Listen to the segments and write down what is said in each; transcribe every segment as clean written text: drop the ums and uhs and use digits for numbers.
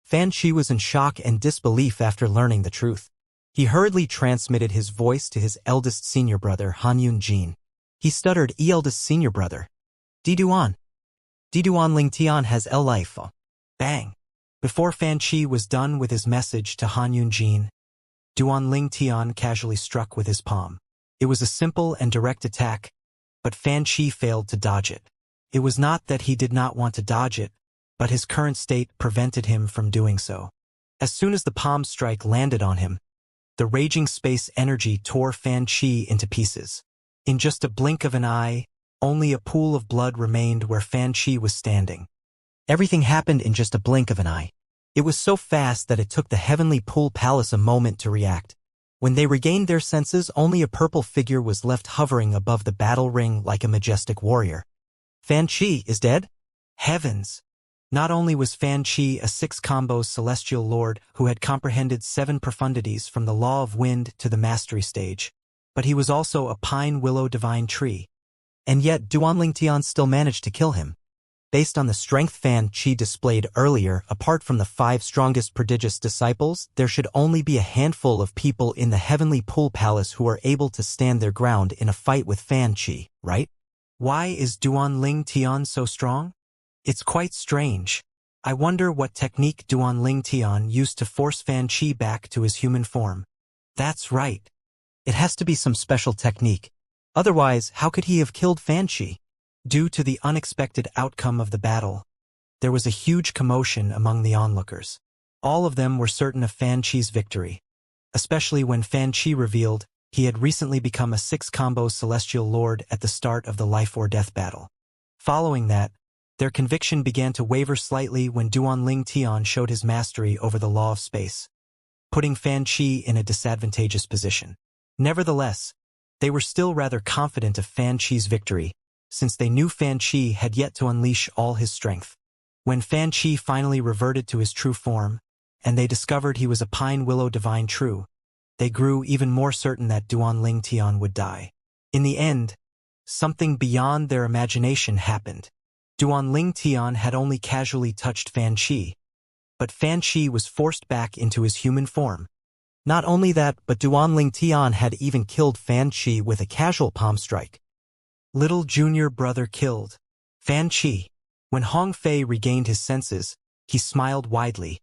Fan Shi was in shock and disbelief after learning the truth. He hurriedly transmitted his voice to his eldest senior brother, Han Yunjin. He stuttered, eldest senior brother. Diduan Ling Tian has life. Bang. Before Fan Shi was done with his message to Han Yunjin, Duan Ling Tian casually struck with his palm. It was a simple and direct attack, but Fan Shi failed to dodge it. It was not that he did not want to dodge it, but his current state prevented him from doing so. As soon as the palm strike landed on him, the raging space energy tore Fan Shi into pieces. In just a blink of an eye, only a pool of blood remained where Fan Shi was standing. Everything happened in just a blink of an eye. It was so fast that it took the Heavenly Pool Palace a moment to react. When they regained their senses, only a purple figure was left hovering above the battle ring like a majestic warrior. Fan Shi is dead? Heavens! Not only was Fan Shi a six-combo celestial lord who had comprehended 7 profundities from the law of wind to the mastery stage, but he was also a pine willow divine tree. And yet Duan Ling Tian still managed to kill him. Based on the strength Fan Shi displayed earlier, apart from the 5 strongest prodigious disciples, there should only be a handful of people in the Heavenly Pool Palace who are able to stand their ground in a fight with Fan Shi, right? Why is Duan Ling Tian so strong? It's quite strange. I wonder what technique Duan Ling Tian used to force Fan Shi back to his human form. That's right. It has to be some special technique. Otherwise, how could he have killed Fan Shi? Due to the unexpected outcome of the battle, there was a huge commotion among the onlookers. All of them were certain of Fan Shi's victory, especially when Fan Shi revealed he had recently become a 6-combo celestial lord at the start of the life or death battle. Following that, their conviction began to waver slightly when Duan Ling Tian showed his mastery over the law of space, putting Fan Shi in a disadvantageous position. Nevertheless, they were still rather confident of Fan Shi's victory, since they knew Fan Shi had yet to unleash all his strength. When Fan Shi finally reverted to his true form, and they discovered he was a pine willow divine true, they grew even more certain that Duan Ling Tian would die. In the end, something beyond their imagination happened. Duan Ling Tian had only casually touched Fan Shi, but Fan Shi was forced back into his human form. Not only that, but Duan Ling Tian had even killed Fan Shi with a casual palm strike. Little junior brother killed. Fan Shi. When Hong Fei regained his senses, he smiled widely,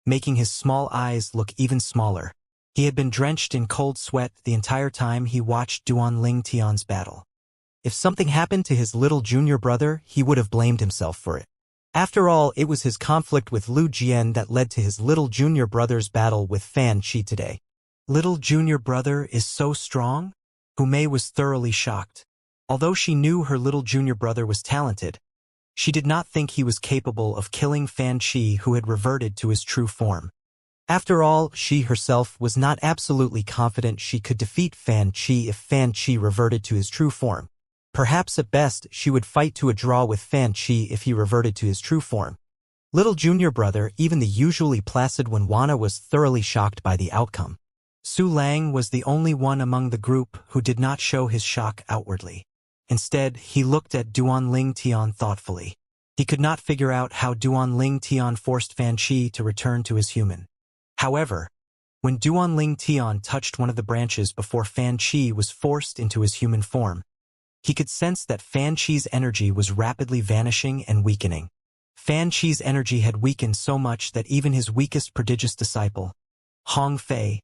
making his small eyes look even smaller. He had been drenched in cold sweat the entire time he watched Duan Ling Tian's battle. If something happened to his little junior brother, he would have blamed himself for it. After all, it was his conflict with Lu Jian that led to his little junior brother's battle with Fan Shi today. Little junior brother is so strong? Hu Mei was thoroughly shocked. Although she knew her little junior brother was talented, she did not think he was capable of killing Fan Shi, who had reverted to his true form. After all, she herself was not absolutely confident she could defeat Fan Shi if Fan Shi reverted to his true form. Perhaps at best she would fight to a draw with Fan Shi if he reverted to his true form. Little junior brother, even the usually placid Wenwana, was thoroughly shocked by the outcome. Su Lang was the only one among the group who did not show his shock outwardly. Instead, he looked at Duan Ling Tian thoughtfully. He could not figure out how Duan Ling Tian forced Fan Shi to return to his human. However, when Duan Ling Tian touched one of the branches before Fan Shi was forced into his human form, he could sense that Fan Shi's energy was rapidly vanishing and weakening. Fan Shi's energy had weakened so much that even his weakest prodigious disciple, Hong Fei,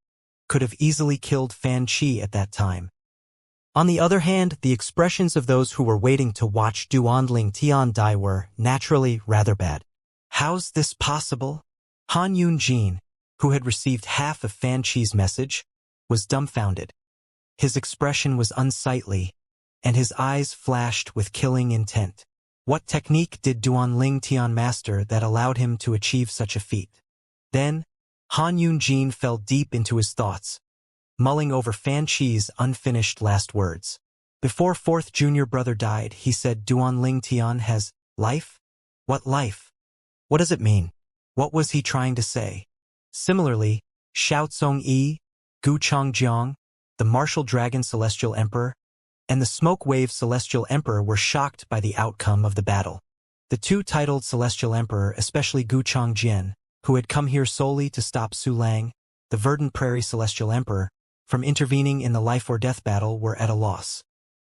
could have easily killed Fan Shi at that time. On the other hand, the expressions of those who were waiting to watch Duan Ling Tian die were, naturally, rather bad. How's this possible? Han Yunjin, who had received half of Fan Shi's message, was dumbfounded. His expression was unsightly, and his eyes flashed with killing intent. What technique did Duan Ling Tian master that allowed him to achieve such a feat? Then, Han Yunjin fell deep into his thoughts, mulling over Fan Shi's unfinished last words. Before fourth junior brother died, he said Duan Ling Tian has life? What life? What does it mean? What was he trying to say? Similarly, Xiao Tsong-yi, Gu Changjiang, the Martial Dragon Celestial Emperor, and the Smoke Wave Celestial Emperor were shocked by the outcome of the battle. The two titled Celestial Emperor, especially Gu Changjian, who had come here solely to stop Su Lang, the verdant prairie celestial emperor, from intervening in the life-or-death battle, were at a loss.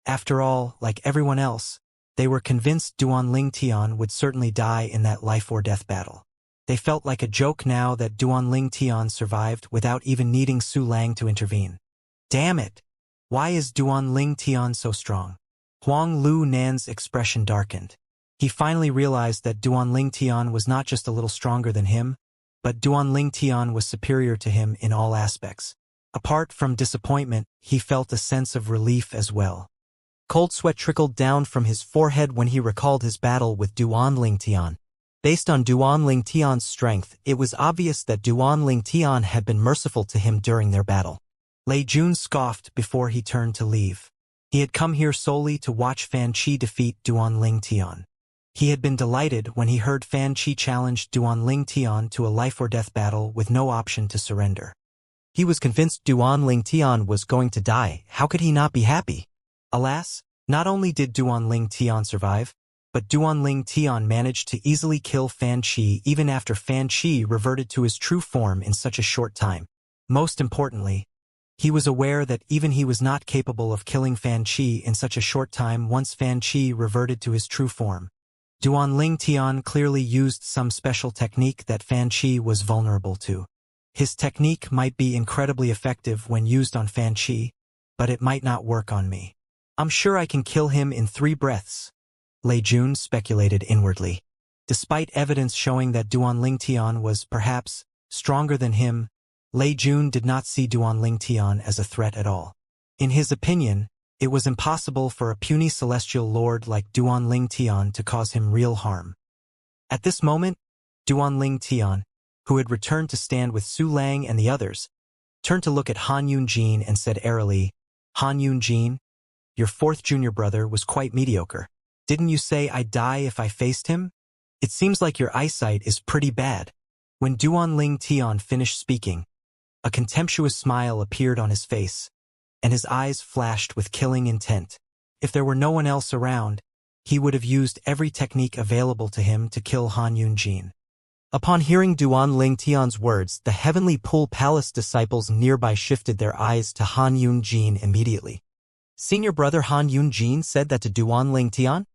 After all, like everyone else, they were convinced Duan Ling Tian would certainly die in that life-or-death battle. They felt like a joke now that Duan Ling Tian survived without even needing Su Lang to intervene. Damn it! Why is Duan Ling Tian so strong? Huang Lu Nan's expression darkened. He finally realized that Duan Ling Tian was not just a little stronger than him, but Duan Ling Tian was superior to him in all aspects. Apart from disappointment, he felt a sense of relief as well. Cold sweat trickled down from his forehead when he recalled his battle with Duan Ling Tian. Based on Duan Ling Tian's strength, it was obvious that Duan Ling Tian had been merciful to him during their battle. Lei Jun scoffed before he turned to leave. He had come here solely to watch Fan Qi defeat Duan Ling Tian. He had been delighted when he heard Fan Qi challenge Duan Ling Tian to a life-or-death battle with no option to surrender. He was convinced Duan Ling Tian was going to die. How could he not be happy? Alas, not only did Duan Ling Tian survive, but Duan Ling Tian managed to easily kill Fan Qi even after Fan Qi reverted to his true form in such a short time. Most importantly, he was aware that even he was not capable of killing Fan Qi in such a short time once Fan Qi reverted to his true form. Duan Ling Tian clearly used some special technique that Fan Qi was vulnerable to. His technique might be incredibly effective when used on Fan Qi, but it might not work on me. I'm sure I can kill him in 3 breaths, Lei Jun speculated inwardly. Despite evidence showing that Duan Ling Tian was, perhaps, stronger than him, Lei Jun did not see Duan Ling Tian as a threat at all. In his opinion, it was impossible for a puny celestial lord like Duan Ling Tian to cause him real harm. At this moment, Duan Ling Tian, who had returned to stand with Su Lang and the others, turned to look at Han Yunjin and said airily, "Han Yunjin, your 4th junior brother was quite mediocre. Didn't you say I'd die if I faced him? It seems like your eyesight is pretty bad." When Duan Ling Tian finished speaking, a contemptuous smile appeared on his face, and his eyes flashed with killing intent. If there were no one else around, he would have used every technique available to him to kill Han Yunjin. Upon hearing Duan Ling Tian's words, the Heavenly Pool Palace disciples nearby shifted their eyes to Han Yunjin immediately. Senior brother Han Yunjin said that to Duan Ling Tian?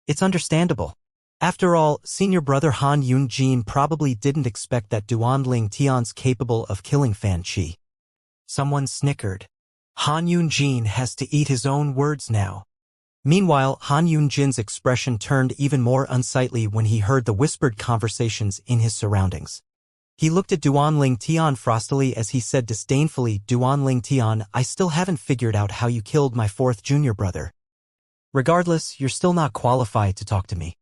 It's understandable. After all, senior brother Han Yunjin probably didn't expect that Duan Ling Tian's capable of killing Fan Qi. Someone snickered. Han Yunjin has to eat his own words now. Meanwhile, Han Yunjin's expression turned even more unsightly when he heard the whispered conversations in his surroundings. He looked at Duan Ling Tian frostily as he said disdainfully, "Duan Ling Tian, I still haven't figured out how you killed my 4th junior brother. Regardless, you're still not qualified to talk to me."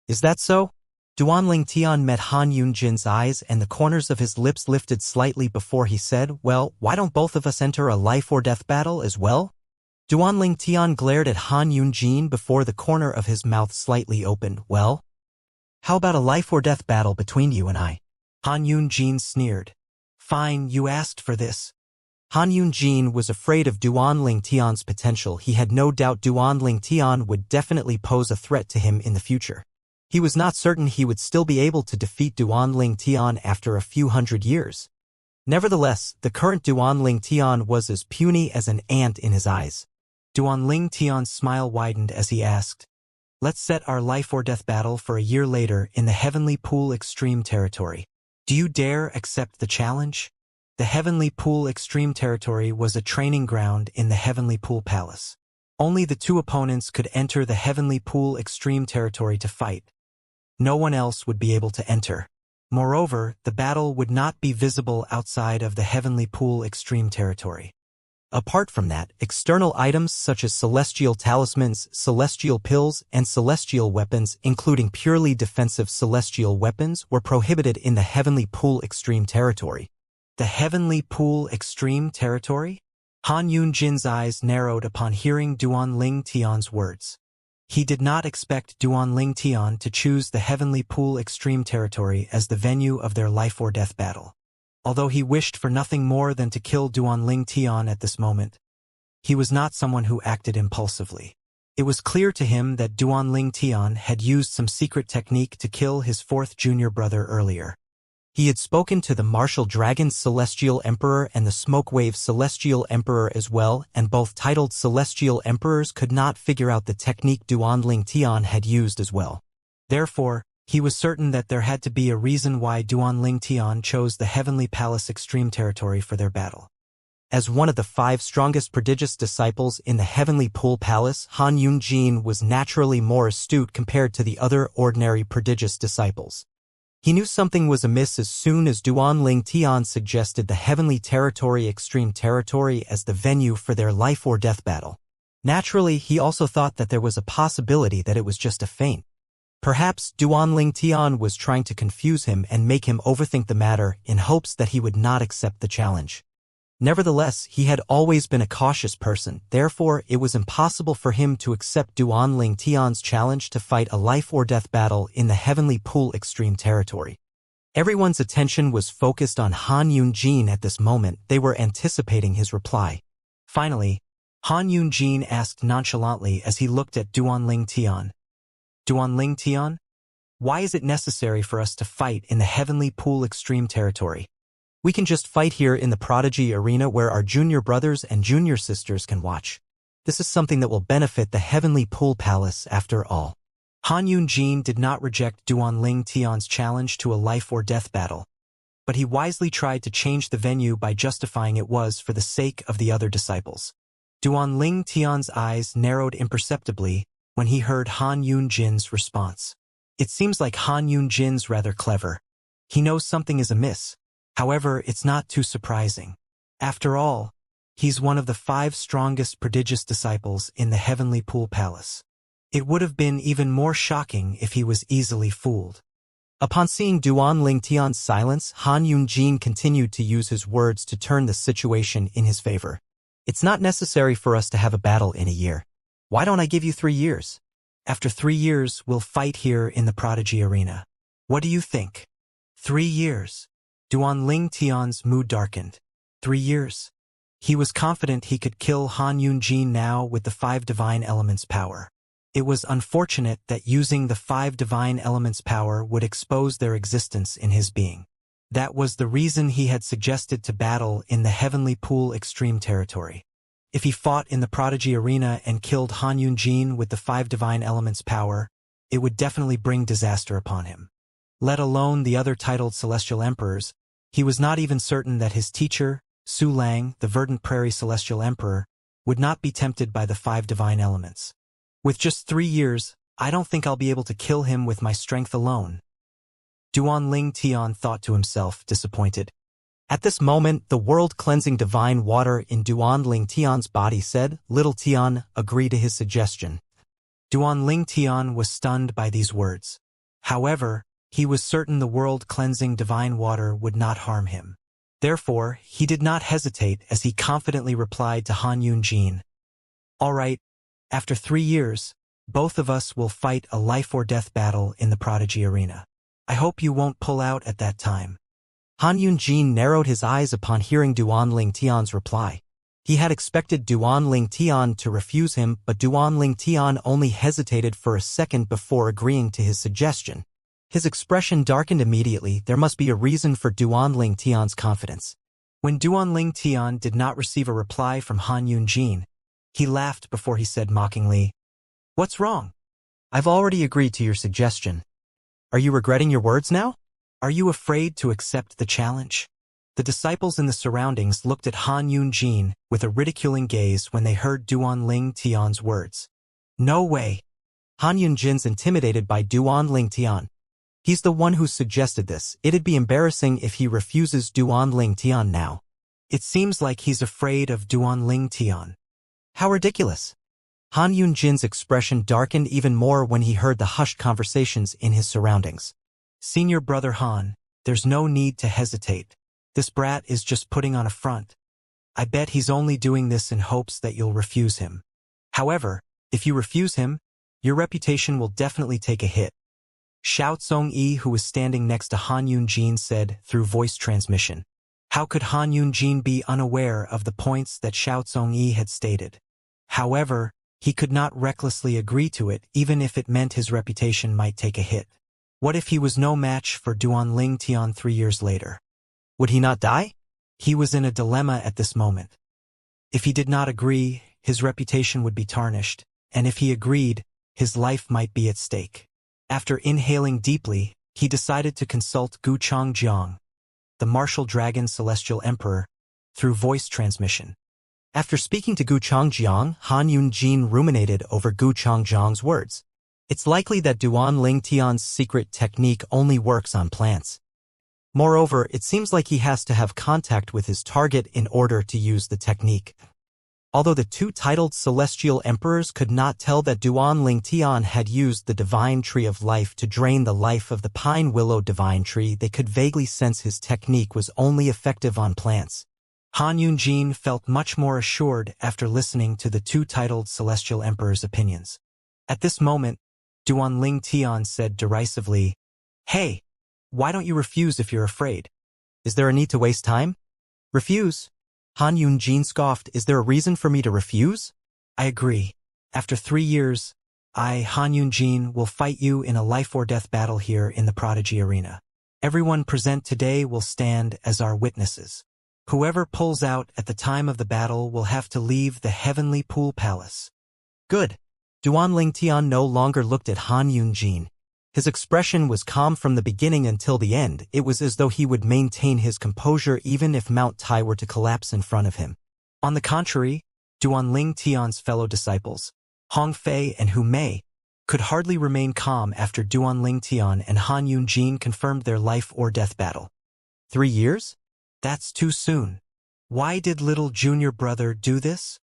"Is that so?" Duan Ling Tian met Han Yunjin's eyes and the corners of his lips lifted slightly before he said, "Well, why don't both of us enter a life-or-death battle as well?" Duan Ling Tian glared at Han Yunjin before the corner of his mouth slightly opened. "Well, how about a life-or-death battle between you and I?" Han Yunjin sneered. "Fine, you asked for this." Han Yunjin was afraid of Duan Ling Tian's potential. He had no doubt Duan Ling Tian would definitely pose a threat to him in the future. He was not certain he would still be able to defeat Duan Ling Tian after a few hundred years. Nevertheless, the current Duan Ling Tian was as puny as an ant in his eyes. Duan Ling Tian's smile widened as he asked, "Let's set our life-or-death battle for a year later in the Heavenly Pool Extreme Territory. Do you dare accept the challenge?" The Heavenly Pool Extreme Territory was a training ground in the Heavenly Pool Palace. Only the 2 opponents could enter the Heavenly Pool Extreme Territory to fight. No one else would be able to enter. Moreover, the battle would not be visible outside of the Heavenly Pool Extreme Territory. Apart from that, external items such as celestial talismans, celestial pills, and celestial weapons, including purely defensive celestial weapons, were prohibited in the Heavenly Pool Extreme Territory. The Heavenly Pool Extreme Territory? Han Yunjin's eyes narrowed upon hearing Duan Ling Tian's words. He did not expect Duan Ling Tian to choose the Heavenly Pool Extreme Territory as the venue of their life-or-death battle. Although he wished for nothing more than to kill Duan Ling Tian at this moment, he was not someone who acted impulsively. It was clear to him that Duan Ling Tian had used some secret technique to kill his 4th junior brother earlier. He had spoken to the Martial Dragon's Celestial Emperor and the Smokewave Celestial Emperor as well, and both titled Celestial Emperors could not figure out the technique Duanling Tian had used as well. Therefore, he was certain that there had to be a reason why Duanling Tian chose the Heavenly Palace Extreme Territory for their battle. As one of the 5 strongest prodigious disciples in the Heavenly Pool Palace, Han Yunjin was naturally more astute compared to the other ordinary prodigious disciples. He knew something was amiss as soon as Duanling Tian suggested the Heavenly Territory Extreme Territory as the venue for their life-or-death battle. Naturally, he also thought that there was a possibility that it was just a feint. Perhaps Duanling Tian was trying to confuse him and make him overthink the matter in hopes that he would not accept the challenge. Nevertheless, he had always been a cautious person, therefore it was impossible for him to accept Duanling Tian's challenge to fight a life-or-death battle in the Heavenly Pool Extreme Territory. Everyone's attention was focused on Han Yunjin at this moment. They were anticipating his reply. Finally, Han Yunjin asked nonchalantly as he looked at Duanling Tian. Duanling Tian? Why is it necessary for us to fight in the Heavenly Pool Extreme Territory? We can just fight here in the Prodigy Arena where our junior brothers and junior sisters can watch. This is something that will benefit the Heavenly Pool Palace after all. Han Yunjin did not reject Duanling Tian's challenge to a life-or-death battle, but he wisely tried to change the venue by justifying it was for the sake of the other disciples. Duanling Tian's eyes narrowed imperceptibly when he heard Han Yunjin's response. It seems like Han Yunjin's rather clever. He knows something is amiss. However, it's not too surprising. After all, he's one of the 5 strongest prodigious disciples in the Heavenly Pool Palace. It would have been even more shocking if he was easily fooled. Upon seeing Duanling Tian's silence, Han Yunjin continued to use his words to turn the situation in his favor. It's not necessary for us to have a battle in a year. Why don't I give you 3 years? After 3 years, we'll fight here in the Prodigy Arena. What do you think? 3 years. Duanling Tian's mood darkened. 3 years. He was confident he could kill Han Yunjin now with the 5 divine elements' power. It was unfortunate that using the 5 divine elements' power would expose their existence in his being. That was the reason he had suggested to battle in the Heavenly Pool Extreme Territory. If he fought in the Prodigy Arena and killed Han Yunjin with the 5 divine elements' power, it would definitely bring disaster upon him. Let alone the other titled Celestial Emperors, he was not even certain that his teacher, Su Lang, the Verdant Prairie Celestial Emperor, would not be tempted by the 5 divine elements. With just 3 years, I don't think I'll be able to kill him with my strength alone. Duanling Tian thought to himself, disappointed. At this moment, the world-cleansing divine water in Duanling Tian's body said, "Little Tian, agree to his suggestion." Duanling Tian was stunned by these words. However, he was certain the world-cleansing divine water would not harm him. Therefore, he did not hesitate as he confidently replied to Han Yunjin. "All right, after 3 years, both of us will fight a life-or-death battle in the Prodigy Arena. I hope you won't pull out at that time." Han Yunjin narrowed his eyes upon hearing Duanling Tian's reply. He had expected Duanling Tian to refuse him, but Duanling Tian only hesitated for a second before agreeing to his suggestion. His expression darkened immediately. There must be a reason for Duanling Tian's confidence. When Duanling Tian did not receive a reply from Han Yunjin, he laughed before he said mockingly, "What's wrong? I've already agreed to your suggestion. Are you regretting your words now? Are you afraid to accept the challenge?" The disciples in the surroundings looked at Han Yunjin with a ridiculing gaze when they heard Duanling Tian's words. No way. Han Yunjin's intimidated by Duanling Tian. He's the one who suggested this. It'd be embarrassing if he refuses Duanling Tian now. It seems like he's afraid of Duanling Tian. How ridiculous. Han Yunjin's expression darkened even more when he heard the hushed conversations in his surroundings. "Senior brother Han, there's no need to hesitate. This brat is just putting on a front. I bet he's only doing this in hopes that you'll refuse him. However, if you refuse him, your reputation will definitely take a hit." Xianxia, who was standing next to Han Yunjin, said through voice transmission. How could Han Yunjin be unaware of the points that Xianxia had stated? However, he could not recklessly agree to it even if it meant his reputation might take a hit. What if he was no match for Duan Tian 3 years later? Would he not die? He was in a dilemma at this moment. If he did not agree, his reputation would be tarnished, and if he agreed, his life might be at stake. After inhaling deeply, he decided to consult Gu Changjiang, the martial dragon celestial emperor, through voice transmission. After speaking to Gu Changjiang, Han Yunjin ruminated over Gu Changjiang's words. It's likely that Duan Tian's secret technique only works on plants. Moreover, it seems like he has to have contact with his target in order to use the technique. Although the two titled celestial emperors could not tell that Duan Tian had used the divine tree of life to drain the life of the pine willow divine tree, they could vaguely sense his technique was only effective on plants. Han Yunjin felt much more assured after listening to the two titled celestial emperors' opinions. At this moment, Duan Tian said derisively, "Hey, why don't you refuse if you're afraid? Is there a need to waste time?" "Refuse?" Han Yunjin scoffed. "Is there a reason for me to refuse?" "I agree. After 3 years, I, Han Yunjin, will fight you in a life-or-death battle here in the Prodigy Arena. Everyone present today will stand as our witnesses. Whoever pulls out at the time of the battle will have to leave the Heavenly Pool Palace." "Good." Duan Tian no longer looked at Han Yunjin. His expression was calm from the beginning until the end. It was as though he would maintain his composure even if Mount Tai were to collapse in front of him. On the contrary, Duan Tian's fellow disciples, Hong Fei and Hu Mei, could hardly remain calm after Duan Tian and Han Yunjin confirmed their life-or-death battle. 3 years? That's too soon. Why did little junior brother do this?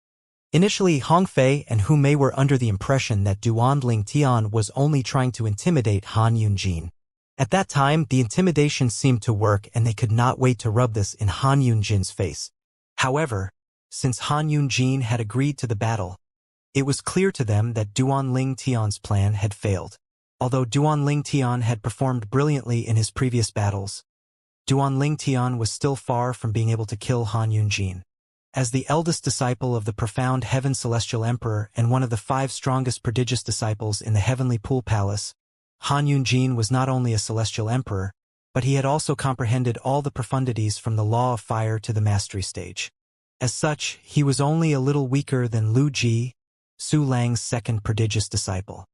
Initially, Hong Fei and Hu Mei were under the impression that Duan Tian was only trying to intimidate Han Yunjin. At that time, the intimidation seemed to work and they could not wait to rub this in Han Yunjin's face. However, since Han Yunjin had agreed to the battle, it was clear to them that Duan Tian's plan had failed. Although Duan Tian had performed brilliantly in his previous battles, Duan Tian was still far from being able to kill Han Yunjin. As the eldest disciple of the profound Heaven Celestial Emperor and one of the 5 strongest prodigious disciples in the Heavenly Pool Palace, Han Yunjin was not only a Celestial Emperor, but he had also comprehended all the profundities from the Law of Fire to the Mastery stage. As such, he was only a little weaker than Lu Ji, Su Lang's second prodigious disciple.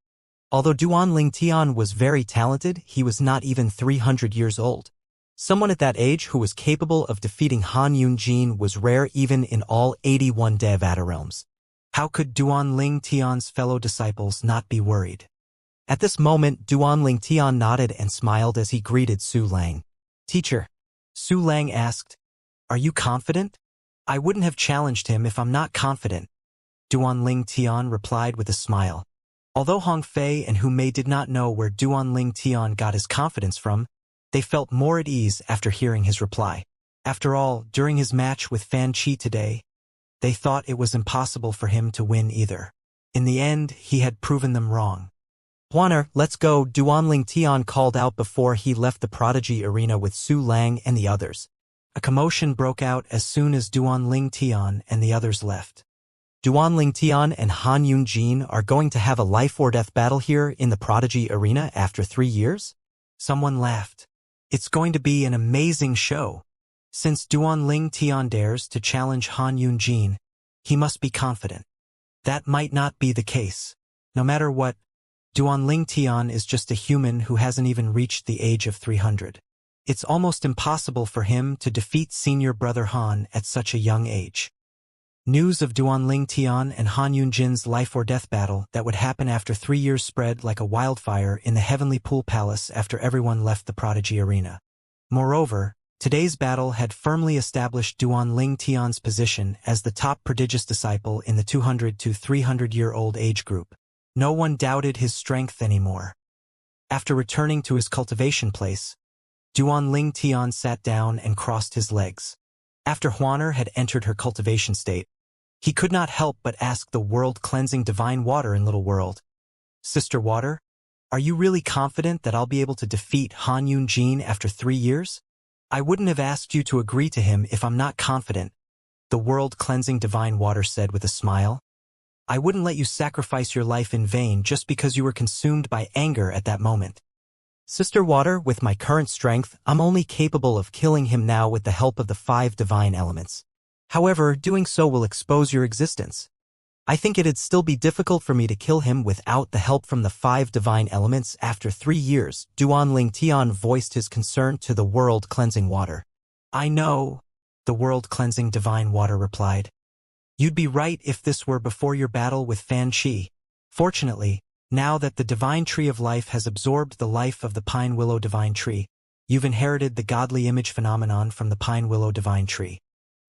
Although Duan Tian was very talented, he was not even 300 years old. Someone at that age who was capable of defeating Han Yunjin was rare even in all 81 Devata realms. How could Duan Tian's fellow disciples not be worried? At this moment, Duan Tian nodded and smiled as he greeted Su Lang. "Teacher," Su Lang asked, "are you confident?" "I wouldn't have challenged him if I'm not confident," Duan Tian replied with a smile. Although Hong Fei and Hu Mei did not know where Duan Tian got his confidence from, they felt more at ease after hearing his reply. After all, during his match with Fan Chi today, they thought it was impossible for him to win either. In the end, he had proven them wrong. "Huaner, let's go," Duan Tian called out before he left the Prodigy Arena with Su Lang and the others. A commotion broke out as soon as Duan Tian and the others left. Duan Tian and Han Yunjin are going to have a life-or-death battle here in the Prodigy Arena after 3 years? Someone laughed. "It's going to be an amazing show. Since Duan Tian dares to challenge Han Yunjin, he must be confident. That might not be the case. No matter what, Duan Tian is just a human who hasn't even reached the age of 300. It's almost impossible for him to defeat senior brother Han at such a young age." News of Duan Tian and Han Yunjin's life-or-death battle that would happen after 3 years spread like a wildfire in the Heavenly Pool Palace after everyone left the Prodigy Arena. Moreover, today's battle had firmly established Duan Tian's position as the top prodigious disciple in the 200 to 300-year-old age group. No one doubted his strength anymore. After returning to his cultivation place, Duan Tian sat down and crossed his legs. After Huaner had entered her cultivation state, he could not help but ask the world-cleansing divine water in Little World, "Sister Water, are you really confident that I'll be able to defeat Han Yunjin after 3 years?" "I wouldn't have asked you to agree to him if I'm not confident," the world-cleansing divine water said with a smile. "I wouldn't let you sacrifice your life in vain just because you were consumed by anger at that moment." Sister Water, with my current strength, I'm only capable of killing him now with the help of the 5 divine elements. However, doing so will expose your existence. I think it'd still be difficult for me to kill him without the help from the 5 divine elements after 3 years. Duan Ling Tian voiced his concern to the world-cleansing water. I know, the world-cleansing divine water replied. You'd be right if this were before your battle with Fan Qi. Fortunately, now that the divine tree of life has absorbed the life of the pine willow divine tree, you've inherited the godly image phenomenon from the pine willow divine tree.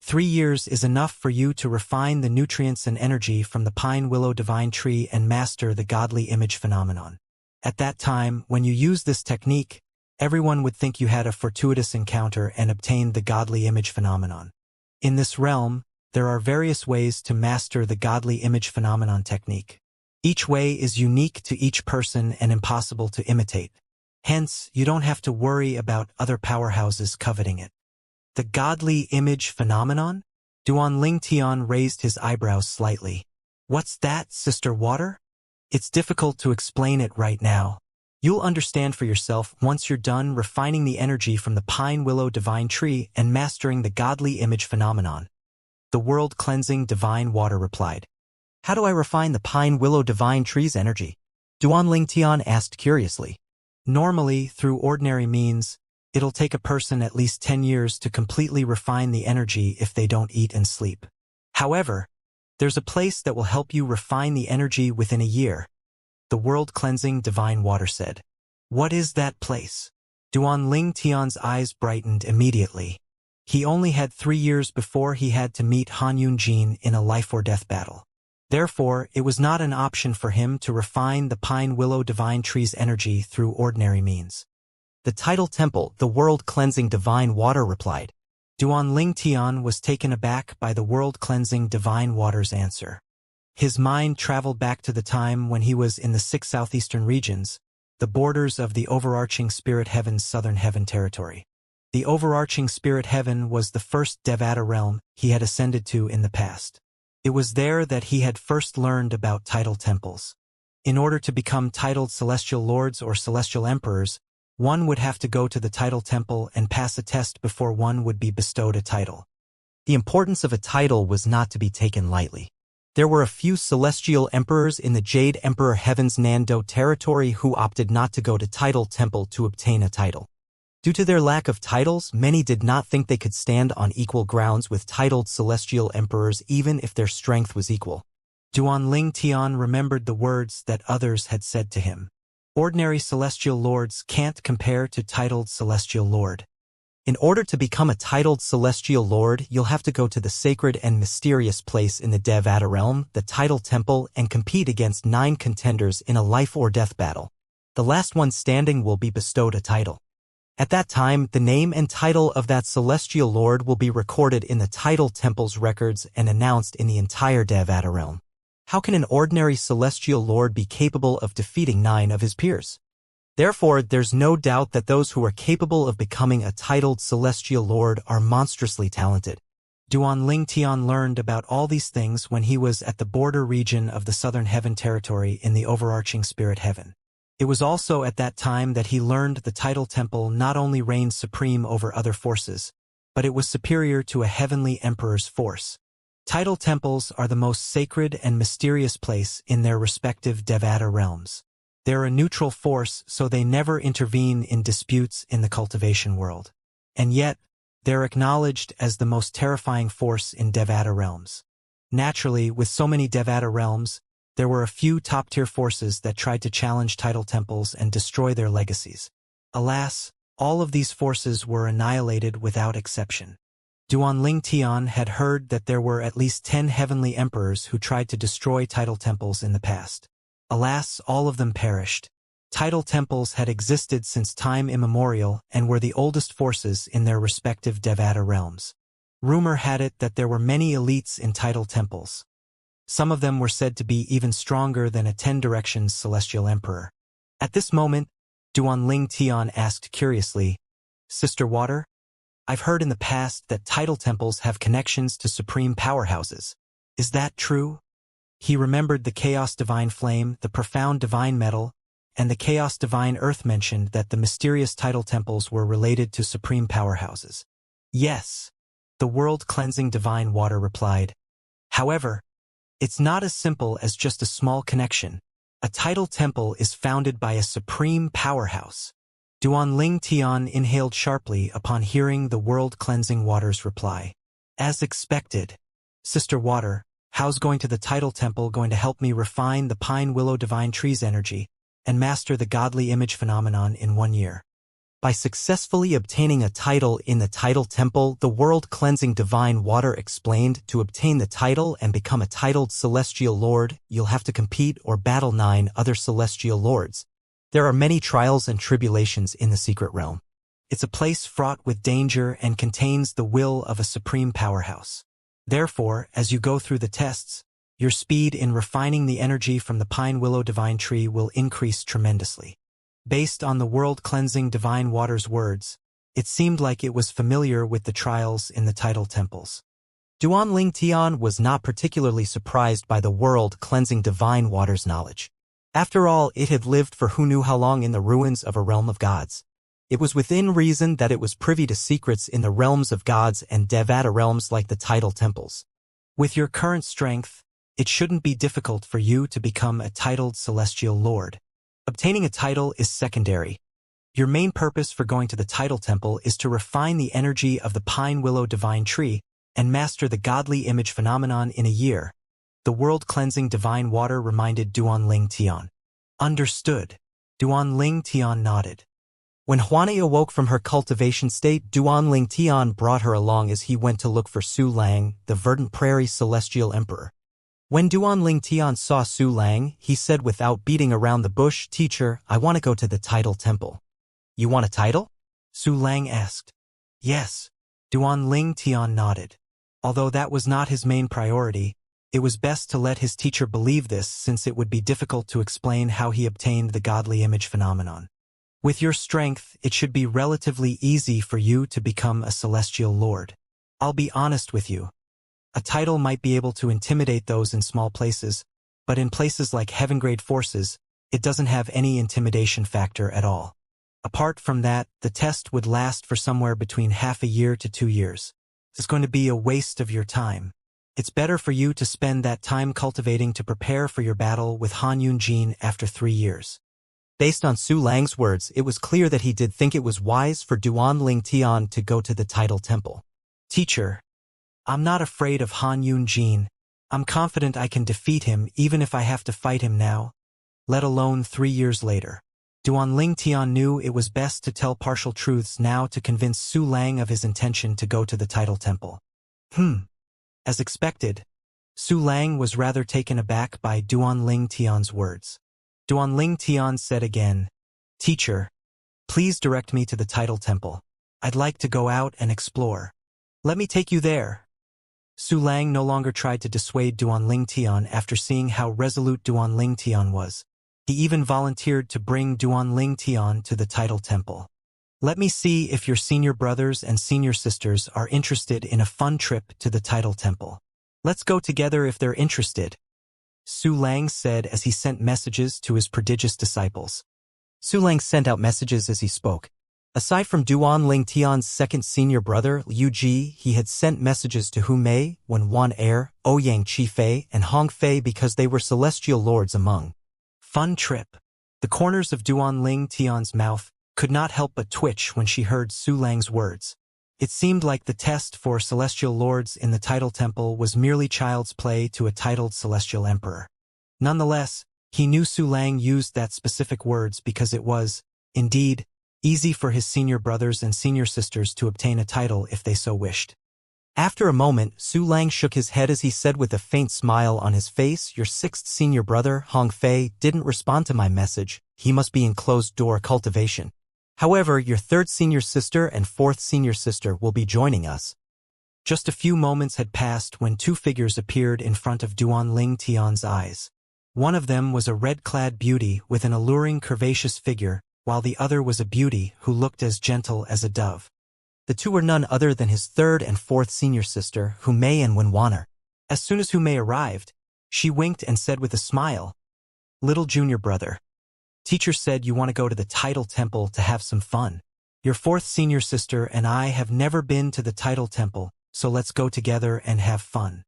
3 years is enough for you to refine the nutrients and energy from the pine willow divine tree and master the godly image phenomenon. At that time, when you use this technique, everyone would think you had a fortuitous encounter and obtained the godly image phenomenon. In this realm, there are various ways to master the godly image phenomenon technique. Each way is unique to each person and impossible to imitate. Hence, you don't have to worry about other powerhouses coveting it. The godly image phenomenon? Duan Ling Tian raised his eyebrows slightly. What's that, Sister Water? It's difficult to explain it right now. You'll understand for yourself once you're done refining the energy from the pine willow divine tree and mastering the godly image phenomenon. The world-cleansing divine water replied. How do I refine the pine willow divine tree's energy? Duan Ling Tian asked curiously. Normally, through ordinary means, it'll take a person at least 10 years to completely refine the energy if they don't eat and sleep. However, there's a place that will help you refine the energy within a year, the world-cleansing divine water said. What is that place? Duan Ling Tian's eyes brightened immediately. He only had 3 years before he had to meet Han Yunjin in a life-or-death battle. Therefore, it was not an option for him to refine the pine willow divine tree's energy through ordinary means. The tidal temple, the world-cleansing divine water replied. Duan Ling Tian was taken aback by the world-cleansing divine water's answer. His mind traveled back to the time when he was in the 6 southeastern regions, the borders of the overarching spirit heaven's southern heaven territory. The overarching spirit heaven was the first Devata realm he had ascended to in the past. It was there that he had first learned about tidal temples. In order to become titled celestial lords or celestial emperors, one would have to go to the tidal temple and pass a test before one would be bestowed a title. The importance of a title was not to be taken lightly. There were a few celestial emperors in the Jade Emperor Heaven's Nando territory who opted not to go to tidal temple to obtain a title. Due to their lack of titles, many did not think they could stand on equal grounds with titled celestial emperors even if their strength was equal. Duan Ling Tian remembered the words that others had said to him. Ordinary celestial lords can't compare to titled celestial lord. In order to become a titled celestial lord, you'll have to go to the sacred and mysterious place in the Devata realm, the tidal temple, and compete against 9 contenders in a life-or-death battle. The last one standing will be bestowed a title. At that time, the name and title of that celestial lord will be recorded in the tidal temple's records and announced in the entire Devata realm. How can an ordinary celestial lord be capable of defeating 9 of his peers? Therefore, there's no doubt that those who are capable of becoming a titled celestial lord are monstrously talented. Duan Ling Tian learned about all these things when he was at the border region of the Southern Heaven territory in the overarching spirit heaven. It was also at that time that he learned the tidal temple not only reigned supreme over other forces, but it was superior to a heavenly emperor's force. Tidal temples are the most sacred and mysterious place in their respective Devata realms. They're a neutral force, so they never intervene in disputes in the cultivation world. And yet, they're acknowledged as the most terrifying force in Devata realms. Naturally, with so many Devata realms, there were a few top-tier forces that tried to challenge tidal temples and destroy their legacies. Alas, all of these forces were annihilated without exception. Duan Ling Tian had heard that there were at least 10 heavenly emperors who tried to destroy tidal temples in the past. Alas, all of them perished. Tidal temples had existed since time immemorial and were the oldest forces in their respective Devata realms. Rumor had it that there were many elites in tidal temples. Some of them were said to be even stronger than a 10 Directions celestial emperor. At this moment, Duan Ling Tian asked curiously, Sister Water, I've heard in the past that tidal temples have connections to supreme powerhouses. Is that true? He remembered the chaos divine flame, the profound divine metal, and the Chaos Divine Earth mentioned that the mysterious title temples were related to supreme powerhouses. Yes, the world-cleansing divine water replied. However, it's not as simple as just a small connection. A title temple is founded by a supreme powerhouse. Duanling Tian inhaled sharply upon hearing the world-cleansing water's reply. As expected. Sister Water, how's going to the title temple going to help me refine the pine willow divine tree's energy and master the godly image phenomenon in 1 year? By successfully obtaining a title in the title temple, the world-cleansing divine water explained, to obtain the title and become a titled celestial lord, you'll have to compete or battle 9 other celestial lords. There are many trials and tribulations in the secret realm. It's a place fraught with danger and contains the will of a supreme powerhouse. Therefore, as you go through the tests, your speed in refining the energy from the pine willow divine tree will increase tremendously. Based on the world-cleansing divine water's words, it seemed like it was familiar with the trials in the title temples. Duanling Tian was not particularly surprised by the world-cleansing divine water's knowledge. After all, it had lived for who knew how long in the ruins of a realm of gods. It was within reason that it was privy to secrets in the realms of gods and Devata realms like the title temples. With your current strength, it shouldn't be difficult for you to become a titled celestial lord. Obtaining a title is secondary. Your main purpose for going to the title temple is to refine the energy of the pine willow divine tree and master the godly image phenomenon in a year. The world-cleansing divine water reminded Duanling Tian. Understood. Duanling Tian nodded. When Huani awoke from her cultivation state, Duanling Tian brought her along as he went to look for Su Lang, the verdant prairie celestial emperor. When Duanling Tian saw Su Lang, he said without beating around the bush, "Teacher, I want to go to the title temple." "You want a title?" Su Lang asked. "Yes." Duanling Tian nodded. Although that was not his main priority, it was best to let his teacher believe this since it would be difficult to explain how he obtained the godly image phenomenon. With your strength, it should be relatively easy for you to become a celestial lord. I'll be honest with you. A title might be able to intimidate those in small places, but in places like heaven-grade forces, it doesn't have any intimidation factor at all. Apart from that, the test would last for somewhere between half a year to 2 years. It's going to be a waste of your time. It's better for you to spend that time cultivating to prepare for your battle with Han Yunjin after 3 years. Based on Su Lang's words, it was clear that he did think it was wise for Duanling Tian to go to the title temple. "Teacher, I'm not afraid of Han Yunjin. I'm confident I can defeat him even if I have to fight him now, let alone 3 years later." Duanling Tian knew it was best to tell partial truths now to convince Su Lang of his intention to go to the title temple. As expected, Su Lang was rather taken aback by Duanling Tian's words. Duanling Tian said again, "Teacher, please direct me to the title temple. I'd like to go out and explore. Let me take you there." Su Lang no longer tried to dissuade Duanling Tian after seeing how resolute Duanling Tian was. He even volunteered to bring Duanling Tian to the title temple. "Let me see if your senior brothers and senior sisters are interested in a fun trip to the title temple. Let's go together if they're interested," Su Lang said as he sent messages to his prodigious disciples. Su Lang sent out messages as he spoke. Aside from Duanling Tian's second senior brother, Liu Ji, he had sent messages to Hu Mei, Wan Er, Ouyang Qifei, and Hong Fei because they were celestial lords among. Fun trip. The corners of Duanling Tian's mouth could not help but twitch when she heard Su Lang's words. It seemed like the test for celestial lords in the title temple was merely child's play to a titled celestial emperor. Nonetheless, he knew Su Lang used that specific words because it was, indeed, easy for his senior brothers and senior sisters to obtain a title if they so wished. After a moment, Su Lang shook his head as he said with a faint smile on his face, "Your sixth senior brother, Hong Fei, didn't respond to my message. He must be in closed-door cultivation. However, your third senior sister and fourth senior sister will be joining us." Just a few moments had passed when 2 figures appeared in front of Duanling Tian's eyes. One of them was a red-clad beauty with an alluring curvaceous figure, while the other was a beauty who looked as gentle as a dove. The 2 were none other than his third and fourth senior sister, Hu Mei and Wenwaner. As soon as Hu Mei arrived, she winked and said with a smile, "Little junior brother, Teacher said you want to go to the Title Temple to have some fun. Your fourth senior sister and I have never been to the Title Temple, so let's go together and have fun.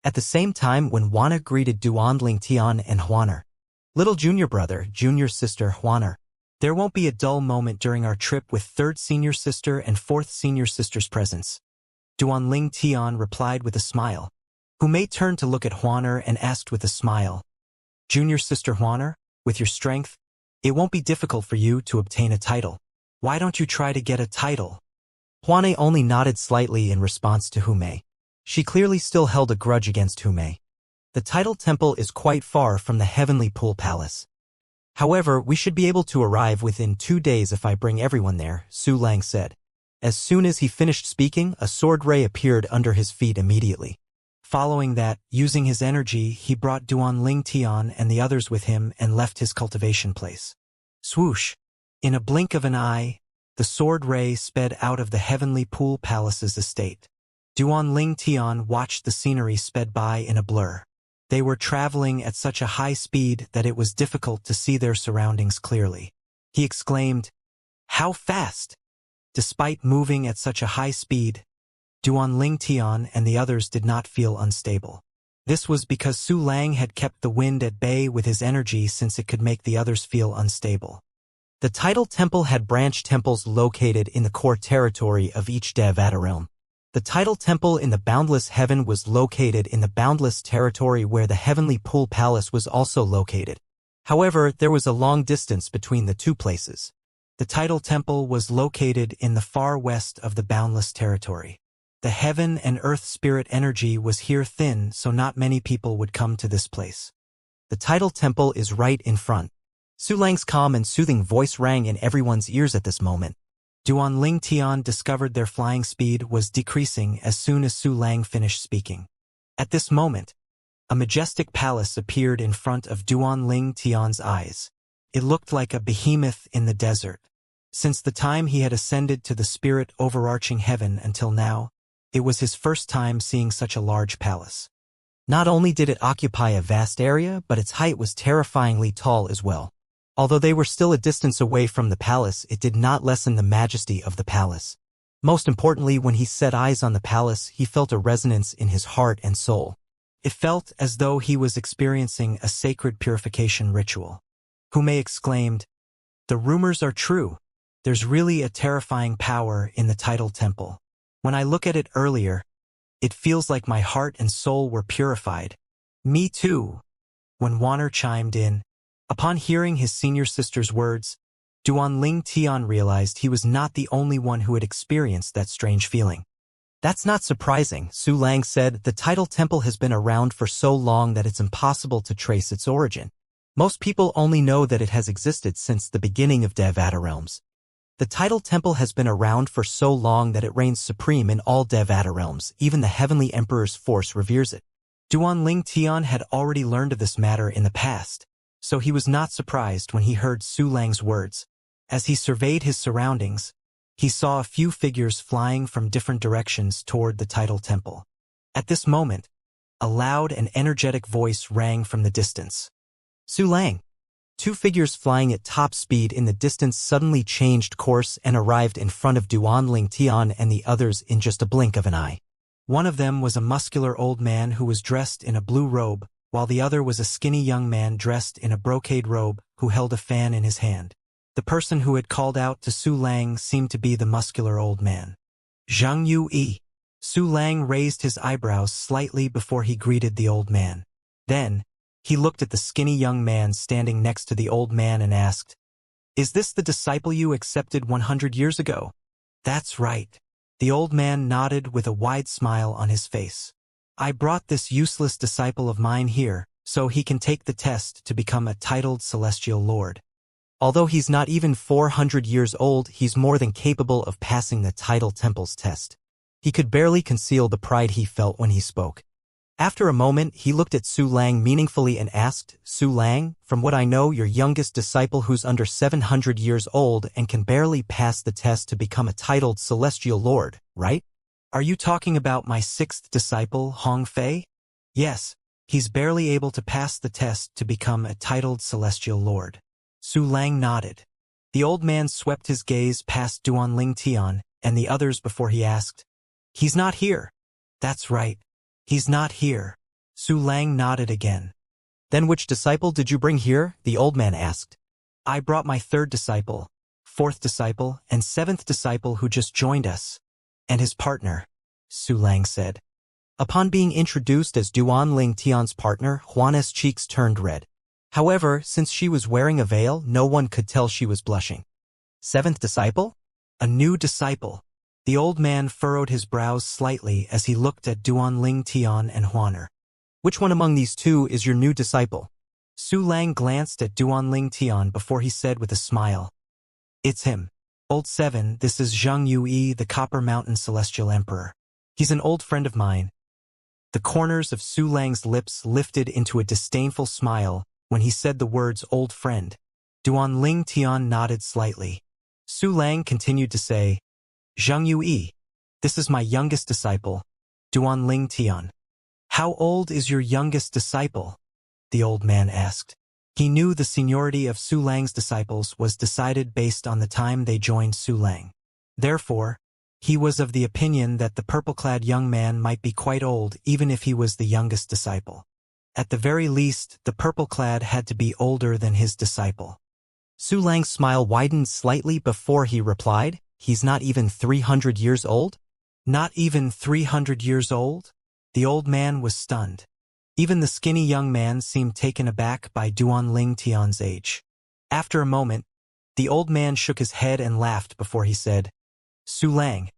At the same time, when Juana greeted Duanling Tian and Huaner, little junior brother, junior sister Huaner, there won't be a dull moment during our trip with third senior sister and fourth senior sister's presence. Duanling Tian replied with a smile. Humei turned to look at Huaner and asked with a smile, Junior sister Huaner, with your strength, it won't be difficult for you to obtain a title. Why don't you try to get a title? Huane only nodded slightly in response to Humei. She clearly still held a grudge against Humei. The Title Temple is quite far from the Heavenly Pool Palace. However, we should be able to arrive within 2 days if I bring everyone there, Su Lang said. As soon as he finished speaking, a sword ray appeared under his feet immediately. Following that, using his energy, he brought Duanling Tian and the others with him and left his cultivation place. Swoosh! In a blink of an eye, the sword ray sped out of the Heavenly Pool Palace's estate. Duanling Tian watched the scenery sped by in a blur. They were traveling at such a high speed that it was difficult to see their surroundings clearly. He exclaimed, How fast! Despite moving at such a high speed, Duanling Tian and the others did not feel unstable. This was because Su Lang had kept the wind at bay with his energy since it could make the others feel unstable. The Title Temple had branch temples located in the core territory of each Devata realm. The Title Temple in the Boundless Heaven was located in the Boundless territory where the Heavenly Pool Palace was also located. However, there was a long distance between the two places. The Title Temple was located in the far west of the Boundless territory. The heaven and earth spirit energy was here thin, so not many people would come to this place. The Title Temple is right in front. Su Lang's calm and soothing voice rang in everyone's ears at this moment. Duanling Tian discovered their flying speed was decreasing as soon as Su Lang finished speaking. At this moment, a majestic palace appeared in front of Duanling Tian's eyes. It looked like a behemoth in the desert. Since the time he had ascended to the spirit overarching heaven until now, it was his first time seeing such a large palace. Not only did it occupy a vast area, but its height was terrifyingly tall as well. Although they were still a distance away from the palace, it did not lessen the majesty of the palace. Most importantly, when he set eyes on the palace, he felt a resonance in his heart and soul. It felt as though he was experiencing a sacred purification ritual. Humei exclaimed, The rumors are true. There's really a terrifying power in the Title Temple. When I look at it earlier, it feels like my heart and soul were purified. Me too. When Wanner chimed in, upon hearing his senior sister's words, Duanling Tian realized he was not the only one who had experienced that strange feeling. That's not surprising, Su Lang said. The Title Temple has been around for so long that it's impossible to trace its origin. Most people only know that it has existed since the beginning of Devata realms. The Title Temple has been around for so long that it reigns supreme in all Devata realms. Even the Heavenly Emperor's force reveres it. Duanling Tian had already learned of this matter in the past, so he was not surprised when he heard Su Lang's words. As he surveyed his surroundings, he saw a few figures flying from different directions toward the Title Temple. At this moment, a loud and energetic voice rang from the distance. Su Lang! 2 figures flying at top speed in the distance suddenly changed course and arrived in front of Duanling Tian and the others in just a blink of an eye. One of them was a muscular old man who was dressed in a blue robe, while the other was a skinny young man dressed in a brocade robe who held a fan in his hand. The person who had called out to Su Lang seemed to be the muscular old man. Zhang Yu. Su Lang raised his eyebrows slightly before he greeted the old man. Then, he looked at the skinny young man standing next to the old man and asked, Is this the disciple you accepted 100 years ago? That's right. The old man nodded with a wide smile on his face. I brought this useless disciple of mine here, so he can take the test to become a titled celestial lord. Although he's not even 400 years old, he's more than capable of passing the Title Temple's test. He could barely conceal the pride he felt when he spoke. After a moment, he looked at Su Lang meaningfully and asked, Su Lang, from what I know, your youngest disciple who's under 700 years old and can barely pass the test to become a titled celestial lord, right? Are you talking about my 6th disciple, Hong Fei? Yes, he's barely able to pass the test to become a titled celestial lord. Su Lang nodded. The old man swept his gaze past Duanling Tian and the others before he asked, "He's not here." "That's right. He's not here." Su Lang nodded again. "Then which disciple did you bring here?" the old man asked. "I brought my third disciple, fourth disciple, and seventh disciple who just joined us, and his partner," Su Lang said. Upon being introduced as Duanling Tian's partner, Juana's cheeks turned red. However, since she was wearing a veil, no one could tell she was blushing. "Seventh disciple? A new disciple." The old man furrowed his brows slightly as he looked at Duanling Tian and Huaner. "Which one among these two is your new disciple?" Su Lang glanced at Duanling Tian before he said with a smile, "It's him. Old 7, this is Zhang Yue, the Copper Mountain Celestial Emperor. He's an old friend of mine." The corners of Su Lang's lips lifted into a disdainful smile when he said the words "old friend." Duanling Tian nodded slightly. Su Lang continued to say, "Zhang Yue, this is my youngest disciple, Duanling Tian." "How old is your youngest disciple?" the old man asked. He knew the seniority of Su Lang's disciples was decided based on the time they joined Su Lang. Therefore, he was of the opinion that the purple-clad young man might be quite old even if he was the youngest disciple. At the very least, the purple-clad had to be older than his disciple. Su Lang's smile widened slightly before he replied, "He's not even 300 years old?" "Not even 300 years old?" The old man was stunned. Even the skinny young man seemed taken aback by Duanling Tian's age. After a moment, the old man shook his head and laughed before he said, "Su Lang,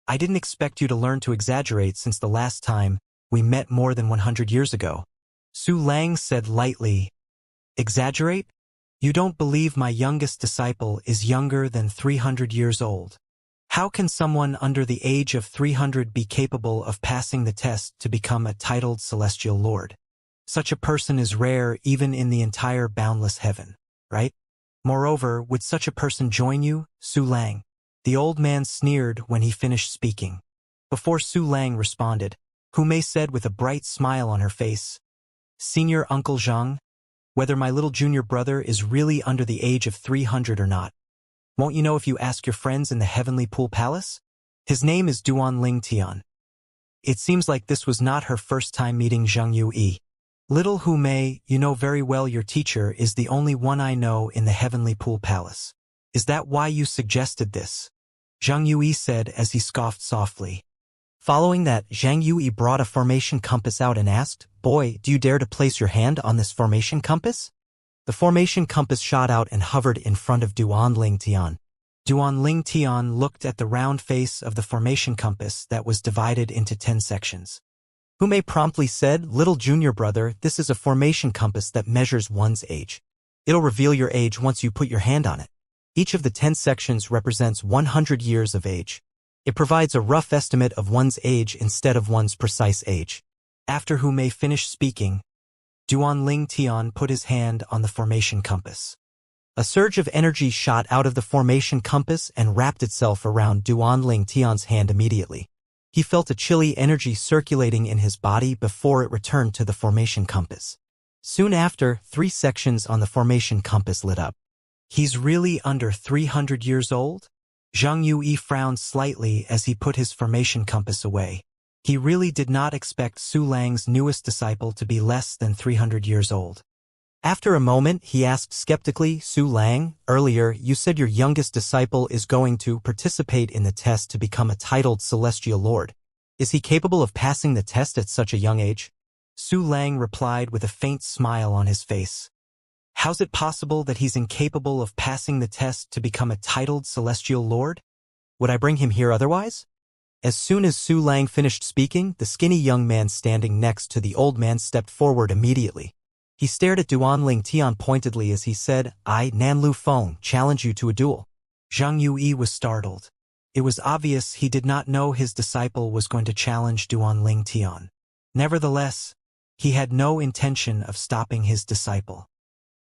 I didn't expect you to learn to exaggerate since the last time we met more than 100 years ago." Su Lang said lightly, "Exaggerate? You don't believe my youngest disciple is younger than 300 years old? How can someone under the age of 300 be capable of passing the test to become a titled celestial lord? Such a person is rare even in the entire boundless heaven, right? Moreover, would such a person join you, Su Lang?" The old man sneered when he finished speaking. Before Su Lang responded, Hu Mei said with a bright smile on her face, "Senior Uncle Zhang, whether my little junior brother is really under the age of 300 or not. Won't you know if you ask your friends in the Heavenly Pool Palace? His name is Duanling Tian." It seems like this was not her first time meeting Zhang Yue. "Little Hu Mei, you know very well your teacher is the only one I know in the Heavenly Pool Palace. Is that why you suggested this?" Zhang Yue said as he scoffed softly. Following that, Zhang Yue brought a formation compass out and asked, "Boy, do you dare to place your hand on this formation compass?" The formation compass shot out and hovered in front of Duanling Tian. Duanling Tian looked at the round face of the formation compass that was divided into 10 sections. Hu Mei promptly said, "Little junior brother, this is a formation compass that measures one's age. It'll reveal your age once you put your hand on it. Each of the 10 sections represents 100 years of age. It provides a rough estimate of one's age instead of one's precise age." After Hu Mei finished speaking, Duanling Tian put his hand on the formation compass. A surge of energy shot out of the formation compass and wrapped itself around Duanling Tian's hand immediately. He felt a chilly energy circulating in his body before it returned to the formation compass. Soon after, 3 sections on the formation compass lit up. "He's really under 300 years old?" Zhang Yue frowned slightly as he put his formation compass away. He really did not expect Su Lang's newest disciple to be less than 300 years old. After a moment, he asked skeptically, "Su Lang, earlier you said your youngest disciple is going to participate in the test to become a titled celestial lord. Is he capable of passing the test at such a young age?" Su Lang replied with a faint smile on his face. "How's it possible that he's incapable of passing the test to become a titled celestial lord? Would I bring him here otherwise?" As soon as Su Lang finished speaking, the skinny young man standing next to the old man stepped forward immediately. He stared at Duanling Tian pointedly as he said, "I, Nan Lu Feng, challenge you to a duel." Zhang Yue was startled. It was obvious he did not know his disciple was going to challenge Duanling Tian. Nevertheless, he had no intention of stopping his disciple.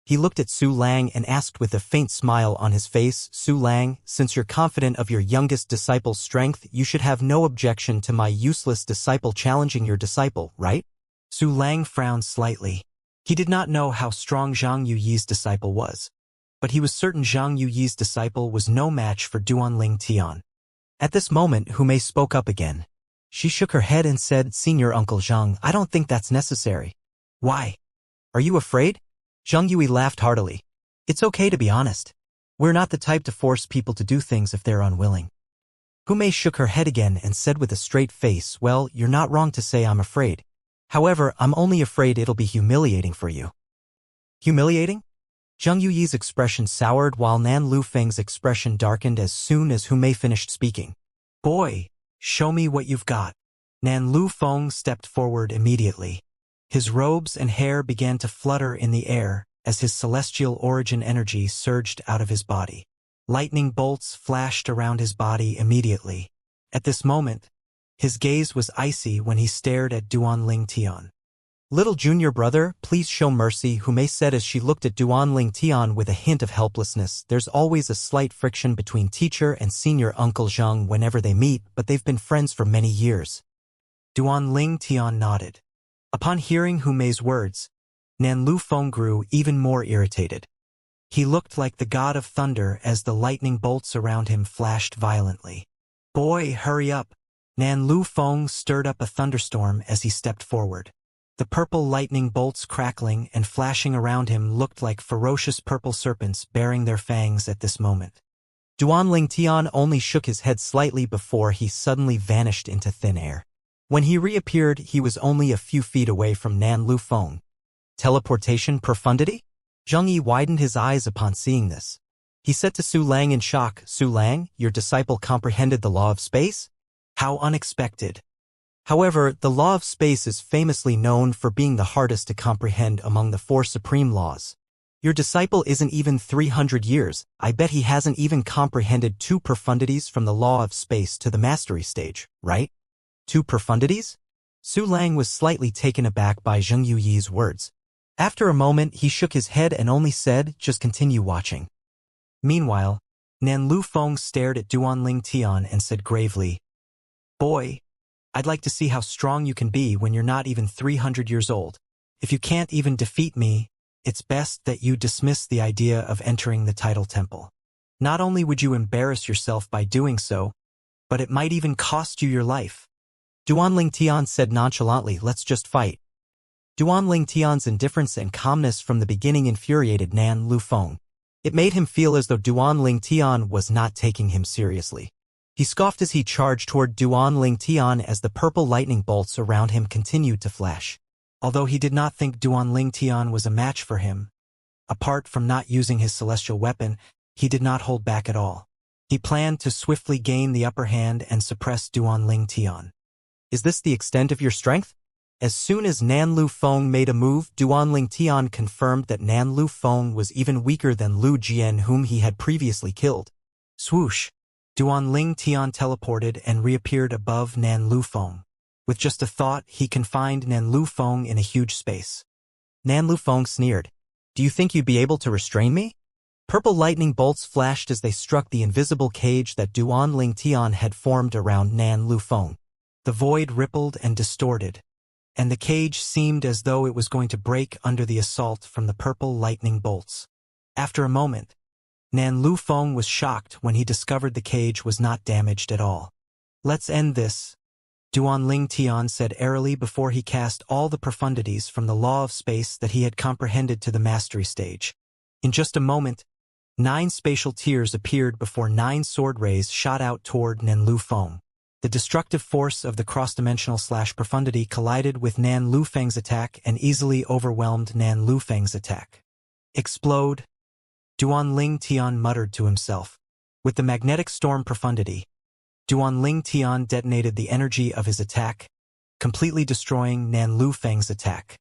He looked at Su Lang and asked with a faint smile on his face, "Su Lang, since you're confident of your youngest disciple's strength, you should have no objection to my useless disciple challenging your disciple, right?" Su Lang frowned slightly. He did not know how strong Zhang Yuyi's disciple was. but he was certain Zhang Yuyi's disciple was no match for Duanling Tian. At this moment, Hu Mei spoke up again. She shook her head and said, "Senior Uncle Zhang, I don't think that's necessary." "Why? Are you afraid?" Zhang Yui laughed heartily. "It's okay to be honest. We're not the type to force people to do things if they're unwilling." Hu Mei shook her head again and said with a straight face, "Well, you're not wrong to say I'm afraid. However, I'm only afraid it'll be humiliating for you." "Humiliating?" Zhang Yuyi's expression soured while Nan Lufeng's expression darkened as soon as Hu Mei finished speaking. "Boy, show me what you've got." Nan Lufeng stepped forward immediately. His robes and hair began to flutter in the air as his celestial origin energy surged out of his body. Lightning bolts flashed around his body immediately. At this moment, his gaze was icy when he stared at Duanling Tian. "Little junior brother, please show mercy," Hu Mei said as she looked at Duanling Tian with a hint of helplessness. There's always a slight friction between teacher and senior Uncle Zhang whenever they meet, but they've been friends for many years. Duanling Tian nodded. Upon hearing Hu Mei's words, Nan Lufeng grew even more irritated. He looked like the god of thunder as the lightning bolts around him flashed violently. "Boy, hurry up." Nan Lufeng stirred up a thunderstorm as he stepped forward. The purple lightning bolts crackling and flashing around him looked like ferocious purple serpents baring their fangs at this moment. Duanling Tian only shook his head slightly before he suddenly vanished into thin air. When he reappeared, he was only a few feet away from Nan Lufeng. Teleportation profundity? Zhang Yi widened his eyes upon seeing this. He said to Su Lang in shock, "Su Lang, your disciple comprehended the law of space? How unexpected." However, the law of space is famously known for being the hardest to comprehend among the four supreme laws. Your disciple isn't even 300 years. I bet he hasn't even comprehended 2 profundities from the law of space to the mastery stage, right? 2 profundities? Su Lang was slightly taken aback by Zhang Yuyi's words. After a moment, he shook his head and only said, "Just continue watching." Meanwhile, Nan Lufeng stared at Duanling Tian and said gravely, "Boy, I'd like to see how strong you can be when you're not even 300 years old. If you can't even defeat me, it's best that you dismiss the idea of entering the Title Temple. Not only would you embarrass yourself by doing so, but it might even cost you your life." Duanling Tian said nonchalantly, "Let's just fight." Duanling Tian's indifference and calmness from the beginning infuriated Nan Lufeng. It made him feel as though Duanling Tian was not taking him seriously. He scoffed as he charged toward Duanling Tian as the purple lightning bolts around him continued to flash. Although he did not think Duanling Tian was a match for him, apart from not using his celestial weapon, he did not hold back at all. He planned to swiftly gain the upper hand and suppress Duanling Tian. "Is this the extent of your strength?" As soon as Nan Lufeng made a move, Duanling Tian confirmed that Nan Lufeng was even weaker than Lu Jian, whom he had previously killed. Swoosh! Duanling Tian teleported and reappeared above Nan Lufeng. With just a thought, he confined Nan Lufeng in a huge space. Nan Lufeng sneered, "Do you think you'd be able to restrain me?" Purple lightning bolts flashed as they struck the invisible cage that Duanling Tian had formed around Nan Lufeng. The void rippled and distorted, and the cage seemed as though it was going to break under the assault from the purple lightning bolts. After a moment, Nan Lufeng was shocked when he discovered the cage was not damaged at all. "Let's end this," Duanling Tian said airily before he cast all the profundities from the law of space that he had comprehended to the mastery stage. In just a moment, 9 spatial tiers appeared before 9 sword rays shot out toward Nan Lufeng. The destructive force of the cross-dimensional/profundity collided with Nan Lufeng's attack and easily overwhelmed Nan Lufeng's attack. "Explode," Duanling Tian muttered to himself. With the magnetic storm profundity, Duanling Tian detonated the energy of his attack, completely destroying Nan Lufeng's attack.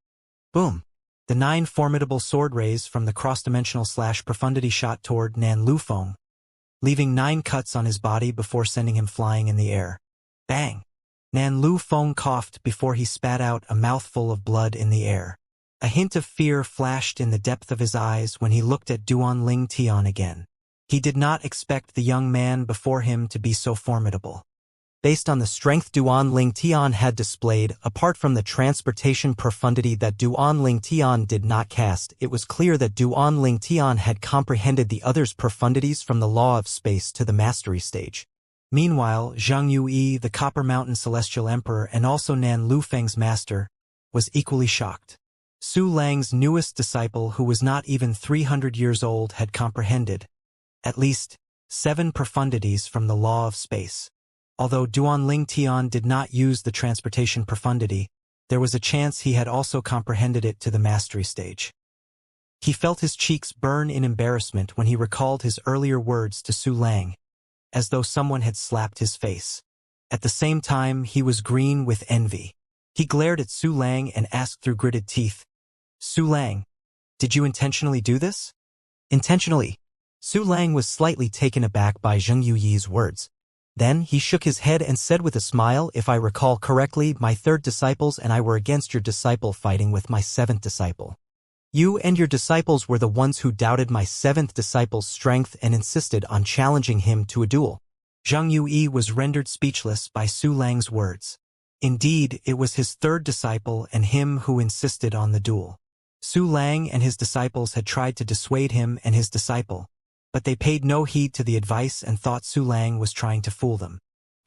Boom! The 9 formidable sword rays from the cross-dimensional/profundity shot toward Nan Lufeng, leaving 9 cuts on his body before sending him flying in the air. Bang! Nan Lufeng coughed before he spat out a mouthful of blood in the air. A hint of fear flashed in the depth of his eyes when he looked at Duanling Tian again. He did not expect the young man before him to be so formidable. Based on the strength Duan Ling Tian had displayed, apart from the transportation profundity that Duan Ling Tian did not cast, it was clear that Duan Ling Tian had comprehended the other's profundities from the law of space to the mastery stage. Meanwhile, Zhang Yui, the Copper Mountain Celestial Emperor and also Nan Lufeng's master, was equally shocked. Su Lang's newest disciple, who was not even 300 years old, had comprehended at least 7 profundities from the law of space. Although Duan Ling Tian did not use the transportation profundity, there was a chance he had also comprehended it to the mastery stage. He felt his cheeks burn in embarrassment when he recalled his earlier words to Su Lang, as though someone had slapped his face. At the same time, he was green with envy. He glared at Su Lang and asked through gritted teeth, "Su Lang, did you intentionally do this?" Intentionally. Su Lang was slightly taken aback by Zhang Yuyi's words. Then he shook his head and said with a smile, "If I recall correctly, my 3rd disciples and I were against your disciple fighting with my 7th disciple. You and your disciples were the ones who doubted my 7th disciple's strength and insisted on challenging him to a duel." Zhang Yui was rendered speechless by Su Lang's words. Indeed, it was his 3rd disciple and him who insisted on the duel. Su Lang and his disciples had tried to dissuade him and his disciple, but they paid no heed to the advice and thought Su Lang was trying to fool them.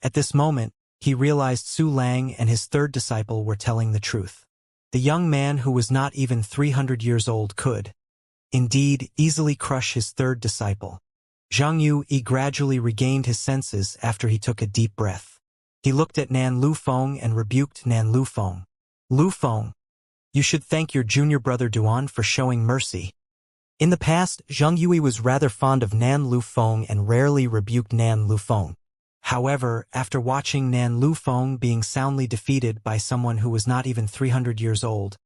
At this moment, he realized Su Lang and his 3rd disciple were telling the truth. The young man who was not even 300 years old could, indeed, easily crush his 3rd disciple. Zhang Yui gradually regained his senses after he took a deep breath. He looked at Nan Lufeng and rebuked Nan Lufeng. "Lufeng, you should thank your junior brother Duan for showing mercy." In the past, Zhang Yui was rather fond of Nan Lufeng and rarely rebuked Nan Lufeng. However, after watching Nan Lufeng being soundly defeated by someone who was not even 300 years old,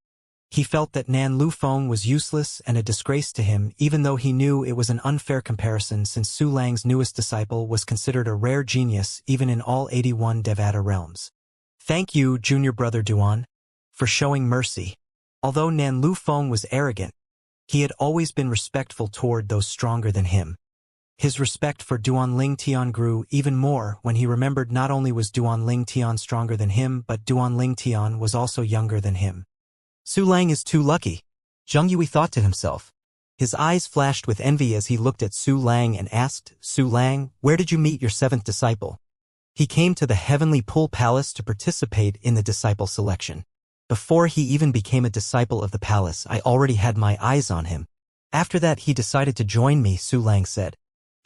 he felt that Nan Lufeng was useless and a disgrace to him, even though he knew it was an unfair comparison since Su Lang's newest disciple was considered a rare genius even in all 81 Devata realms. "Thank you, junior brother Duan, for showing mercy." Although Nan Lufeng was arrogant, he had always been respectful toward those stronger than him. His respect for Duan Ling Tian grew even more when he remembered not only was Duan Ling Tian stronger than him, but Duan Ling Tian was also younger than him. Su Lang is too lucky, Zhang Yui thought to himself. His eyes flashed with envy as he looked at Su Lang and asked, "Su Lang, where did you meet your 7th disciple?" "He came to the Heavenly Pool Palace to participate in the disciple selection. Before he even became a disciple of the palace, I already had my eyes on him. After that he decided to join me," Su Lang said.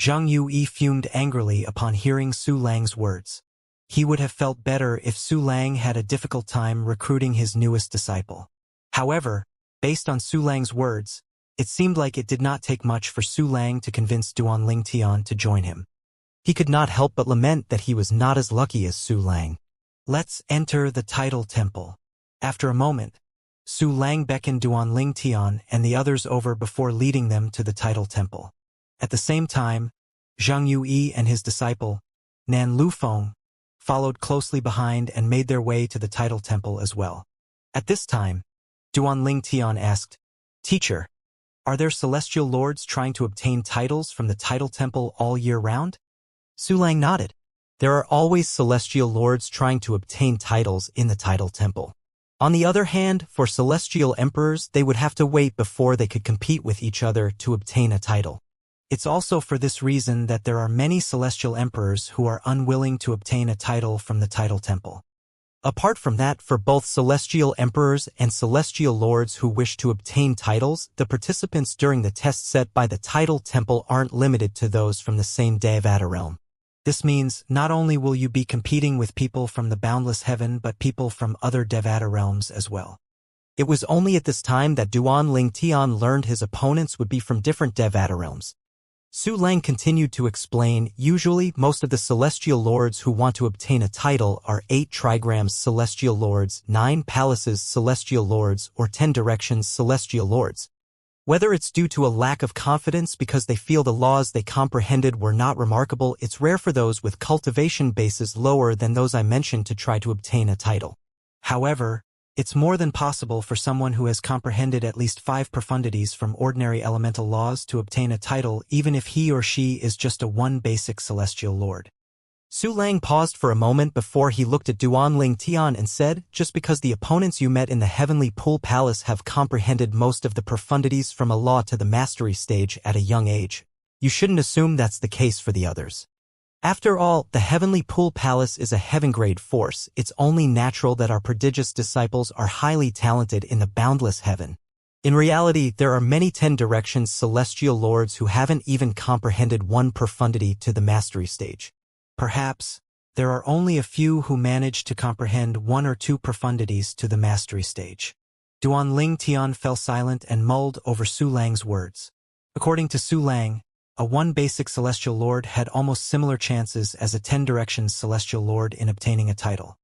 Zhang Yui fumed angrily upon hearing Su Lang's words. He would have felt better if Su Lang had a difficult time recruiting his newest disciple. However, based on Su Lang's words, it seemed like it did not take much for Su Lang to convince Duan Ling Tian to join him. He could not help but lament that he was not as lucky as Su Lang. "Let's enter the Tidal Temple." After a moment, Su Lang beckoned Duan Ling Tian and the others over before leading them to the Tidal Temple. At the same time, Zhang Yui and his disciple, Nan Lufeng, followed closely behind and made their way to the Tidal Temple as well. At this time, Duan Ling Tian asked, "Teacher, are there celestial lords trying to obtain titles from the Tidal Temple all year round?" Su Lang nodded. There are always celestial lords trying to obtain titles in the Tidal Temple. On the other hand, for celestial emperors, they would have to wait before they could compete with each other to obtain a title. It's also for this reason that there are many celestial emperors who are unwilling to obtain a title from the Tidal Temple. Apart from that, for both celestial emperors and celestial lords who wish to obtain titles, the participants during the test set by the Tidal Temple aren't limited to those from the same Devata realm. This means not only will you be competing with people from the boundless heaven but people from other Devata realms as well. It was only at this time that Duan Ling Tian learned his opponents would be from different Devata realms. Su Lang continued to explain, usually most of the celestial lords who want to obtain a title are 8 trigrams celestial lords, 9 palaces celestial lords, or 10 directions celestial lords. Whether it's due to a lack of confidence because they feel the laws they comprehended were not remarkable, it's rare for those with cultivation bases lower than those I mentioned to try to obtain a title. However, it's more than possible for someone who has comprehended at least 5 profundities from ordinary elemental laws to obtain a title even if he or she is just a 1 basic celestial lord. Su Lang paused for a moment before he looked at Duan Ling Tian and said, just because the opponents you met in the Heavenly Pool Palace have comprehended most of the profundities from a law to the mastery stage at a young age, you shouldn't assume that's the case for the others. After all, the Heavenly Pool Palace is a heaven-grade force. It's only natural that our prodigious disciples are highly talented in the boundless heaven. In reality, there are many 10 directions celestial lords who haven't even comprehended one profundity to the mastery stage. Perhaps, there are only a few who manage to comprehend 1 or 2 profundities to the mastery stage. Duan Ling Tian fell silent and mulled over Su Lang's words. According to Su Lang, a 1 basic celestial lord had almost similar chances as a 10 directions celestial lord in obtaining a title.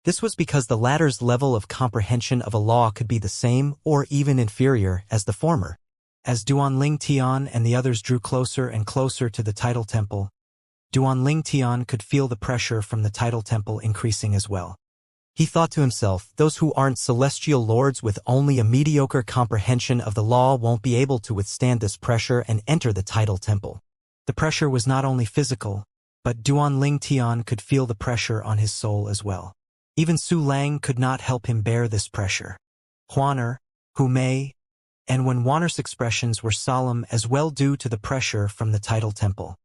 This was because the latter's level of comprehension of a law could be the same or even inferior as the former. As Duan Ling Tian and the others drew closer and closer to the title temple, Duan Ling Tian could feel the pressure from the title temple increasing as well. He thought to himself, those who aren't celestial lords with only a mediocre comprehension of the law won't be able to withstand this pressure and enter the title temple. The pressure was not only physical, but Duan Ling Tian could feel the pressure on his soul as well. Even Su Lang could not help him bear this pressure. Huaner, Hu Mei, and when Huaner's expressions were solemn as well due to the pressure from the title temple.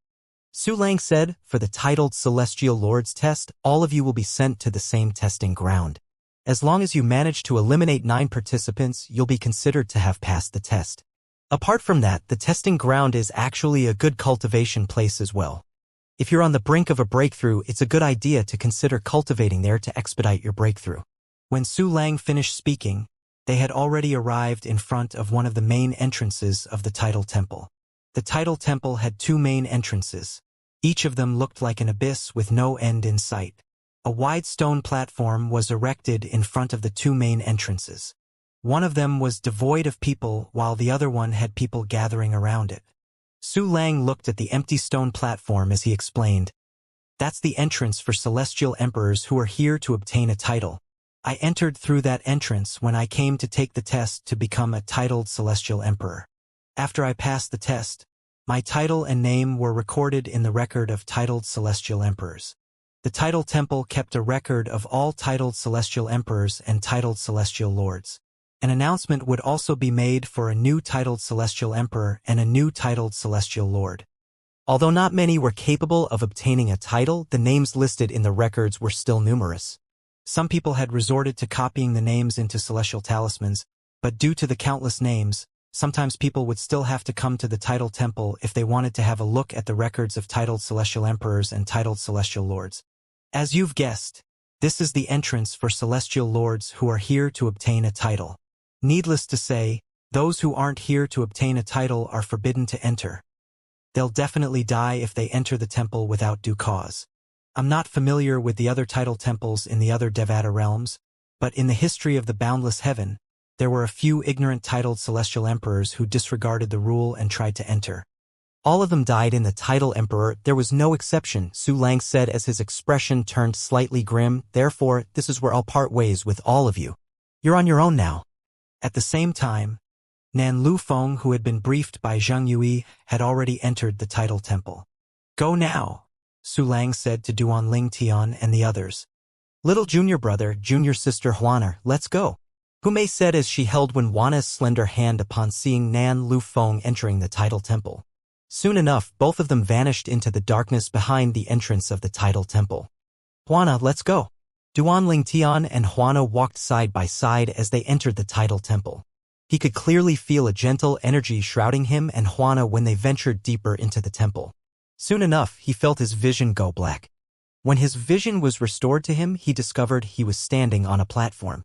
Su Lang said, for the titled Celestial Lords test, all of you will be sent to the same testing ground. As long as you manage to eliminate 9 participants, you'll be considered to have passed the test. Apart from that, the testing ground is actually a good cultivation place as well. If you're on the brink of a breakthrough, it's a good idea to consider cultivating there to expedite your breakthrough. When Su Lang finished speaking, they had already arrived in front of one of the main entrances of the title temple. The title temple had 2 main entrances. Each of them looked like an abyss with no end in sight. A wide stone platform was erected in front of the 2 main entrances. One of them was devoid of people, while the other one had people gathering around it. Su Lang looked at the empty stone platform as he explained, "That's the entrance for celestial emperors who are here to obtain a title. I entered through that entrance when I came to take the test to become a titled celestial emperor. After I passed the test, my title and name were recorded in the record of titled celestial emperors. The title temple kept a record of all titled celestial emperors and titled celestial lords. An announcement would also be made for a new titled celestial emperor and a new titled celestial lord. Although not many were capable of obtaining a title, the names listed in the records were still numerous. Some people had resorted to copying the names into celestial talismans, but due to the countless names, sometimes people would still have to come to the title temple if they wanted to have a look at the records of titled celestial emperors and titled celestial lords. As you've guessed, this is the entrance for celestial lords who are here to obtain a title. Needless to say, those who aren't here to obtain a title are forbidden to enter. They'll definitely die if they enter the temple without due cause. I'm not familiar with the other title temples in the other Devata realms, but in the history of the boundless heaven, there were a few ignorant titled celestial emperors who disregarded the rule and tried to enter. All of them died in the title emperor. There was no exception," Su Lang said as his expression turned slightly grim. "Therefore, this is where I'll part ways with all of you. You're on your own now." At the same time, Nan Lufeng, who had been briefed by Zhang Yui, had already entered the title temple. "Go now," Su Lang said to Duan Ling Tian and the others. "Little junior brother, junior sister Huaner, let's go," Hu Mei said as she held Huana's slender hand upon seeing Nan Lufeng entering the title temple. Soon enough, both of them vanished into the darkness behind the entrance of the title temple. "Huana, let's go." Duan Ling Tian and Huana walked side by side as they entered the title temple. He could clearly feel a gentle energy shrouding him and Huana when they ventured deeper into the temple. Soon enough, he felt his vision go black. When his vision was restored to him, he discovered he was standing on a platform.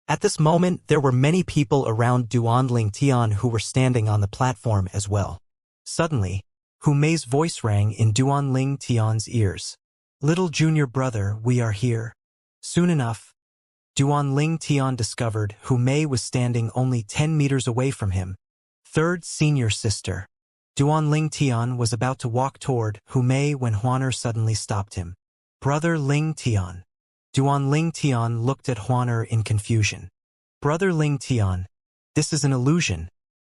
At this moment, there were many people around Duan Ling Tian who were standing on the platform as well. Suddenly, Hu Mei's voice rang in Duan Ling Tian's ears. "Little junior brother, we are here." Soon enough, Duan Ling Tian discovered Hu Mei was standing only 10 meters away from him. Third senior sister. Duan Ling Tian was about to walk toward Hu Mei when Huaner suddenly stopped him. "Brother Ling Tian." Duan Ling Tian looked at Huaner in confusion. "Brother Ling Tian, this is an illusion,"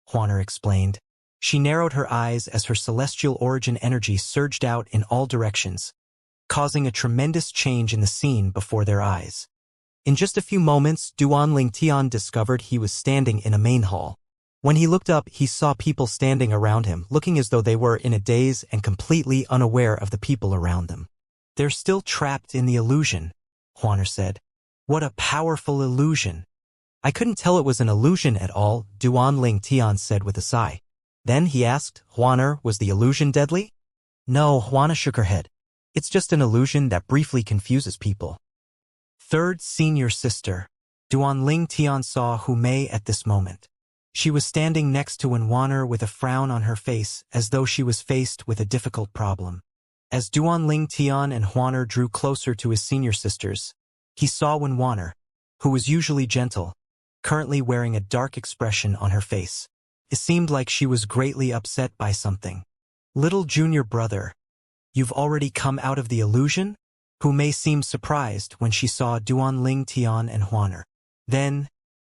Huaner explained. She narrowed her eyes as her celestial origin energy surged out in all directions. causing a tremendous change in the scene before their eyes. In just a few moments, Duan Tian discovered he was standing in a main hall. When he looked up, he saw people standing around him, looking as though they were in a daze and completely unaware of the people around them. "They're still trapped in the illusion," Huaner said. "What a powerful illusion." "I couldn't tell it was an illusion at all," Duan Tian said with a sigh. Then he asked, "Huaner, was the illusion deadly?" "No," Huaner shook her head. "It's just an illusion that briefly confuses people." Third senior sister. Duan Tian saw Hu Mei at this moment. She was standing next to Huaner with a frown on her face, as though she was faced with a difficult problem. As Duan Tian and Huaner drew closer to his senior sisters, he saw Huaner, who was usually gentle, currently wearing a dark expression on her face. It seemed like she was greatly upset by something. "Little junior brother, you've already come out of the illusion?" Hu Mei seemed surprised when she saw Duan Tian and Huaner. Then,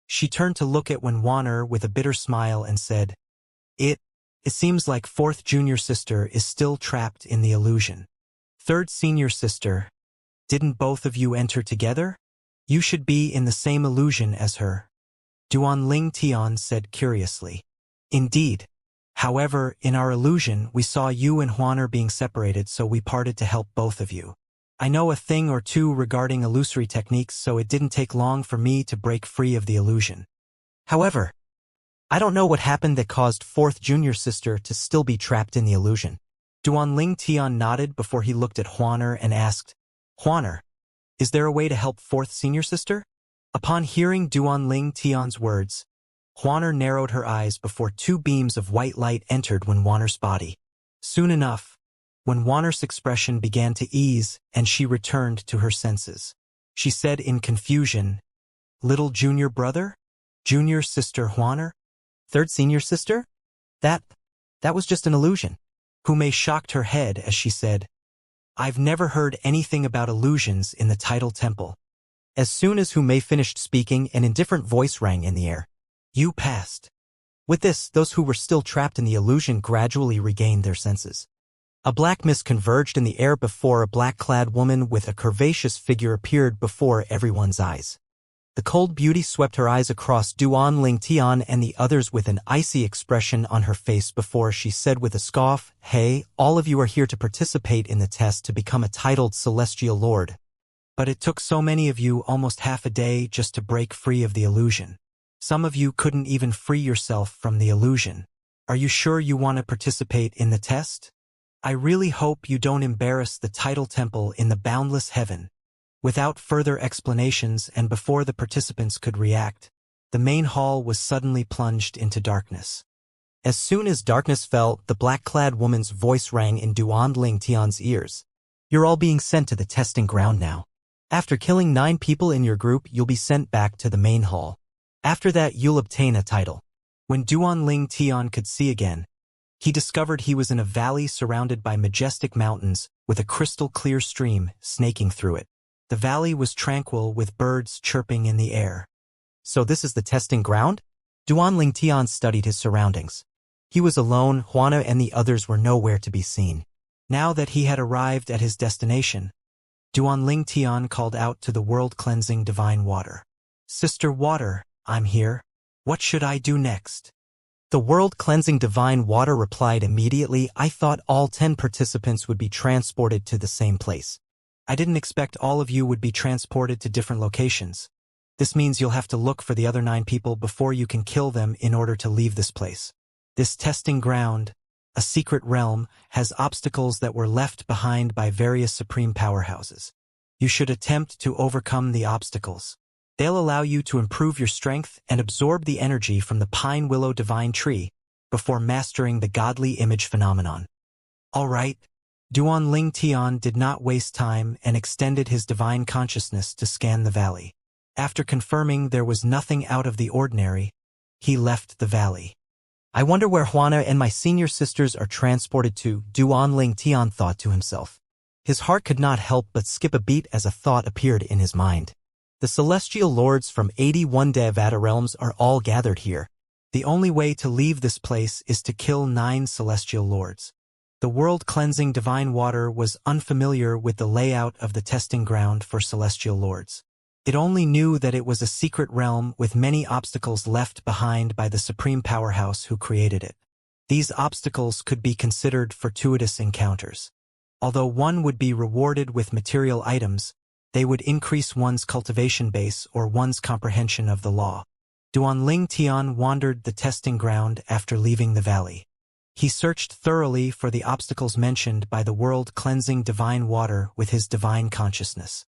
she turned to look at Huaner with a bitter smile and said, It seems like fourth junior sister is still trapped in the illusion." Third senior sister, "Didn't both of you enter together? You should be in the same illusion as her," Duan Tian said curiously. "Indeed. However, in our illusion, we saw you and Huaner being separated, so we parted to help both of you. I know a thing or two regarding illusory techniques, so it didn't take long for me to break free of the illusion. However, I don't know what happened that caused fourth junior sister to still be trapped in the illusion." Duan Tian nodded before he looked at Huaner and asked, "Huaner, is there a way to help fourth senior sister?" Upon hearing Duan Tian's words, Huaner narrowed her eyes before two beams of white light entered Huaner's body. Soon enough, Huaner's expression began to ease and she returned to her senses. She said in confusion, "Little junior brother? Junior sister Huaner? Third senior sister? That was just an illusion." Hu Mei shocked her head as she said, "I've never heard anything about illusions in the Tidal Temple." As soon as Hu Mei finished speaking, an indifferent voice rang in the air. "You passed." With this, those who were still trapped in the illusion gradually regained their senses. A black mist converged in the air before a black-clad woman with a curvaceous figure appeared before everyone's eyes. The cold beauty swept her eyes across Duan Tian and the others with an icy expression on her face before she said with a scoff, "Hey, all of you are here to participate in the test to become a titled Celestial Lord. But it took so many of you almost half a day just to break free of the illusion. Some of you couldn't even free yourself from the illusion. Are you sure you want to participate in the test? I really hope you don't embarrass the Tidal Temple in the boundless heaven." Without further explanations and before the participants could react, the main hall was suddenly plunged into darkness. As soon as darkness fell, the black-clad woman's voice rang in Duan Tian's ears. "You're all being sent to the testing ground now. After killing 9 people in your group, you'll be sent back to the main hall. After that, you'll obtain a title." When Duan Tian could see again, he discovered he was in a valley surrounded by majestic mountains with a crystal-clear stream snaking through it. The valley was tranquil with birds chirping in the air. "So this is the testing ground?" Duan Tian studied his surroundings. He was alone, Huaner and the others were nowhere to be seen. Now that he had arrived at his destination, Duan Tian called out to the world-cleansing divine water. "Sister Water, I'm here. What should I do next?" The world-cleansing divine water replied immediately, "I thought all 10 participants would be transported to the same place. I didn't expect all of you would be transported to different locations. This means you'll have to look for the other 9 people before you can kill them in order to leave this place. This testing ground, a secret realm, has obstacles that were left behind by various supreme powerhouses. You should attempt to overcome the obstacles. They'll allow you to improve your strength and absorb the energy from the pine willow divine tree before mastering the godly image phenomenon." All right. Duan Tian did not waste time and extended his divine consciousness to scan the valley. After confirming there was nothing out of the ordinary, he left the valley. "I wonder where Huaner and my senior sisters are transported to," Duan Tian thought to himself. His heart could not help but skip a beat as a thought appeared in his mind. The celestial lords from 81 Devata realms are all gathered here. The only way to leave this place is to kill 9 celestial lords. The world-cleansing divine water was unfamiliar with the layout of the testing ground for celestial lords. It only knew that it was a secret realm with many obstacles left behind by the supreme powerhouse who created it. These obstacles could be considered fortuitous encounters. Although one would be rewarded with material items, they would increase one's cultivation base or one's comprehension of the law. Duanling Tian wandered the testing ground after leaving the valley. He searched thoroughly for the obstacles mentioned by the world-cleansing divine water with his divine consciousness.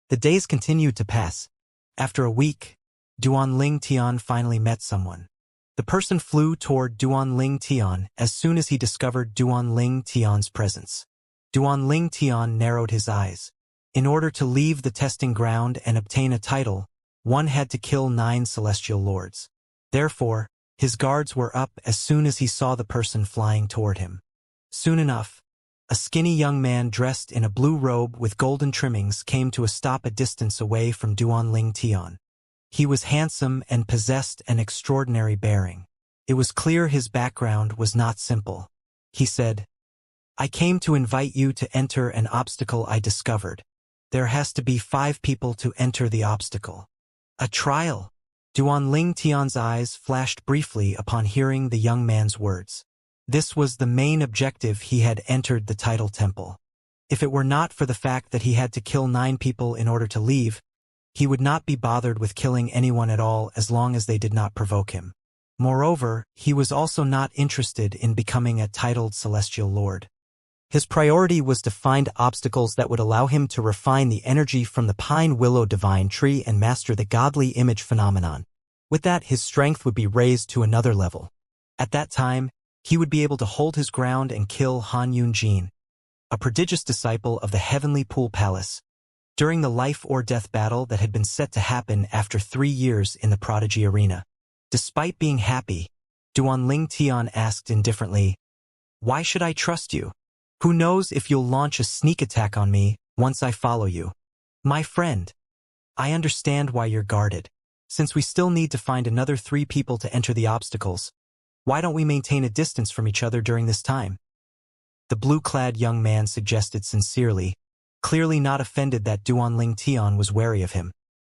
The days continued to pass. After a week, Duanling Tian finally met someone. The person flew toward Duanling Tian as soon as he discovered Duanling Tian's presence. Duanling Tian narrowed his eyes. In order to leave the testing ground and obtain a title, one had to kill 9 celestial lords. Therefore, his guards were up as soon as he saw the person flying toward him. Soon enough, a skinny young man dressed in a blue robe with golden trimmings came to a stop a distance away from Duanling Tian. He was handsome and possessed an extraordinary bearing. It was clear his background was not simple. He said, "I came to invite you to enter an obstacle I discovered. There has to be 5 people to enter the obstacle." A trial? Duanling Tian's eyes flashed briefly upon hearing the young man's words. This was the main objective he had entered the title temple. If it were not for the fact that he had to kill 9 people in order to leave, he would not be bothered with killing anyone at all as long as they did not provoke him. Moreover, he was also not interested in becoming a titled celestial lord. His priority was to find obstacles that would allow him to refine the energy from the pine willow divine tree and master the godly image phenomenon. With that, his strength would be raised to another level. At that time, he would be able to hold his ground and kill Han Yunjin, a prodigious disciple of the Heavenly Pool Palace, during the life-or-death battle that had been set to happen after 3 years in the Prodigy Arena. Despite being happy, Duanling Tian asked indifferently, "Why should I trust you? Who knows if you'll launch a sneak attack on me once I follow you?" "My friend, I understand why you're guarded. Since we still need to find another 3 people to enter the obstacles, why don't we maintain a distance from each other during this time?" The blue-clad young man suggested sincerely, clearly not offended that Duanling Tian was wary of him.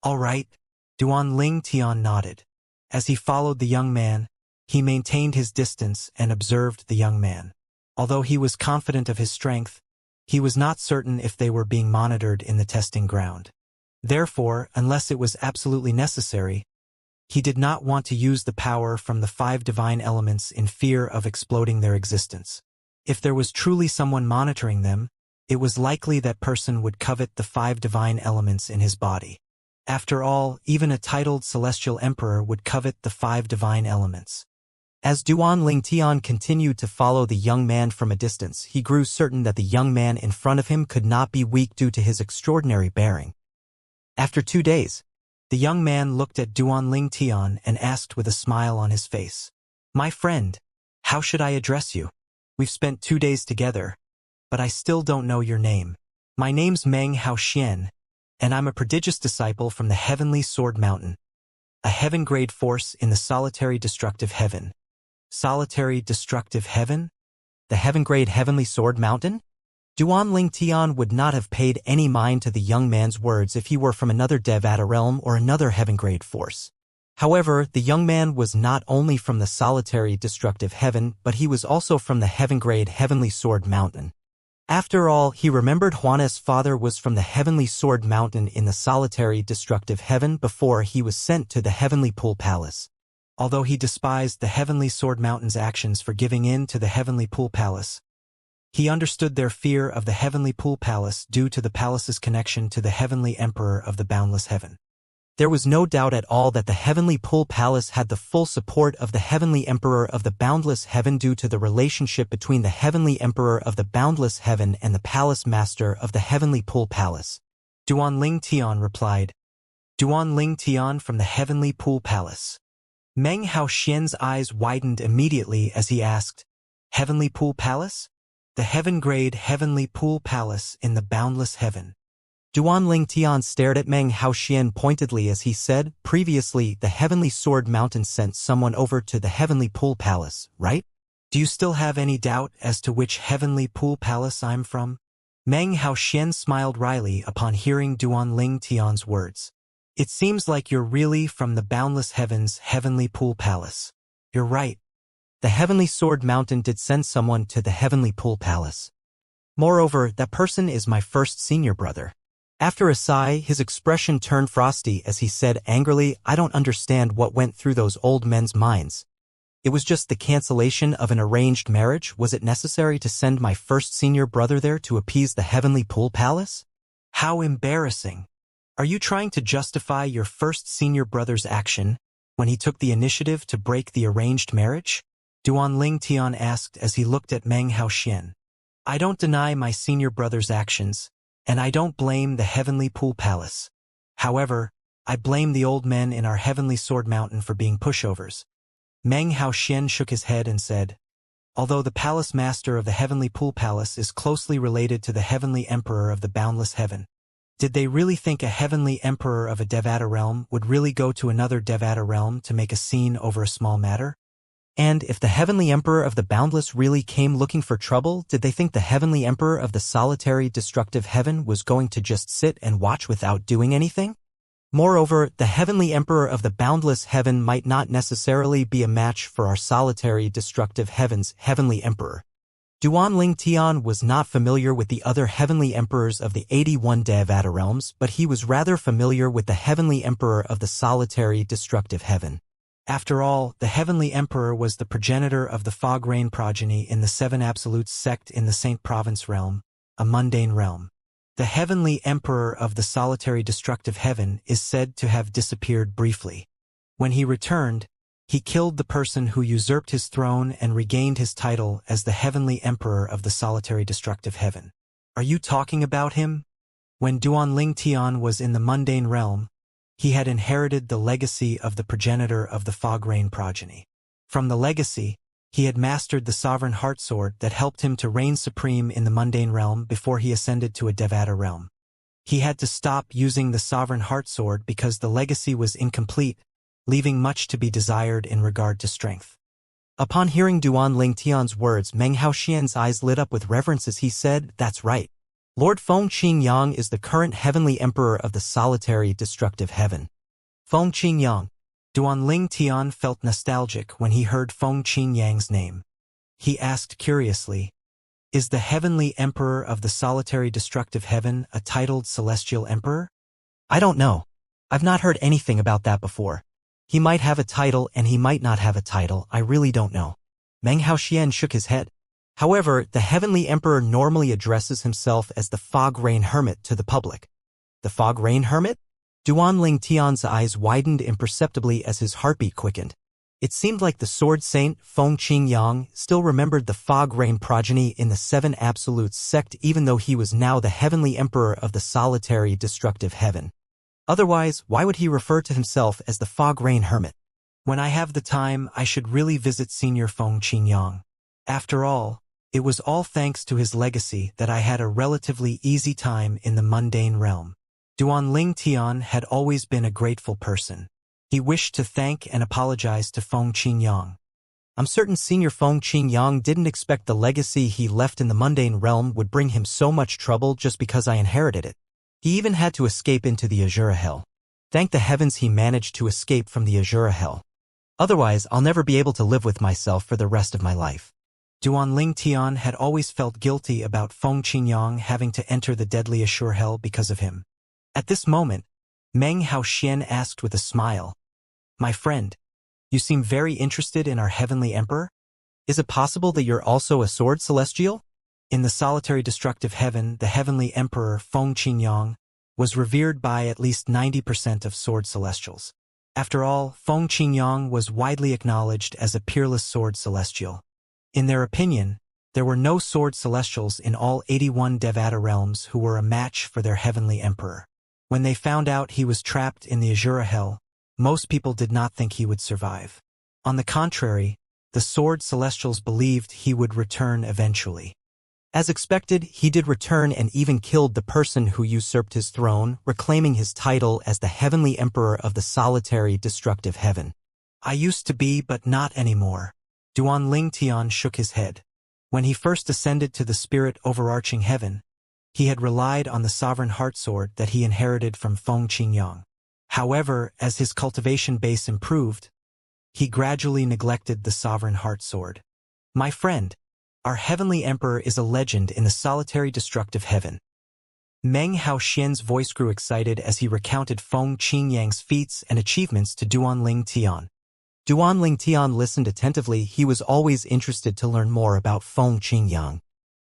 "All right." Duanling Tian nodded. As he followed the young man, he maintained his distance and observed the young man. Although he was confident of his strength, he was not certain if they were being monitored in the testing ground. Therefore, unless it was absolutely necessary, he did not want to use the power from the 5 divine elements in fear of exploding their existence. If there was truly someone monitoring them, it was likely that person would covet the 5 divine elements in his body. After all, even a titled celestial emperor would covet the 5 divine elements. As Duanling Tian continued to follow the young man from a distance, he grew certain that the young man in front of him could not be weak due to his extraordinary bearing. After 2 days, the young man looked at Duanling Tian and asked with a smile on his face, "My friend, how should I address you? We've spent 2 days together, but I still don't know your name." "My name's Meng Haoxian, and I'm a prodigious disciple from the Heavenly Sword Mountain, a heaven-grade force in the solitary destructive heaven." Solitary destructive heaven? The heaven-grade Heavenly Sword Mountain? Duanling Tian would not have paid any mind to the young man's words if he were from another Devata realm or another heaven-grade force. However, the young man was not only from the solitary destructive heaven, but he was also from the heaven-grade Heavenly Sword Mountain. After all, he remembered Juana's father was from the Heavenly Sword Mountain in the solitary destructive heaven before he was sent to the Heavenly Pool Palace. Although he despised the Heavenly Sword Mountain's actions for giving in to the Heavenly Pool Palace, he understood their fear of the Heavenly Pool Palace due to the palace's connection to the Heavenly Emperor of the Boundless Heaven. There was no doubt at all that the Heavenly Pool Palace had the full support of the Heavenly Emperor of the Boundless Heaven due to the relationship between the Heavenly Emperor of the Boundless Heaven and the Palace Master of the Heavenly Pool Palace. Duanling Tian replied, "Duanling Tian from the Heavenly Pool Palace." Meng Haoxian's eyes widened immediately as he asked, "Heavenly Pool Palace?" "The heaven-grade Heavenly Pool Palace in the Boundless Heaven." Duanling Tian stared at Meng Haoxian pointedly as he said, "Previously, the Heavenly Sword Mountain sent someone over to the Heavenly Pool Palace, right?" Do you still have any doubt as to which heavenly pool palace I'm from? Meng Haoxian smiled wryly upon hearing Duanling Tian's words. It seems like you're really from the boundless heavens' heavenly pool palace. You're right. The heavenly sword mountain did send someone to the heavenly pool palace. Moreover, that person is my first senior brother. After a sigh, his expression turned frosty as he said angrily, I don't understand what went through those old men's minds. It was just the cancellation of an arranged marriage. Was it necessary to send my first senior brother there to appease the heavenly pool palace? How embarrassing. Are you trying to justify your first senior brother's action when he took the initiative to break the arranged marriage? Duanling Tian asked as he looked at Meng Haoxian. I don't deny my senior brother's actions, and I don't blame the heavenly pool palace. However, I blame the old men in our heavenly sword mountain for being pushovers. Meng Haoxian shook his head and said, although the palace master of the heavenly pool palace is closely related to the heavenly emperor of the boundless heaven, did they really think a heavenly emperor of a Devata realm would really go to another Devata realm to make a scene over a small matter? And if the heavenly emperor of the boundless really came looking for trouble, did they think the heavenly emperor of the solitary destructive heaven was going to just sit and watch without doing anything? Moreover, the heavenly emperor of the boundless heaven might not necessarily be a match for our solitary destructive heaven's heavenly emperor. Duanling Tian was not familiar with the other heavenly emperors of the 81 Devata realms, but he was rather familiar with the heavenly emperor of the solitary destructive heaven. After all, the heavenly emperor was the progenitor of the fog rain progeny in the Seven Absolutes sect in the Saint Province realm, a mundane realm. The heavenly emperor of the solitary destructive heaven is said to have disappeared briefly. When he returned, he killed the person who usurped his throne and regained his title as the heavenly emperor of the solitary destructive heaven. Are you talking about him? When Duanling Tian was in the mundane realm, he had inherited the legacy of the progenitor of the fog rain progeny. From the legacy, he had mastered the sovereign heart sword that helped him to reign supreme in the mundane realm before he ascended to a Devata realm. He had to stop using the sovereign heart sword because the legacy was incomplete, leaving much to be desired in regard to strength. Upon hearing Duanling Tian's words, Meng Haoxian's eyes lit up with reverence as he said, that's right. Lord Feng Qingyang is the current heavenly emperor of the solitary destructive heaven. Feng Qingyang. Duanling Tian felt nostalgic when he heard Feng Qingyang's name. He asked curiously, is the heavenly emperor of the solitary destructive heaven a titled celestial emperor? I don't know. I've not heard anything about that before. He might have a title and he might not have a title, I really don't know. Meng Haoxian shook his head. However, the heavenly emperor normally addresses himself as the fog rain hermit to the public. The fog rain hermit? Duanling Tian's eyes widened imperceptibly as his heartbeat quickened. It seemed like the sword saint, Feng Qingyang, still remembered the fog rain progeny in the Seven Absolutes sect even though he was now the heavenly emperor of the solitary destructive heaven. Otherwise, why would he refer to himself as the fog rain hermit? When I have the time, I should really visit Senior Feng Qingyang. After all, it was all thanks to his legacy that I had a relatively easy time in the mundane realm. Duanling Tian had always been a grateful person. He wished to thank and apologize to Feng Qingyang. I'm certain Senior Feng Qingyang didn't expect the legacy he left in the mundane realm would bring him so much trouble just because I inherited it. He even had to escape into the Azura Hell. Thank the heavens he managed to escape from the Azura Hell. Otherwise, I'll never be able to live with myself for the rest of my life. Duanling Tian had always felt guilty about Feng Qingyang having to enter the deadly Azura Hell because of him. At this moment, Meng Haoxian asked with a smile, my friend, you seem very interested in our heavenly emperor? Is it possible that you're also a sword celestial? In the solitary destructive heaven, the heavenly emperor, Feng Qingyang, was revered by at least 90% of sword celestials. After all, Feng Qingyang was widely acknowledged as a peerless sword celestial. In their opinion, there were no sword celestials in all 81 Devata realms who were a match for their heavenly emperor. When they found out he was trapped in the Azura Hell, most people did not think he would survive. On the contrary, the sword celestials believed he would return eventually. As expected, he did return and even killed the person who usurped his throne, reclaiming his title as the heavenly emperor of the solitary destructive heaven. I used to be, but not anymore. Duan Tian shook his head. When he first ascended to the spirit overarching heaven, he had relied on the sovereign heart sword that he inherited from Feng Qingyang. However, as his cultivation base improved, he gradually neglected the sovereign heart sword. My friend, our heavenly emperor is a legend in the solitary destructive heaven. Meng Haoxian's voice grew excited as he recounted Feng Qingyang's feats and achievements to Duan Tian. Duan Tian listened attentively. He was always interested to learn more about Feng Qingyang.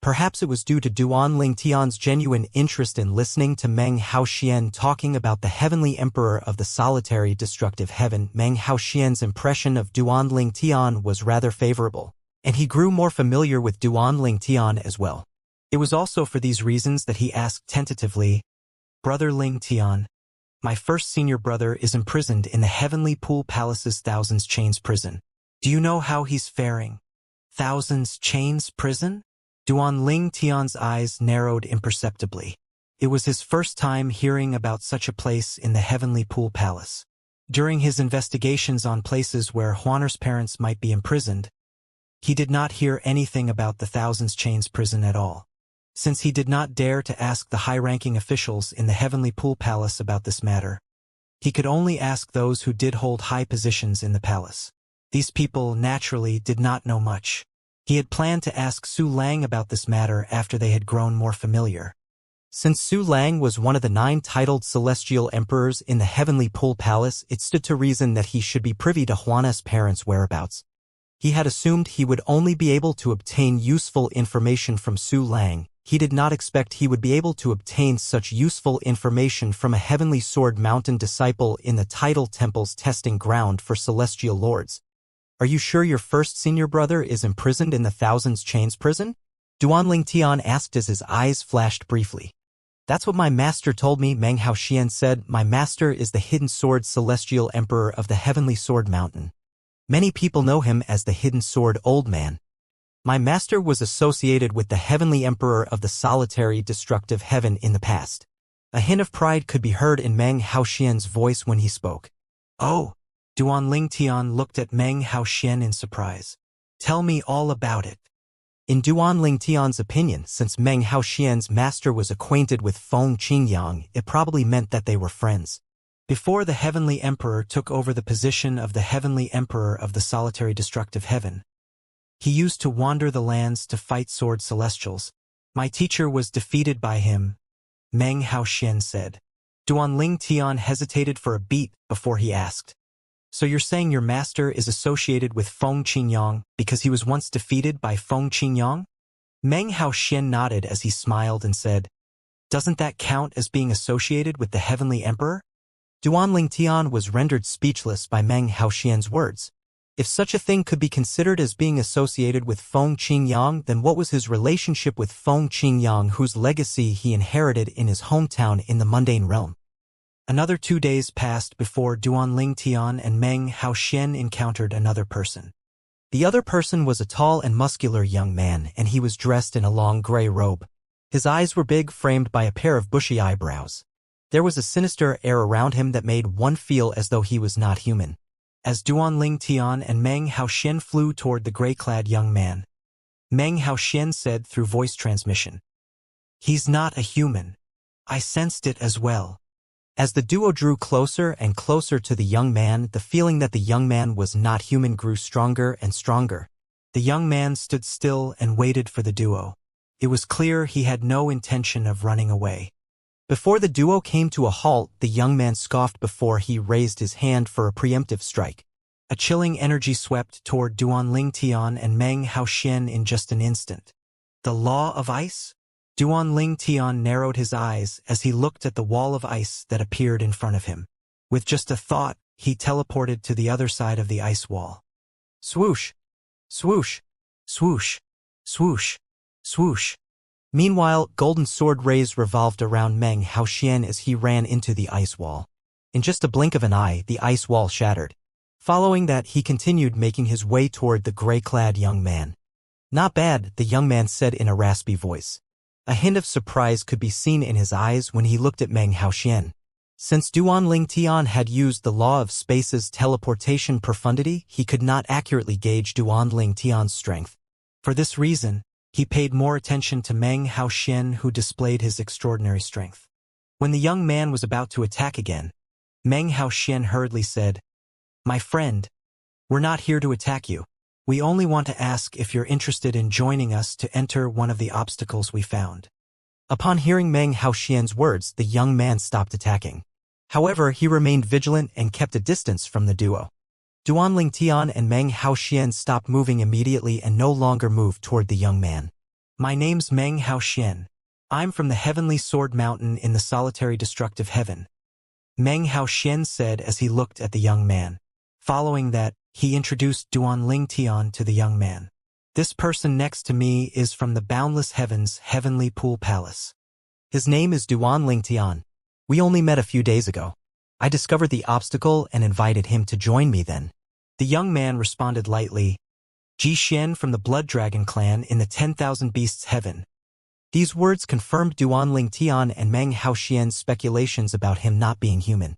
Perhaps it was due to Duan Tian's genuine interest in listening to Meng Haoxian talking about the heavenly emperor of the solitary destructive heaven. Meng Haoxian's impression of Duan Tian was rather favorable, and he grew more familiar with Duan Tian as well. It was also for these reasons that he asked tentatively, Brother Ling Tian, my first senior brother is imprisoned in the Heavenly Pool Palace's Thousands Chains prison. Do you know how he's faring? Thousands Chains prison? Duan Tian's eyes narrowed imperceptibly. It was his first time hearing about such a place in the Heavenly Pool Palace. During his investigations on places where Huaner's parents might be imprisoned, he did not hear anything about the Thousands Chains prison at all. Since he did not dare to ask the high-ranking officials in the Heavenly Pool Palace about this matter, he could only ask those who did hold high positions in the palace. These people naturally did not know much. He had planned to ask Su Lang about this matter after they had grown more familiar. Since Su Lang was one of the 9 titled celestial emperors in the Heavenly Pool Palace, it stood to reason that he should be privy to Huana's parents' whereabouts. He had assumed he would only be able to obtain useful information from Su Lang. He did not expect he would be able to obtain such useful information from a Heavenly Sword Mountain disciple in the Tidal Temple's testing ground for celestial lords. Are you sure your first senior brother is imprisoned in the Thousands Chains prison? Duan Tian asked as his eyes flashed briefly. That's what my master told me, Meng Haoxian said. My master is the Hidden Sword Celestial Emperor of the Heavenly Sword Mountain. Many people know him as the Hidden Sword Old Man. My master was associated with the Heavenly Emperor of the Solitary Destructive Heaven in the past. A hint of pride could be heard in Meng Haoxian's voice when he spoke. Oh! Duan Tian looked at Meng Haoxian in surprise. Tell me all about it. In Duan Tian's opinion, since Meng Haoxian's master was acquainted with Feng Qingyang, it probably meant that they were friends. Before the Heavenly Emperor took over the position of the Heavenly Emperor of the Solitary Destructive Heaven, he used to wander the lands to fight sword celestials. My teacher was defeated by him, Meng Haoxian said. Duan Tian hesitated for a beat before he asked. So you're saying your master is associated with Feng Qingyang because he was once defeated by Feng Qingyang? Meng Haoxian nodded as he smiled and said, Doesn't that count as being associated with the Heavenly Emperor? Duan Tian was rendered speechless by Meng Haoxian's words. If such a thing could be considered as being associated with Feng Qingyang, then what was his relationship with Feng Qingyang, whose legacy he inherited in his hometown in the mundane realm? Another 2 days passed before Duan Tian and Meng Haoxian encountered another person. The other person was a tall and muscular young man, and he was dressed in a long gray robe. His eyes were big, framed by a pair of bushy eyebrows. There was a sinister air around him that made one feel as though he was not human. As Duan Tian and Meng Haoxian flew toward the gray-clad young man, Meng Haoxian said through voice transmission, He's not a human. I sensed it as well. As the duo drew closer and closer to the young man, the feeling that the young man was not human grew stronger and stronger. The young man stood still and waited for the duo. It was clear he had no intention of running away. Before the duo came to a halt, the young man scoffed before he raised his hand for a preemptive strike. A chilling energy swept toward Duan Tian and Meng Haoxian in just an instant. The law of ice? Duan Tian narrowed his eyes as he looked at the wall of ice that appeared in front of him. With just a thought, he teleported to the other side of the ice wall. Swoosh! Swoosh! Swoosh! Swoosh! Swoosh! Meanwhile, golden sword rays revolved around Meng Haoxian as he ran into the ice wall. In just a blink of an eye, the ice wall shattered. Following that, he continued making his way toward the gray-clad young man. Not bad, the young man said in a raspy voice. A hint of surprise could be seen in his eyes when he looked at Meng Haoxian. Since Duan Tian had used the law of space's teleportation profundity, he could not accurately gauge Duan Tian's strength. For this reason, he paid more attention to Meng Haoxian, who displayed his extraordinary strength. When the young man was about to attack again, Meng Haoxian hurriedly said, "My friend, we're not here to attack you. We only want to ask if you're interested in joining us to enter one of the obstacles we found." Upon hearing Meng Haoxian's words, the young man stopped attacking. However, he remained vigilant and kept a distance from the duo. Duan Tian and Meng Haoxian stopped moving immediately and no longer moved toward the young man. "My name's Meng Haoxian. I'm from the Heavenly Sword Mountain in the solitary destructive heaven," Meng Haoxian said as he looked at the young man. Following that, he introduced Duan Tian to the young man. "This person next to me is from the Boundless Heavens Heavenly Pool Palace. His name is Duan Tian. We only met a few days ago. I discovered the obstacle and invited him to join me then." The young man responded lightly, "Ji Xian from the Blood Dragon clan in the 10,000 Beasts Heaven." These words confirmed Duan Tian and Meng Haoxian's speculations about him not being human.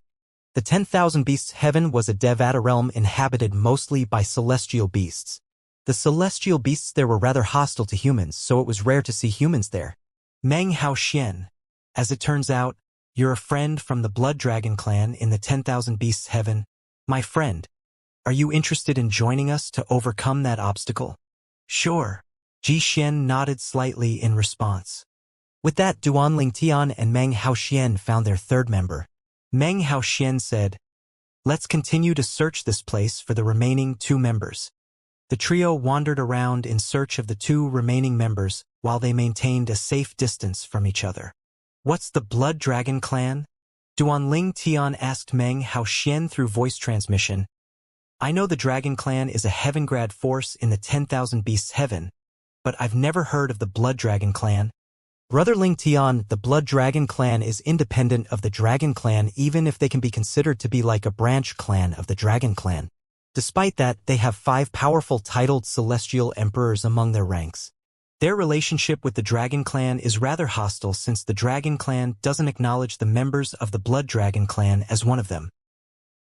The 10,000 Beasts Heaven was a Devata realm inhabited mostly by celestial beasts. The celestial beasts there were rather hostile to humans, so it was rare to see humans there. "Meng Haoxian, as it turns out, you're a friend from the Blood Dragon clan in the 10,000 Beasts Heaven. My friend, are you interested in joining us to overcome that obstacle?" "Sure." Ji Xian nodded slightly in response. With that, Duan Tian and Meng Haoxian found their third member. Meng Haoxian said, "Let's continue to search this place for the remaining 2 members." The trio wandered around in search of the 2 remaining members while they maintained a safe distance from each other. "What's the Blood Dragon clan?" Duan Tian asked Meng Haoxian through voice transmission. "I know the Dragon clan is a Heavengrad force in the 10,000 Beasts Heaven, but I've never heard of the Blood Dragon clan." "Brother Tian, the Blood Dragon clan is independent of the Dragon clan even if they can be considered to be like a branch clan of the Dragon clan. Despite that, they have 5 powerful titled celestial emperors among their ranks. Their relationship with the Dragon clan is rather hostile since the Dragon clan doesn't acknowledge the members of the Blood Dragon clan as one of them."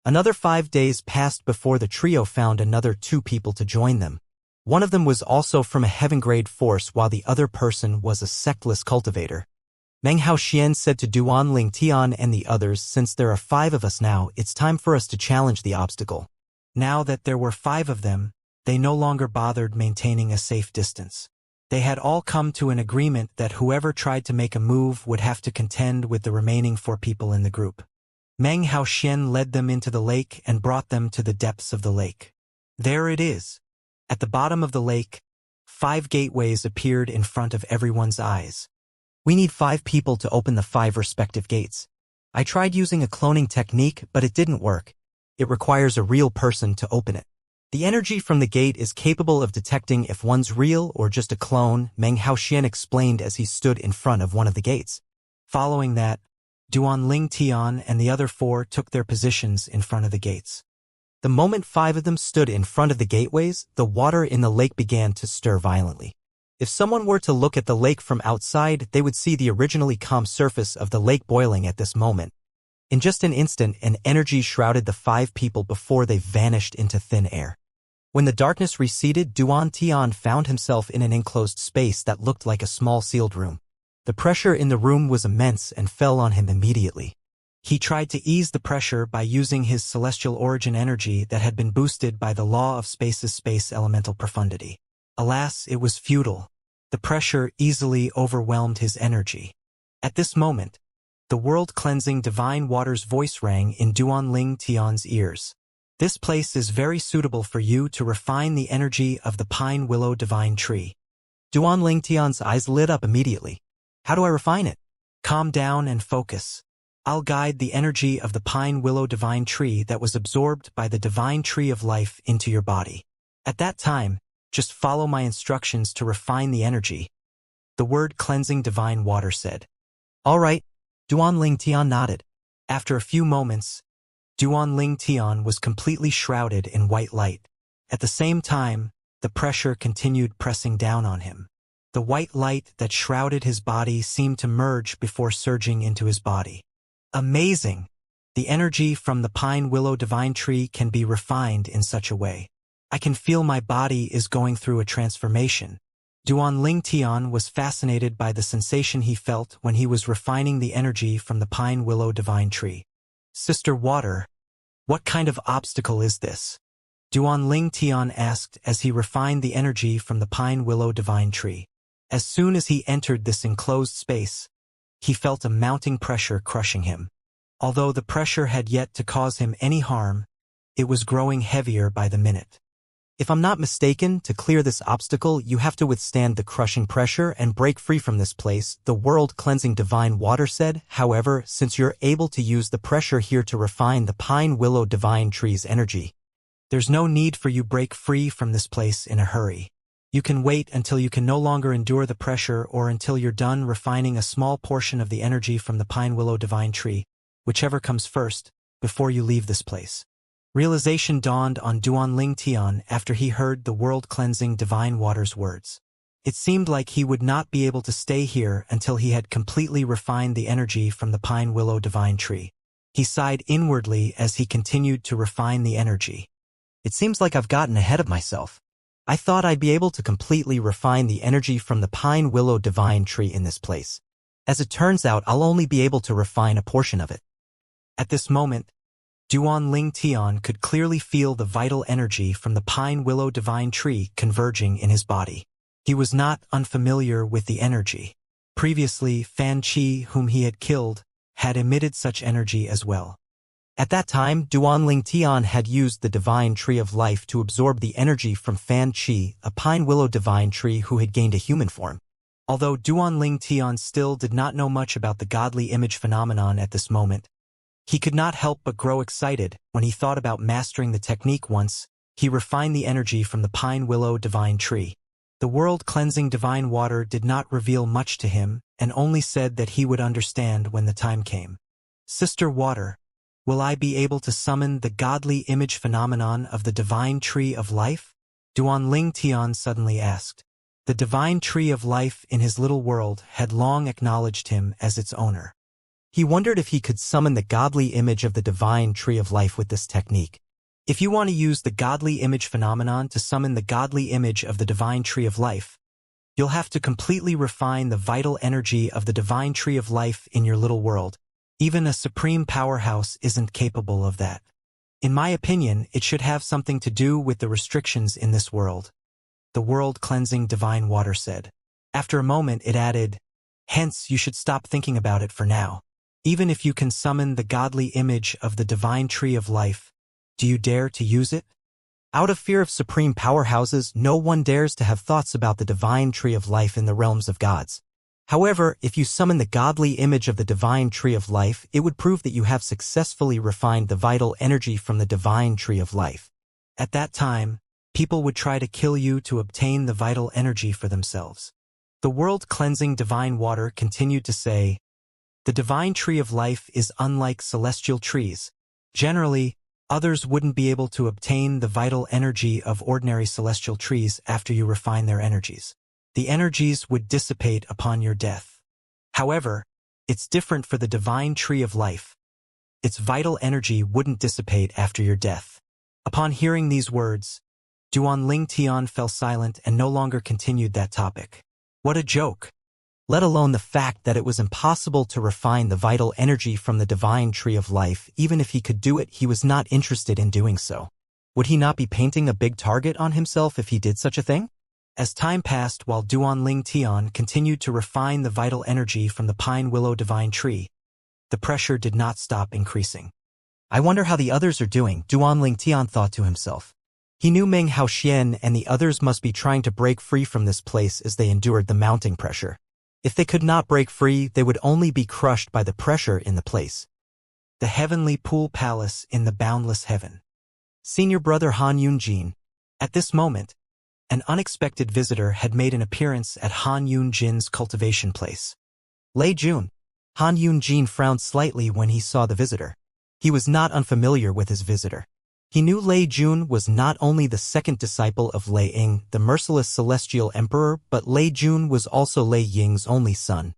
Another 5 days passed before the trio found another 2 people to join them. One of them was also from a Heavengrade force while the other person was a sectless cultivator. Meng Haoxian said to Duan Tian and the others, "Since there are 5 of us now, it's time for us to challenge the obstacle." Now that there were 5 of them, they no longer bothered maintaining a safe distance. They had all come to an agreement that whoever tried to make a move would have to contend with the remaining 4 people in the group. Meng Haoxian led them into the lake and brought them to the depths of the lake. There it is. At the bottom of the lake, 5 gateways appeared in front of everyone's eyes. "We need 5 people to open the 5 respective gates. I tried using a cloning technique, but it didn't work. It requires a real person to open it. The energy from the gate is capable of detecting if one's real or just a clone," Meng Haoxian explained as he stood in front of one of the gates. Following that, Duan Tian and the other 4 took their positions in front of the gates. The moment 5 of them stood in front of the gateways, the water in the lake began to stir violently. If someone were to look at the lake from outside, they would see the originally calm surface of the lake boiling at this moment. In just an instant, an energy shrouded the 5 people before they vanished into thin air. When the darkness receded, Duan Tian found himself in an enclosed space that looked like a small sealed room. The pressure in the room was immense and fell on him immediately. He tried to ease the pressure by using his celestial origin energy that had been boosted by the law of space's space elemental profundity. Alas, it was futile. The pressure easily overwhelmed his energy. At this moment, the world-cleansing divine water's voice rang in Duan Tian's ears. "This place is very suitable for you to refine the energy of the pine willow divine tree." Duan Tian's eyes lit up immediately. "How do I refine it?" "Calm down and focus. I'll guide the energy of the pine willow divine tree that was absorbed by the divine tree of life into your body. At that time, just follow my instructions to refine the energy," the word cleansing divine water said. "All right," Duan Tian nodded. After a few moments, Duan Tian was completely shrouded in white light. At the same time, the pressure continued pressing down on him. The white light that shrouded his body seemed to merge before surging into his body. "Amazing!" The energy from the pine willow divine tree can be refined in such a way. I can feel my body is going through a transformation. Duan Ling Tian was fascinated by the sensation he felt when he was refining the energy from the pine willow divine tree. Sister Water, what kind of obstacle is this? Duan Ling Tian asked as he refined the energy from the pine willow divine tree. As soon as he entered this enclosed space, he felt a mounting pressure crushing him. Although the pressure had yet to cause him any harm, it was growing heavier by the minute. If I'm not mistaken, to clear this obstacle, you have to withstand the crushing pressure and break free from this place, the world-cleansing divine water said. However, since you're able to use the pressure here to refine the pine willow divine tree's energy, there's no need for you break free from this place in a hurry. You can wait until you can no longer endure the pressure or until you're done refining a small portion of the energy from the pine willow divine tree, whichever comes first, before you leave this place. Realization dawned on Duan Ling Tian after he heard the world-cleansing divine water's words. It seemed like he would not be able to stay here until he had completely refined the energy from the pine willow divine tree. He sighed inwardly as he continued to refine the energy. It seems like I've gotten ahead of myself. I thought I'd be able to completely refine the energy from the pine willow divine tree in this place. As it turns out, I'll only be able to refine a portion of it. At this moment, Duan Ling Tian could clearly feel the vital energy from the pine willow divine tree converging in his body. He was not unfamiliar with the energy. Previously, Fan Qi, whom he had killed, had emitted such energy as well. At that time, Duan Ling Tian had used the divine tree of life to absorb the energy from Fan Qi, a pine willow divine tree who had gained a human form. Although Duan Ling Tian still did not know much about the godly image phenomenon at this moment, he could not help but grow excited when he thought about mastering the technique once he refined the energy from the pine willow divine tree. The world-cleansing divine water did not reveal much to him and only said that he would understand when the time came. Sister Water, will I be able to summon the godly image phenomenon of the divine tree of life? Duan Ling Tian suddenly asked. The divine tree of life in his little world had long acknowledged him as its owner. He wondered if he could summon the godly image of the divine tree of life with this technique. If you want to use the godly image phenomenon to summon the godly image of the divine tree of life, you'll have to completely refine the vital energy of the divine tree of life in your little world. Even a supreme powerhouse isn't capable of that. In my opinion, it should have something to do with the restrictions in this world, the world-cleansing divine water said. After a moment, it added, hence you should stop thinking about it for now. Even if you can summon the godly image of the divine tree of life, do you dare to use it? Out of fear of supreme powerhouses, no one dares to have thoughts about the divine tree of life in the realms of gods. However, if you summon the godly image of the divine tree of life, it would prove that you have successfully refined the vital energy from the divine tree of life. At that time, people would try to kill you to obtain the vital energy for themselves. The world-cleansing divine water continued to say, the divine tree of life is unlike celestial trees. Generally, others wouldn't be able to obtain the vital energy of ordinary celestial trees after you refine their energies. The energies would dissipate upon your death. However, it's different for the divine tree of life. Its vital energy wouldn't dissipate after your death. Upon hearing these words, Duan Ling Tian fell silent and no longer continued that topic. What a joke! Let alone the fact that it was impossible to refine the vital energy from the divine tree of life. Even if he could do it, he was not interested in doing so. Would he not be painting a big target on himself if he did such a thing? As time passed while Duan Ling Tian continued to refine the vital energy from the pine willow divine tree, the pressure did not stop increasing. I wonder how the others are doing, Duan Ling Tian thought to himself. He knew Meng Haoxian and the others must be trying to break free from this place as they endured the mounting pressure. If they could not break free, they would only be crushed by the pressure in the place. The heavenly pool palace in the boundless heaven. Senior brother Han Yunjin. At this moment, an unexpected visitor had made an appearance at Han Yunjin's cultivation place. Lei Jun. Han Yunjin frowned slightly when he saw the visitor. He was not unfamiliar with his visitor. He knew Lei Jun was not only the second disciple of Lei Ying, the merciless celestial emperor, but Lei Jun was also Lei Ying's only son.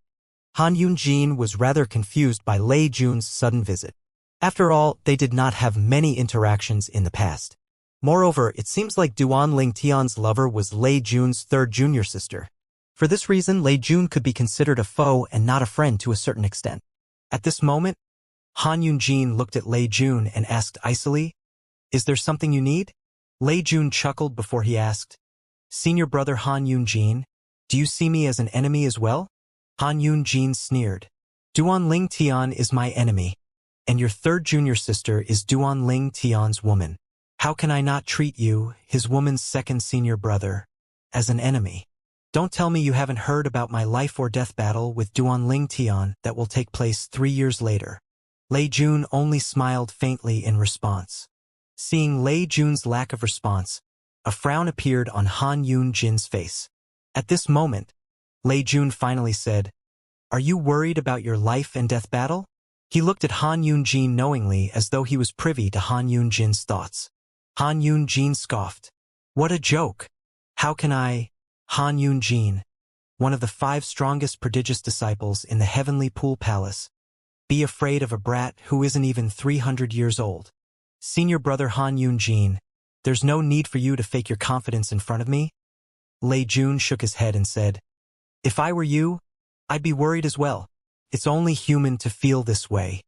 Han Yunjin was rather confused by Lei Jun's sudden visit. After all, they did not have many interactions in the past. Moreover, it seems like Duan Ling Tian's lover was Lei Jun's third junior sister. For this reason, Lei Jun could be considered a foe and not a friend to a certain extent. At this moment, Han Yunjin looked at Lei Jun and asked icily, "Is there something you need?" Lei Jun chuckled before he asked, "Senior brother Han Yunjin, do you see me as an enemy as well?" Han Yunjin sneered. "Duan Ling Tian is my enemy, and your third junior sister is Duan Ling Tian's woman. How can I not treat you, his woman's second senior brother, as an enemy? Don't tell me you haven't heard about my life or death battle with Duan Ling Tian that will take place 3 years later." Lei Jun only smiled faintly in response. Seeing Lei Jun's lack of response, a frown appeared on Han Yunjin's face. At this moment, Lei Jun finally said, "Are you worried about your life and death battle?" He looked at Han Yunjin knowingly as though he was privy to Han Yunjin's thoughts. Han Yunjin scoffed. "What a joke! How can I?" Han Yunjin, one of the 5 strongest prodigious disciples in the heavenly pool palace, be afraid of a brat who isn't even 300 years old? Senior brother Han Yunjin, there's no need for you to fake your confidence in front of me. Lei Jun shook his head and said, "If I were you, I'd be worried as well. It's only human to feel this way.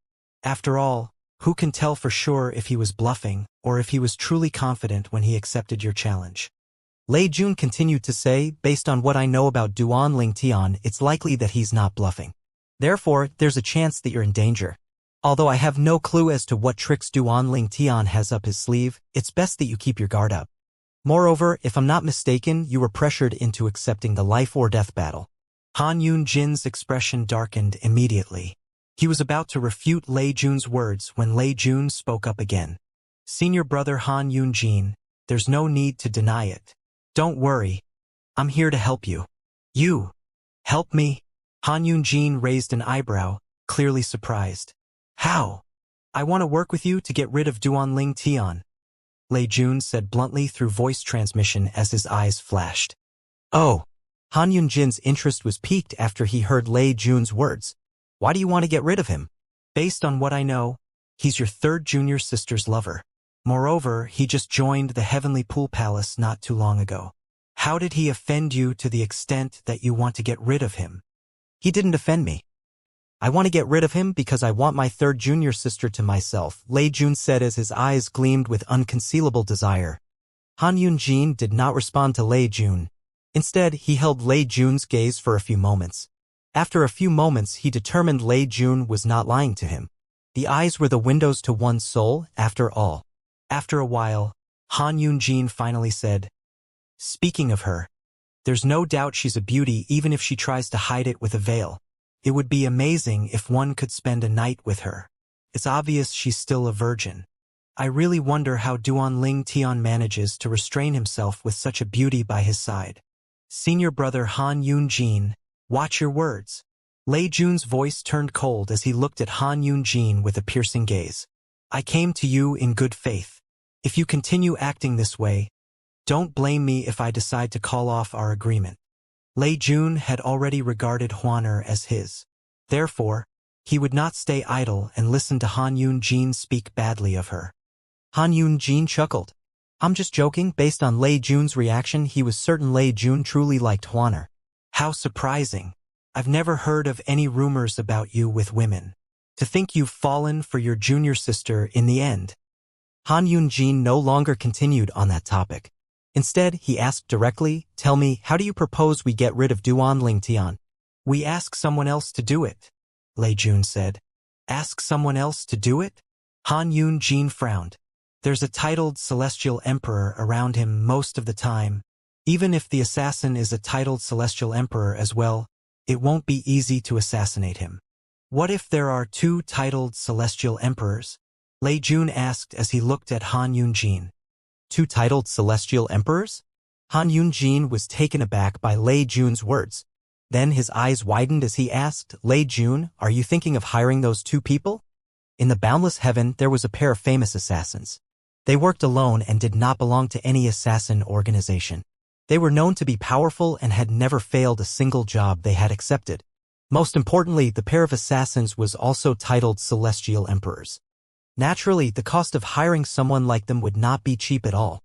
After all, who can tell for sure if he was bluffing or if he was truly confident when he accepted your challenge?" Lei Jun continued to say, "Based on what I know about Duan Ling Tian, it's likely that he's not bluffing. Therefore, there's a chance that you're in danger. Although I have no clue as to what tricks Duan Ling Tian has up his sleeve, it's best that you keep your guard up. Moreover, if I'm not mistaken, you were pressured into accepting the life or death battle." Han Yunjin's expression darkened immediately. He was about to refute Lei Jun's words when Lei Jun spoke up again. "Senior brother Han Yunjin, there's no need to deny it. Don't worry. I'm here to help you." "You? Help me?" Han Yunjin raised an eyebrow, clearly surprised. "How?" "I want to work with you to get rid of Duan Ling Tian," Lei Jun said bluntly through voice transmission as his eyes flashed. "Oh." Han Yunjin's interest was piqued after he heard Lei Jun's words. "Why do you want to get rid of him?" "Based on what I know, he's your third junior sister's lover. Moreover, he just joined the Heavenly Pool Palace not too long ago. How did he offend you to the extent that you want to get rid of him?" "He didn't offend me. I want to get rid of him because I want my third junior sister to myself," Lei Jun said as his eyes gleamed with unconcealable desire. Han Yunjin did not respond to Lei Jun. Instead, he held Lei Jun's gaze for a few moments. After a few moments, he determined Lei Jun was not lying to him. The eyes were the windows to one's soul, after all. After a while, Han Yunjin finally said, "Speaking of her, there's no doubt she's a beauty even if she tries to hide it with a veil. It would be amazing if one could spend a night with her. It's obvious she's still a virgin. I really wonder how Duan Ling Tian manages to restrain himself with such a beauty by his side." "Senior brother Han Yunjin, watch your words." Lei Jun's voice turned cold as he looked at Han Yunjin with a piercing gaze. "I came to you in good faith. If you continue acting this way, don't blame me if I decide to call off our agreement." Lei Jun had already regarded Huaner as his. Therefore, he would not stay idle and listen to Han Yunjin speak badly of her. Han Yunjin chuckled. "I'm just joking." Based on Lei Jun's reaction, he was certain Lei Jun truly liked Huaner. "How surprising. I've never heard of any rumors about you with women. To think you've fallen for your junior sister in the end." Han Yunjin no longer continued on that topic. Instead, he asked directly, "Tell me, how do you propose we get rid of Duan Ling Tian?" "We ask someone else to do it," Lei Jun said. "Ask someone else to do it?" Han Yunjin frowned. "There's a titled celestial emperor around him most of the time. Even if the assassin is a titled celestial emperor as well, it won't be easy to assassinate him." "What if there are 2 titled celestial emperors?" Lei Jun asked as he looked at Han Yunjin. 2 titled celestial emperors? Han Yunjin was taken aback by Lei Jun's words. Then his eyes widened as he asked, "Lei Jun, are you thinking of hiring those 2 people?" In the boundless heaven, there was a pair of famous assassins. They worked alone and did not belong to any assassin organization. They were known to be powerful and had never failed a single job they had accepted. Most importantly, the pair of assassins was also titled celestial emperors. Naturally, the cost of hiring someone like them would not be cheap at all.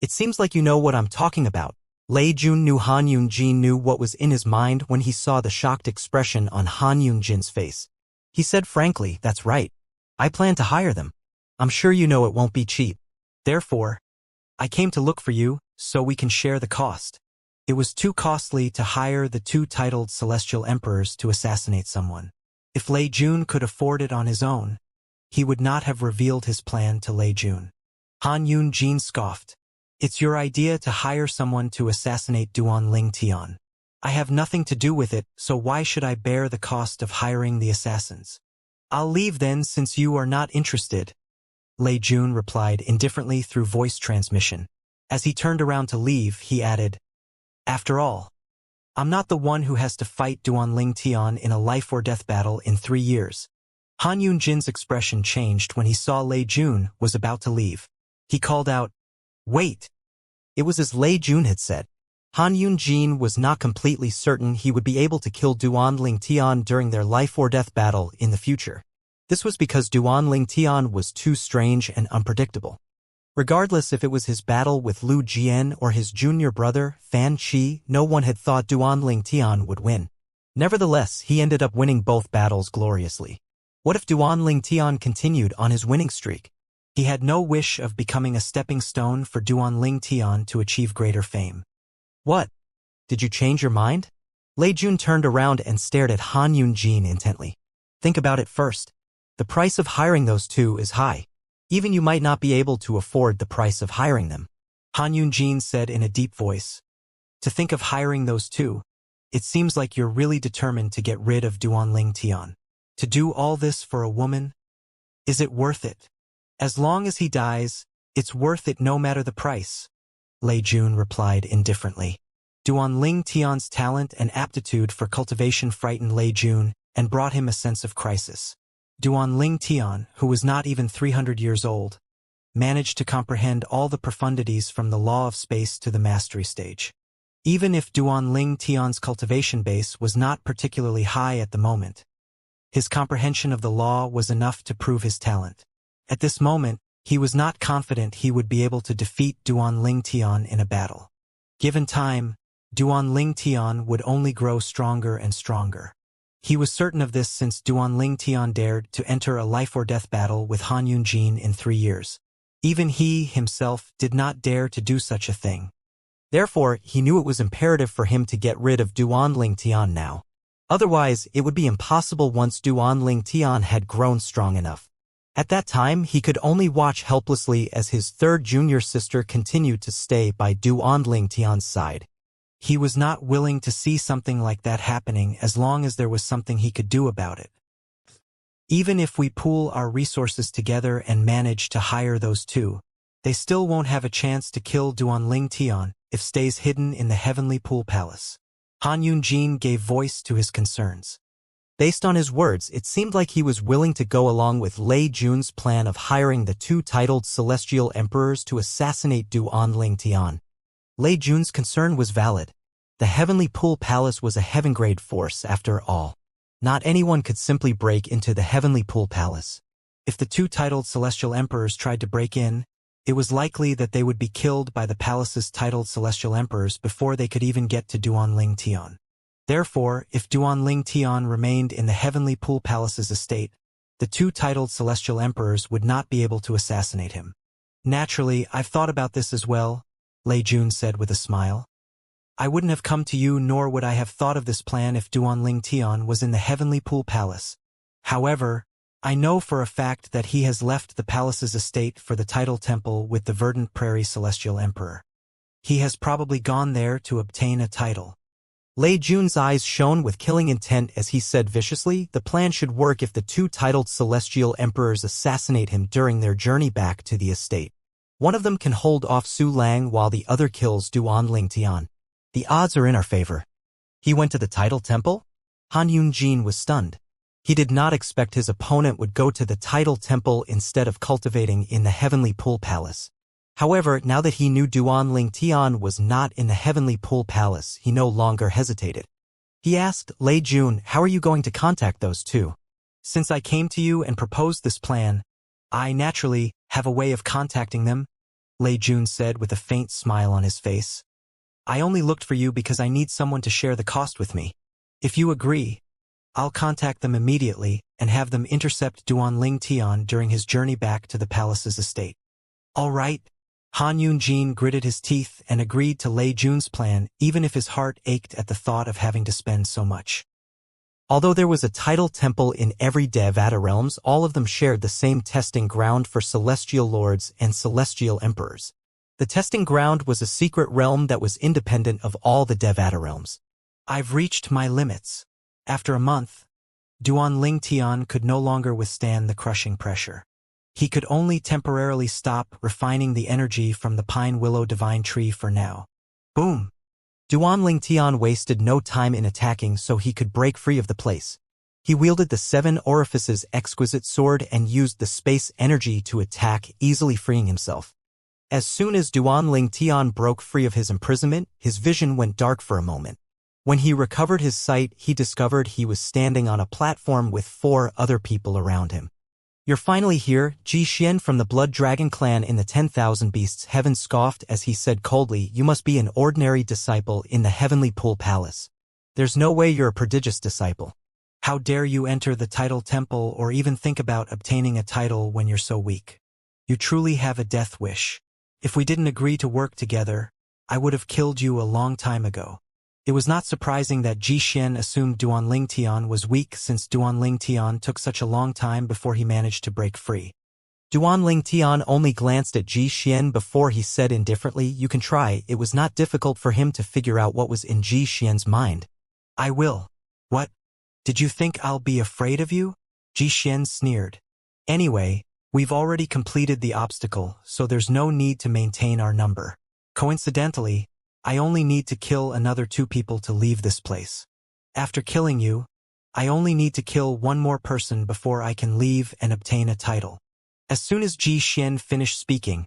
It seems like you know what I'm talking about. Lei Jun knew Han Yunjin knew what was in his mind when he saw the shocked expression on Han Yunjin's face. He said frankly, that's right. I plan to hire them. I'm sure you know it won't be cheap. Therefore, I came to look for you, so we can share the cost. It was too costly to hire the two titled celestial emperors to assassinate someone. If Lei Jun could afford it on his own, he would not have revealed his plan to Lei Jun. Han Yunjin scoffed. It's your idea to hire someone to assassinate Duan Ling Tian. I have nothing to do with it, so why should I bear the cost of hiring the assassins? I'll leave then since you are not interested, Lei Jun replied indifferently through voice transmission. As he turned around to leave, he added, After all, I'm not the one who has to fight Duan Ling Tian in a life-or-death battle in 3 years. Han Yunjin's expression changed when he saw Lei Jun was about to leave. He called out, Wait! It was as Lei Jun had said. Han Yunjin was not completely certain he would be able to kill Duan Ling Tian during their life-or-death battle in the future. This was because Duan Ling Tian was too strange and unpredictable. Regardless if it was his battle with Lu Jian or his junior brother, Fan Qi, no one had thought Duan Ling Tian would win. Nevertheless, he ended up winning both battles gloriously. What if Duan Ling Tian continued on his winning streak? He had no wish of becoming a stepping stone for Duan Ling Tian to achieve greater fame. What? Did you change your mind? Lei Jun turned around and stared at Han Yunjin intently. Think about it first. The price of hiring those two is high. Even you might not be able to afford the price of hiring them. Han Yunjin said in a deep voice. To think of hiring those two, it seems like you're really determined to get rid of Duan Ling Tian. To do all this for a woman? Is it worth it? As long as he dies, it's worth it no matter the price, Lei Jun replied indifferently. Duan Ling Tian's talent and aptitude for cultivation frightened Lei Jun and brought him a sense of crisis. Duan Ling Tian, who was not even 300 years old, managed to comprehend all the profundities from the law of space to the mastery stage. Even if Duan Ling Tian's cultivation base was not particularly high at the moment, his comprehension of the law was enough to prove his talent. At this moment, he was not confident he would be able to defeat Duan Ling Tian in a battle. Given time, Duan Ling Tian would only grow stronger and stronger. He was certain of this since Duan Ling Tian dared to enter a life-or-death battle with Han Yunjin in 3 years. Even he, himself, did not dare to do such a thing. Therefore, he knew it was imperative for him to get rid of Duan Ling Tian now. Otherwise, it would be impossible once Duan Ling Tian had grown strong enough. At that time, he could only watch helplessly as his third junior sister continued to stay by Duan Ling Tian's side. He was not willing to see something like that happening as long as there was something he could do about it. Even if we pool our resources together and manage to hire those two, they still won't have a chance to kill Duan Ling Tian if stays hidden in the Heavenly Pool Palace. Han Yunjin gave voice to his concerns. Based on his words, it seemed like he was willing to go along with Lei Jun's plan of hiring the two titled celestial emperors to assassinate Duan Ling Tian. Lei Jun's concern was valid. The Heavenly Pool Palace was a heaven-grade force after all. Not anyone could simply break into the Heavenly Pool Palace. If the two titled celestial emperors tried to break in, it was likely that they would be killed by the palace's titled celestial emperors before they could even get to Duan Ling Tian. Therefore, if Duan Ling Tian remained in the Heavenly Pool Palace's estate, the two titled celestial emperors would not be able to assassinate him. Naturally, I've thought about this as well, Lei Jun said with a smile. I wouldn't have come to you nor would I have thought of this plan if Duan Ling Tian was in the Heavenly Pool Palace. However, I know for a fact that he has left the palace's estate for the tidal temple with the Verdant Prairie Celestial Emperor. He has probably gone there to obtain a title. Lei Jun's eyes shone with killing intent as he said viciously, the plan should work if the two titled celestial emperors assassinate him during their journey back to the estate. One of them can hold off Su Lang while the other kills Duan Ling Tian. The odds are in our favor. He went to the tidal temple? Han Yunjin was stunned. He did not expect his opponent would go to the tidal temple instead of cultivating in the Heavenly Pool Palace. However, now that he knew Duan Ling Tian was not in the Heavenly Pool Palace, he no longer hesitated. He asked, Lei Jun, how are you going to contact those two? Since I came to you and proposed this plan, I naturally have a way of contacting them, Lei Jun said with a faint smile on his face. I only looked for you because I need someone to share the cost with me. If you agree, I'll contact them immediately and have them intercept Duanling Tian during his journey back to the palace's estate. All right. Han Yunjin gritted his teeth and agreed to Lei Jun's plan, even if his heart ached at the thought of having to spend so much. Although there was a tidal temple in every Devata realms, all of them shared the same testing ground for celestial lords and celestial emperors. The testing ground was a secret realm that was independent of all the Devata realms. I've reached my limits. After a month, Duanling Tian could no longer withstand the crushing pressure. He could only temporarily stop refining the energy from the pine willow divine tree for now. Boom! Duanling Tian wasted no time in attacking so he could break free of the place. He wielded the 7 orifices exquisite sword and used the space energy to attack, easily freeing himself. As soon as Duanling Tian broke free of his imprisonment, his vision went dark for a moment. When he recovered his sight, he discovered he was standing on a platform with 4 other people around him. You're finally here, Ji Xian from the Blood Dragon clan in the 10,000 Beasts Heaven scoffed as he said coldly, you must be an ordinary disciple in the Heavenly Pool Palace. There's no way you're a prodigious disciple. How dare you enter the title temple or even think about obtaining a title when you're so weak? You truly have a death wish. If we didn't agree to work together, I would have killed you a long time ago. It was not surprising that Ji Xian assumed Duanling Tian was weak since Duanling Tian took such a long time before he managed to break free. Duanling Tian only glanced at Ji Xian before he said indifferently, you can try. It was not difficult for him to figure out what was in Ji Xian's mind. I will. What? Did you think I'll be afraid of you? Ji Xian sneered. Anyway, we've already completed the obstacle, so there's no need to maintain our number. Coincidentally, I only need to kill another 2 people to leave this place. After killing you, I only need to kill 1 more person before I can leave and obtain a title. As soon as Ji Xian finished speaking,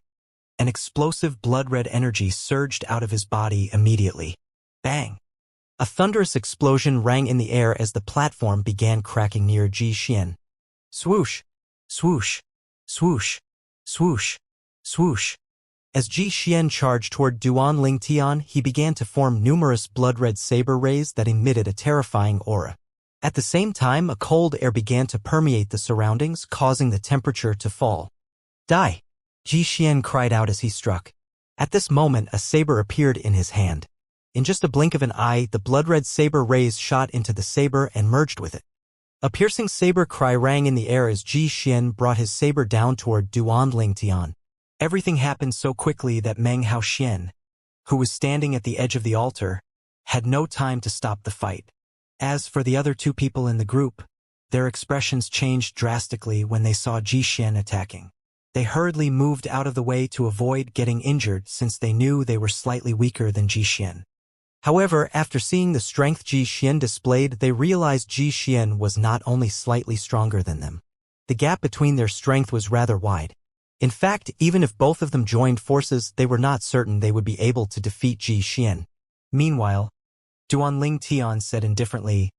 an explosive blood-red energy surged out of his body immediately. Bang! A thunderous explosion rang in the air as the platform began cracking near Ji Xian. Swoosh! Swoosh! Swoosh! Swoosh! Swoosh! As Ji Xian charged toward Duanling Tian, he began to form numerous blood-red saber rays that emitted a terrifying aura. At the same time, a cold air began to permeate the surroundings, causing the temperature to fall. Die! Ji Xian cried out as he struck. At this moment, a saber appeared in his hand. In just a blink of an eye, the blood-red saber rays shot into the saber and merged with it. A piercing saber cry rang in the air as Ji Xian brought his saber down toward Duanling Tian. Everything happened so quickly that Meng Haoxian, who was standing at the edge of the altar, had no time to stop the fight. As for the other 2 people in the group, their expressions changed drastically when they saw Ji Xian attacking. They hurriedly moved out of the way to avoid getting injured since they knew they were slightly weaker than Ji Xian. However, after seeing the strength Ji Xian displayed, they realized Ji Xian was not only slightly stronger than them. The gap between their strength was rather wide. In fact, even if both of them joined forces, they were not certain they would be able to defeat Ji Xian. Meanwhile, Duanling Tian said indifferently,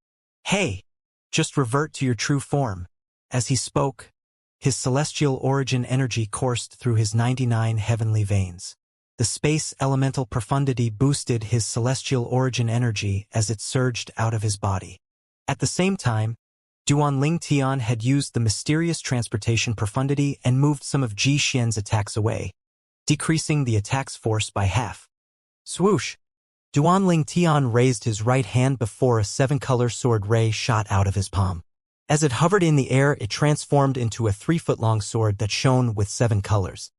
Hey, just revert to your true form. As he spoke, his celestial origin energy coursed through his 99 heavenly veins. The space elemental profundity boosted his celestial origin energy as it surged out of his body. At the same time, Duanling Tian had used the mysterious transportation profundity and moved some of Ji Xian's attacks away, decreasing the attack's force by half. Swoosh! Duanling Tian raised his right hand before a 7-color sword ray shot out of his palm. As it hovered in the air, it transformed into a 3-foot-long sword that shone with 7 colors.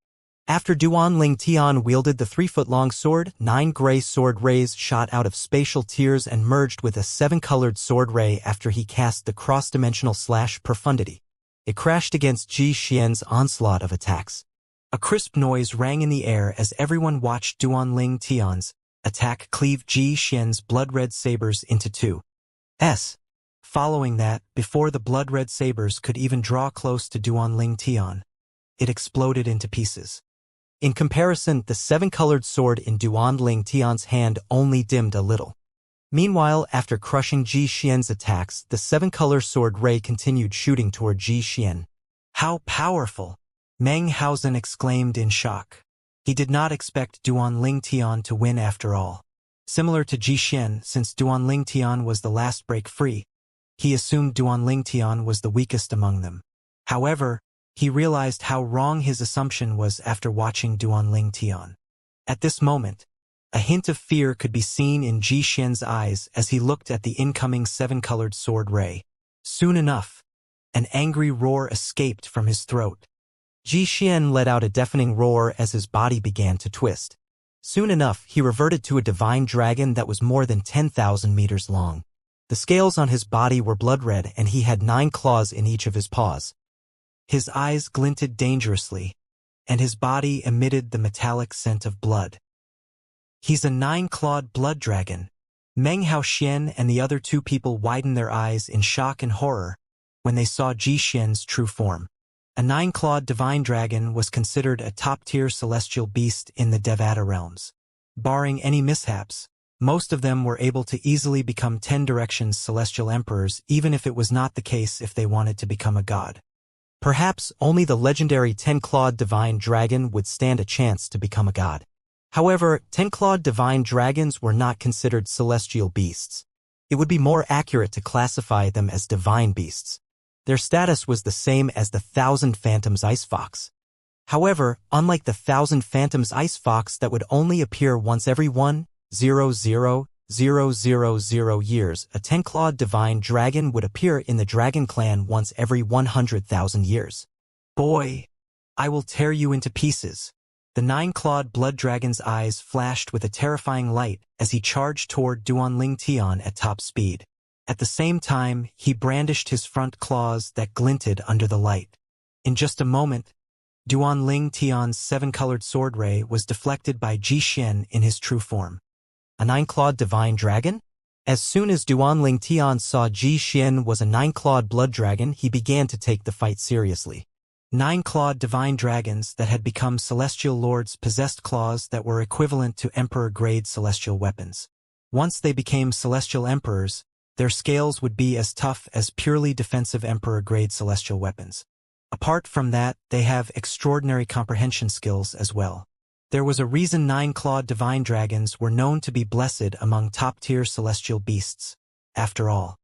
After Duanling Tian wielded the 3-foot-long sword, 9 gray sword rays shot out of spatial tiers and merged with a 7-colored sword ray after he cast the cross-dimensional slash profundity. It crashed against Ji Xian's onslaught of attacks. A crisp noise rang in the air as everyone watched Duanling Tian's attack cleave Ji Xian's blood-red sabers into 2. Following that, before the blood-red sabers could even draw close to Duanling Tian, it exploded into pieces. In comparison, the 7-colored sword in Duanling Tian's hand only dimmed a little. Meanwhile, after crushing Ji Xian's attacks, the 7-color sword ray continued shooting toward Ji Xian. How powerful! Meng Haozen exclaimed in shock. He did not expect Duan Tian to win after all. Similar to Ji Xian, since Duan Tian was the last break free, he assumed Duan Tian was the weakest among them. However, he realized how wrong his assumption was after watching Duan Tian. At this moment, a hint of fear could be seen in Ji Xian's eyes as he looked at the incoming seven-colored sword ray. Soon enough, an angry roar escaped from his throat. Ji Xian let out a deafening roar as his body began to twist. Soon enough, he reverted to a divine dragon that was more than 10,000 meters long. The scales on his body were blood red and he had 9 claws in each of his paws. His eyes glinted dangerously, and his body emitted the metallic scent of blood. He's a 9-clawed blood dragon. Meng Haoxian and the other 2 people widened their eyes in shock and horror when they saw Ji Xian's true form. A 9-clawed divine dragon was considered a top-tier celestial beast in the Devata realms. Barring any mishaps, most of them were able to easily become 10 Directions celestial emperors, even if it was not the case if they wanted to become a god. Perhaps only the legendary 10-clawed divine dragon would stand a chance to become a god. However, 10-clawed divine dragons were not considered celestial beasts. It would be more accurate to classify them as divine beasts. Their status was the same as the 1,000 Phantoms Ice Fox. However, unlike the 1,000 Phantoms Ice Fox that would only appear once every 1,000,000 years, a 10-clawed divine dragon would appear in the Dragon Clan once every 100,000 years. Boy, I will tear you into pieces. The 9-clawed blood dragon's eyes flashed with a terrifying light as he charged toward Duan Tian at top speed. At the same time, he brandished his front claws that glinted under the light. In just a moment, Duan Tian's 7-colored sword ray was deflected by Ji Xian in his true form. A 9-clawed divine dragon? As soon as Duan Tian saw Ji Xian was a 9-clawed blood dragon, he began to take the fight seriously. 9-clawed divine dragons that had become celestial lords possessed claws that were equivalent to emperor-grade celestial weapons. Once they became celestial emperors, their scales would be as tough as purely defensive emperor-grade celestial weapons. Apart from that, they have extraordinary comprehension skills as well. There was a reason 9-clawed divine dragons were known to be blessed among top-tier celestial beasts. After all,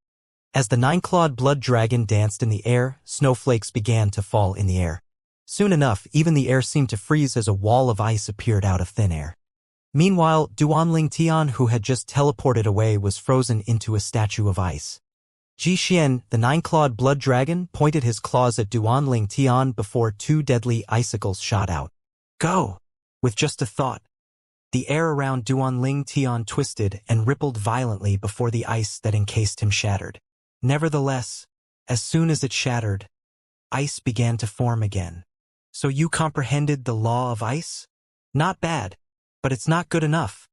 as the 9-clawed blood dragon danced in the air, snowflakes began to fall in the air. Soon enough, even the air seemed to freeze as a wall of ice appeared out of thin air. Meanwhile, Duan Tian, who had just teleported away, was frozen into a statue of ice. Ji Xian, the 9-clawed blood dragon, pointed his claws at Duan Tian before 2 deadly icicles shot out. Go! With just a thought, the air around Duan Tian twisted and rippled violently before the ice that encased him shattered. Nevertheless, as soon as it shattered, ice began to form again. So you comprehended the law of ice? Not bad. But it's not good enough,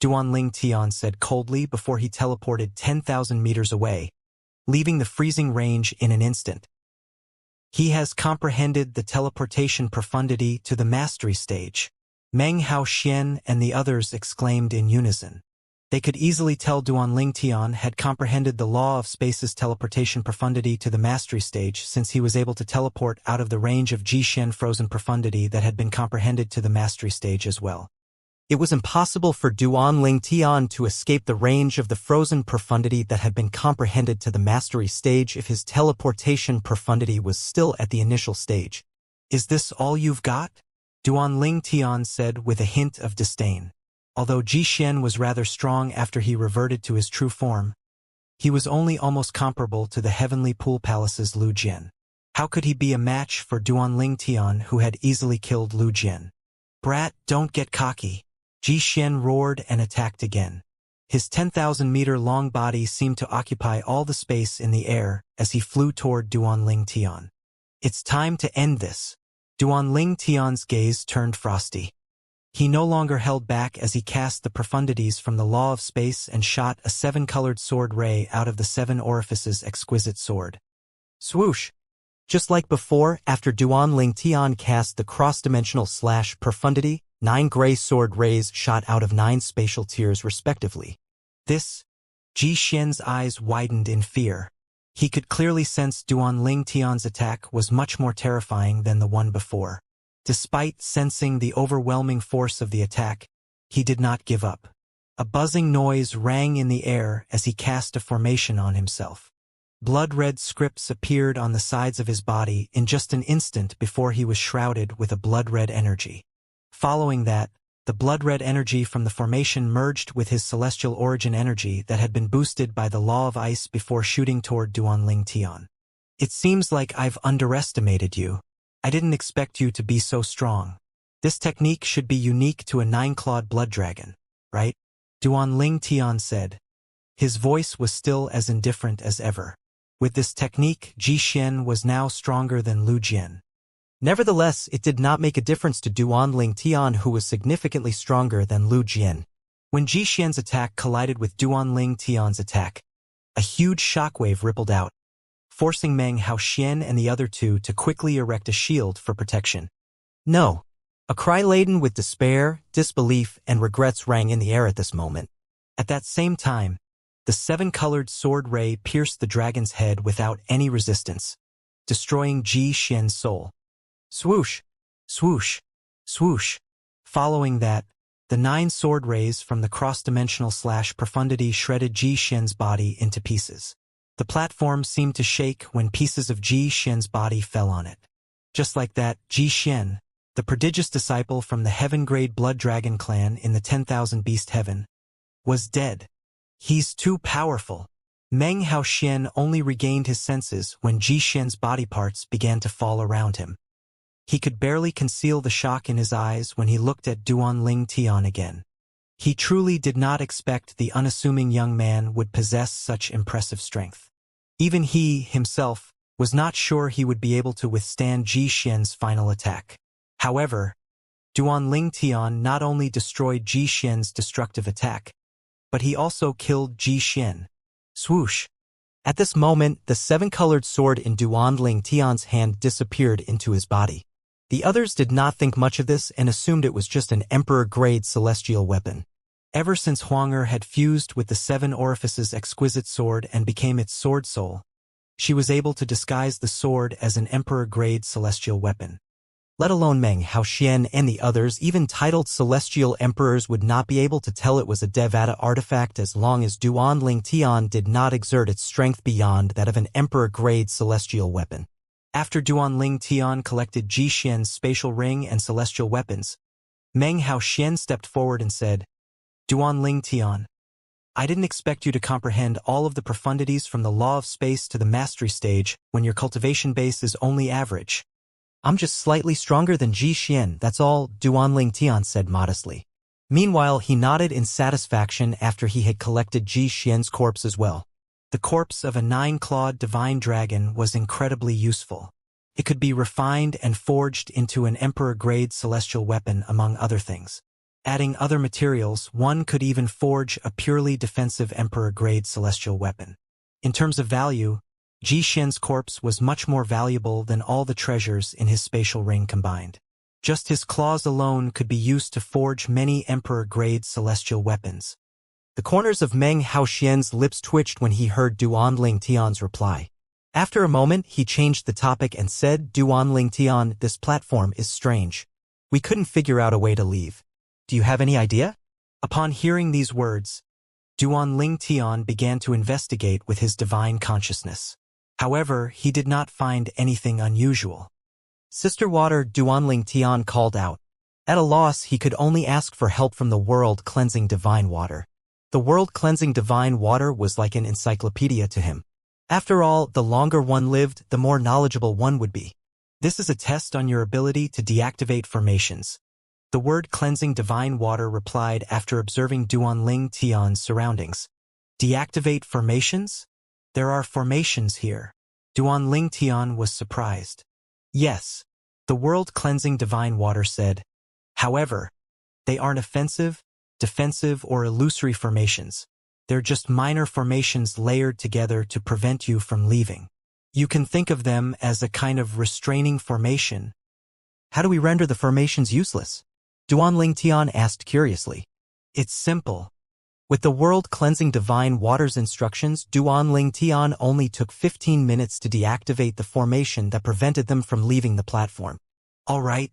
Duan Tian said coldly before he teleported 10,000 meters away, leaving the freezing range in an instant. He has comprehended the teleportation profundity to the mastery stage. Meng Haoxian and the others exclaimed in unison. They could easily tell Duan Tian had comprehended the law of space's teleportation profundity to the mastery stage, since he was able to teleport out of the range of Ji Xian frozen profundity that had been comprehended to the mastery stage as well. It was impossible for Duan Tian to escape the range of the frozen profundity that had been comprehended to the mastery stage if his teleportation profundity was still at the initial stage. Is this all you've got? Duan Tian said with a hint of disdain. Although Ji Xian was rather strong after he reverted to his true form, he was only almost comparable to the Heavenly Pool Palace's Lu Jian. How could he be a match for Duan Tian, who had easily killed Lu Jian? Brat, don't get cocky. Ji Xian roared and attacked again. His 10,000-meter-long body seemed to occupy all the space in the air as he flew toward Duan Tian. It's time to end this. Duan Tian's gaze turned frosty. He no longer held back as he cast the profundities from the law of space and shot a 7-colored sword ray out of the 7 orifices exquisite sword. Swoosh! Just like before, after Duan Tian cast the cross-dimensional slash profundity, 9 gray sword rays shot out of 9 spatial tiers respectively. This, Ji Xian's eyes widened in fear. He could clearly sense Duan Ling Tian's attack was much more terrifying than the one before. Despite sensing the overwhelming force of the attack, he did not give up. A buzzing noise rang in the air as he cast a formation on himself. Blood-red scripts appeared on the sides of his body in just an instant before he was shrouded with a blood-red energy. Following that, the blood-red energy from the formation merged with his celestial origin energy that had been boosted by the law of ice before shooting toward Duan Ling Tian. It seems like I've underestimated you. I didn't expect you to be so strong. This technique should be unique to a 9-clawed blood dragon, right? Duan Ling Tian said. His voice was still as indifferent as ever. With this technique, Ji Xian was now stronger than Lu Jian. Nevertheless, it did not make a difference to Duan Ling Tian, who was significantly stronger than Lu Jian. When Ji Xian's attack collided with Duan Ling Tian's attack, a huge shockwave rippled out, forcing Meng Haoxian and the other two to quickly erect a shield for protection. No! A cry laden with despair, disbelief, and regrets rang in the air at this moment. At that same time, the 7-colored sword ray pierced the dragon's head without any resistance, destroying Ji Xian's soul. Swoosh! Swoosh! Swoosh! Following that, the 9 sword rays from the cross-dimensional profundity shredded Ji Xian's body into pieces. The platform seemed to shake when pieces of Ji Xian's body fell on it. Just like that, Ji Xian, the prodigious disciple from the heaven-grade blood dragon clan in the 10,000 beast heaven, was dead. He's too powerful. Meng Haoxian only regained his senses when Ji Xian's body parts began to fall around him. He could barely conceal the shock in his eyes when he looked at Duan Ling Tian again. He truly did not expect the unassuming young man would possess such impressive strength. Even he, himself, was not sure he would be able to withstand Ji Xian's final attack. However, Duan Ling Tian not only destroyed Ji Xian's destructive attack, but he also killed Ji Xian. Swoosh! At this moment, the 7-colored sword in Duan Ling Tian's hand disappeared into his body. The others did not think much of this and assumed it was just an emperor-grade celestial weapon. Ever since Huang'er had fused with the 7 Orifices' exquisite sword and became its sword soul, she was able to disguise the sword as an emperor-grade celestial weapon. Let alone Meng Haoxian and the others, even titled celestial emperors would not be able to tell it was a Devata artifact as long as Duan Ling Tian did not exert its strength beyond that of an emperor-grade celestial weapon. After Duan Ling Tian collected Ji Xian's spatial ring and celestial weapons, Meng Haoxian stepped forward and said, Duan Ling Tian, I didn't expect you to comprehend all of the profundities from the law of space to the mastery stage when your cultivation base is only average. I'm just slightly stronger than Ji Xian, that's all, Duan Ling Tian said modestly. Meanwhile, he nodded in satisfaction after he had collected Ji Xian's corpse as well. The corpse of a 9-clawed divine dragon was incredibly useful. It could be refined and forged into an emperor-grade celestial weapon, among other things. Adding other materials, one could even forge a purely defensive emperor-grade celestial weapon. In terms of value, Ji Xian's corpse was much more valuable than all the treasures in his spatial ring combined. Just his claws alone could be used to forge many emperor-grade celestial weapons. The corners of Meng Haoxian's lips twitched when he heard Duan Ling Tian's reply. After a moment, he changed the topic and said, Duan Ling Tian, this platform is strange. We couldn't figure out a way to leave. Do you have any idea? Upon hearing these words, Duan Ling Tian began to investigate with his divine consciousness. However, he did not find anything unusual. Sister Water, Duan Ling Tian called out. At a loss, he could only ask for help from the world-cleansing divine water. The world-cleansing divine water was like an encyclopedia to him. After all, the longer one lived, the more knowledgeable one would be. This is a test on your ability to deactivate formations. The word cleansing divine water replied after observing Duan Ling Tian's surroundings. Deactivate formations? There are formations here. Duan Ling Tian was surprised. Yes, the world-cleansing divine water said. However, they aren't offensive, defensive, or illusory formations. They're just minor formations layered together to prevent you from leaving. You can think of them as a kind of restraining formation. How do we render the formations useless? Duan Ling Tian asked curiously. It's simple. With the world-cleansing divine waters instructions, Duan Tian only took 15 minutes to deactivate the formation that prevented them from leaving the platform. All right.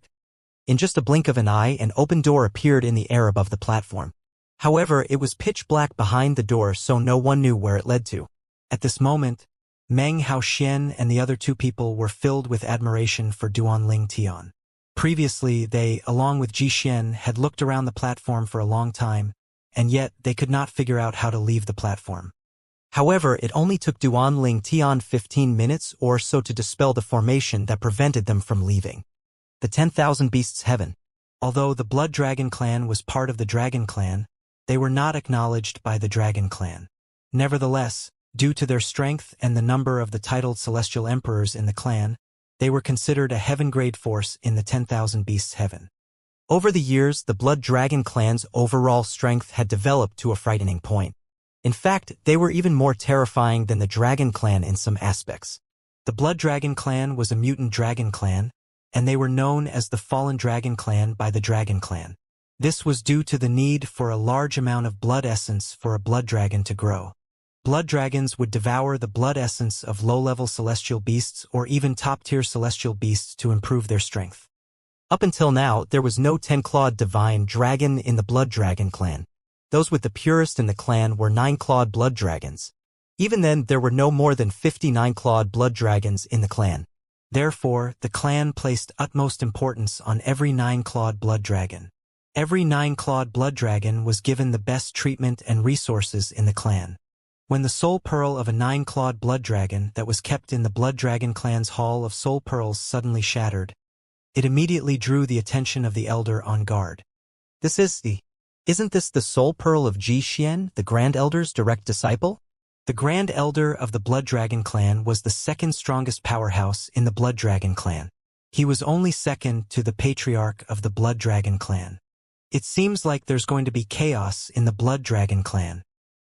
In just a blink of an eye, an open door appeared in the air above the platform. However, it was pitch black behind the door, so no one knew where it led to. At this moment, Meng Haoxian and the other two people were filled with admiration for Duan Tian. Previously, they, along with Ji Xian, had looked around the platform for a long time, and yet they could not figure out how to leave the platform. However, it only took Duan Tian 15 minutes or so to dispel the formation that prevented them from leaving. The 10,000 Beasts Heaven. Although the Blood Dragon clan was part of the Dragon clan, they were not acknowledged by the Dragon clan. Nevertheless, due to their strength and the number of the titled Celestial Emperors in the clan, they were considered a heaven-grade force in the 10,000 Beasts Heaven. Over the years, the Blood Dragon clan's overall strength had developed to a frightening point. In fact, they were even more terrifying than the Dragon clan in some aspects. The Blood Dragon clan was a mutant dragon clan, and they were known as the Fallen Dragon clan by the Dragon clan. This was due to the need for a large amount of blood essence for a blood dragon to grow. Blood dragons would devour the blood essence of low-level celestial beasts or even top-tier celestial beasts to improve their strength. Up until now, there was no 10-clawed divine dragon in the Blood Dragon clan. Those with the purest in the clan were 9-clawed blood dragons. Even then, there were no more than 50 9-clawed blood dragons in the clan. Therefore, the clan placed utmost importance on every 9-clawed blood dragon. Every 9-clawed blood dragon was given the best treatment and resources in the clan. When the soul pearl of a 9-clawed blood dragon that was kept in the Blood Dragon clan's Hall of Soul Pearls suddenly shattered, it immediately drew the attention of the elder on guard. Isn't this the soul pearl of Ji Xian, the Grand Elder's direct disciple? The Grand Elder of the Blood Dragon clan was the second strongest powerhouse in the Blood Dragon clan. He was only second to the Patriarch of the Blood Dragon clan. It seems like there's going to be chaos in the Blood Dragon clan.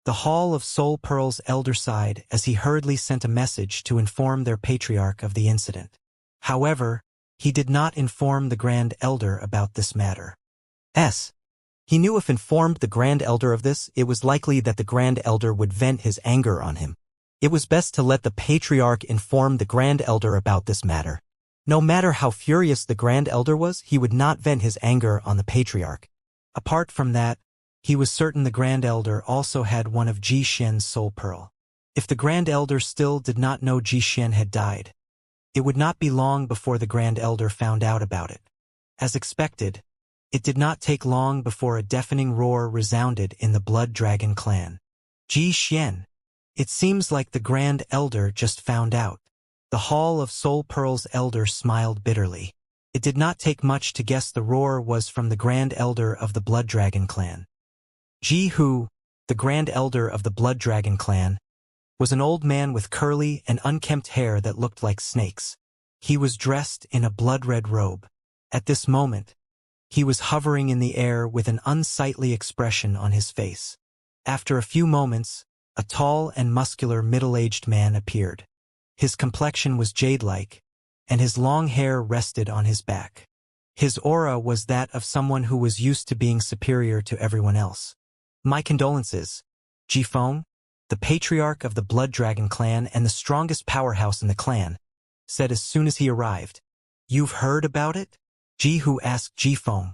The Hall of Soul Pearls elder sighed as he hurriedly sent a message to inform their Patriarch of the incident. However, he did not inform the Grand Elder about this matter. He knew if informed the Grand Elder of this, it was likely that the Grand Elder would vent his anger on him. It was best to let the Patriarch inform the Grand Elder about this matter. No matter how furious the Grand Elder was, he would not vent his anger on the Patriarch. Apart from that, he was certain the Grand Elder also had one of Ji Xian's soul pearl. If the Grand Elder still did not know Ji Xian had died, it would not be long before the Grand Elder found out about it. As expected, it did not take long before a deafening roar resounded in the Blood Dragon clan. Ji Xian. It seems like the Grand Elder just found out. The Hall of Soul Pearls elder smiled bitterly. It did not take much to guess the roar was from the Grand Elder of the Blood Dragon clan. Ji Hu, the Grand Elder of the Blood Dragon clan, was an old man with curly and unkempt hair that looked like snakes. He was dressed in a blood-red robe. At this moment, he was hovering in the air with an unsightly expression on his face. After a few moments, a tall and muscular middle-aged man appeared. His complexion was jade-like, and his long hair rested on his back. His aura was that of someone who was used to being superior to everyone else. My condolences, Ji Feng, the Patriarch of the Blood Dragon clan and the strongest powerhouse in the clan, said as soon as he arrived. You've heard about it? Ji Hu asked Ji Feng.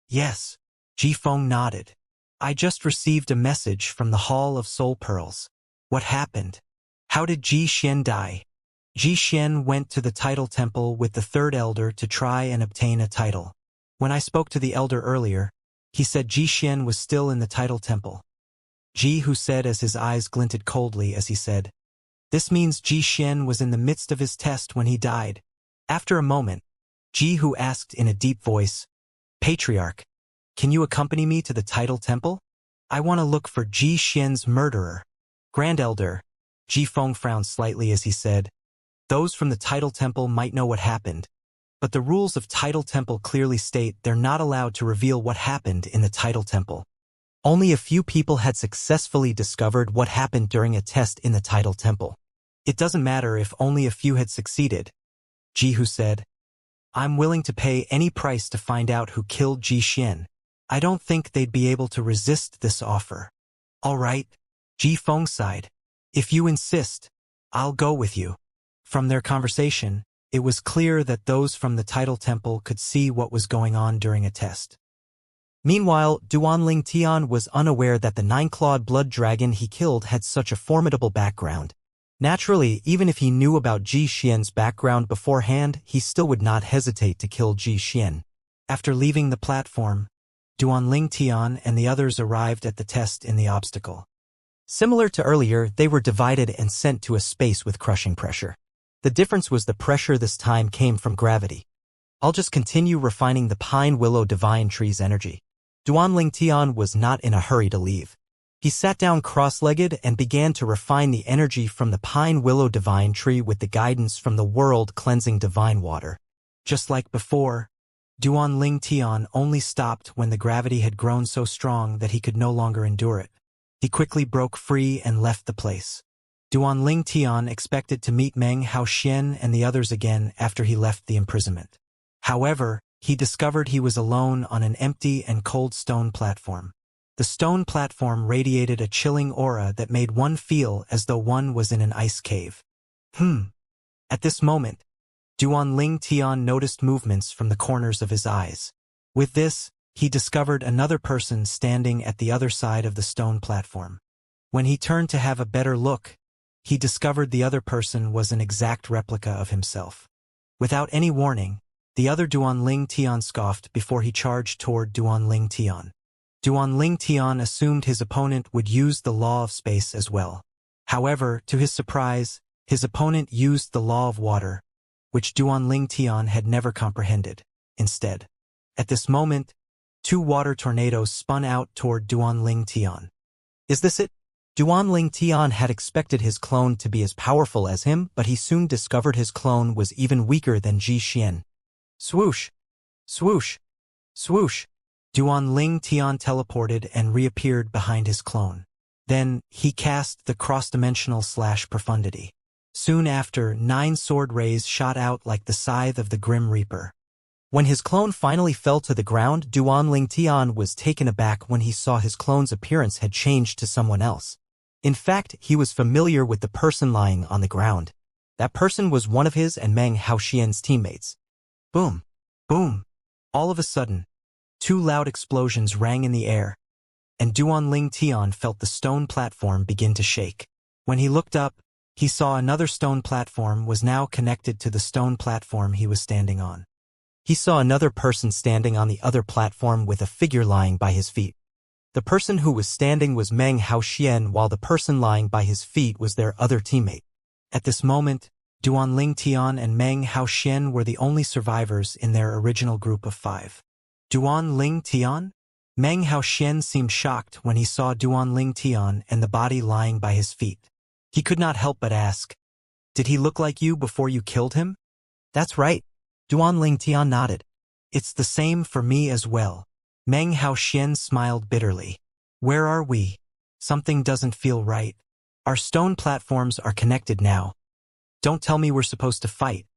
Yes, Ji Feng nodded. I just received a message from the Hall of Soul Pearls. What happened? How did Ji Xian die? Ji Xian went to the title temple with the third elder to try and obtain a title. When I spoke to the elder earlier, he said Ji Xian was still in the title temple. Ji Hu said as his eyes glinted coldly as he said, This means Ji Xian was in the midst of his test when he died. After a moment, Ji Hu asked in a deep voice, Patriarch, can you accompany me to the title temple? I want to look for Ji Xian's murderer. Grand Elder, Ji Feng frowned slightly as he said, Those from the title temple might know what happened, but the rules of title temple clearly state they're not allowed to reveal what happened in the title temple. Only a few people had successfully discovered what happened during a test in the title temple. It doesn't matter if only a few had succeeded, Ji Hu said. I'm willing to pay any price to find out who killed Ji Xian. I don't think they'd be able to resist this offer. All right, Ji Feng sighed. If you insist, I'll go with you. From their conversation, it was clear that those from the Title Temple could see what was going on during a test. Meanwhile, Duanling Tian was unaware that the nine-clawed blood dragon he killed had such a formidable background. Naturally, even if he knew about Ji Xian's background beforehand, he still would not hesitate to kill Ji Xian. After leaving the platform, Duanling Tian and the others arrived at the test in the obstacle. Similar to earlier, they were divided and sent to a space with crushing pressure. The difference was the pressure this time came from gravity. I'll just continue refining the pine willow divine tree's energy. Duanling Tian was not in a hurry to leave. He sat down cross-legged and began to refine the energy from the pine willow divine tree with the guidance from the world-cleansing divine water. Just like before, Duanling Tian only stopped when the gravity had grown so strong that he could no longer endure it. He quickly broke free and left the place. Duanling Tian expected to meet Meng Haoxian and the others again after he left the imprisonment. However, he discovered he was alone on an empty and cold stone platform. The stone platform radiated a chilling aura that made one feel as though one was in an ice cave. At this moment, Duanling Tian noticed movements from the corners of his eyes. With this, he discovered another person standing at the other side of the stone platform. When he turned to have a better look, he discovered the other person was an exact replica of himself. Without any warning, the other Duanling Tian scoffed before he charged toward Duanling Tian. Duanling Tian assumed his opponent would use the law of space as well. However, to his surprise, his opponent used the law of water, which Duanling Tian had never comprehended. Instead, at this moment, two water tornadoes spun out toward Duanling Tian. Is this it? Duanling Tian had expected his clone to be as powerful as him, but he soon discovered his clone was even weaker than Ji Xian. Swoosh! Swoosh! Swoosh! Duanling Tian teleported and reappeared behind his clone. Then, he cast the cross-dimensional /profundity. Soon after, 9 sword rays shot out like the scythe of the Grim Reaper. When his clone finally fell to the ground, Duanling Tian was taken aback when he saw his clone's appearance had changed to someone else. In fact, he was familiar with the person lying on the ground. That person was one of his and Meng Haoxian's teammates. Boom! Boom! All of a sudden, 2 loud explosions rang in the air, and Duanling Tian felt the stone platform begin to shake. When he looked up, he saw another stone platform was now connected to the stone platform he was standing on. He saw another person standing on the other platform with a figure lying by his feet. The person who was standing was Meng Haoxian, while the person lying by his feet was their other teammate. At this moment, Duanling Tian and Meng Haoxian were the only survivors in their original group of 5. Duanling Tian? Meng Haoxian seemed shocked when he saw Duanling Tian and the body lying by his feet. He could not help but ask, "Did he look like you before you killed him?" "That's right." Duanling Tian nodded. "It's the same for me as well." Meng Haoxian smiled bitterly. "Where are we? Something doesn't feel right. Our stone platforms are connected now. Don't tell me we're supposed to fight.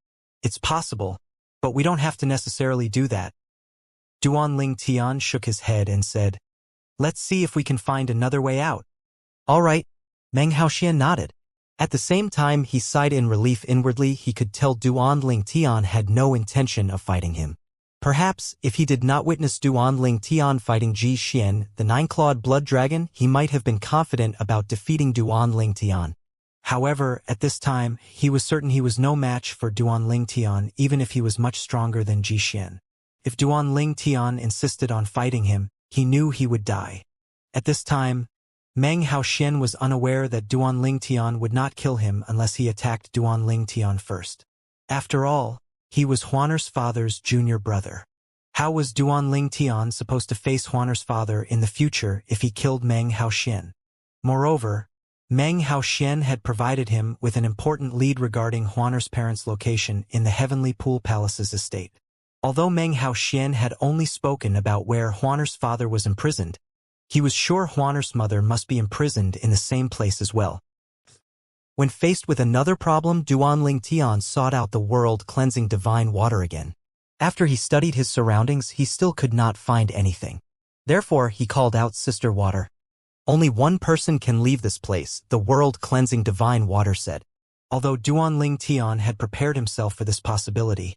It's possible, but we don't have to necessarily do that." Duanling Tian shook his head and said, "Let's see if we can find another way out." "All right." Meng Haoxian nodded. At the same time, he sighed in relief. Inwardly, he could tell Duanling Tian had no intention of fighting him. Perhaps, if he did not witness Duanling Tian fighting Ji Xian, the 9-clawed blood dragon, he might have been confident about defeating Duanling Tian. However, at this time, he was certain he was no match for Duanling Tian, even if he was much stronger than Ji Xian. If Duanling Tian insisted on fighting him, he knew he would die. At this time, Meng Haoxian was unaware that Duanling Tian would not kill him unless he attacked Duanling Tian first. After all, he was Huaner's father's junior brother. How was Duanling Tian supposed to face Huaner's father in the future if he killed Meng Haoxian? Moreover, Meng Haoxian had provided him with an important lead regarding Huaner's parents' location in the Heavenly Pool Palace's estate. Although Meng Haoxian had only spoken about where Huaner's father was imprisoned, he was sure Huaner's mother must be imprisoned in the same place as well. When faced with another problem, Duanling Tian sought out the world-cleansing divine water again. After he studied his surroundings, he still could not find anything. Therefore, he called out Sister Water. Only one person can leave this place, the world-cleansing divine water said. Although Duanling Tian had prepared himself for this possibility,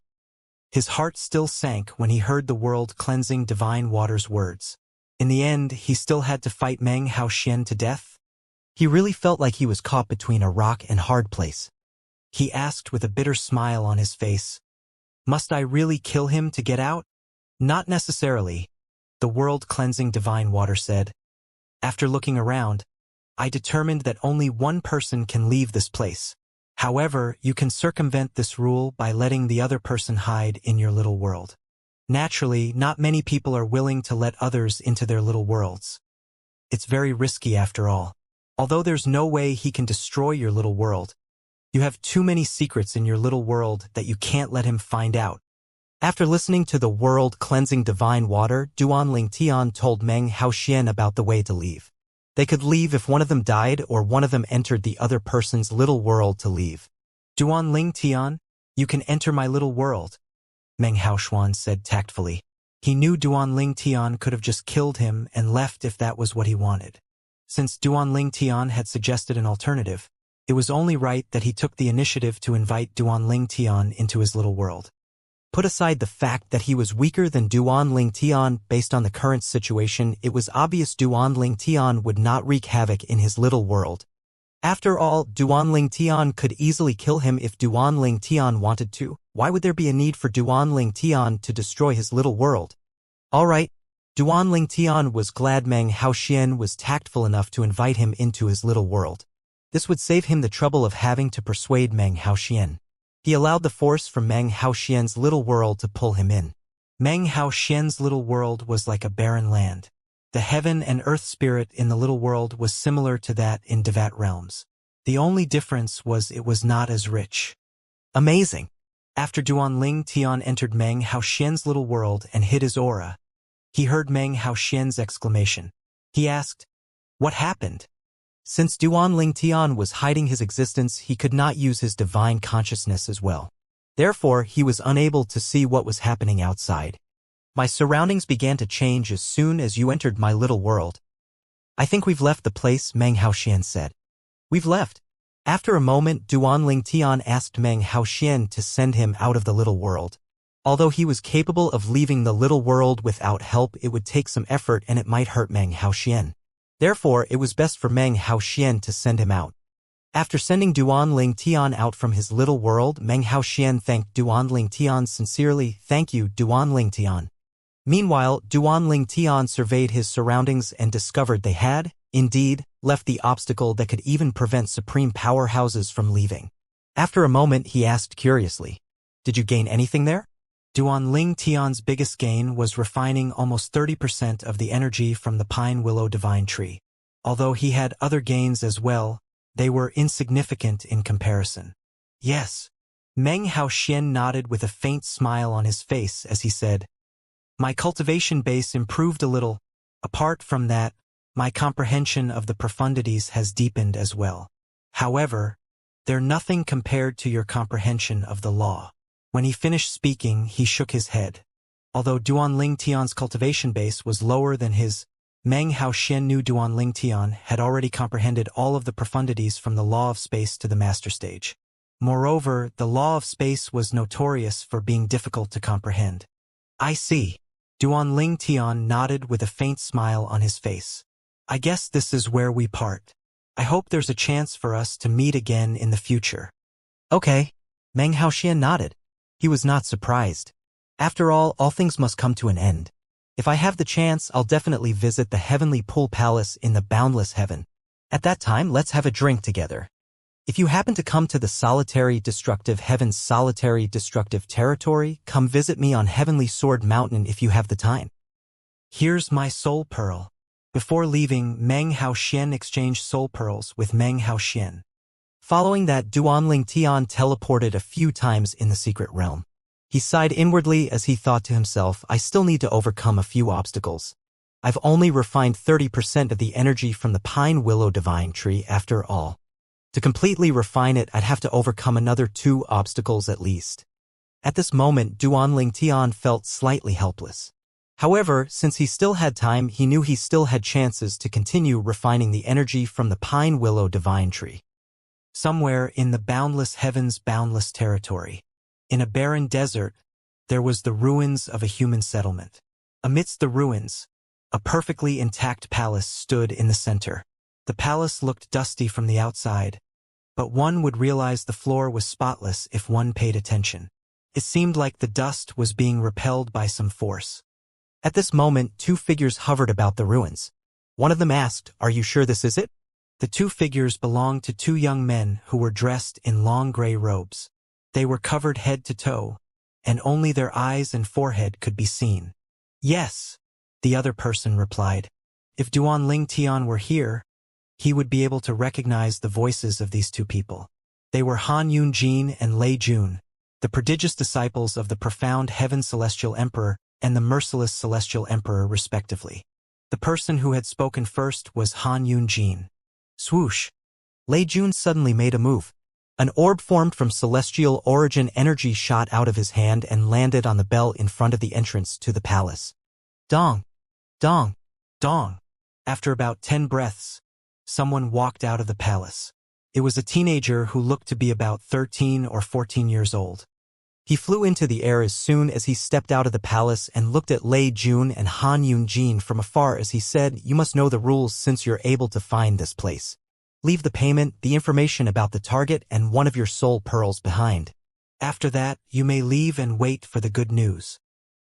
his heart still sank when he heard the world-cleansing divine water's words. In the end, he still had to fight Meng Haoxian to death. He really felt like he was caught between a rock and hard place. He asked with a bitter smile on his face, "Must I really kill him to get out?" "Not necessarily," the world-cleansing divine water said. "After looking around, I determined that only one person can leave this place. However, you can circumvent this rule by letting the other person hide in your little world. Naturally, not many people are willing to let others into their little worlds. It's very risky after all. Although there's no way he can destroy your little world, you have too many secrets in your little world that you can't let him find out." After listening to the world-cleansing divine water, Duanling Tian told Meng Haoxian about the way to leave. They could leave if one of them died or one of them entered the other person's little world to leave. "Duanling Tian, you can enter my little world," Meng Haoxian said tactfully. He knew Duanling Tian could have just killed him and left if that was what he wanted. Since Duanling Tian had suggested an alternative, it was only right that he took the initiative to invite Duanling Tian into his little world. Put aside the fact that he was weaker than Duanling Tian based on the current situation, it was obvious Duanling Tian would not wreak havoc in his little world. After all, Duanling Tian could easily kill him if Duanling Tian wanted to. Why would there be a need for Duanling Tian to destroy his little world? All right, Duanling Tian was glad Meng Haoxian was tactful enough to invite him into his little world. This would save him the trouble of having to persuade Meng Haoxian. He allowed the force from Meng Haoxian's little world to pull him in. Meng Haoxian's little world was like a barren land. The heaven and earth spirit in the little world was similar to that in Devat realms. The only difference was it was not as rich. Amazing! After Duanling Tian entered Meng Haoxian's little world and hid his aura, he heard Meng Haoxian's exclamation. He asked, "What happened?" Since Duanling Tian was hiding his existence, he could not use his divine consciousness as well. Therefore, he was unable to see what was happening outside. "My surroundings began to change as soon as you entered my little world." "I think we've left the place," Meng Haoxian said. "We've left." After a moment, Duanling Tian asked Meng Haoxian to send him out of the little world. Although he was capable of leaving the little world without help, it would take some effort and it might hurt Meng Haoxian. Therefore, it was best for Meng Haoxian to send him out. After sending Duanling Tian out from his little world, Meng Haoxian thanked Duanling Tian sincerely. "Thank you, Duanling Tian." Meanwhile, Duanling Tian surveyed his surroundings and discovered they had, indeed, left the obstacle that could even prevent supreme powerhouses from leaving. After a moment, he asked curiously, "Did you gain anything there?" Duanling Tian's biggest gain was refining almost 30% of the energy from the pine willow divine tree. Although he had other gains as well, they were insignificant in comparison. "Yes." Meng Haoxian nodded with a faint smile on his face as he said, "My cultivation base improved a little. Apart from that, my comprehension of the profundities has deepened as well. However, they're nothing compared to your comprehension of the law." When he finished speaking, he shook his head. Although Duanling Tian's cultivation base was lower than his, Meng Haoxian knew Duanling Tian had already comprehended all of the profundities from the law of space to the master stage. Moreover, the law of space was notorious for being difficult to comprehend. "I see." Duanling Tian nodded with a faint smile on his face. "I guess this is where we part. I hope there's a chance for us to meet again in the future." "Okay." Meng Haoxian nodded. He was not surprised. After all things must come to an end. If I have the chance, I'll definitely visit the heavenly pool palace in the boundless heaven. At that time, let's have a drink together. If you happen to come to the solitary destructive heaven's solitary destructive territory, come visit me on Heavenly Sword Mountain if you have the time. Here's my soul pearl. Before leaving, Meng Haoxian exchanged soul pearls with Meng Haoxian. Following that, Duanling Tian teleported a few times in the secret realm. He sighed inwardly as he thought to himself, "I still need to overcome a few obstacles. I've only refined 30% of the energy from the pine willow divine tree after all. To completely refine it, I'd have to overcome another 2 obstacles at least." At this moment, Duanling Tian felt slightly helpless. However, since he still had time, he knew he still had chances to continue refining the energy from the pine willow divine tree. Somewhere in the boundless heavens' boundless territory, in a barren desert, there was the ruins of a human settlement. Amidst the ruins, a perfectly intact palace stood in the center. The palace looked dusty from the outside, but one would realize the floor was spotless if one paid attention. It seemed like the dust was being repelled by some force. At this moment, two figures hovered about the ruins. One of them asked, "Are you sure this is it?" The two figures belonged to two young men who were dressed in long gray robes. They were covered head to toe, and only their eyes and forehead could be seen. "Yes," the other person replied. "If Duan Ling Tian were here, he would be able to recognize the voices of these two people." They were Han Yunjin and Lei Jun, the prodigious disciples of the profound Heaven Celestial Emperor and the merciless Celestial Emperor respectively. The person who had spoken first was Han Yunjin. Swoosh! Lei Jun suddenly made a move. An orb formed from celestial origin energy shot out of his hand and landed on the bell in front of the entrance to the palace. Dong! Dong! Dong! After about 10 breaths, someone walked out of the palace. It was a teenager who looked to be about 13 or 14 years old. He flew into the air as soon as he stepped out of the palace and looked at Lei Jun and Han Yunjin from afar as he said, "You must know the rules since you're able to find this place. Leave the payment, the information about the target, and one of your soul pearls behind. After that, you may leave and wait for the good news."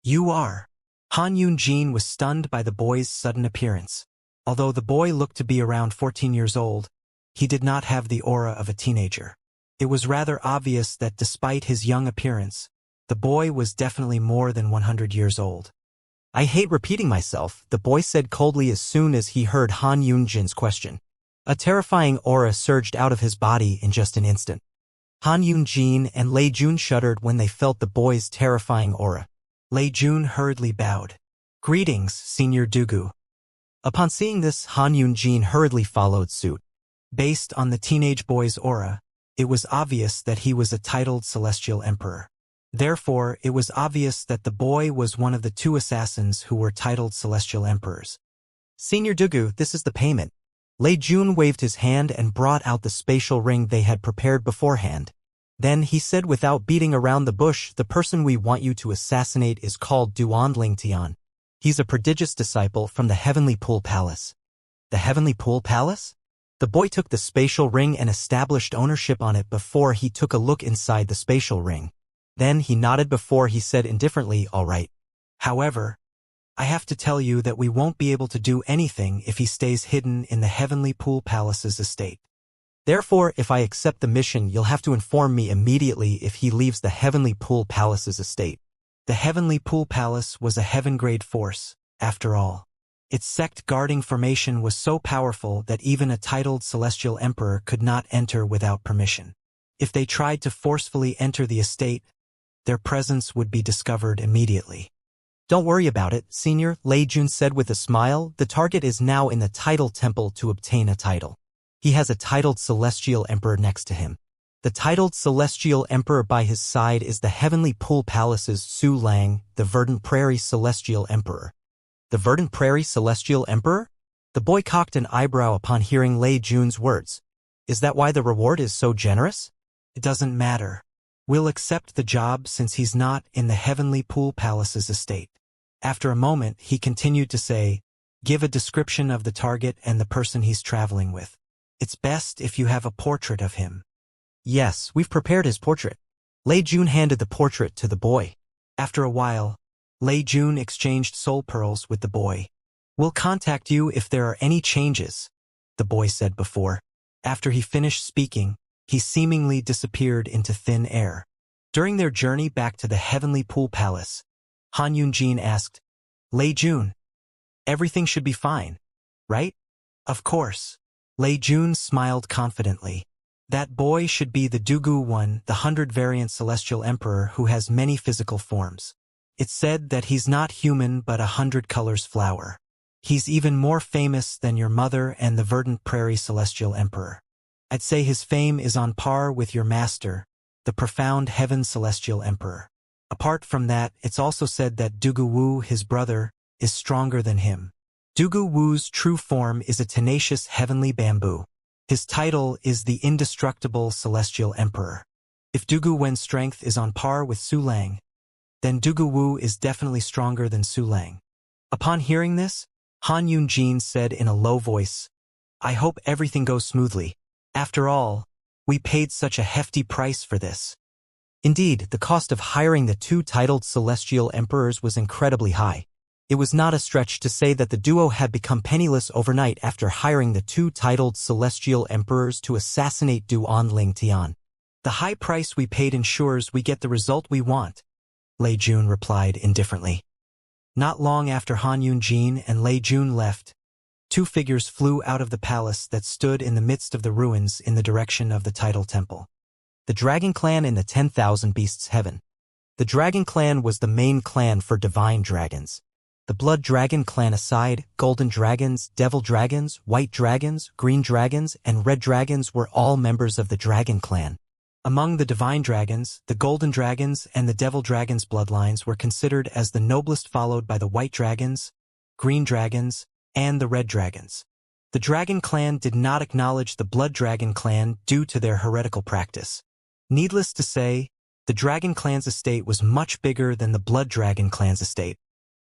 "You are." Han Yunjin was stunned by the boy's sudden appearance. Although the boy looked to be around 14 years old, he did not have the aura of a teenager. It was rather obvious that despite his young appearance, the boy was definitely more than 100 years old. "I hate repeating myself," the boy said coldly as soon as he heard Han Yunjin's question. A terrifying aura surged out of his body in just an instant. Han Yunjin and Lei Jun shuddered when they felt the boy's terrifying aura. Lei Jun hurriedly bowed. "Greetings, Senior Dugu." Upon seeing this, Han Yunjin hurriedly followed suit. Based on the teenage boy's aura, it was obvious that he was a titled Celestial Emperor. Therefore, it was obvious that the boy was one of the two assassins who were titled Celestial Emperors. "Senior Dugu, this is the payment." Lei Jun waved his hand and brought out the spatial ring they had prepared beforehand. Then he said without beating around the bush, "The person we want you to assassinate is called Duan Ling Tian. He's a prodigious disciple from the Heavenly Pool Palace." "The Heavenly Pool Palace?" The boy took the spatial ring and established ownership on it before he took a look inside the spatial ring. Then he nodded before he said indifferently, "All right. However, I have to tell you that we won't be able to do anything if he stays hidden in the Heavenly Pool Palace's estate. Therefore, if I accept the mission, you'll have to inform me immediately if he leaves the Heavenly Pool Palace's estate." The Heavenly Pool Palace was a heaven-grade force, after all. Its sect-guarding formation was so powerful that even a titled Celestial Emperor could not enter without permission. If they tried to forcefully enter the estate, their presence would be discovered immediately. "Don't worry about it, Senior," Lei Jun said with a smile. "The target is now in the title temple to obtain a title. He has a titled Celestial Emperor next to him. The titled Celestial Emperor by his side is the Heavenly Pool Palace's Su Lang, the Verdant Prairie Celestial Emperor." "The Verdant Prairie Celestial Emperor?" The boy cocked an eyebrow upon hearing Lei Jun's words. "Is that why the reward is so generous?" "It doesn't matter. We'll accept the job since he's not in the Heavenly Pool Palace's estate." After a moment, he continued to say, "Give a description of the target and the person he's traveling with. It's best if you have a portrait of him." "Yes, we've prepared his portrait." Lei Jun handed the portrait to the boy. After a while, Lei Jun exchanged soul pearls with the boy. "We'll contact you if there are any changes," the boy said before. After he finished speaking, he seemingly disappeared into thin air. During their journey back to the Heavenly Pool Palace, Han Yunjin asked, "Lei Jun, everything should be fine, right?" "Of course." Lei Jun smiled confidently. "That boy should be the Dugu one, the 100-variant Celestial Emperor who has many physical forms. It's said that he's not human but 100 colors flower. He's even more famous than your mother and the Verdant Prairie Celestial Emperor. I'd say his fame is on par with your master, the profound Heaven Celestial Emperor. Apart from that, it's also said that Dugu Wu, his brother, is stronger than him. Dugu Wu's true form is a tenacious heavenly bamboo. His title is the indestructible celestial emperor. If Dugu Wen's strength is on par with Su Lang, then Dugu Wu is definitely stronger than Su Lang. Upon hearing this, Han Yunjin said in a low voice, I hope everything goes smoothly. After all, we paid such a hefty price for this. Indeed, the cost of hiring the two titled celestial emperors was incredibly high. It was not a stretch to say that the duo had become penniless overnight after hiring the two titled celestial emperors to assassinate Duan Ling Tian. The high price we paid ensures we get the result we want, Lei Jun replied indifferently. Not long after Han Yunjin and Lei Jun left, two figures flew out of the palace that stood in the midst of the ruins in the direction of the Tidal Temple. The Dragon Clan in the 10,000 Beasts Heaven. The Dragon Clan was the main clan for divine dragons. The Blood Dragon clan aside, Golden Dragons, Devil Dragons, White Dragons, Green Dragons, and Red Dragons were all members of the Dragon Clan. Among the Divine Dragons, the Golden Dragons and the Devil Dragons bloodlines were considered as the noblest, followed by the White Dragons, Green Dragons, and the Red Dragons. The Dragon Clan did not acknowledge the Blood Dragon clan due to their heretical practice. Needless to say, the Dragon Clan's estate was much bigger than the Blood Dragon clan's estate.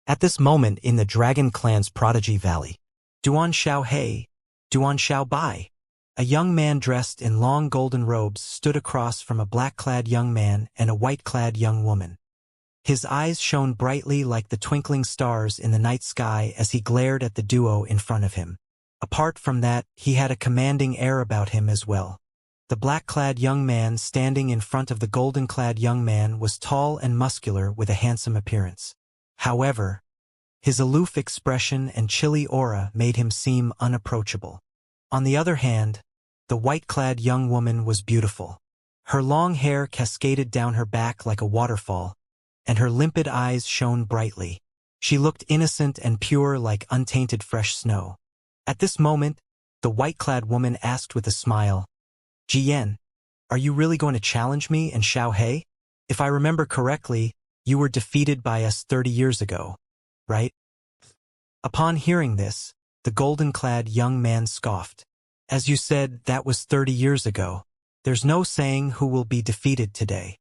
At this moment in the Dragon Clan's Prodigy Valley, Duan Xiaohei, Duan Xiaobai, a young man dressed in long golden robes stood across from a black-clad young man and a white-clad young woman. His eyes shone brightly like the twinkling stars in the night sky as he glared at the duo in front of him. Apart from that, he had a commanding air about him as well. The black-clad young man standing in front of the golden-clad young man was tall and muscular with a handsome appearance. However, his aloof expression and chilly aura made him seem unapproachable. On the other hand, the white-clad young woman was beautiful. Her long hair cascaded down her back like a waterfall, and her limpid eyes shone brightly. She looked innocent and pure like untainted fresh snow. At this moment, the white-clad woman asked with a smile, Jiyan, are you really going to challenge me and Xiaohei? If I remember correctly, you were defeated by us 30 years ago, right? Upon hearing this, the golden-clad young man scoffed. As you said, that was 30 years ago. There's no saying who will be defeated today.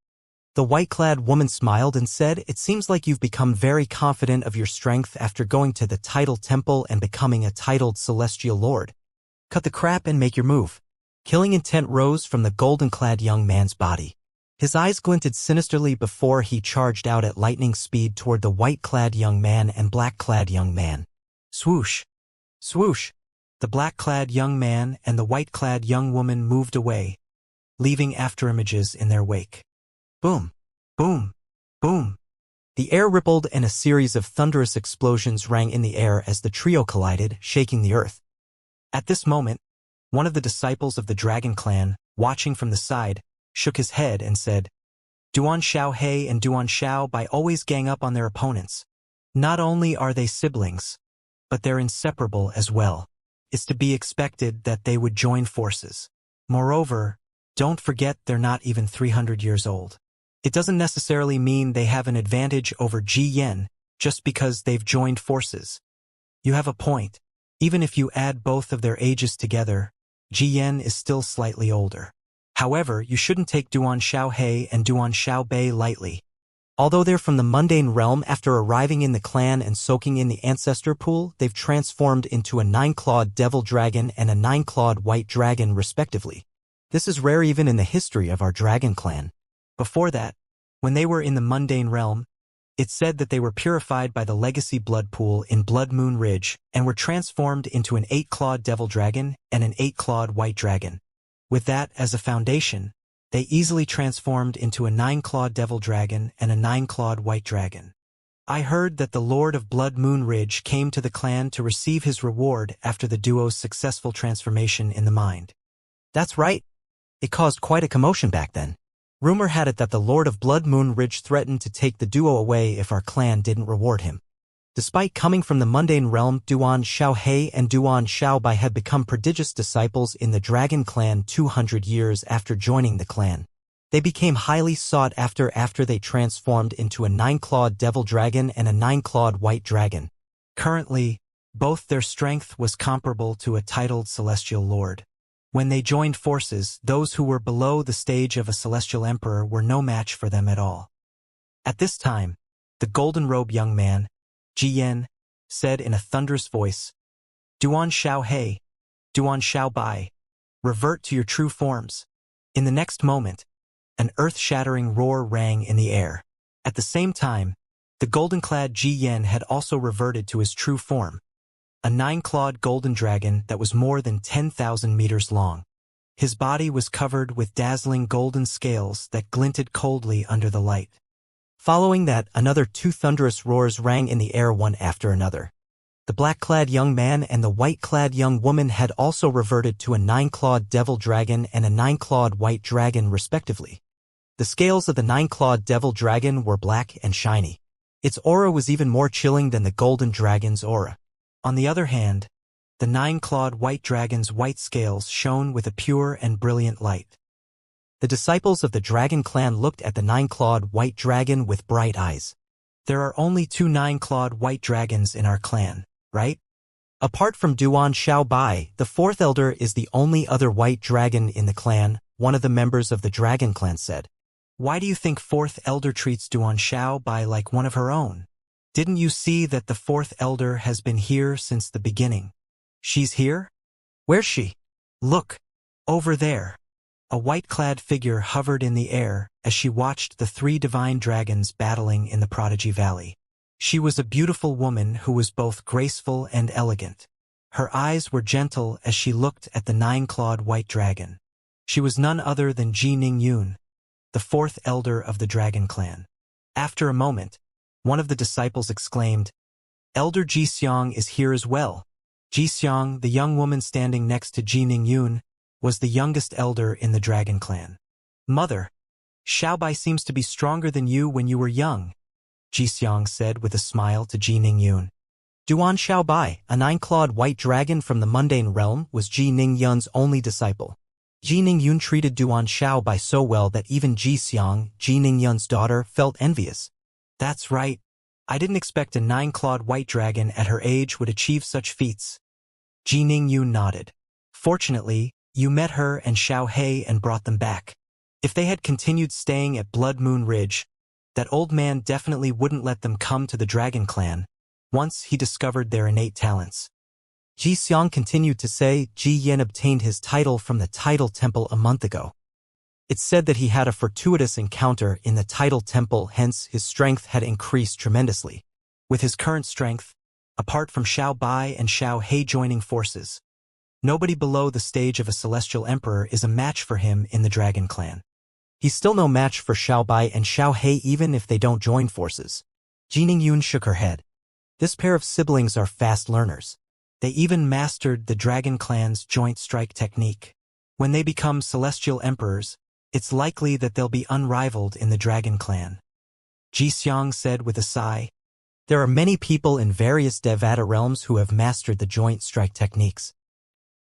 The white-clad woman smiled and said, it seems like you've become very confident of your strength after going to the Tidal Temple and becoming a titled celestial lord. Cut the crap and make your move. Killing intent rose from the golden-clad young man's body. His eyes glinted sinisterly before he charged out at lightning speed toward the white-clad young man and black-clad young man. Swoosh! Swoosh! The black-clad young man and the white-clad young woman moved away, leaving afterimages in their wake. Boom! Boom! Boom! The air rippled and a series of thunderous explosions rang in the air as the trio collided, shaking the earth. At this moment, one of the disciples of the Dragon Clan, watching from the side, shook his head and said, Duan Xiaohei and Duan Xiaobai always gang up on their opponents. Not only are they siblings, but they're inseparable as well. It's to be expected that they would join forces. Moreover, don't forget they're not even 300 years old. It doesn't necessarily mean they have an advantage over Ji Yan just because they've joined forces. You have a point. Even if you add both of their ages together, Ji Yan is still slightly older. However, you shouldn't take Duan Xiaohei and Duan Xiaobai lightly. Although they're from the mundane realm, after arriving in the clan and soaking in the ancestor pool, they've transformed into a 9-clawed devil dragon and a 9-clawed white dragon respectively. This is rare even in the history of our dragon clan. Before that, when they were in the mundane realm, it's said that they were purified by the legacy blood pool in Blood Moon Ridge and were transformed into an 8-clawed devil dragon and an 8-clawed white dragon. With that as a foundation, they easily transformed into a 9-clawed devil dragon and a 9-clawed white dragon. I heard that the Lord of Blood Moon Ridge came to the clan to receive his reward after the duo's successful transformation in the mind. That's right. It caused quite a commotion back then. Rumor had it that the Lord of Blood Moon Ridge threatened to take the duo away if our clan didn't reward him. Despite coming from the mundane realm, Duan Xiaohei and Duan Xiaobai had become prodigious disciples in the Dragon Clan 200 years after joining the clan. They became highly sought after they transformed into a 9-clawed devil dragon and a 9-clawed white dragon. Currently, both their strength was comparable to a titled celestial lord. When they joined forces, those who were below the stage of a celestial emperor were no match for them at all. At this time, the golden-robed young man, Ji Yan, said in a thunderous voice, Duan Xiao He, Duan Xiao Bai, revert to your true forms. In the next moment, an earth-shattering roar rang in the air. At the same time, the golden-clad Ji Yan had also reverted to his true form, a 9-clawed golden dragon that was more than 10,000 meters long. His body was covered with dazzling golden scales that glinted coldly under the light. Following that, another 2 thunderous roars rang in the air one after another. The black-clad young man and the white-clad young woman had also reverted to a 9-clawed devil dragon and a 9-clawed white dragon respectively. The scales of the 9-clawed devil dragon were black and shiny. Its aura was even more chilling than the golden dragon's aura. On the other hand, the 9-clawed white dragon's white scales shone with a pure and brilliant light. The disciples of the dragon clan looked at the 9-clawed white dragon with bright eyes. There are only 2 9-clawed white dragons in our clan, right? Apart from Duan Xiao Bai, the 4th elder is the only other white dragon in the clan, one of the members of the dragon clan said. Why do you think 4th elder treats Duan Xiao Bai like one of her own? Didn't you see that the 4th elder has been here since the beginning? She's here? Where's she? Look, over there. A white-clad figure hovered in the air as she watched the 3 divine dragons battling in the Prodigy Valley. She was a beautiful woman who was both graceful and elegant. Her eyes were gentle as she looked at the 9-clawed white dragon. She was none other than Ji Ningyun, the 4th elder of the dragon clan. After a moment, one of the disciples exclaimed, Elder Ji Xiang is here as well. Ji Xiang, the young woman standing next to Ji Ningyun, was the youngest elder in the dragon clan. Mother, Xiaobai seems to be stronger than you when you were young, Ji Xiang said with a smile to Ji Ningyun. Duan Xiaobai, a 9-clawed white dragon from the mundane realm, was Ji Ningyun's only disciple. Ji Ningyun treated Duan Xiaobai so well that even Ji Xiang, Ji Ningyun's daughter, felt envious. That's right. I didn't expect a 9-clawed white dragon at her age would achieve such feats. Ji Ningyun nodded. Fortunately, you met her and Xiao He and brought them back. If they had continued staying at Blood Moon Ridge, that old man definitely wouldn't let them come to the dragon clan, once he discovered their innate talents. Ji Xiang continued to say Ji Yan obtained his title from the Title Temple a month ago. It's said that he had a fortuitous encounter in the Title Temple, hence his strength had increased tremendously. With his current strength, apart from Xiao Bai and Xiao He joining forces, nobody below the stage of a celestial emperor is a match for him in the dragon clan. He's still no match for Xiao Bai and Xiao He even if they don't join forces. Ji Ningyun shook her head. This pair of siblings are fast learners. They even mastered the dragon clan's joint strike technique. When they become celestial emperors, it's likely that they'll be unrivaled in the dragon clan. Ji Xiang said with a sigh. There are many people in various Devata realms who have mastered the joint strike techniques.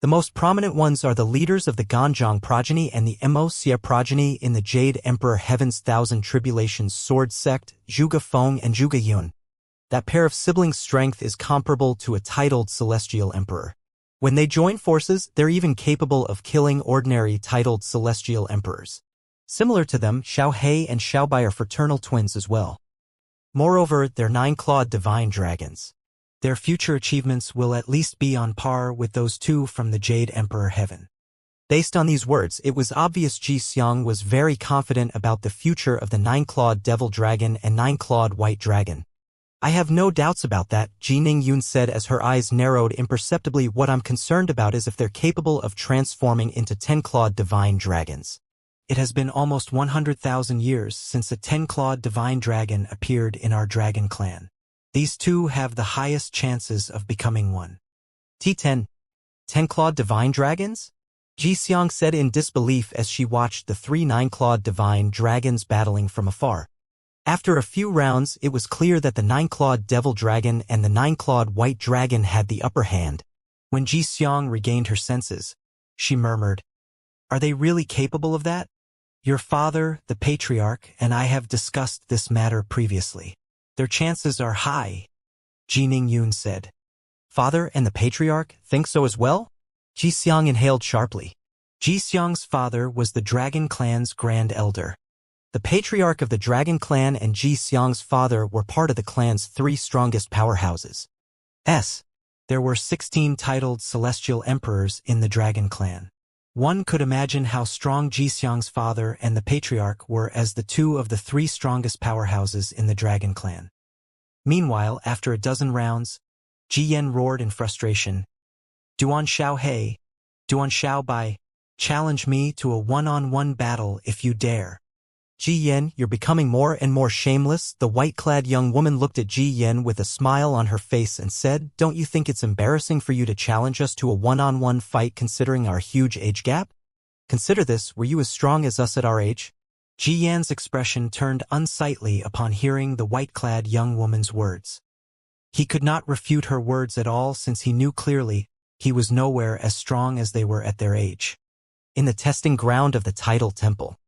The most prominent ones are the leaders of the Ganzhong progeny and the Wuxia progeny in the Jade Emperor Heaven's Thousand Tribulations sword sect, Zhuge Feng and Zhuge Yun. That pair of siblings' strength is comparable to a titled celestial emperor. When they join forces, they're even capable of killing ordinary titled celestial emperors. Similar to them, Xiao He and Xiao Bai are fraternal twins as well. Moreover, they're 9-clawed divine dragons. Their future achievements will at least be on par with those 2 from the Jade Emperor Heaven. Based on these words, it was obvious Ji Xiang was very confident about the future of the 9-clawed devil dragon and 9-clawed white dragon. I have no doubts about that, Ji Ningyun said as her eyes narrowed imperceptibly. What I'm concerned about is if they're capable of transforming into 10-clawed divine dragons. It has been almost 100,000 years since a 10-clawed divine dragon appeared in our dragon clan. These 2 have the highest chances of becoming one. T10. 10-clawed divine dragons? Ji Xiang said in disbelief as she watched the 3 9-clawed divine dragons battling from afar. After a few rounds, it was clear that the 9-clawed devil dragon and the 9-clawed white dragon had the upper hand. When Ji Xiang regained her senses, she murmured, Are they really capable of that? Your father, the patriarch, and I have discussed this matter previously. Their chances are high. Ji Ningyun said. Father and the Patriarch think so as well? Ji Xiang inhaled sharply. Ji Xiang's father was the Dragon Clan's Grand Elder. The Patriarch of the Dragon Clan and Ji Xiang's father were part of the clan's 3 strongest powerhouses. There were 16 titled Celestial Emperors in the Dragon Clan. One could imagine how strong Ji Xiang's father and the Patriarch were as the 2 of the 3 strongest powerhouses in the Dragon Clan. Meanwhile, after a dozen rounds, Ji Yan roared in frustration. Duan Xiao He, Duan Xiao Bai, challenge me to a one-on-one battle if you dare. Ji Yan, you're becoming more and more shameless. The white-clad young woman looked at Ji Yan with a smile on her face and said, don't you think it's embarrassing for you to challenge us to a one-on-one fight considering our huge age gap? Consider this, were you as strong as us at our age? Ji Yan's expression turned unsightly upon hearing the white-clad young woman's words. He could not refute her words at all since he knew clearly he was nowhere as strong as they were at their age. In the testing ground of the Tidal Temple.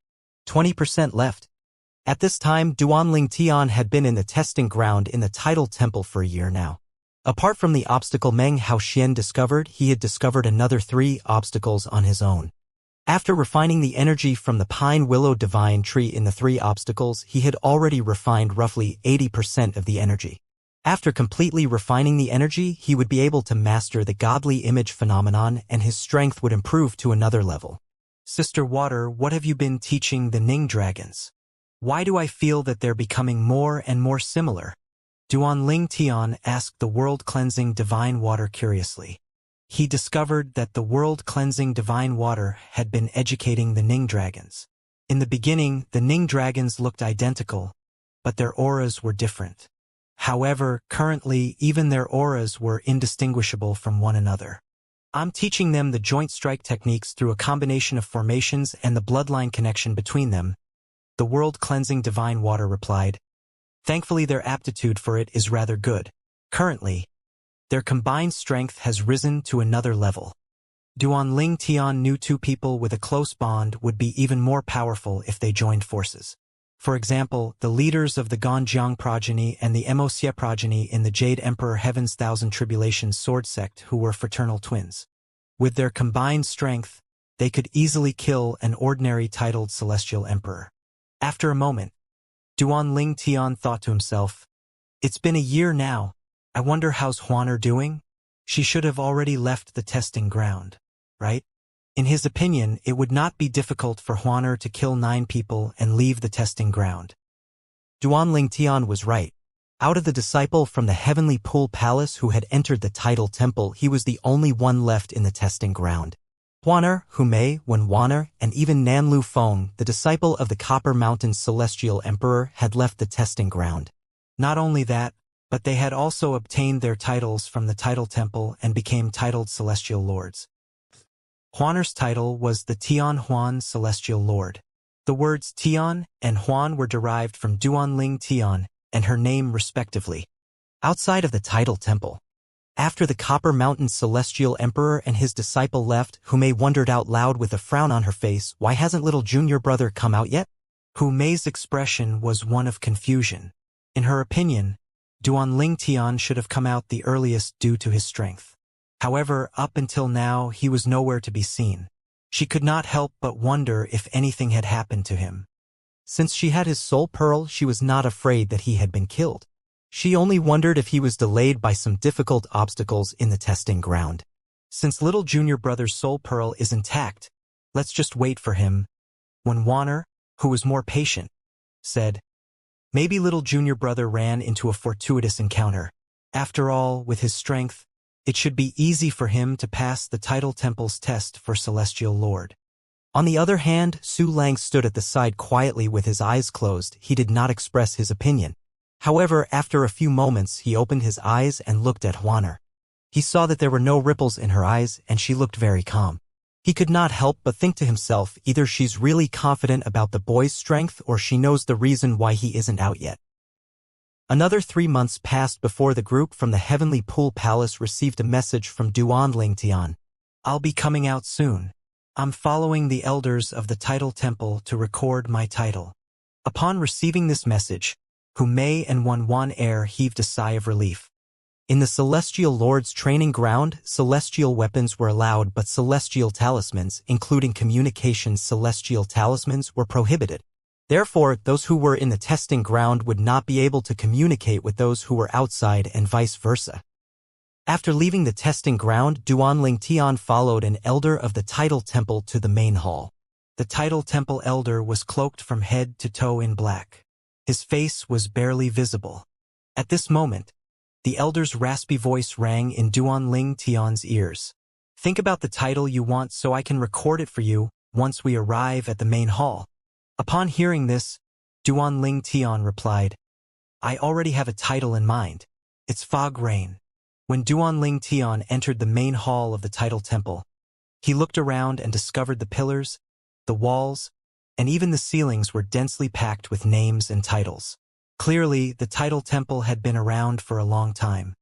20% left. At this time, Duanling Tian had been in the testing ground in the Tidal Temple for a year now. Apart from the obstacle Meng Haoxian discovered, he had discovered another 3 obstacles on his own. After refining the energy from the Pine Willow Divine Tree in the 3 obstacles, he had already refined roughly 80% of the energy. After completely refining the energy, he would be able to master the godly image phenomenon and his strength would improve to another level. Sister Water, what have you been teaching the Ning dragons? Why do I feel that they're becoming more and more similar? Duanling Tian asked the world-cleansing divine water curiously. He discovered that the world-cleansing divine water had been educating the Ning dragons. In the beginning, the Ning dragons looked identical, but their auras were different. However, currently, even their auras were indistinguishable from one another. I'm teaching them the joint strike techniques through a combination of formations and the bloodline connection between them, the world-cleansing divine water replied. Thankfully, their aptitude for it is rather good. Currently, their combined strength has risen to another level. Duanling Tian knew 2 people with a close bond would be even more powerful if they joined forces. For example, the leaders of the Ganjiang progeny and the Moxia progeny in the Jade Emperor Heaven's Thousand Tribulations sword sect who were fraternal twins. With their combined strength, they could easily kill an ordinary titled Celestial Emperor. After a moment, Duanling Tian thought to himself, it's been a year now. I wonder how's Huaner doing? She should have already left the testing ground, right? In his opinion, it would not be difficult for Huaner to kill 9 people and leave the testing ground. Duanling Tian was right. Out of the disciple from the Heavenly Pool Palace who had entered the Tidal Temple, he was the only one left in the testing ground. Huaner, Humei, Wenwaner, and even Nanlu Feng, the disciple of the Copper Mountain's Celestial Emperor, had left the testing ground. Not only that, but they had also obtained their titles from the Tidal Temple and became titled Celestial Lords. Huaner's title was the Tian Huan Celestial Lord. The words Tian and Huan were derived from Duanling Tian and her name respectively. Outside of the Tidal Temple, after the Copper Mountain Celestial Emperor and his disciple left, Humei wondered out loud with a frown on her face, why hasn't little junior brother come out yet? Humei's expression was one of confusion. In her opinion, Duanling Tian should have come out the earliest due to his strength. However, up until now, he was nowhere to be seen. She could not help but wonder if anything had happened to him. Since she had his soul pearl, she was not afraid that he had been killed. She only wondered if he was delayed by some difficult obstacles in the testing ground. Since little junior brother's soul pearl is intact, let's just wait for him. When Huaner, who was more patient, said, maybe little junior brother ran into a fortuitous encounter. After all, with his strength, it should be easy for him to pass the Tidal Temple's test for Celestial Lord. On the other hand, Su Lang stood at the side quietly with his eyes closed. He did not express his opinion. However, after a few moments, he opened his eyes and looked at Huaner. He saw that there were no ripples in her eyes, and she looked very calm. He could not help but think to himself, either she's really confident about the boy's strength or she knows the reason why he isn't out yet. Another 3 months passed before the group from the Heavenly Pool Palace received a message from Duanling Tian. I'll be coming out soon. I'm following the elders of the Tidal Temple to record my title. Upon receiving this message, Humei and Wanwan Air heaved a sigh of relief. In the Celestial Lord's training ground, celestial weapons were allowed, but celestial talismans, including communications celestial talismans, were prohibited. Therefore, those who were in the testing ground would not be able to communicate with those who were outside and vice versa. After leaving the testing ground, Duanling Tian followed an elder of the Tidal Temple to the main hall. The Tidal Temple elder was cloaked from head to toe in black. His face was barely visible. At this moment, the elder's raspy voice rang in Duanling Tian's ears. "Think about the title you want so I can record it for you once we arrive at the main hall." Upon hearing this, Duanling Tian replied, "I already have a title in mind. It's Fog Rain." When Duanling Tian entered the main hall of the Tidal Temple, he looked around and discovered the pillars, the walls, and even the ceilings were densely packed with names and titles. Clearly, the Tidal Temple had been around for a long time.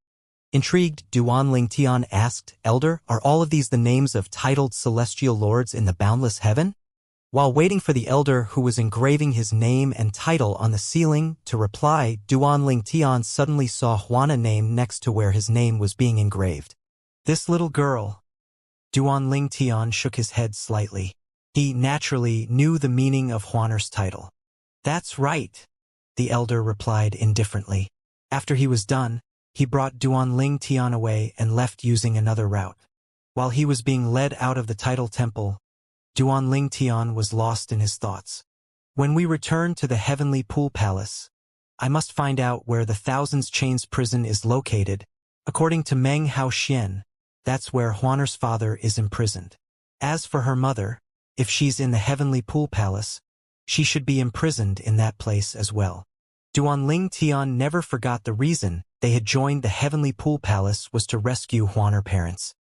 Intrigued, Duanling Tian asked, "Elder, are all of these the names of titled celestial lords in the boundless heaven?" While waiting for the elder who was engraving his name and title on the ceiling to reply, Duanling Tian suddenly saw Huana's name next to where his name was being engraved. "This little girl." Duanling Tian shook his head slightly. He naturally knew the meaning of Huana's title. "That's right," the elder replied indifferently. After he was done, he brought Duanling Tian away and left using another route. While he was being led out of the Tidal Temple, Duanling Tian was lost in his thoughts. "When we return to the Heavenly Pool Palace, I must find out where the Thousands Chains prison is located. According to Meng Haoxian, that's where Huana's father is imprisoned. As for her mother, if she's in the Heavenly Pool Palace, she should be imprisoned in that place as well." Duanling Tian never forgot the reason they had joined the Heavenly Pool Palace was to rescue Huana's parents.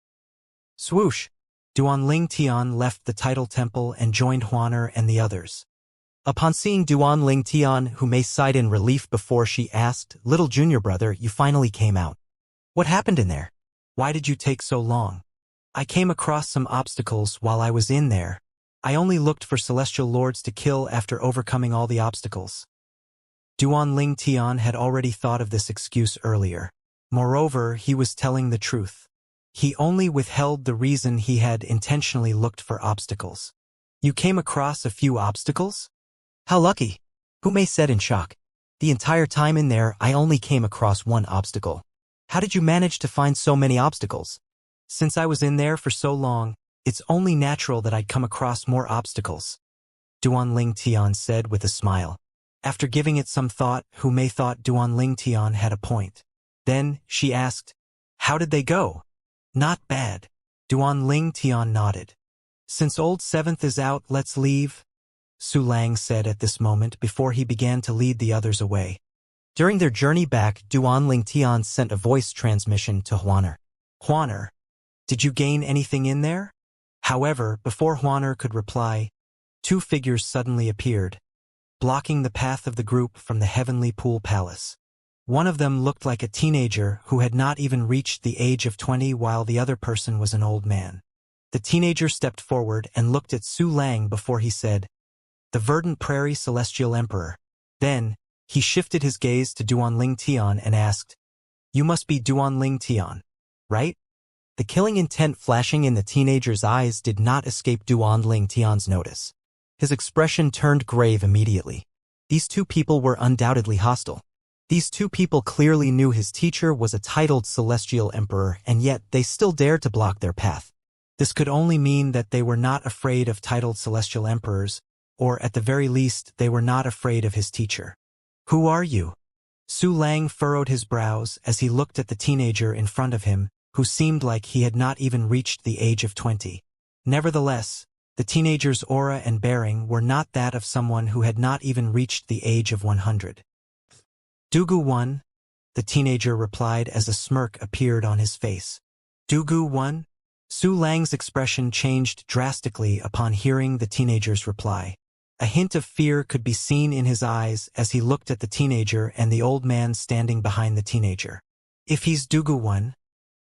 Swoosh! Duanling Tian left the Tidal Temple and joined Huana and the others. Upon seeing Duanling Tian, who Mei sighed in relief before she asked, "Little junior brother, you finally came out. What happened in there? Why did you take so long?" "I came across some obstacles while I was in there. I only looked for celestial lords to kill after overcoming all the obstacles." Duanling Tian had already thought of this excuse earlier. Moreover, he was telling the truth. He only withheld the reason he had intentionally looked for obstacles. "You came across a few obstacles? How lucky," Mei said in shock. "The entire time in there, I only came across one obstacle. How did you manage to find so many obstacles?" "Since I was in there for so long, it's only natural that I'd come across more obstacles," Duanling Tian said with a smile. After giving it some thought, Mei thought Duanling Tian had a point. Then she asked, "How did they go?" "Not bad." Duanling Tian nodded. "Since Old Seventh is out, let's leave," Su Lang said at this moment before he began to lead the others away. During their journey back, Duanling Tian sent a voice transmission to Huana. "Huana, did you gain anything in there?" However, before Huana could reply, two figures suddenly appeared, blocking the path of the group from the Heavenly Pool Palace. One of them looked like a teenager who had not even reached the age of 20, while the other person was an old man. The teenager stepped forward and looked at Su Lang before he said, "The Verdant Prairie Celestial Emperor." Then, he shifted his gaze to Duanling Tian and asked, "You must be Duanling Tian, right?" The killing intent flashing in the teenager's eyes did not escape Duanling Tian's notice. His expression turned grave immediately. These two people were undoubtedly hostile. These two people clearly knew his teacher was a titled Celestial Emperor, and yet they still dared to block their path. This could only mean that they were not afraid of titled Celestial Emperors, or at the very least, they were not afraid of his teacher. "Who are you?" Su Lang furrowed his brows as he looked at the teenager in front of him, who seemed like he had not even reached the age of 20. Nevertheless, the teenager's aura and bearing were not that of someone who had not even reached the age of 100. "Dugu One," the teenager replied as a smirk appeared on his face. "Dugu One?" Su Lang's expression changed drastically upon hearing the teenager's reply. A hint of fear could be seen in his eyes as he looked at the teenager and the old man standing behind the teenager. If he's Dugu One,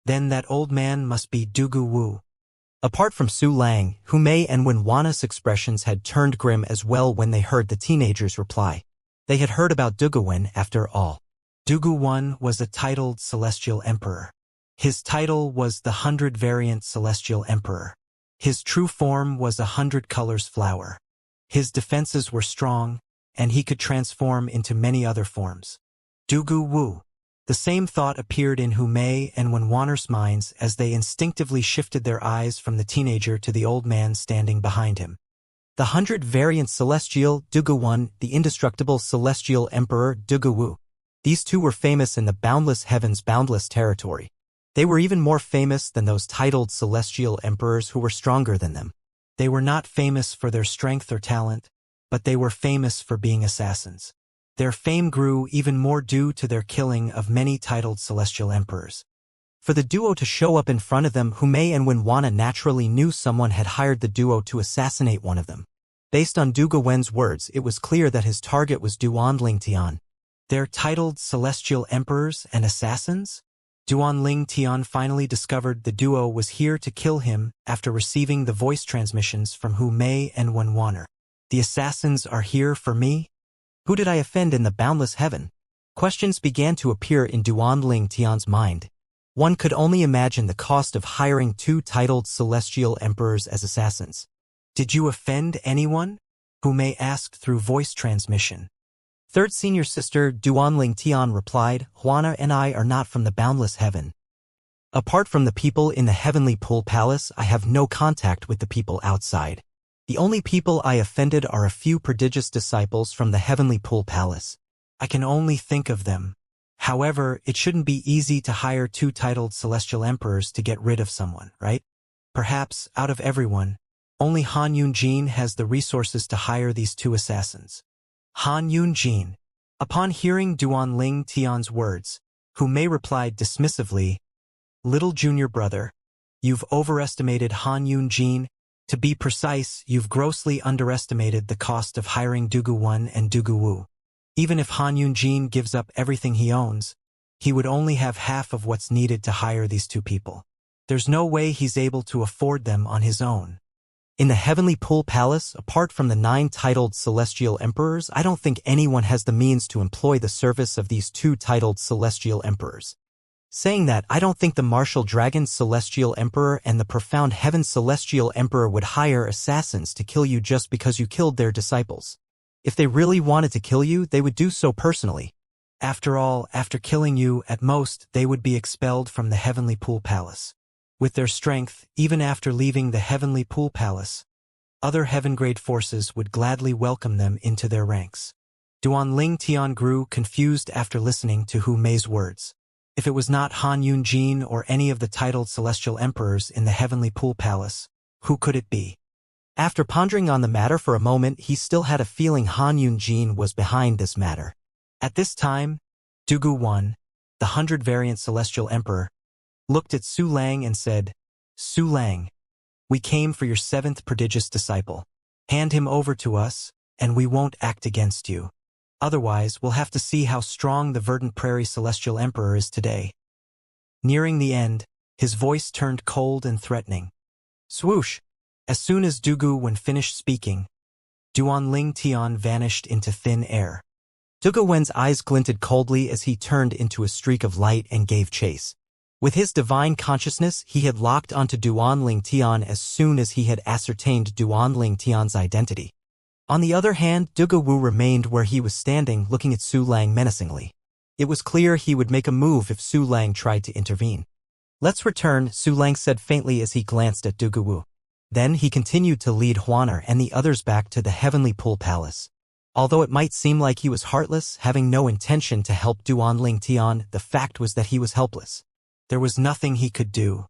then that old man must be Dugu Wu. Apart from Su Lang, Mei and Huana's expressions had turned grim as well when they heard the teenager's reply. They had heard about Duguwen after all. Dugu I was a titled celestial emperor. His title was the 100-variant celestial emperor. His true form was 100 colors flower. His defenses were strong, and he could transform into many other forms. Dugu Wu. The same thought appeared in Hu Mei and Wenwanner's minds as they instinctively shifted their eyes from the teenager to the old man standing behind him. The 100-variant celestial Dugu I, the indestructible celestial emperor Dugu Wu. These two were famous in the boundless heavens, boundless territory. They were even more famous than those titled celestial emperors who were stronger than them. They were not famous for their strength or talent, but they were famous for being assassins. Their fame grew even more due to their killing of many titled celestial emperors. For the duo to show up in front of them, Hu Mei and Wenwanner naturally knew someone had hired the duo to assassinate one of them. Based on Dugu Wen's words, it was clear that his target was Duanling Tian. Their titled celestial emperors and assassins? Duanling Tian finally discovered the duo was here to kill him after receiving the voice transmissions from Hu Mei and Wenwanner. The assassins are here for me? Who did I offend in the boundless heaven? Questions began to appear in Duanling Tian's mind. One could only imagine the cost of hiring two titled celestial emperors as assassins. Did you offend anyone? Hu Mei asked through voice transmission. Third senior sister Duanling Tian replied, Huana and I are not from the boundless heaven. Apart from the people in the heavenly pool palace, I have no contact with the people outside. The only people I offended are a few prodigious disciples from the heavenly pool palace. I can only think of them. However, it shouldn't be easy to hire two titled celestial emperors to get rid of someone, right? Perhaps, out of everyone, only Han Yunjin has the resources to hire these two assassins. Han Yunjin. Upon hearing Duanling Tian's words, Hu Mei replied dismissively, Little junior brother, you've overestimated Han Yunjin. To be precise, you've grossly underestimated the cost of hiring Dugu I and Dugu Wu. Even if Han Yunjin gives up everything he owns, he would only have half of what's needed to hire these two people. There's no way he's able to afford them on his own. In the heavenly pool palace, apart from the 9 titled celestial emperors, I don't think anyone has the means to employ the service of these two titled celestial emperors. Saying that, I don't think the martial dragon celestial emperor and the profound heaven celestial emperor would hire assassins to kill you just because you killed their disciples. If they really wanted to kill you, they would do so personally. After all, after killing you, at most, they would be expelled from the heavenly pool palace. With their strength, even after leaving the heavenly pool palace, other heaven-grade forces would gladly welcome them into their ranks. Duanling Tian grew confused after listening to Hu Mei's words. If it was not Han Yunjin or any of the titled celestial emperors in the heavenly pool palace, who could it be? After pondering on the matter for a moment, he still had a feeling Han Yunjin was behind this matter. At this time, Dugu I, the 100-variant celestial emperor, looked at Su Lang and said, Su Lang, we came for your 7th prodigious disciple. Hand him over to us, and we won't act against you. Otherwise, we'll have to see how strong the Verdant Prairie celestial emperor is today. Nearing the end, his voice turned cold and threatening. Swoosh! As soon as Dugu Wen finished speaking, Duanling Tian vanished into thin air. Dugu Wen's eyes glinted coldly as he turned into a streak of light and gave chase. With his divine consciousness, he had locked onto Duanling Tian as soon as he had ascertained Duanling Tian's identity. On the other hand, Dugu Wu remained where he was standing, looking at Su Lang menacingly. It was clear he would make a move if Su Lang tried to intervene. Let's return, Su Lang said faintly as he glanced at Dugu Wu. Then he continued to lead Huaner and the others back to the heavenly pool palace. Although it might seem like he was heartless, having no intention to help Duanling Tian, the fact was that he was helpless. There was nothing he could do.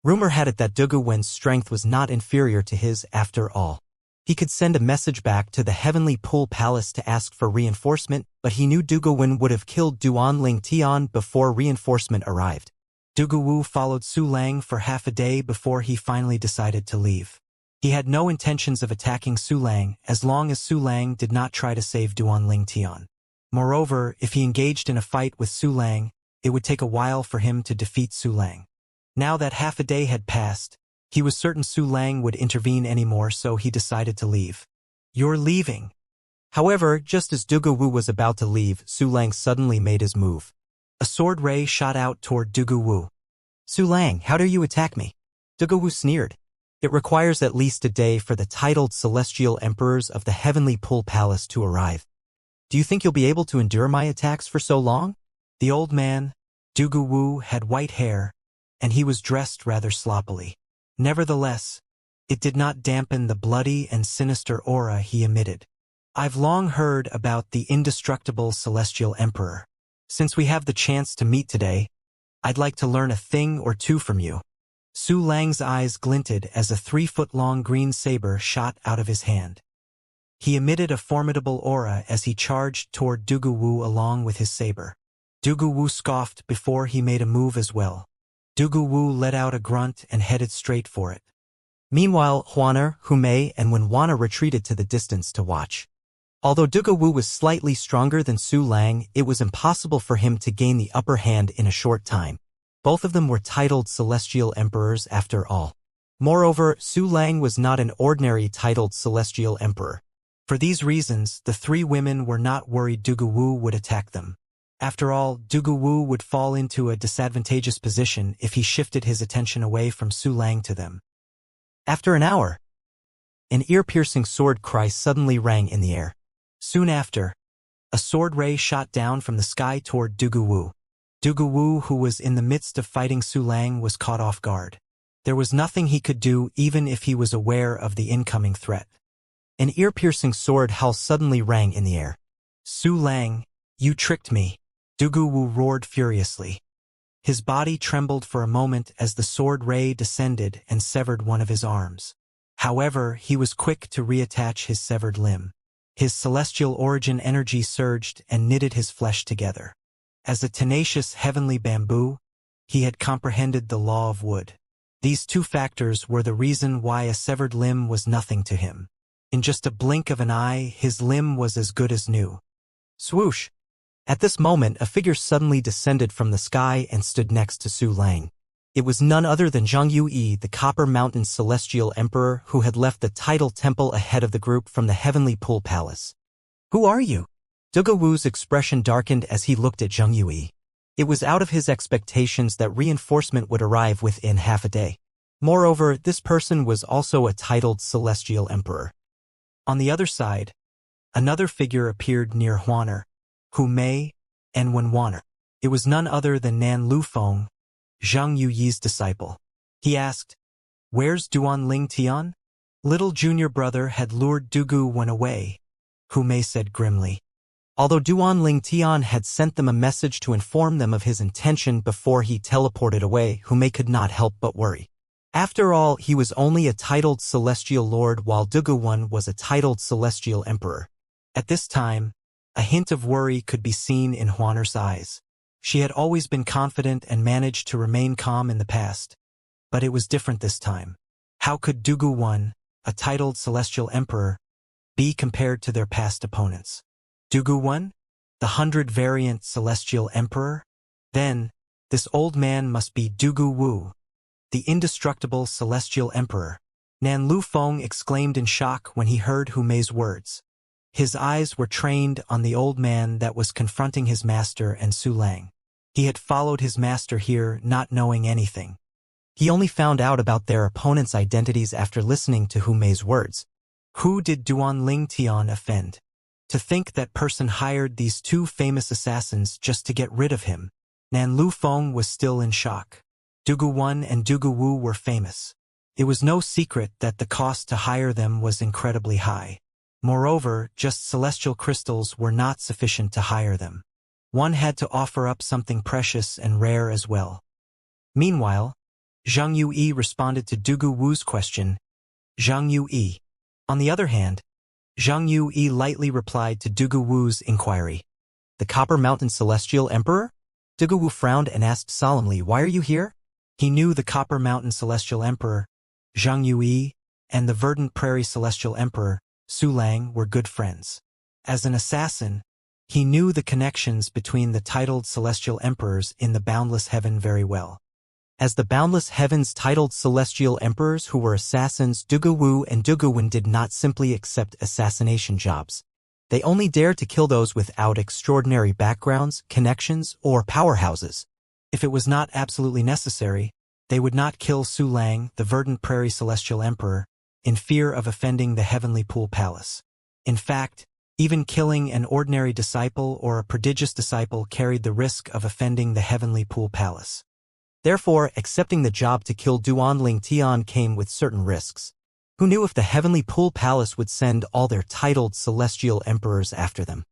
Rumor had it that Dugu Wen's strength was not inferior to his after all. He could send a message back to the heavenly pool palace to ask for reinforcement, but he knew Dugu Wen would have killed Duanling Tian before reinforcement arrived. Dugu Wu followed Su Lang for half a day before he finally decided to leave. He had no intentions of attacking Su Lang as long as Su Lang did not try to save Duanling Tian. Moreover, if he engaged in a fight with Su Lang, it would take a while for him to defeat Su Lang. Now that half a day had passed, he was certain Su Lang would intervene anymore, so he decided to leave. You're leaving? However, just as Dugu Wu was about to leave, Su Lang suddenly made his move. A sword ray shot out toward Dugu Wu. Su Lang, how dare you attack me? Dugu Wu sneered. It requires at least a day for the titled celestial emperors of the Heavenly Pool Palace to arrive. Do you think you'll be able to endure my attacks for so long? The old man, Dugu Wu, had white hair, and he was dressed rather sloppily. Nevertheless, it did not dampen the bloody and sinister aura he emitted. I've long heard about the indestructible celestial emperor. Since we have the chance to meet today, I'd like to learn a thing or two from you. Su Lang's eyes glinted as a 3-foot-long green saber shot out of his hand. He emitted a formidable aura as he charged toward Dugu Wu along with his saber. Dugu Wu scoffed before he made a move as well. Dugu Wu let out a grunt and headed straight for it. Meanwhile, Huaner, Humei, and Wenwana retreated to the distance to watch. Although Dugu Wu was slightly stronger than Su Lang, it was impossible for him to gain the upper hand in a short time. Both of them were titled celestial emperors after all. Moreover, Su Lang was not an ordinary titled celestial emperor. For these reasons, the three women were not worried Dugu Wu would attack them. After all, Dugu Wu would fall into a disadvantageous position if he shifted his attention away from Su Lang to them. After an hour, an ear-piercing sword cry suddenly rang in the air. Soon after, a sword ray shot down from the sky toward Dugu Wu. Dugu Wu, who was in the midst of fighting Su Lang, was caught off guard. There was nothing he could do even if he was aware of the incoming threat. An ear-piercing sword howl suddenly rang in the air. Su Lang, you tricked me. Dugu Wu roared furiously. His body trembled for a moment as the sword ray descended and severed one of his arms. However, he was quick to reattach his severed limb. His celestial origin energy surged and knitted his flesh together. As a tenacious heavenly bamboo, he had comprehended the law of wood. These two factors were the reason why a severed limb was nothing to him. In just a blink of an eye, his limb was as good as new. Swoosh! At this moment, a figure suddenly descended from the sky and stood next to Su Lang. It was none other than Zhang Yue, the Copper Mountain Celestial Emperor who had left the Tidal Temple ahead of the group from the Heavenly Pool Palace. Who are you? Dugu Wu's expression darkened as he looked at Zhang Yue. It was out of his expectations that reinforcement would arrive within half a day. Moreover, this person was also a titled Celestial Emperor. On the other side, another figure appeared near Huaner, Humei, and Wenwana. It was none other than Nan Lufeng, Zhang Yuyi's disciple. He asked, "Where's Duan Ling Tian?" Little junior brother had lured Dugu Wen away, Humei said grimly. Although Duan Ling Tian had sent them a message to inform them of his intention before he teleported away, Humei could not help but worry. After all, he was only a titled celestial lord while Dugu Wen was a titled celestial emperor. At this time, a hint of worry could be seen in Huaner's eyes. She had always been confident and managed to remain calm in the past. But it was different this time. How could Dugu Wen, a titled celestial emperor, be compared to their past opponents? Dugu Wen, the 100-variant celestial emperor? Then, this old man must be Dugu Wu, the indestructible celestial emperor. Nan Lufeng exclaimed in shock when he heard Humei's words. His eyes were trained on the old man that was confronting his master and Su Lang. He had followed his master here, not knowing anything. He only found out about their opponents' identities after listening to Humei's words. Who did Duan Ling Tian offend? To think that person hired these two famous assassins just to get rid of him. Nan Lufeng was still in shock. Dugu Wen and Dugu Wu were famous. It was no secret that the cost to hire them was incredibly high. Moreover, just celestial crystals were not sufficient to hire them. One had to offer up something precious and rare as well. Meanwhile, Zhang Yue responded to Dugu Wu's question. Zhang Yue. On the other hand, Zhang Yue lightly replied to Dugu Wu's inquiry. The Copper Mountain Celestial Emperor? Dugu Wu frowned and asked solemnly, "Why are you here?" He knew the Copper Mountain Celestial Emperor, Zhang Yue, and the Verdant Prairie Celestial Emperor, Su Lang, were good friends. As an assassin, he knew the connections between the titled celestial emperors in the Boundless Heaven very well. As the Boundless Heaven's titled celestial emperors who were assassins, Dugu Wu and Dugu Wen did not simply accept assassination jobs. They only dared to kill those without extraordinary backgrounds, connections, or powerhouses. If it was not absolutely necessary, they would not kill Su Lang, the verdant prairie celestial emperor, in fear of offending the heavenly pool palace. In fact, even killing an ordinary disciple or a prodigious disciple carried the risk of offending the heavenly pool palace. Therefore, accepting the job to kill Duan Tian came with certain risks. Who knew if the heavenly pool palace would send all their titled celestial emperors after them?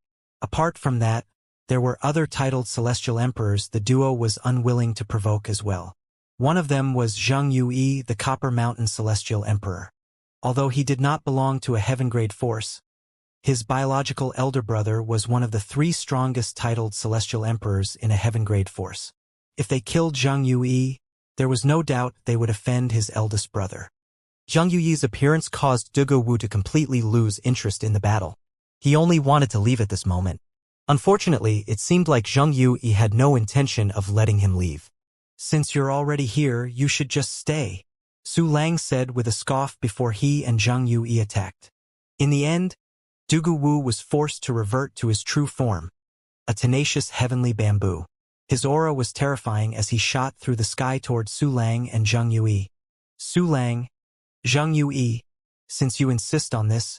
Apart from that, there were other titled celestial emperors the duo was unwilling to provoke as well. One of them was Zheng Yue, the Copper Mountain celestial emperor. Although he did not belong to a heaven-grade force, his biological elder brother was one of the 3 strongest titled celestial emperors in a heaven-grade force. If they killed Zheng Yue, there was no doubt they would offend his eldest brother. Zheng Yue's appearance caused Dugu Wu to completely lose interest in the battle. He only wanted to leave at this moment. Unfortunately, it seemed like Zheng Yue had no intention of letting him leave. "Since you're already here, you should just stay," Su Lang said with a scoff before he and Zheng Yue attacked. In the end, Dugu Wu was forced to revert to his true form, a tenacious heavenly bamboo. His aura was terrifying as he shot through the sky toward Su Lang and Zheng Yue. "Su Lang, Zheng Yue, since you insist on this,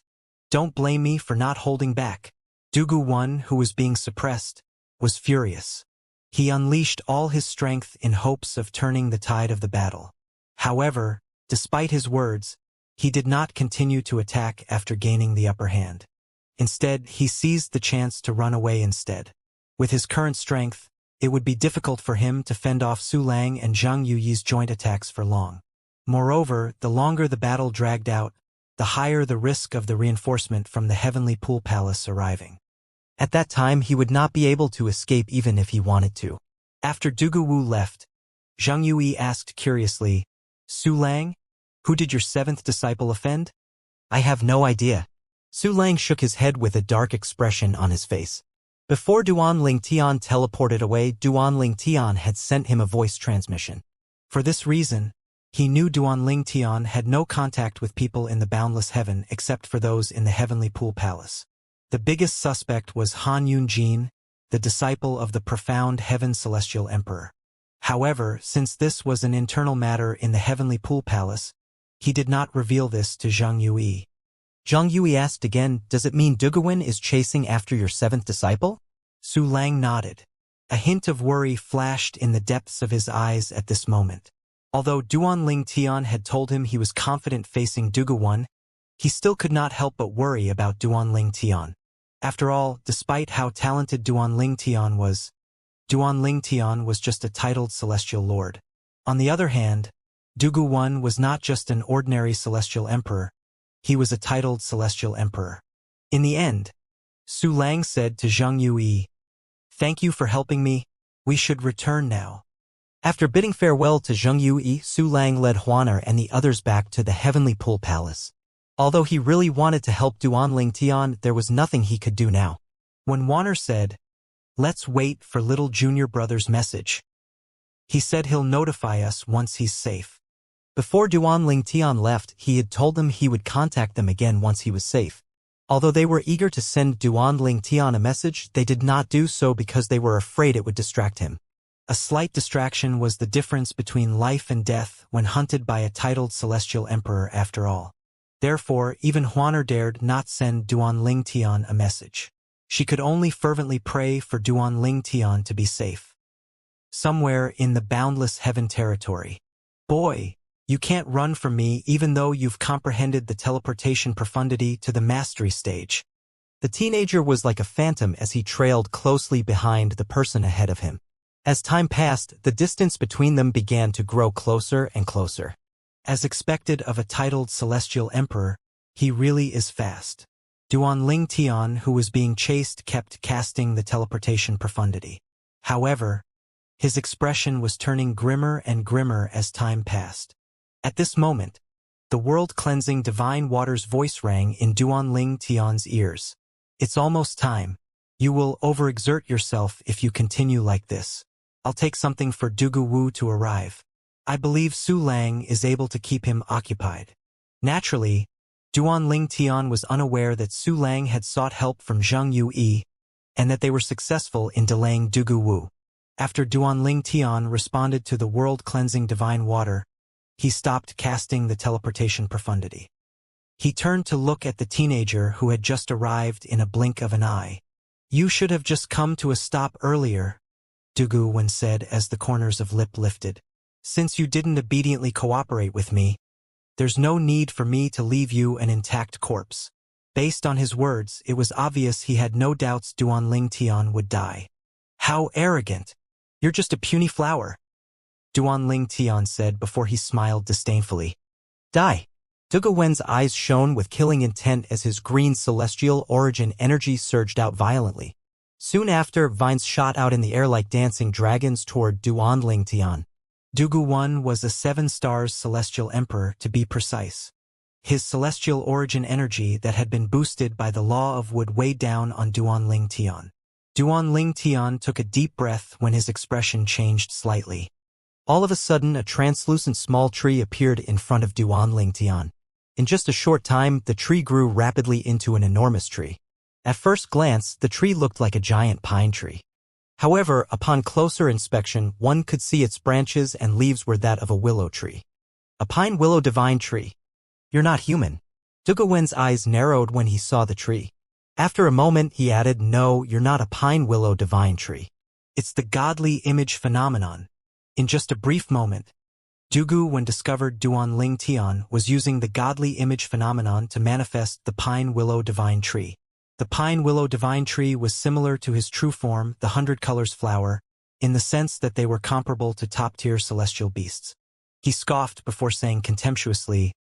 don't blame me for not holding back." Dugu Wan, who was being suppressed, was furious. He unleashed all his strength in hopes of turning the tide of the battle. However, despite his words, he did not continue to attack after gaining the upper hand. Instead, he seized the chance to run away instead. With his current strength, it would be difficult for him to fend off Su Lang and Zheng Yue's joint attacks for long. Moreover, the longer the battle dragged out, the higher the risk of the reinforcement from the heavenly pool palace arriving. At that time, he would not be able to escape even if he wanted to. After Dugu Wu left, Zheng Yue asked curiously, "Su Lang, who did your 7th disciple offend?" "I have no idea." Su Lang shook his head with a dark expression on his face. Before Duan Tian teleported away, Duan Tian had sent him a voice transmission. For this reason, he knew Duan Tian had no contact with people in the boundless heaven except for those in the heavenly pool palace. The biggest suspect was Han Yunjin, the disciple of the profound heaven celestial emperor. However, since this was an internal matter in the heavenly pool palace, he did not reveal this to Zheng Yue. Zheng Yue asked again, "Does it mean Duguwen is chasing after your 7th disciple?" Su Lang nodded. A hint of worry flashed in the depths of his eyes at this moment. Although Duan Tian had told him he was confident facing Duguwen, he still could not help but worry about Duan Tian. After all, despite how talented Duan Tian was just a titled celestial lord. On the other hand, Duguwen was not just an ordinary celestial emperor, he was a titled celestial emperor. In the end, Su Lang said to Zheng Yue, "Thank you for helping me, we should return now." After bidding farewell to Zheng Yue, Su Lang led Huaner and the others back to the heavenly pool palace. Although he really wanted to help Duan Tian, there was nothing he could do now. When Huaner said, "Let's wait for little junior brother's message," he said he'll notify us once he's safe. Before Duan Tian left, he had told them he would contact them again once he was safe. Although they were eager to send Duan Tian a message, they did not do so because they were afraid it would distract him. A slight distraction was the difference between life and death when hunted by a titled celestial emperor after all. Therefore, even Huaner dared not send Duan Tian a message. She could only fervently pray for Duan Tian to be safe. Somewhere in the boundless heaven territory. "Boy, you can't run from me even though you've comprehended the teleportation profundity to the mastery stage." The teenager was like a phantom as he trailed closely behind the person ahead of him. As time passed, the distance between them began to grow closer and closer. As expected of a titled celestial emperor, he really is fast. Duan Tian, who was being chased, kept casting the teleportation profundity. However, his expression was turning grimmer and grimmer as time passed. At this moment, the world-cleansing divine water's voice rang in Duan Tian's ears. "It's almost time. You will overexert yourself if you continue like this. I'll take something for Dugu Wu to arrive. I believe Su Lang is able to keep him occupied." Naturally, Duan Ling Tian was unaware that Su Lang had sought help from Zhang Yue, and that they were successful in delaying Dugu Wu. After Duan Ling Tian responded to the world-cleansing divine water, he stopped casting the teleportation profundity. He turned to look at the teenager who had just arrived in a blink of an eye. "You should have just come to a stop earlier," Dugu Wen said as the corners of lip lifted. "Since you didn't obediently cooperate with me, there's no need for me to leave you an intact corpse." Based on his words, it was obvious he had no doubts Duan Ling Tian would die. "How arrogant! You're just a puny flower," Duan Ling Tian said before he smiled disdainfully. "Die." Dugu Wen's eyes shone with killing intent as his green celestial origin energy surged out violently. Soon after, vines shot out in the air like dancing dragons toward Duan Ling Tian. Dugu Wen was a 7 stars celestial emperor, to be precise. His celestial origin energy that had been boosted by the law of wood weighed down on Duan Ling Tian. Duan Ling Tian took a deep breath when his expression changed slightly. All of a sudden, a translucent small tree appeared in front of Duan Ling Tian. In just a short time, the tree grew rapidly into an enormous tree. At first glance, the tree looked like a giant pine tree. However, upon closer inspection, one could see its branches and leaves were that of a willow tree. "A pine willow divine tree. You're not human." Dugu Wen's eyes narrowed when he saw the tree. After a moment, he added, "No, you're not a pine willow divine tree. It's the godly image phenomenon." In just a brief moment, Dugu Wen discovered Duan Ling Tian was using the godly image phenomenon to manifest the pine willow divine tree. The pine willow divine tree was similar to his true form, the 100 colors flower, in the sense that they were comparable to top-tier celestial beasts. He scoffed before saying contemptuously,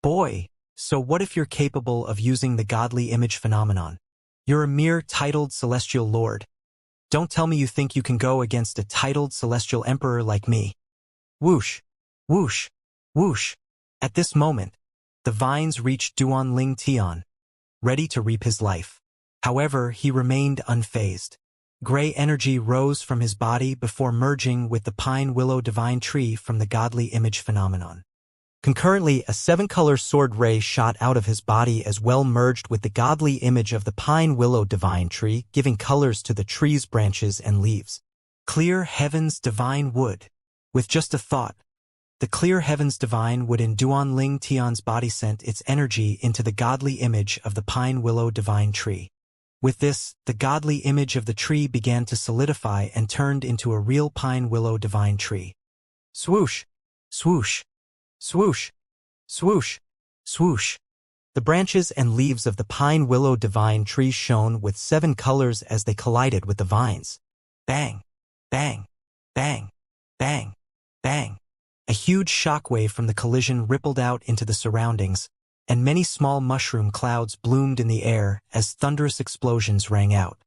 "Boy, so what if you're capable of using the godly image phenomenon? You're a mere titled celestial lord. Don't tell me you think you can go against a titled celestial emperor like me." Whoosh, whoosh, whoosh. At this moment, the vines reached Duan Ling Tian, ready to reap his life. However, he remained unfazed. Gray energy rose from his body before merging with the pine willow divine tree from the godly image phenomenon. Concurrently, a 7-color sword ray shot out of his body as well, merged with the godly image of the pine willow divine tree, giving colors to the tree's branches and leaves. Clear heavens divine wood. With just a thought, the clear heavens divine wood in Duan Ling Tian's body sent its energy into the godly image of the pine willow divine tree. With this, the godly image of the tree began to solidify and turned into a real pine willow divine tree. Swoosh, swoosh, swoosh, swoosh, swoosh. The branches and leaves of the pine willow divine tree shone with 7 colors as they collided with the vines. Bang, bang, bang, bang, bang. A huge shockwave from the collision rippled out into the surroundings, and many small mushroom clouds bloomed in the air as thunderous explosions rang out.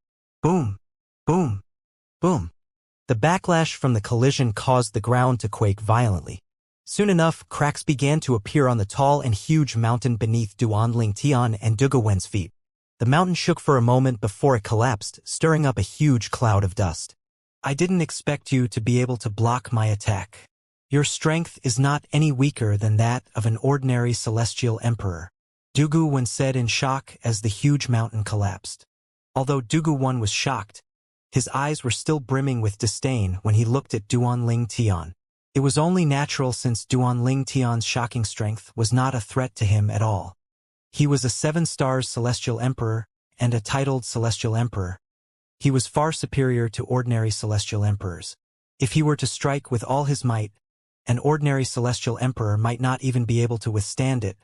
Boom, boom, boom. The backlash from the collision caused the ground to quake violently. Soon enough, cracks began to appear on the tall and huge mountain beneath Duan Ling Tian and Dugu Wen's feet. The mountain shook for a moment before it collapsed, stirring up a huge cloud of dust. "I didn't expect you to be able to block my attack. Your strength is not any weaker than that of an ordinary celestial emperor," Dugu Wen said in shock as the huge mountain collapsed. Although Dugu Wen was shocked, his eyes were still brimming with disdain when he looked at Duan Ling Tian. It was only natural since Duan Ling Tian's shocking strength was not a threat to him at all. He was a 7 stars celestial emperor and a titled celestial emperor. He was far superior to ordinary celestial emperors. If he were to strike with all his might, an ordinary celestial emperor might not even be able to withstand it,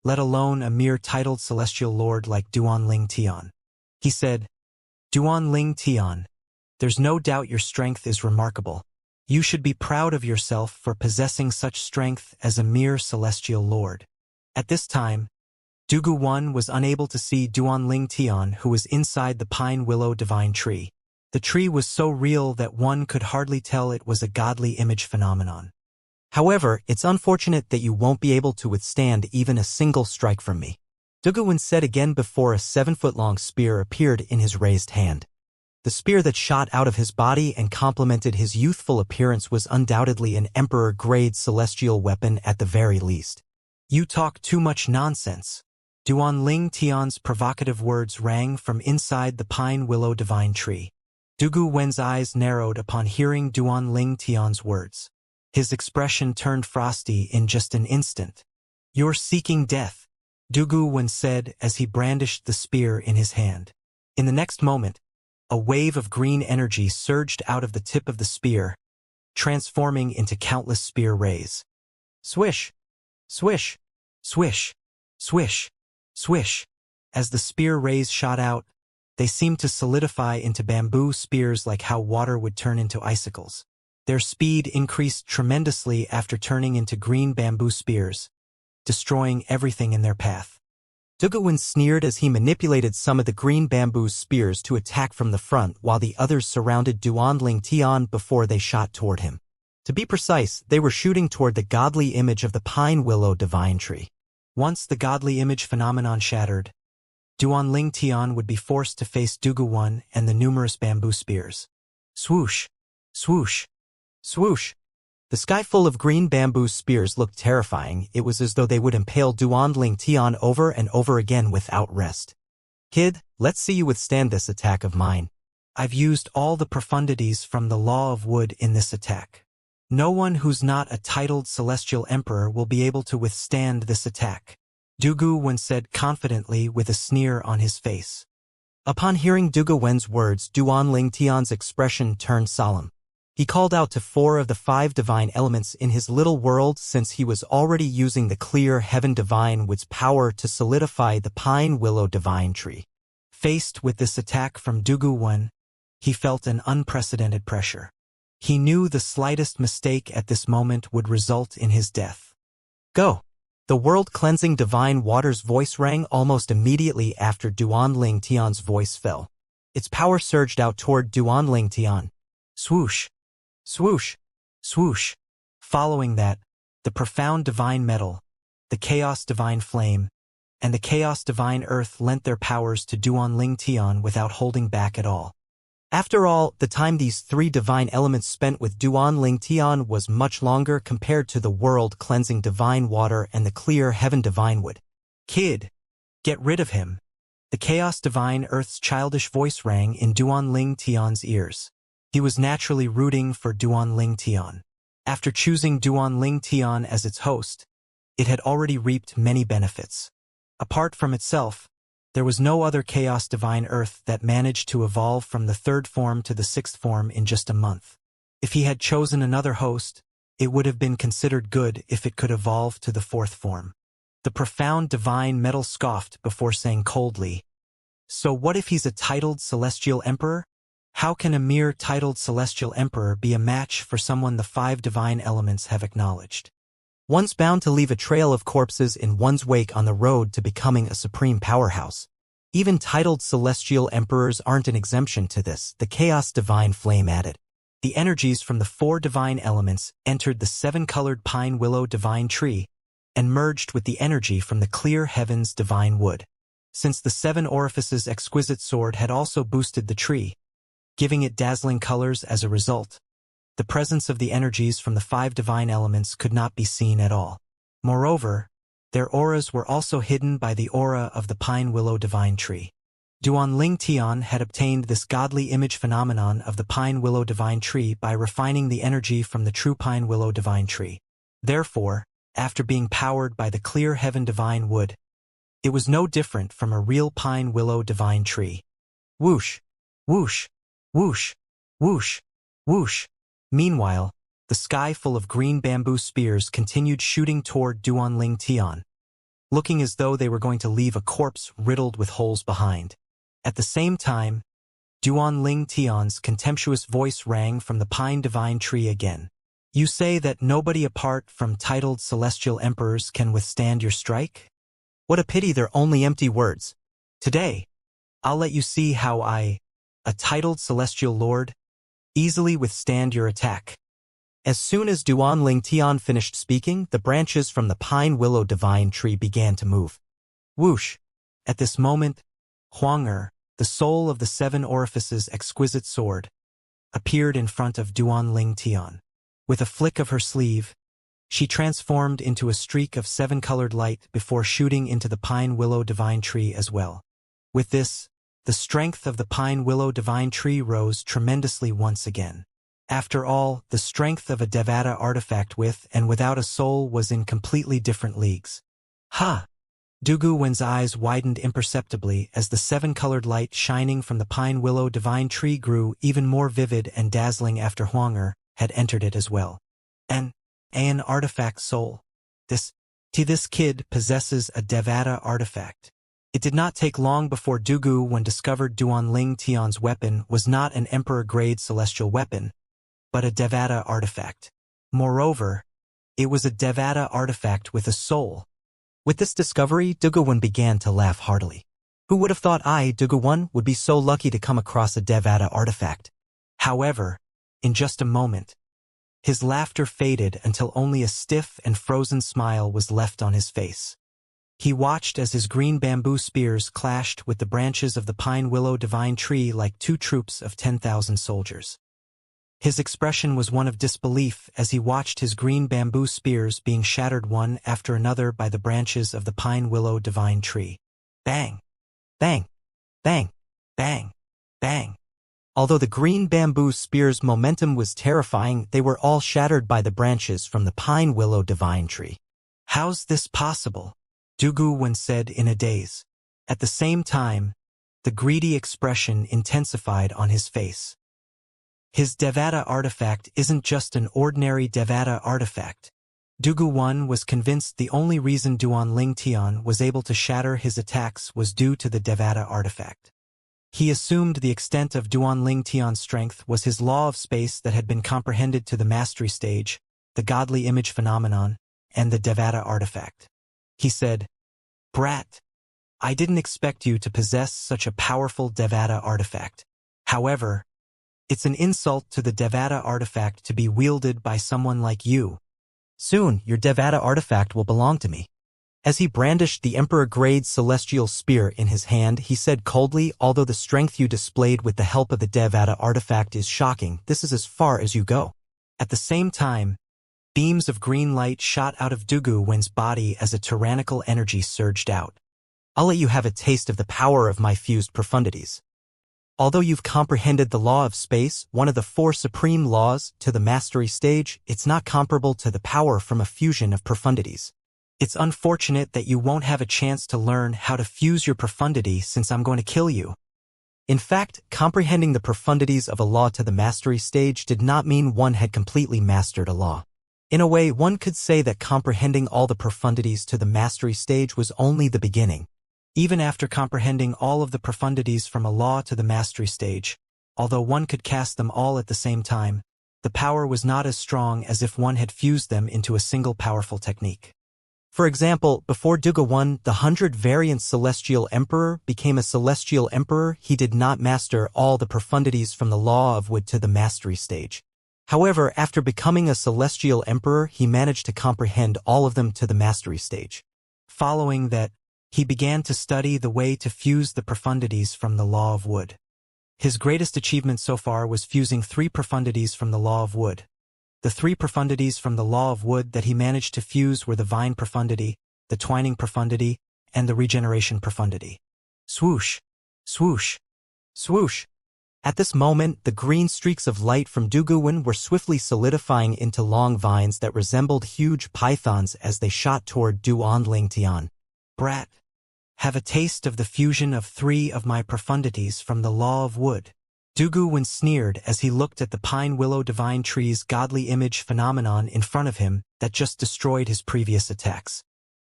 let alone a mere titled celestial lord like Duan Ling Tian. He said, "Duan Ling Tian, there's no doubt your strength is remarkable. You should be proud of yourself for possessing such strength as a mere celestial lord." At this time, Dugu Wen was unable to see Duan Ling Tian, who was inside the pine willow divine tree. The tree was so real that one could hardly tell it was a godly image phenomenon. "However, it's unfortunate that you won't be able to withstand even a single strike from me," Dugu Wen said again before a 7-foot-long spear appeared in his raised hand. The spear that shot out of his body and complemented his youthful appearance was undoubtedly an emperor-grade celestial weapon at the very least. "You talk too much nonsense. Duan Ling Tian's provocative words rang from inside the pine willow divine tree. Dugu Wen's eyes narrowed upon hearing Duan Ling Tian's words. His expression turned frosty in just an instant. "You're seeking death," Dugu Wen said as he brandished the spear in his hand. In the next moment, a wave of green energy surged out of the tip of the spear, transforming into countless spear rays. Swish! Swish! Swish! Swish! Swish! As the spear rays shot out, they seemed to solidify into bamboo spears like how water would turn into icicles. Their speed increased tremendously after turning into green bamboo spears, destroying everything in their path. Duguwen sneered as he manipulated some of the green bamboo spears to attack from the front while the others surrounded Duan Ling Tian before they shot toward him. To be precise, they were shooting toward the godly image of the pine willow divine tree. Once the godly image phenomenon shattered, Duan Ling Tian would be forced to face Duguwen and the numerous bamboo spears. Swoosh! Swoosh! Swoosh! The sky full of green bamboo spears looked terrifying. It was as though they would impale Duan Ling Tian over and over again without rest. "Kid, let's see you withstand this attack of mine. I've used all the profundities from the Law of Wood in this attack. No one who's not a titled Celestial Emperor will be able to withstand this attack," Dugu Wen said confidently with a sneer on his face. Upon hearing Dugu Wen's words, Duan Ling Tian's expression turned solemn. He called out to 4 of the 5 divine elements in his little world since he was already using the clear heaven divine wood's power to solidify the pine willow divine tree. Faced with this attack from Dugu Wen, he felt an unprecedented pressure. He knew the slightest mistake at this moment would result in his death. "Go!" The world-cleansing divine water's voice rang almost immediately after Duan Ling Tian's voice fell. Its power surged out toward Duan Ling Tian. Swoosh! Swoosh! Swoosh! Following that, the profound divine metal, the chaos divine flame, and the chaos divine earth lent their powers to Duan Ling Tian without holding back at all. After all, the time these 3 divine elements spent with Duan Ling Tian was much longer compared to the world-cleansing divine water and the clear heaven divine wood. "Kid, get rid of him." The chaos divine earth's childish voice rang in Duan Ling Tian's ears. He was naturally rooting for Duan Ling Tian. After choosing Duan Ling Tian as its host, it had already reaped many benefits. Apart from itself, there was no other chaos divine earth that managed to evolve from the 3rd form to the 6th form in just a month. If he had chosen another host, it would have been considered good if it could evolve to the 4th form. The profound divine metal scoffed before saying coldly, "So what if he's a titled Celestial Emperor? How can a mere titled Celestial Emperor be a match for someone the 5 divine elements have acknowledged? One's bound to leave a trail of corpses in one's wake on the road to becoming a supreme powerhouse. Even titled Celestial Emperors aren't an exemption to this," the Chaos Divine Flame added. The energies from the 4 divine elements entered the 7-colored pine willow divine tree and merged with the energy from the clear heavens divine wood. Since the 7 orifices exquisite sword had also boosted the tree, giving it dazzling colors as a result, the presence of the energies from the 5 divine elements could not be seen at all. Moreover, their auras were also hidden by the aura of the pine willow divine tree. Duan Ling Tian had obtained this godly image phenomenon of the pine willow divine tree by refining the energy from the true pine willow divine tree. Therefore, after being powered by the clear heaven divine wood, it was no different from a real pine willow divine tree. Whoosh! Whoosh! Whoosh! Whoosh! Whoosh! Meanwhile, the sky full of green bamboo spears continued shooting toward Duan Ling Tian, looking as though they were going to leave a corpse riddled with holes behind. At the same time, Duan Ling Tian's contemptuous voice rang from the pine divine tree again. "You say that nobody apart from titled Celestial Emperors can withstand your strike? What a pity they're only empty words. Today, I'll let you see how I, a titled Celestial Lord, easily withstand your attack." As soon as Duan Ling Tian finished speaking, the branches from the pine willow divine tree began to move. Whoosh! At this moment, Huang the soul of the 7 orifices exquisite sword, appeared in front of Duan Ling Tian. With a flick of her sleeve, She transformed into a streak of 7-colored light before shooting into the pine willow divine tree as well. With this, the strength of the pine willow divine tree rose tremendously once again. After all, the strength of a Devata artifact with and without a soul was in completely different leagues. Ha! Dugu Wen's eyes widened imperceptibly as the 7-colored light shining from the pine willow divine tree grew even more vivid and dazzling after Huang'er had entered it as well. An artifact soul. This kid possesses a Devata artifact. It did not take long before Dugu Wen discovered Duanling Tian's weapon was not an emperor-grade celestial weapon, but a Devata artifact. Moreover, it was a Devata artifact with a soul. With this discovery, Dugu Wen began to laugh heartily. Who would have thought I, Dugu Wen, would be so lucky to come across a Devata artifact? However, in just a moment, his laughter faded until only a stiff and frozen smile was left on his face. He watched as his green bamboo spears clashed with the branches of the pine willow divine tree like 2 troops of 10,000 soldiers. His expression was one of disbelief as he watched his green bamboo spears being shattered one after another by the branches of the pine willow divine tree. Bang! Bang! Bang! Bang! Bang! Although the green bamboo spears' momentum was terrifying, they were all shattered by the branches from the pine willow divine tree. How's this possible? Dugu Wen said in a daze. At the same time, the greedy expression intensified on his face. His Devata artifact isn't just an ordinary Devata artifact. Dugu Wen was convinced the only reason Duanling Tian was able to shatter his attacks was due to the Devata artifact. He assumed the extent of Duanling Tian's strength was his law of space that had been comprehended to the mastery stage, the godly image phenomenon, and the Devata artifact. He said, "Brat, I didn't expect you to possess such a powerful Devata artifact. However, it's an insult to the Devata artifact to be wielded by someone like you. Soon, your Devata artifact will belong to me." As he brandished the emperor-grade celestial spear in his hand, he said coldly, "Although the strength you displayed with the help of the Devata artifact is shocking, this is as far as you go." At the same time, beams of green light shot out of Dugu Wen's body as a tyrannical energy surged out. "I'll let you have a taste of the power of my fused profundities. Although you've comprehended the law of space, one of the 4 supreme laws, to the mastery stage, it's not comparable to the power from a fusion of profundities. It's unfortunate that you won't have a chance to learn how to fuse your profundity since I'm going to kill you." In fact, comprehending the profundities of a law to the mastery stage did not mean one had completely mastered a law. In a way, one could say that comprehending all the profundities to the mastery stage was only the beginning. Even after comprehending all of the profundities from a law to the mastery stage, although one could cast them all at the same time, the power was not as strong as if one had fused them into a single powerful technique. For example, before Dugu Wen, the 100-variant Celestial Emperor, became a Celestial Emperor, he did not master all the profundities from the Law of Wood to the Mastery stage. However, after becoming a Celestial Emperor, he managed to comprehend all of them to the Mastery stage. Following that, he began to study the way to fuse the profundities from the Law of Wood. His greatest achievement so far was fusing 3 profundities from the Law of Wood. The 3 profundities from the Law of Wood that he managed to fuse were the Vine profundity, the Twining profundity, and the Regeneration profundity. Swoosh! Swoosh! Swoosh! At this moment, the green streaks of light from Dugu Wen were swiftly solidifying into long vines that resembled huge pythons as they shot toward Duanling Tian. "Brat, have a taste of the fusion of 3 of my profundities from the Law of Wood." Dugu Wen sneered as he looked at the pine willow divine tree's godly image phenomenon in front of him that just destroyed his previous attacks.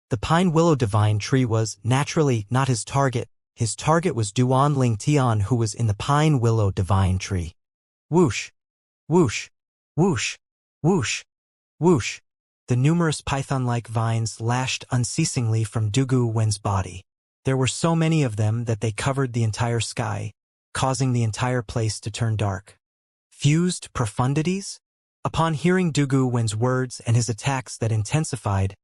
The pine willow divine tree was, naturally, not his target. His target was Duanling Tian, who was in the pine willow divine tree. Whoosh! Whoosh! Whoosh! Whoosh! Whoosh! The numerous python-like vines lashed unceasingly from Dugu Wen's body. There were so many of them that they covered the entire sky, causing the entire place to turn dark. Fused profundities? Upon hearing Dugu Wen's words and his attacks that intensified,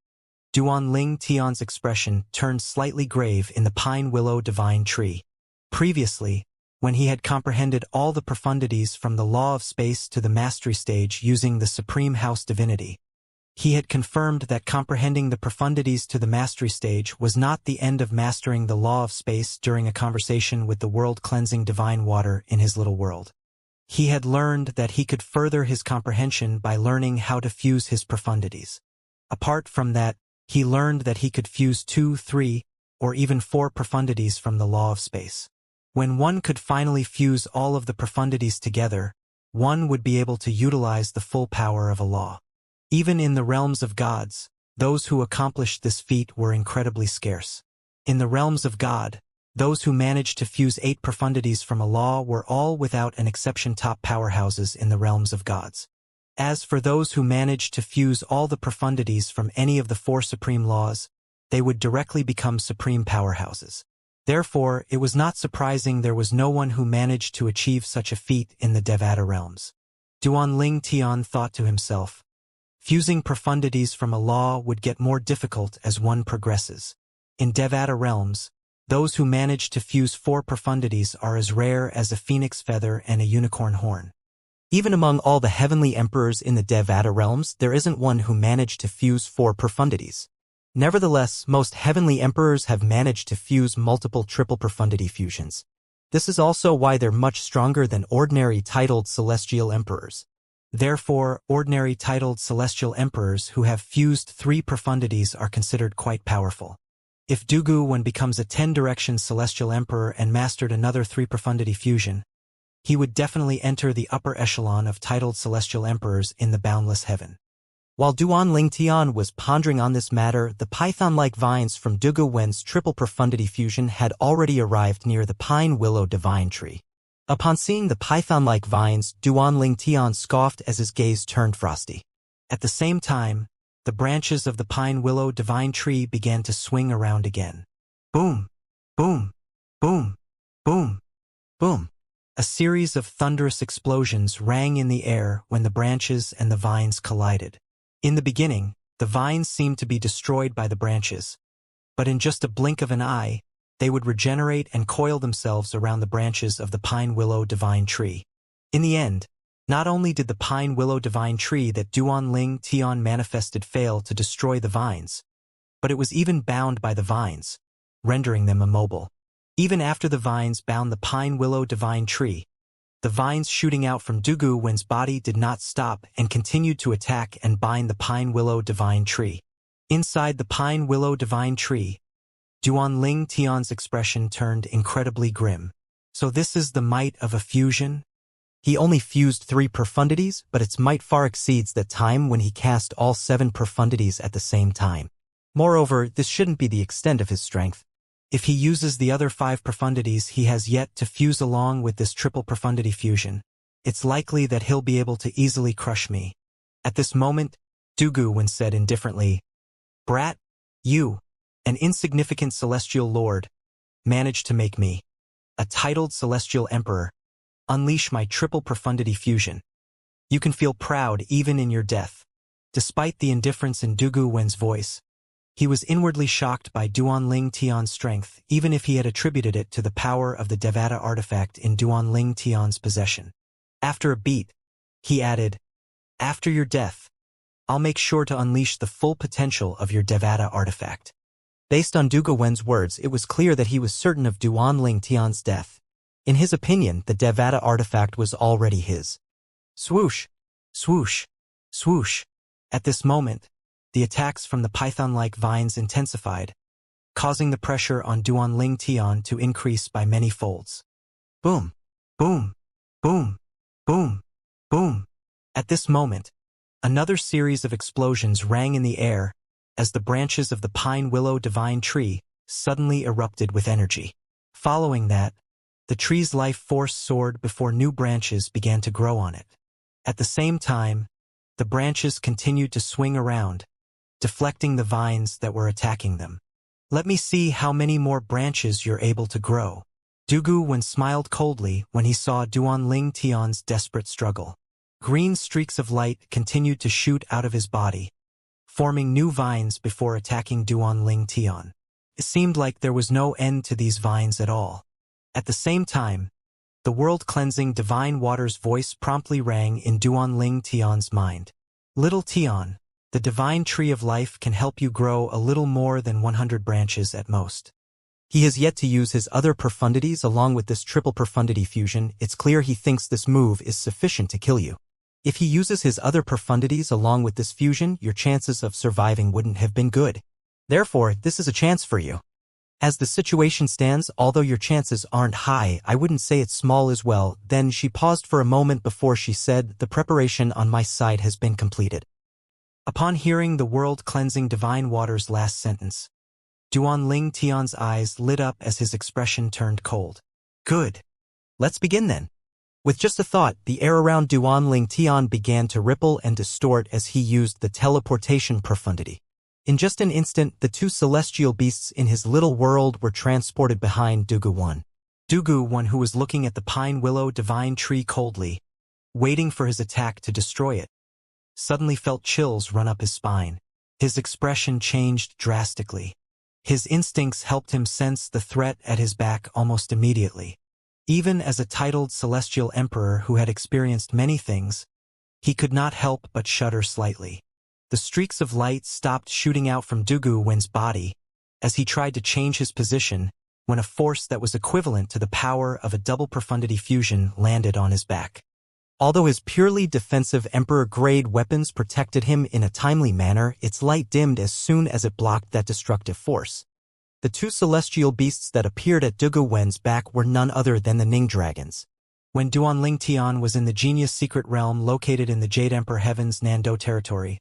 Duanling Tian's expression turned slightly grave in the pine willow divine tree. Previously, when he had comprehended all the profundities from the law of space to the mastery stage using the Supreme House divinity, He had confirmed that comprehending the profundities to the mastery stage was not the end of mastering the law of space during a conversation with the world-cleansing divine water in his little world. He had learned that he could further his comprehension by learning how to fuse his profundities. Apart from that, he learned that he could fuse 2, 3, or even 4 profundities from the law of space. When one could finally fuse all of the profundities together, one would be able to utilize the full power of a law. Even in the realms of gods, those who accomplished this feat were incredibly scarce. In the realms of God, those who managed to fuse 8 profundities from a law were all without an exception top powerhouses in the realms of gods. As for those who managed to fuse all the profundities from any of the 4 supreme laws, they would directly become supreme powerhouses. Therefore, it was not surprising there was no one who managed to achieve such a feat in the Devata realms. Duanling Tian thought to himself, fusing profundities from a law would get more difficult as one progresses. In Devata realms, those who manage to fuse 4 profundities are as rare as a phoenix feather and a unicorn horn. Even among all the heavenly emperors in the Devata realms, there isn't one who managed to fuse 4 profundities. Nevertheless, most heavenly emperors have managed to fuse multiple triple profundity fusions. This is also why they're much stronger than ordinary titled celestial emperors. Therefore, ordinary titled celestial emperors who have fused 3 profundities are considered quite powerful. If Dugu Wen becomes a 10-direction celestial emperor and mastered another 3 profundity fusion, he would definitely enter the upper echelon of titled celestial emperors in the boundless heaven. While Duanling Tian was pondering on this matter, the python-like vines from Dugu Wen's triple profundity fusion had already arrived near the pine willow divine tree. Upon seeing the python-like vines, Duanling Tian scoffed as his gaze turned frosty. At the same time, the branches of the pine willow divine tree began to swing around again. Boom! Boom! Boom! Boom! Boom! A series of thunderous explosions rang in the air when the branches and the vines collided. In the beginning, the vines seemed to be destroyed by the branches, but in just a blink of an eye, they would regenerate and coil themselves around the branches of the pine willow divine tree. In the end, not only did the pine willow divine tree that Duanling Tian manifested fail to destroy the vines, but it was even bound by the vines, rendering them immobile. Even after the vines bound the pine willow divine tree, the vines shooting out from Dugu Wen's body did not stop and continued to attack and bind the pine willow divine tree. Inside the pine willow divine tree, Duanling Tian's expression turned incredibly grim. So this is the might of a fusion? He only fused 3 profundities, but its might far exceeds the time when he cast all 7 profundities at the same time. Moreover, this shouldn't be the extent of his strength. If he uses the other 5 profundities he has yet to fuse along with this triple profundity fusion, it's likely that he'll be able to easily crush me. At this moment, Dugu Wen said indifferently, "Brat, you, an insignificant celestial lord, managed to make me, a titled celestial emperor, unleash my triple profundity fusion. You can feel proud even in your death." Despite the indifference in Dugu Wen's voice, he was inwardly shocked by Duanling Tian's strength, even if he had attributed it to the power of the Devata artifact in Duanling Tian's possession. After a beat, he added, "After your death, I'll make sure to unleash the full potential of your Devata artifact." Based on Dugu Wen's words, it was clear that he was certain of Duanling Tian's death. In his opinion, the Devata artifact was already his. Swoosh! Swoosh! Swoosh! At this moment, the attacks from the python-like vines intensified, causing the pressure on Duanling Tian to increase by many folds. Boom! Boom! Boom! Boom! Boom! At this moment, another series of explosions rang in the air as the branches of the pine willow divine tree suddenly erupted with energy. Following that, the tree's life force soared before new branches began to grow on it. At the same time, the branches continued to swing around, deflecting the vines that were attacking them. "Let me see how many more branches you're able to grow." Dugu Wen smiled coldly when he saw Duanling Tian's desperate struggle. Green streaks of light continued to shoot out of his body, forming new vines before attacking Duanling Tian. It seemed like there was no end to these vines at all. At the same time, the world-cleansing divine water's voice promptly rang in Duanling Tian's mind. "Little Tian, The divine tree of life can help you grow a little more than 100 branches at most. He has yet to use his other profundities along with this triple profundity fusion. It's clear he thinks this move is sufficient to kill you. If he uses his other profundities along with this fusion, your chances of surviving wouldn't have been good. Therefore, this is a chance for you. As the situation stands, although your chances aren't high, I wouldn't say it's small as well. Then she paused for a moment before she said, "The preparation on my side has been completed." Upon hearing the world-cleansing divine water's last sentence, Duan Ling Tian's eyes lit up as his expression turned cold. Good. Let's begin then. With just a thought, the air around Duan Ling Tian began to ripple and distort as he used the teleportation profundity. In just an instant, the two celestial beasts in his little world were transported behind Dugu-1. Dugu-1, who was looking at the pine willow divine tree coldly, waiting for his attack to destroy it, suddenly felt chills run up his spine. His expression changed drastically. His instincts helped him sense the threat at his back almost immediately. Even as a titled celestial emperor who had experienced many things, he could not help but shudder slightly. The streaks of light stopped shooting out from Dugu-Wen's body as he tried to change his position when a force that was equivalent to the power of a double profundity fusion landed on his back. Although his purely defensive Emperor-grade weapons protected him in a timely manner, its light dimmed as soon as it blocked that destructive force. The two celestial beasts that appeared at Dugu-Wen's back were none other than the Ning Dragons. When Duan Ling Tian was in the Genius Secret Realm located in the Jade Emperor Heaven's Nando territory,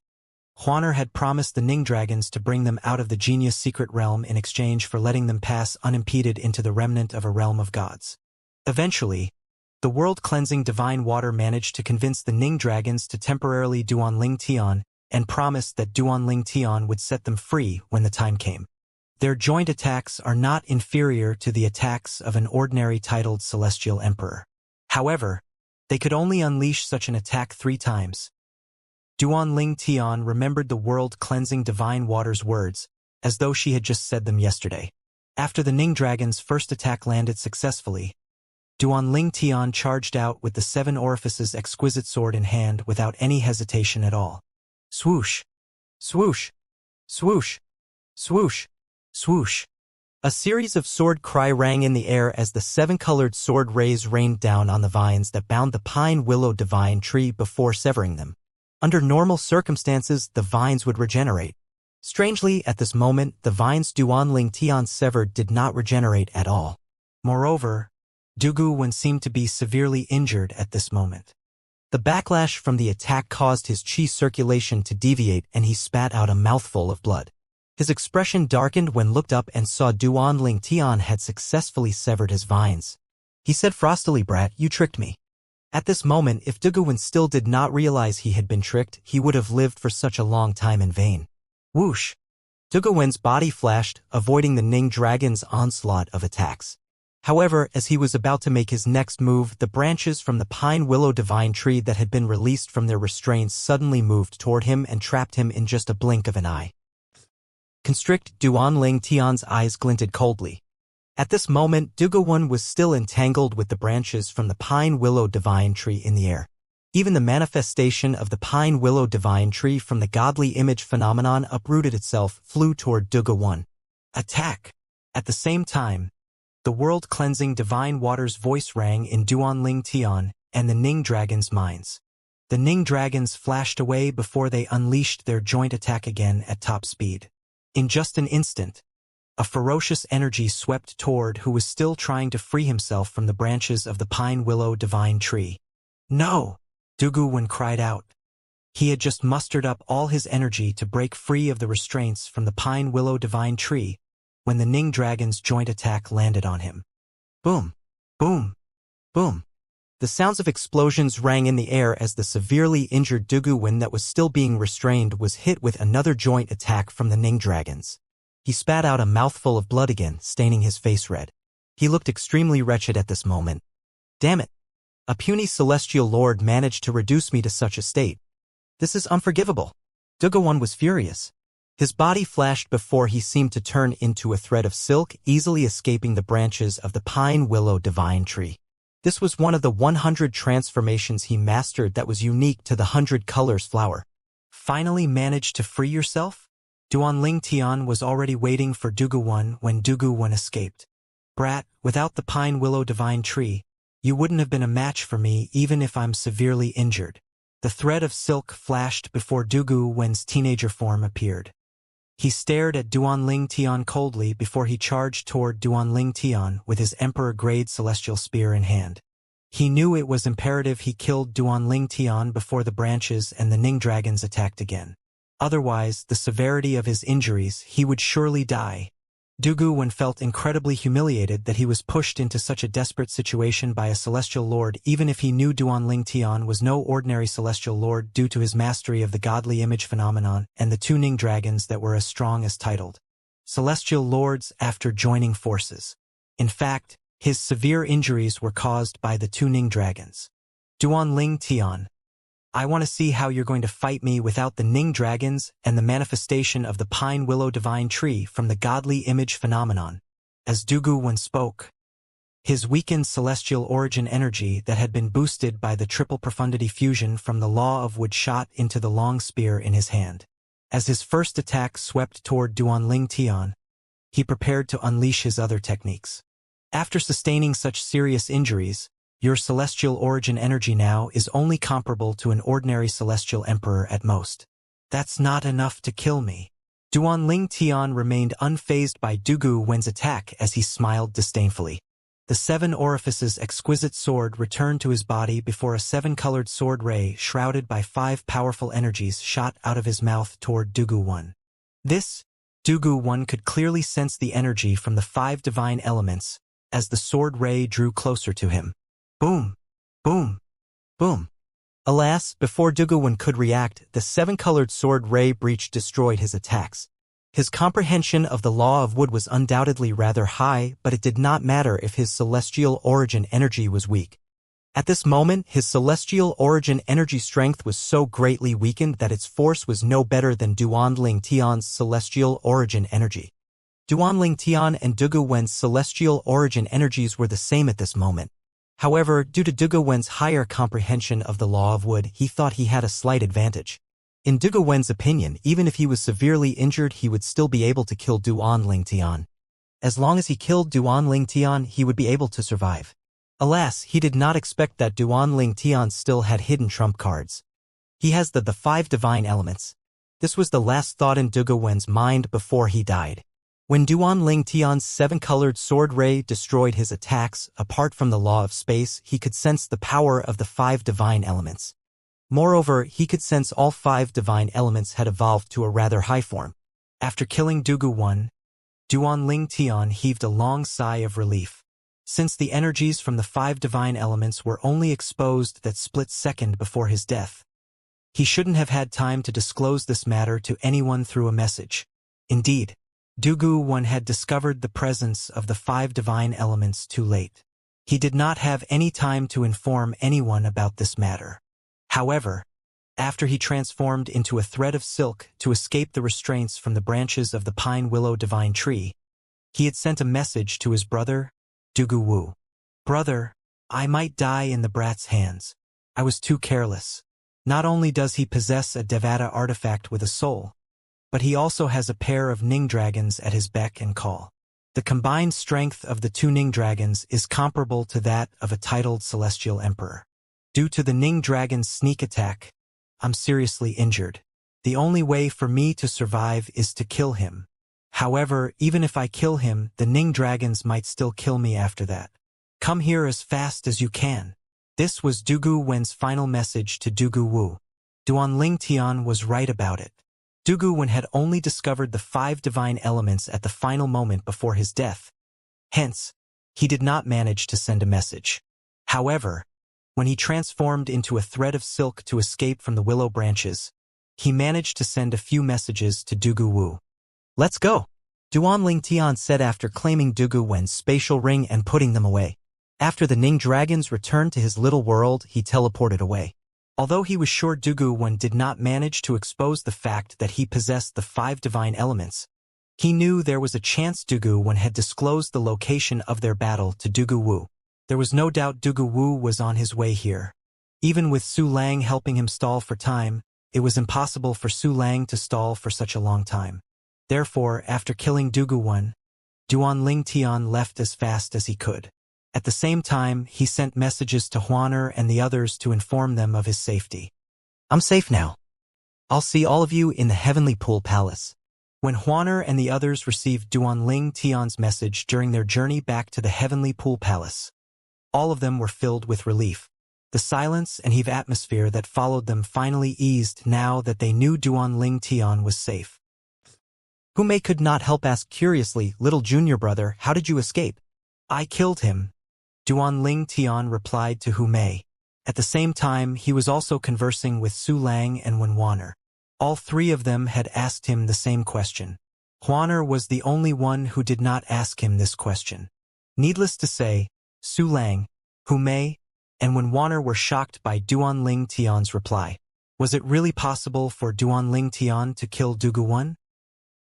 Huaner had promised the Ning Dragons to bring them out of the Genius Secret Realm in exchange for letting them pass unimpeded into the remnant of a realm of gods. Eventually, the world-cleansing divine water managed to convince the Ning Dragons to temporarily Duan Ling Tian and promised that Duan Ling Tian would set them free when the time came. Their joint attacks are not inferior to the attacks of an ordinary titled celestial emperor. However, they could only unleash such an attack 3 times. Duan Ling Tian remembered the world-cleansing divine water's words, as though she had just said them yesterday. After the Ning Dragon's first attack landed successfully, Duan Ling Tian charged out with the 7 orifices exquisite sword in hand without any hesitation at all. Swoosh! Swoosh! Swoosh! Swoosh! Swoosh! A series of sword cry rang in the air as the 7-colored sword rays rained down on the vines that bound the pine willow divine tree before severing them. Under normal circumstances, the vines would regenerate. Strangely, at this moment, the vines Duan Ling Tian severed did not regenerate at all. Moreover, Dugu-Wen seemed to be severely injured at this moment. The backlash from the attack caused his qi circulation to deviate and he spat out a mouthful of blood. His expression darkened when looked up and saw Duan Ling Tian had successfully severed his vines. He said frostily, "Brat, you tricked me." At this moment, if Dugu-Wen still did not realize he had been tricked, he would have lived for such a long time in vain. Whoosh! Dugu-Wen's body flashed, avoiding the Ning Dragon's onslaught of attacks. However, as he was about to make his next move, the branches from the pine willow divine tree that had been released from their restraints suddenly moved toward him and trapped him in just a blink of an eye. Constrict Duan Ling Tian's eyes glinted coldly. At this moment, Dugu-Wen was still entangled with the branches from the pine willow divine tree in the air. Even the manifestation of the pine willow divine tree from the godly image phenomenon uprooted itself, flew toward Dugu-Wen. Attack! At the same time, the world-cleansing divine water's voice rang in Duan Ling Tian and the Ning Dragons' minds. The Ning Dragons flashed away before they unleashed their joint attack again at top speed. In just an instant, a ferocious energy swept toward who was still trying to free himself from the branches of the pine willow divine tree. No! Dugu-Wen cried out. He had just mustered up all his energy to break free of the restraints from the pine willow divine tree when the Ning Dragon's joint attack landed on him. Boom! Boom! Boom! The sounds of explosions rang in the air as the severely injured Dugu-Wen that was still being restrained was hit with another joint attack from the Ning Dragons. He spat out a mouthful of blood again, staining his face red. He looked extremely wretched at this moment. Damn it! A puny celestial lord managed to reduce me to such a state. This is unforgivable. Dugu-Wen was furious. His body flashed before he seemed to turn into a thread of silk, easily escaping the branches of the pine willow divine tree. This was one of the 100 transformations he mastered that was unique to the 100 colors flower. Finally managed to free yourself? Duanling Tian was already waiting for Dugu-Wen when Dugu-Wen escaped. Brat, without the pine willow divine tree, you wouldn't have been a match for me even if I'm severely injured. The thread of silk flashed before Dugu-Wen's teenager form appeared. He stared at Duanling Tian coldly before he charged toward Duanling Tian with his Emperor-grade celestial spear in hand. He knew it was imperative he killed Duanling Tian before the branches and the Ning dragons attacked again. Otherwise, the severity of his injuries, he would surely die. Dugu-Wen felt incredibly humiliated that he was pushed into such a desperate situation by a celestial lord, even if he knew Duanling Tian was no ordinary celestial lord due to his mastery of the godly image phenomenon and the two Ning dragons that were as strong as titled celestial lords after joining forces. In fact, his severe injuries were caused by the two Ning dragons. Duanling Tian, I want to see how you're going to fight me without the Ning dragons and the manifestation of the pine willow divine tree from the godly image phenomenon. As Dugu-Wen spoke, his weakened celestial origin energy that had been boosted by the triple profundity fusion from the law of wood shot into the long spear in his hand. As his first attack swept toward Duanling Tian, he prepared to unleash his other techniques. After sustaining such serious injuries, your celestial origin energy now is only comparable to an ordinary celestial emperor at most. That's not enough to kill me. Duanling Tian remained unfazed by Dugu-Wen's attack as he smiled disdainfully. The seven orifices exquisite sword returned to his body before a seven-colored sword ray shrouded by five powerful energies shot out of his mouth toward Dugu-Wen. Dugu-Wen could clearly sense the energy from the five divine elements as the sword ray drew closer to him. Boom! Boom! Boom! Alas, before Dugu-Wen could react, the seven-colored sword ray breach destroyed his attacks. His comprehension of the law of wood was undoubtedly rather high, but it did not matter if his celestial origin energy was weak. At this moment, his celestial origin energy strength was so greatly weakened that its force was no better than Duanling Tian's celestial origin energy. Duanling Tian and Dugu-Wen's celestial origin energies were the same at this moment. However, due to Dugu-Wen's higher comprehension of the law of wood, he thought he had a slight advantage. In Dugu-Wen's opinion, even if he was severely injured, he would still be able to kill Duanling Tian. As long as he killed Duanling Tian, he would be able to survive. Alas, he did not expect that Duanling Tian still had hidden trump cards. He has the five divine elements. This was the last thought in Dugu-Wen's mind before he died. When Duanling Tian's seven-colored sword ray destroyed his attacks, apart from the law of space, he could sense the power of the five divine elements. Moreover, he could sense all five divine elements had evolved to a rather high form. After killing Dugu-Wen, Duanling Tian heaved a long sigh of relief. Since the energies from the five divine elements were only exposed that split second before his death, he shouldn't have had time to disclose this matter to anyone through a message. Indeed, Dugu-Wen had discovered the presence of the five divine elements too late. He did not have any time to inform anyone about this matter. However, after he transformed into a thread of silk to escape the restraints from the branches of the pine willow divine tree, he had sent a message to his brother, Dugu-Wu. Brother, I might die in the brat's hands. I was too careless. Not only does he possess a Devata artifact with a soul, but he also has a pair of Ning dragons at his beck and call. The combined strength of the two Ning dragons is comparable to that of a titled celestial emperor. Due to the Ning dragon's sneak attack, I'm seriously injured. The only way for me to survive is to kill him. However, even if I kill him, the Ning dragons might still kill me after that. Come here as fast as you can. This was Dugu-Wen's final message to Dugu-Wu. Duanling Tian was right about it. Dugu-Wen had only discovered the five divine elements at the final moment before his death. Hence, he did not manage to send a message. However, when he transformed into a thread of silk to escape from the willow branches, he managed to send a few messages to Dugu-Wu. Let's go, Duanling Tian said after claiming Dugu-Wen's spatial ring and putting them away. After the Ning dragons returned to his little world, he teleported away. Although he was sure Dugu-Wen did not manage to expose the fact that he possessed the five divine elements, he knew there was a chance Dugu-Wen had disclosed the location of their battle to Dugu-Wu. There was no doubt Dugu-Wu was on his way here. Even with Su Lang helping him stall for time, It was impossible for Su Lang to stall for such a long time. Therefore, after killing Dugu 1, Ling Tian left as fast as he could. At the same time, he sent messages to Huaner and the others to inform them of his safety. I'm safe now. I'll see all of you in the Heavenly Pool Palace. When Huaner and the others received Ling Tian's message during their journey back to the Heavenly Pool Palace, all of them were filled with relief. The silence and heave atmosphere that followed them finally eased now that they knew Ling Tian was safe. Hu Mei could not help ask curiously, "Little junior brother, how did you escape?" "I killed him," Ling Tian replied to Hu Mei. At the same time, he was also conversing with Su Lang and Wen Huaner. All three of them had asked him the same question. Huaner was the only one who did not ask him this question. Needless to say, Su Lang, Hu Mei, and Wen Huaner were shocked by Ling Tian's reply. Was it really possible for Ling Tian to kill Dugu 1?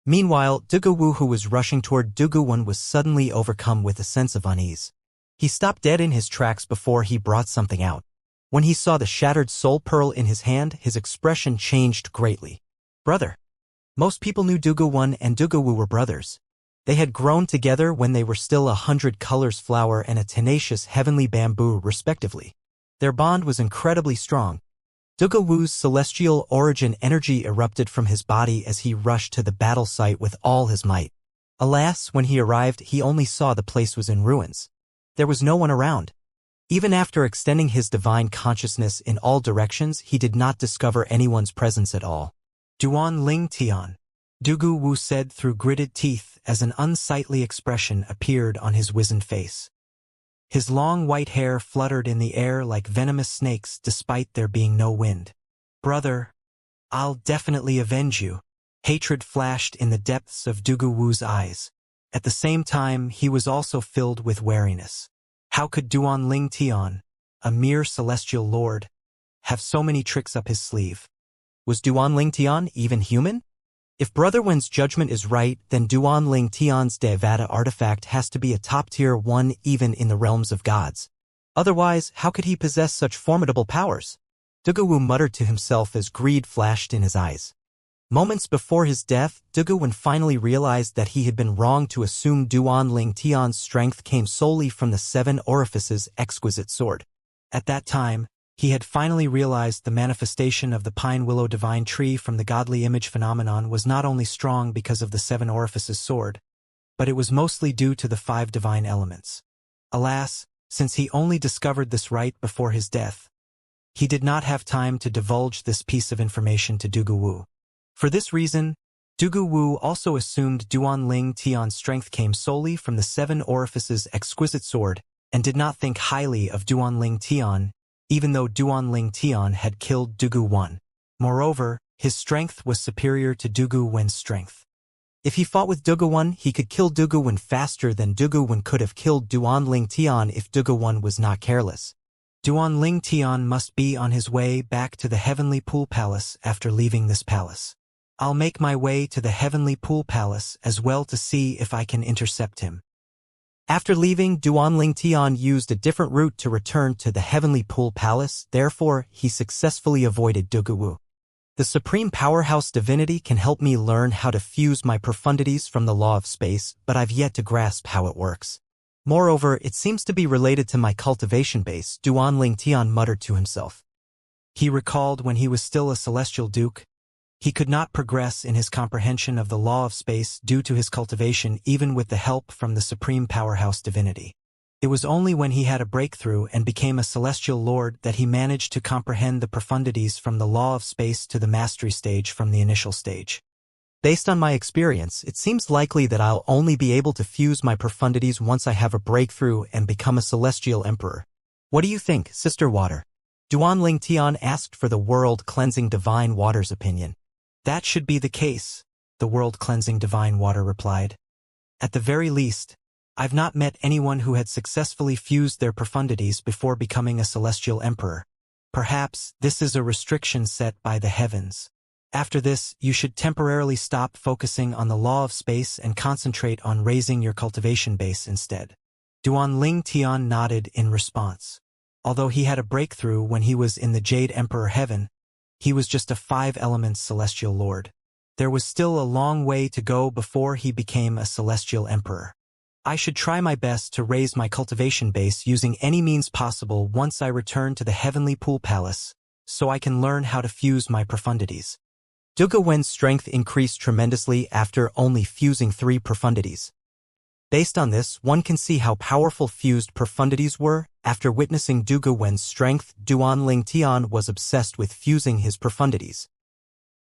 Meanwhile, Dugu Wu, who was rushing toward Dugu 1, was suddenly overcome with a sense of unease. He stopped dead in his tracks before he brought something out. When he saw the shattered soul pearl in his hand, his expression changed greatly. "Brother." Most people knew Dugu 1 and Dugu Wu were brothers. They had grown together when they were still 100 colors flower and a tenacious heavenly bamboo, respectively. Their bond was incredibly strong. Dugu Wu's celestial origin energy erupted from his body as he rushed to the battle site with all his might. Alas, when he arrived, he only saw the place was in ruins. There was no one around. Even after extending his divine consciousness in all directions, he did not discover anyone's presence at all. "Ling Tian," Dugu Wu said through gritted teeth as an unsightly expression appeared on his wizened face. His long white hair fluttered in the air like venomous snakes despite there being no wind. "Brother, I'll definitely avenge you." Hatred flashed in the depths of Dugu Wu's eyes. At the same time, he was also filled with wariness. How could Ling Tian, a mere celestial lord, have so many tricks up his sleeve? Was Ling Tian even human? If Brother Wen's judgment is right, then Ling Tian's Devata artifact has to be a top-tier one even in the realms of gods. Otherwise, how could he possess such formidable powers? Dugu Wu muttered to himself as greed flashed in his eyes. Moments before his death, Dugu Wen finally realized that he had been wrong to assume Ling Tian's strength came solely from the 7 orifices exquisite sword. At that time, he had finally realized the manifestation of the pine willow divine tree from the godly image phenomenon was not only strong because of the 7 orifices sword, but it was mostly due to the 5 divine elements. Alas, since he only discovered this right before his death, he did not have time to divulge this piece of information to Dugu Wu. For this reason, Dugu Wu also assumed Ling Tian's strength came solely from the 7 orifices exquisite sword and did not think highly of Ling Tian, even though Ling Tian had killed Dugu 1. Moreover, his strength was superior to Dugu Wen's strength. If he fought with Dugu 1, he could kill Dugu Wen faster than Dugu Wen could have killed Ling Tian if Dugu 1 was not careless. Ling Tian must be on his way back to the Heavenly Pool Palace after leaving this palace. I'll make my way to the Heavenly Pool Palace as well to see if I can intercept him. After leaving, Ling Tian used a different route to return to the Heavenly Pool Palace, therefore he successfully avoided Dugu Wu. The Supreme Powerhouse Divinity can help me learn how to fuse my profundities from the law of space, but I've yet to grasp how it works. Moreover, it seems to be related to my cultivation base, Ling Tian muttered to himself. He recalled when he was still a celestial duke, he could not progress in his comprehension of the law of space due to his cultivation even with the help from the Supreme Powerhouse Divinity. It was only when he had a breakthrough and became a celestial lord that he managed to comprehend the profundities from the law of space to the mastery stage from the initial stage. Based on my experience, it seems likely that I'll only be able to fuse my profundities once I have a breakthrough and become a celestial emperor. What do you think, Sister Water? Ling Tian asked for the world-cleansing divine water's opinion. That should be the case, the world-cleansing divine water replied. At the very least, I've not met anyone who had successfully fused their profundities before becoming a celestial emperor. Perhaps this is a restriction set by the heavens. After this, you should temporarily stop focusing on the law of space and concentrate on raising your cultivation base instead. Ling Tian nodded in response. Although he had a breakthrough when he was in the Jade Emperor Heaven, He was just a 5 elements celestial lord. There was still a long way to go before he became a celestial emperor. I should try my best to raise my cultivation base using any means possible once I return to the Heavenly Pool Palace, so I can learn how to fuse my profundities. Dugu Wen's strength increased tremendously after only fusing 3 profundities. Based on this, one can see how powerful fused profundities were. After witnessing Dugu Wen's strength, Duan Tian was obsessed with fusing his profundities.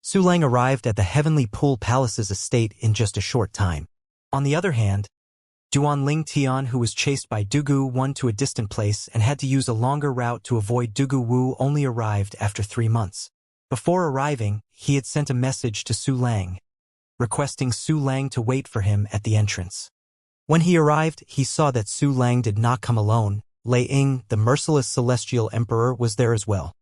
Su Lang arrived at the Heavenly Pool Palace's estate in just a short time. On the other hand, Duan Tian, who was chased by Dugu Wen to a distant place and had to use a longer route to avoid Dugu Wu, only arrived after 3 months. Before arriving, he had sent a message to Su Lang, requesting Su Lang to wait for him at the entrance. When he arrived, he saw that Su Lang did not come alone. Lei Ying, the merciless celestial emperor, was there as well.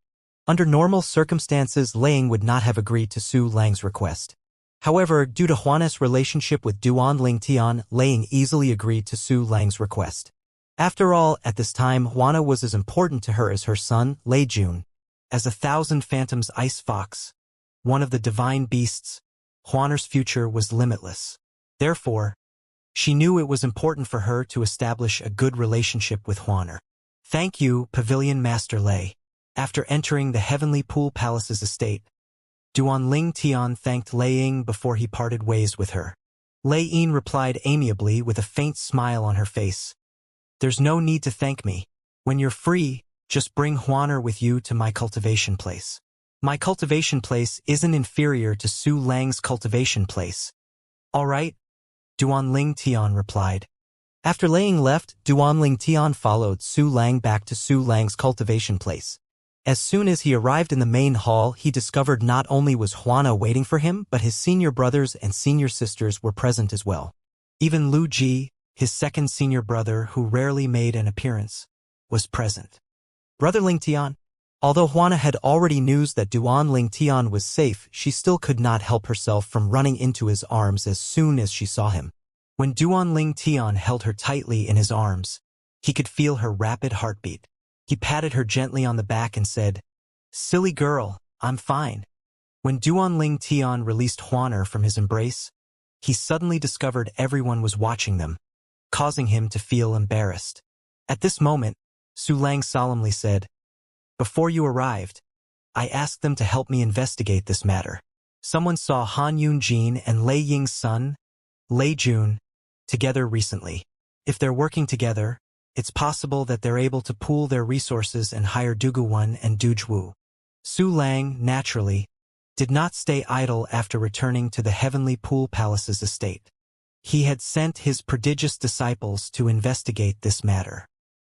Under normal circumstances, Lei Ying would not have agreed to Su Lang's request. However, due to Huana's relationship with Duan Tian, Lei Ying easily agreed to Su Lang's request. After all, at this time, Huana was as important to her as her son, Lei Jun. As a 1,000 phantoms ice fox, one of the divine beasts, Huana's future was limitless. Therefore, she knew it was important for her to establish a good relationship with Huana. Thank you, Pavilion Master Lei. After entering the Heavenly Pool Palace's estate, Duan Tian thanked Lei Ying before he parted ways with her. Lei Ying replied amiably with a faint smile on her face. There's no need to thank me. When you're free, just bring Huana with you to my cultivation place. My cultivation place isn't inferior to Su Lang's cultivation place. All right, Duan Tian replied. After Lei Ying left, Duan Tian followed Su Lang back to Su Lang's cultivation place. As soon as he arrived in the main hall, he discovered not only was Huana waiting for him, but his senior brothers and senior sisters were present as well. Even Lu Ji, his second senior brother who rarely made an appearance, was present. Brother Ling Tian. Although Huana had already news that Duan Tian was safe, she still could not help herself from running into his arms as soon as she saw him. When Duan Tian held her tightly in his arms, he could feel her rapid heartbeat. He patted her gently on the back and said, "Silly girl, I'm fine." When Duan Tian released Huana from his embrace, he suddenly discovered everyone was watching them, causing him to feel embarrassed. At this moment, Su Lang solemnly said, "Before you arrived, I asked them to help me investigate this matter. Someone saw Han Yunjin and Lei Ying's son, Lei Jun, together recently. If they're working together, it's possible that they're able to pool their resources and hire Dugu Wen and Duge Wu." Su Lang, naturally, did not stay idle after returning to the Heavenly Pool Palace's estate. He had sent his prodigious disciples to investigate this matter.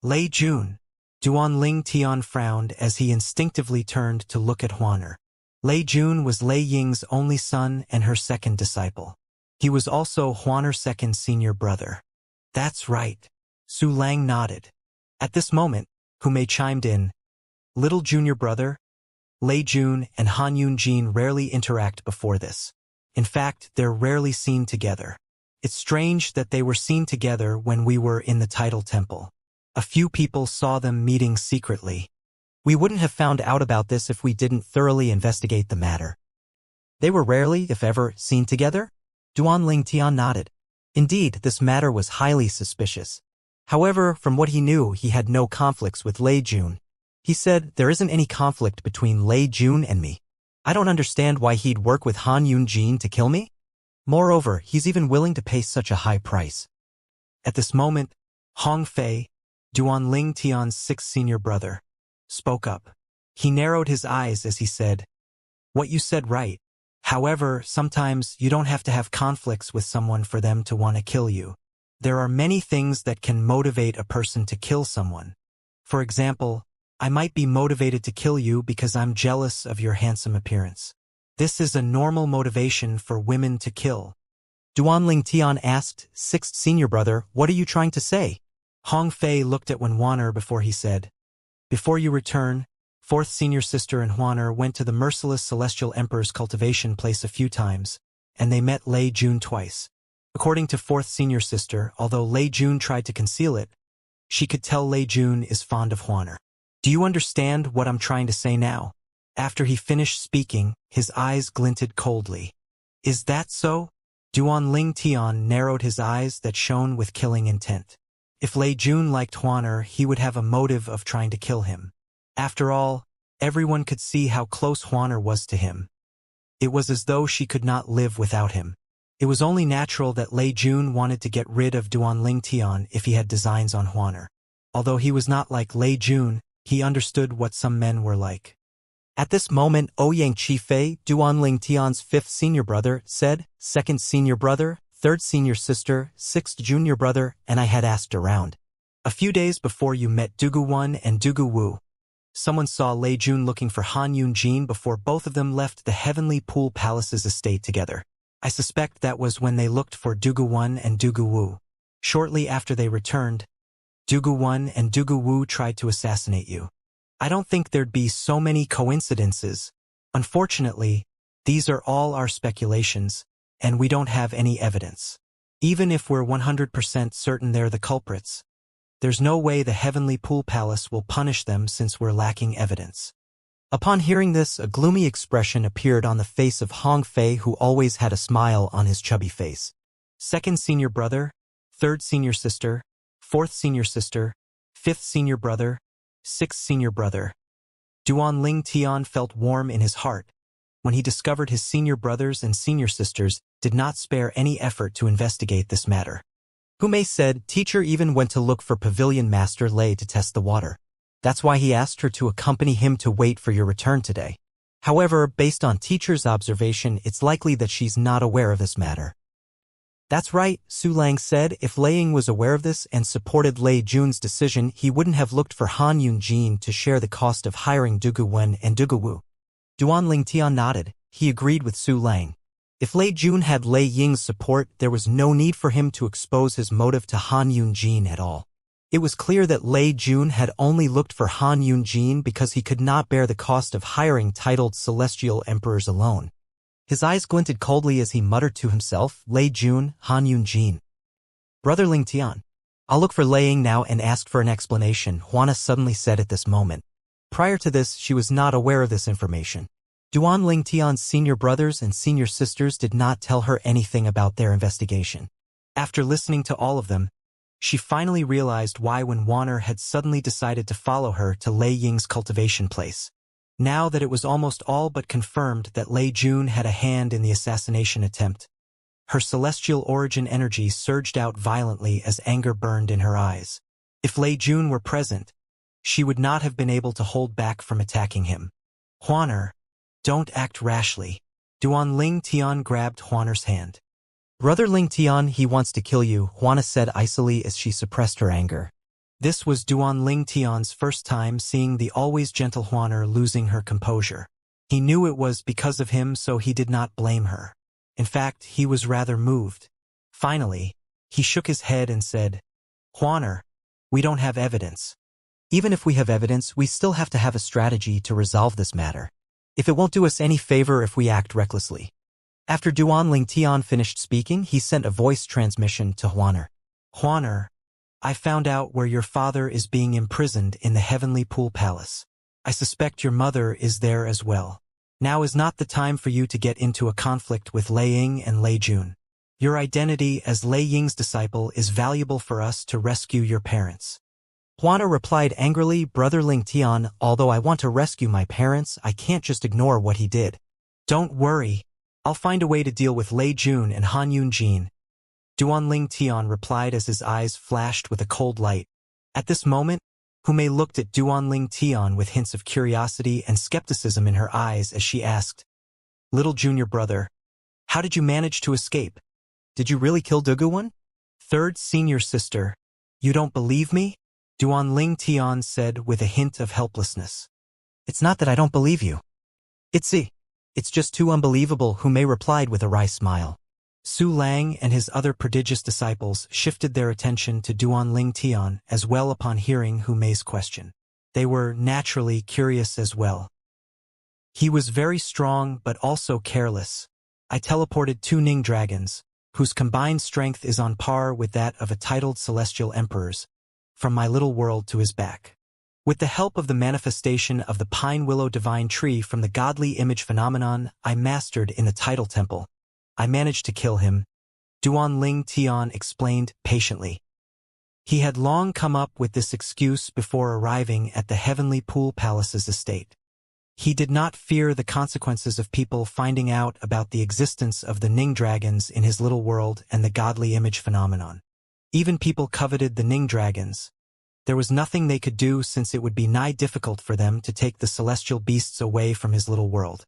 Lei Jun. Duan Tian frowned as he instinctively turned to look at Huana. Lei Jun was Lei Ying's only son and her second disciple. He was also Huana's second senior brother. That's right. Su Lang nodded. At this moment, Humei chimed in. Little junior brother, Lei Jun and Han Yunjin rarely interact before this. In fact, they're rarely seen together. It's strange that they were seen together when we were in the Tidal Temple. A few people saw them meeting secretly. We wouldn't have found out about this if we didn't thoroughly investigate the matter. They were rarely, if ever, seen together? Duan Tian nodded. Indeed, this matter was highly suspicious. However, from what he knew, he had no conflicts with Lei Jun. He said, "There isn't any conflict between Lei Jun and me. I don't understand why he'd work with Han Yunjin to kill me. Moreover, he's even willing to pay such a high price." At this moment, Hong Fei, Duan Tian's sixth senior brother, spoke up. He narrowed his eyes as he said, "What you said right. However, sometimes you don't have to have conflicts with someone for them to want to kill you. There are many things that can motivate a person to kill someone. For example, I might be motivated to kill you because I'm jealous of your handsome appearance. This is a normal motivation for women to kill." Duan Tian asked, "Sixth senior brother, what are you trying to say?" Hong Fei looked at Huana before he said, "Before you return, fourth senior sister and Huana went to the merciless celestial emperor's cultivation place a few times, and they met Lei Jun twice. According to fourth senior sister, although Lei Jun tried to conceal it, she could tell Lei Jun is fond of Huana. Do you understand what I'm trying to say now?" After he finished speaking, his eyes glinted coldly. Is that so? Duan Tian narrowed his eyes that shone with killing intent. If Lei Jun liked Huaner, he would have a motive of trying to kill him. After all, everyone could see how close Huaner was to him. It was as though she could not live without him. It was only natural that Lei Jun wanted to get rid of Duan Tian if he had designs on Huaner. Although he was not like Lei Jun, he understood what some men were like. At this moment, Ouyang Qifei, Duan Tian's fifth senior brother, said, second senior brother, third senior sister, sixth junior brother, and I had asked around. A few days before you met Dugu Wan and Dugu Wu, someone saw Lei Jun looking for Han Yunjin before both of them left the Heavenly Pool Palace's estate together. I suspect that was when they looked for Dugu Wan and Dugu Wu. Shortly after they returned, Dugu Wan and Dugu Wu tried to assassinate you. I don't think there'd be so many coincidences. Unfortunately, these are all our speculations, and we don't have any evidence. Even if we're 100% certain they're the culprits, there's no way the Heavenly Pool Palace will punish them since we're lacking evidence. Upon hearing this, a gloomy expression appeared on the face of Hong Fei, who always had a smile on his chubby face. Second senior brother, third senior sister, fourth senior sister, fifth senior brother, sixth senior brother. Duan Tian felt warm in his heart when he discovered his senior brothers and senior sisters did not spare any effort to investigate this matter. Humei said, teacher even went to look for Pavilion Master Lei to test the water. That's why he asked her to accompany him to wait for your return today. However, based on teacher's observation, it's likely that she's not aware of this matter. That's right, Su Lang said. If Lei Ying was aware of this and supported Lei Jun's decision, he wouldn't have looked for Han Yunjin to share the cost of hiring Dugu Wen and Dugu Wu. Duan Tian nodded. He agreed with Su Lang. If Lei Jun had Lei Ying's support, there was no need for him to expose his motive to Han Yunjin at all. It was clear that Lei Jun had only looked for Han Yunjin because he could not bear the cost of hiring titled celestial emperors alone. His eyes glinted coldly as he muttered to himself, Lei Jun, Han Yunjin. Brother Ling Tian. I'll look for Lei Ying now and ask for an explanation, Huana suddenly said at this moment. Prior to this, she was not aware of this information. Duan Tian's senior brothers and senior sisters did not tell her anything about their investigation. After listening to all of them, she finally realized why when Huaner had suddenly decided to follow her to Lei Ying's cultivation place. Now that it was almost all but confirmed that Lei Jun had a hand in the assassination attempt, her celestial origin energy surged out violently as anger burned in her eyes. If Lei Jun were present, she would not have been able to hold back from attacking him. Huaner, don't act rashly. Duan Tian grabbed Huaner's hand. Brother Ling Tian, he wants to kill you, Huana said icily as she suppressed her anger. This was Duan Tian's first time seeing the always gentle Huaner losing her composure. He knew it was because of him, so he did not blame her. In fact, he was rather moved. Finally, he shook his head and said, Huaner, we don't have evidence. Even if we have evidence, we still have to have a strategy to resolve this matter. If it won't do us any favor if we act recklessly. After Duan Tian finished speaking, he sent a voice transmission to Huaner. Huaner, I found out where your father is being imprisoned in the Heavenly Pool Palace. I suspect your mother is there as well. Now is not the time for you to get into a conflict with Lei Ying and Lei Jun. Your identity as Lei Ying's disciple is valuable for us to rescue your parents. Huana replied angrily, Brother Ling Tian, although I want to rescue my parents, I can't just ignore what he did. Don't worry. I'll find a way to deal with Lei Jun and Han Yunjin. Duan Tian replied as his eyes flashed with a cold light. At this moment, Humei looked at Duan Tian with hints of curiosity and skepticism in her eyes as she asked, Little junior brother, how did you manage to escape? Did you really kill Duguwan? Third senior sister, you don't believe me? Duan Tian said with a hint of helplessness. It's not that I don't believe you. It's just too unbelievable, Humei replied with a wry smile. Su Lang and his other prodigious disciples shifted their attention to Duan Tian as well upon hearing Humei's question. They were naturally curious as well. He was very strong but also careless. I teleported 2 Ning dragons, whose combined strength is on par with that of a titled celestial emperor's, from my little world to his back. With the help of the manifestation of the pine willow divine tree from the godly image phenomenon I mastered in the tidal temple, I managed to kill him, Duan Tian explained patiently. He had long come up with this excuse before arriving at the Heavenly Pool Palace's estate. He did not fear the consequences of people finding out about the existence of the Ning dragons in his little world and the godly image phenomenon. Even people coveted the Ning dragons. There was nothing they could do since it would be nigh difficult for them to take the celestial beasts away from his little world.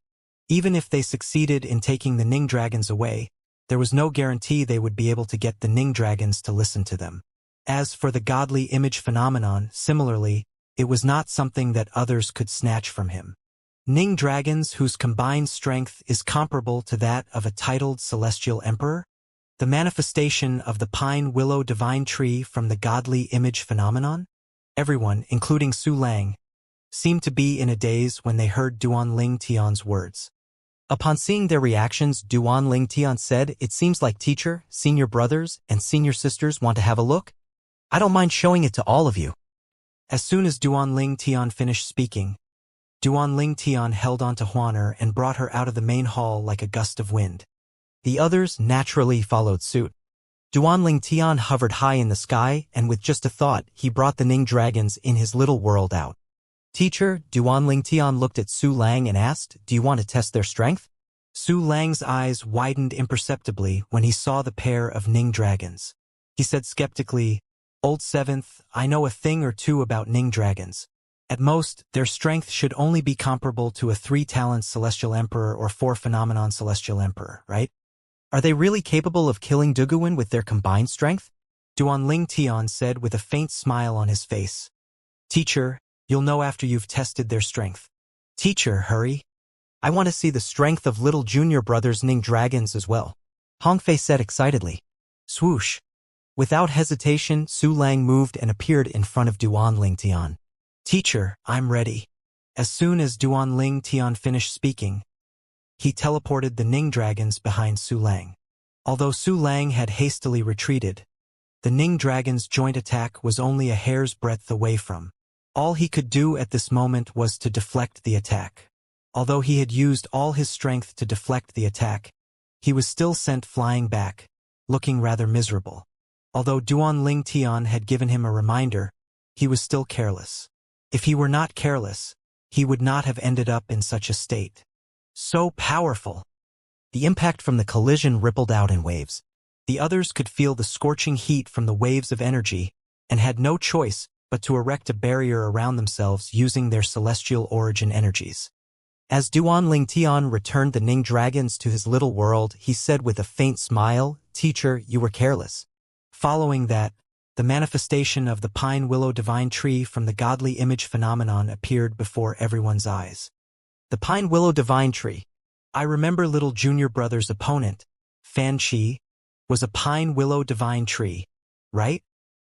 Even if they succeeded in taking the Ning dragons away, there was no guarantee they would be able to get the Ning dragons to listen to them. As for the godly image phenomenon, similarly, it was not something that others could snatch from him. Ning dragons whose combined strength is comparable to that of a titled celestial emperor? The manifestation of the pine willow divine tree from the godly image phenomenon? Everyone, including Su Lang, seemed to be in a daze when they heard Duan Tian's words. Upon seeing their reactions, Duan Tian said, "It seems like teacher, senior brothers, and senior sisters want to have a look. I don't mind showing it to all of you." As soon as Duan Tian finished speaking, Duan Tian held on to Huaner and brought her out of the main hall like a gust of wind. The others naturally followed suit. Duan Tian hovered high in the sky, and with just a thought, he brought the Ning dragons in his little world out. "Teacher," Duan Tian looked at Su Lang and asked, "Do you want to test their strength?" Su Lang's eyes widened imperceptibly when he saw the pair of Ning dragons. He said skeptically, "Old Seventh, I know a thing or two about Ning dragons. At most, their strength should only be comparable to a 3-talent celestial emperor or 4-phenomenon celestial emperor, right? Are they really capable of killing Duguin with their combined strength?" Duan Tian said with a faint smile on his face. "Teacher, you'll know after you've tested their strength." "Teacher, hurry. I want to see the strength of little junior brothers Ning dragons as well," Hongfei said excitedly. Swoosh. Without hesitation, Su Lang moved and appeared in front of Duan Tian. "Teacher, I'm ready." As soon as Duan Tian finished speaking, he teleported the Ning dragons behind Su Lang. Although Su Lang had hastily retreated, the Ning dragons' joint attack was only a hair's breadth away from. All he could do at this moment was to deflect the attack. Although he had used all his strength to deflect the attack, he was still sent flying back, looking rather miserable. Although Duan Tian had given him a reminder, he was still careless. If he were not careless, he would not have ended up in such a state. So powerful! The impact from the collision rippled out in waves. The others could feel the scorching heat from the waves of energy, and had no choice but to erect a barrier around themselves using their celestial origin energies. As Duan Tian returned the Ning dragons to his little world, he said with a faint smile, "Teacher, you were careless." Following that, the manifestation of the pine willow divine tree from the godly image phenomenon appeared before everyone's eyes. The pine willow divine tree. I remember little junior brother's opponent, Fan Qi, was a pine willow divine tree, right?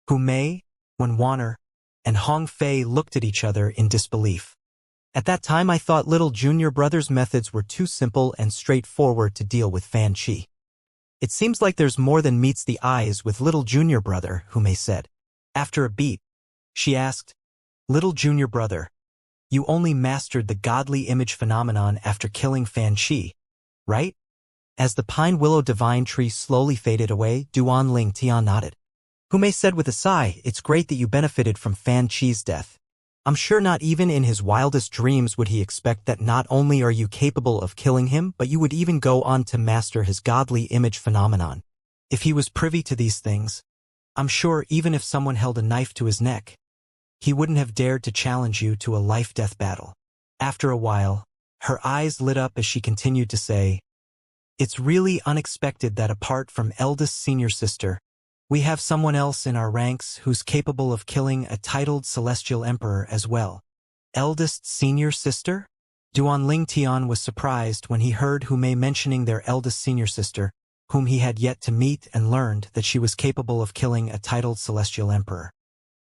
Hu Mei, when Wanner, and Hong Fei looked at each other in disbelief. At that time I thought little junior brother's methods were too simple and straightforward to deal with Fan Qi. It seems like there's more than meets the eyes with little junior brother, Hu Mei said. After a beat, she asked, "Little junior brother, you only mastered the godly image phenomenon after killing Fan Qi, right?" As the pine willow divine tree slowly faded away, Duan Tian nodded. Hu Mei said with a sigh, "It's great that you benefited from Fan Qi's death. I'm sure not even in his wildest dreams would he expect that not only are you capable of killing him, but you would even go on to master his godly image phenomenon. If he was privy to these things, I'm sure even if someone held a knife to his neck, he wouldn't have dared to challenge you to a life-death battle." After a while, her eyes lit up as she continued to say, "It's really unexpected that apart from eldest senior sister, we have someone else in our ranks who's capable of killing a titled celestial emperor as well." Eldest senior sister? Duan Tian was surprised when he heard Hu Mei mentioning their eldest senior sister, whom he had yet to meet, and learned that she was capable of killing a titled celestial emperor.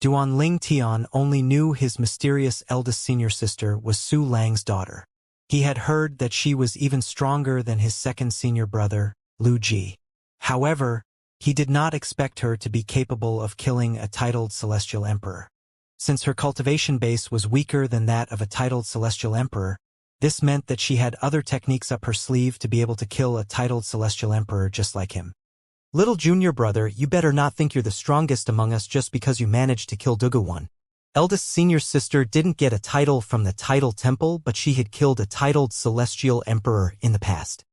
Duan Tian only knew his mysterious eldest senior sister was Su Lang's daughter. He had heard that she was even stronger than his second senior brother, Lu Ji. However, he did not expect her to be capable of killing a titled celestial emperor. Since her cultivation base was weaker than that of a titled celestial emperor, this meant that she had other techniques up her sleeve to be able to kill a titled celestial emperor just like him. Little junior brother, you better not think you're the strongest among us just because you managed to kill Dugu-1. Eldest senior sister didn't get a title from the title temple, but she had killed a titled celestial emperor in the past.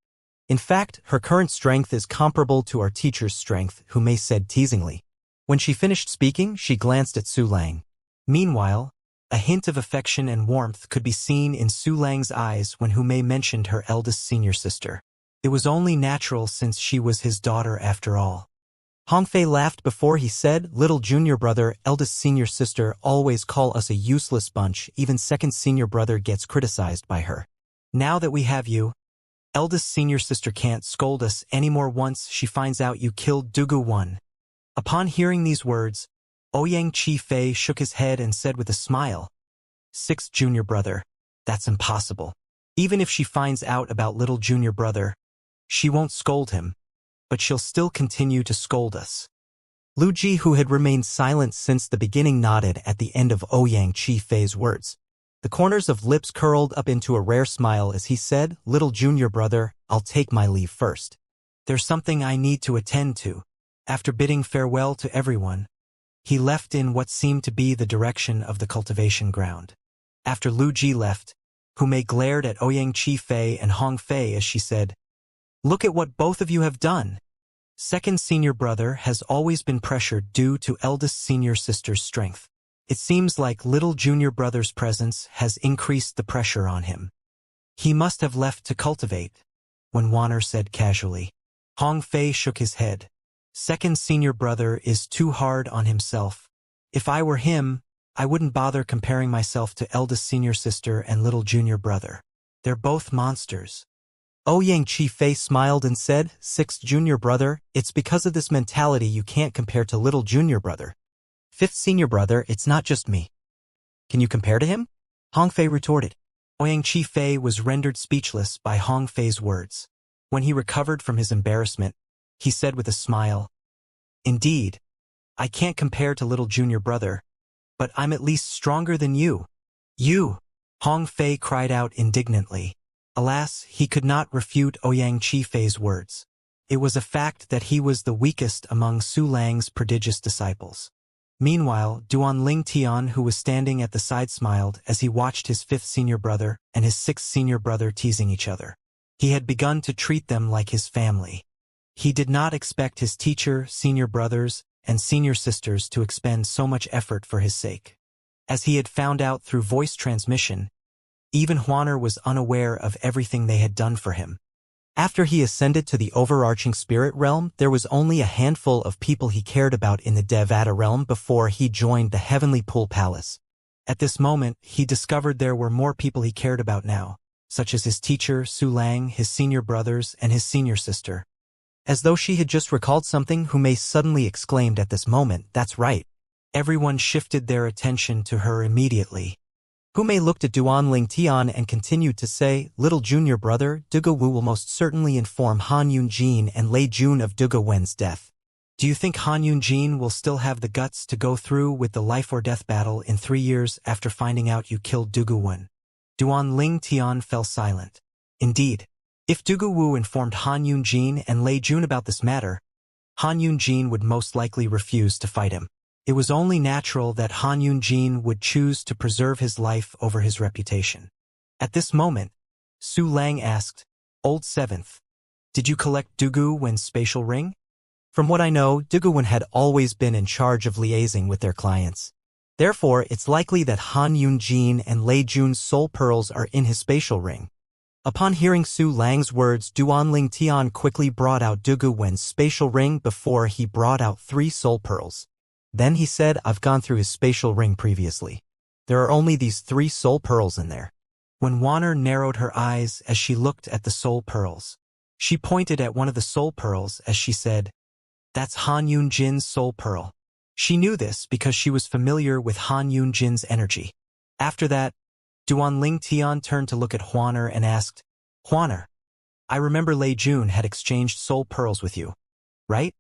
In fact, her current strength is comparable to our teacher's strength, Hu Mei said teasingly. When she finished speaking, she glanced at Su Lang. Meanwhile, a hint of affection and warmth could be seen in Su Lang's eyes when Hu Mei mentioned her eldest senior sister. It was only natural since she was his daughter after all. Hong Fei laughed before he said, little junior brother, eldest senior sister always call us a useless bunch, even second senior brother gets criticized by her. Now that we have you, eldest senior sister can't scold us anymore once she finds out you killed Dugu-1. Upon hearing these words, Ouyang Chi-Fei shook his head and said with a smile, sixth junior brother, that's impossible. Even if she finds out about little junior brother, she won't scold him, but she'll still continue to scold us. Lu Ji, who had remained silent since the beginning, nodded at the end of Ouyang Chi-Fei's words. The corners of lips curled up into a rare smile as he said, little junior brother, I'll take my leave first. There's something I need to attend to. After bidding farewell to everyone, he left in what seemed to be the direction of the cultivation ground. After Lu Ji left, Hu Mei glared at Ouyang Chi-Fei and Hong Fei as she said, look at what both of you have done. Second senior brother has always been pressured due to eldest senior sister's strength. It seems like little junior brother's presence has increased the pressure on him. He must have left to cultivate, when Wanner said casually. Hong Fei shook his head. Second senior brother is too hard on himself. If I were him, I wouldn't bother comparing myself to eldest senior sister and little junior brother. They're both monsters. Ouyang Chi-Fei smiled and said, sixth junior brother, it's because of this mentality you can't compare to little junior brother. Fifth senior brother, it's not just me. Can you compare to him? Hong Fei retorted. Ouyang Chi-Fei was rendered speechless by Hong Fei's words. When he recovered from his embarrassment, he said with a smile, indeed, I can't compare to little junior brother, but I'm at least stronger than you. You! Hong Fei cried out indignantly. Alas, he could not refute Ouyang Chi-Fei's words. It was a fact that he was the weakest among Su Lang's prodigious disciples. Meanwhile, Duan Ling Tian, who was standing at the side, smiled as he watched his fifth senior brother and his sixth senior brother teasing each other. He had begun to treat them like his family. He did not expect his teacher, senior brothers, and senior sisters to expend so much effort for his sake. As he had found out through voice transmission, even Huaner was unaware of everything they had done for him. After he ascended to the overarching spirit realm, there was only a handful of people he cared about in the Devata realm before he joined the Heavenly Pool Palace. At this moment, he discovered there were more people he cared about now, such as his teacher, Su Lang, his senior brothers, and his senior sister. As though she had just recalled something, Hu Mei suddenly exclaimed at this moment, that's right. Everyone shifted their attention to her immediately. Hu Mei looked at Duan Ling Tian and continued to say, little junior brother, Dugu Wu will most certainly inform Han Yunjin and Lei Jun of Dugu Wen's death. Do you think Han Yunjin will still have the guts to go through with the life or death battle in 3 years after finding out you killed Dugu Wen? Duan Ling Tian fell silent. Indeed, if Dugu Wu informed Han Yunjin and Lei Jun about this matter, Han Yunjin would most likely refuse to fight him. It was only natural that Han Yunjin would choose to preserve his life over his reputation. At this moment, Su Lang asked, Old Seventh, did you collect Dugu Wen's spatial ring? From what I know, Dugu Wen had always been in charge of liaising with their clients. Therefore, it's likely that Han Yunjin and Lei Jun's soul pearls are in his spatial ring. Upon hearing Su Lang's words, Duan Ling Tian quickly brought out Dugu Wen's spatial ring before he brought out 3 soul pearls. Then he said, I've gone through his spatial ring previously. There are only these 3 soul pearls in there. When Wanner narrowed her eyes as she looked at the soul pearls, she pointed at one of the soul pearls as she said, that's Han Yunjin's soul pearl. She knew this because she was familiar with Han Yunjin's energy. After that, Duan Ling Tian turned to look at Huaner and asked, Huaner, I remember Lei Jun had exchanged soul pearls with you, right?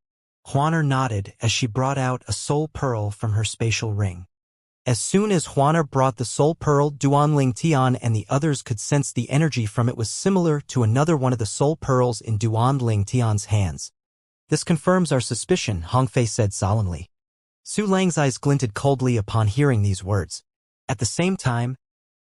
Huaner nodded as she brought out a soul pearl from her spatial ring. As soon as Huana brought the soul pearl, Duanling Tian and the others could sense the energy from it was similar to another one of the soul pearls in Duanling Tian's hands. This confirms our suspicion, Hongfei said solemnly. Su Lang's eyes glinted coldly upon hearing these words. At the same time,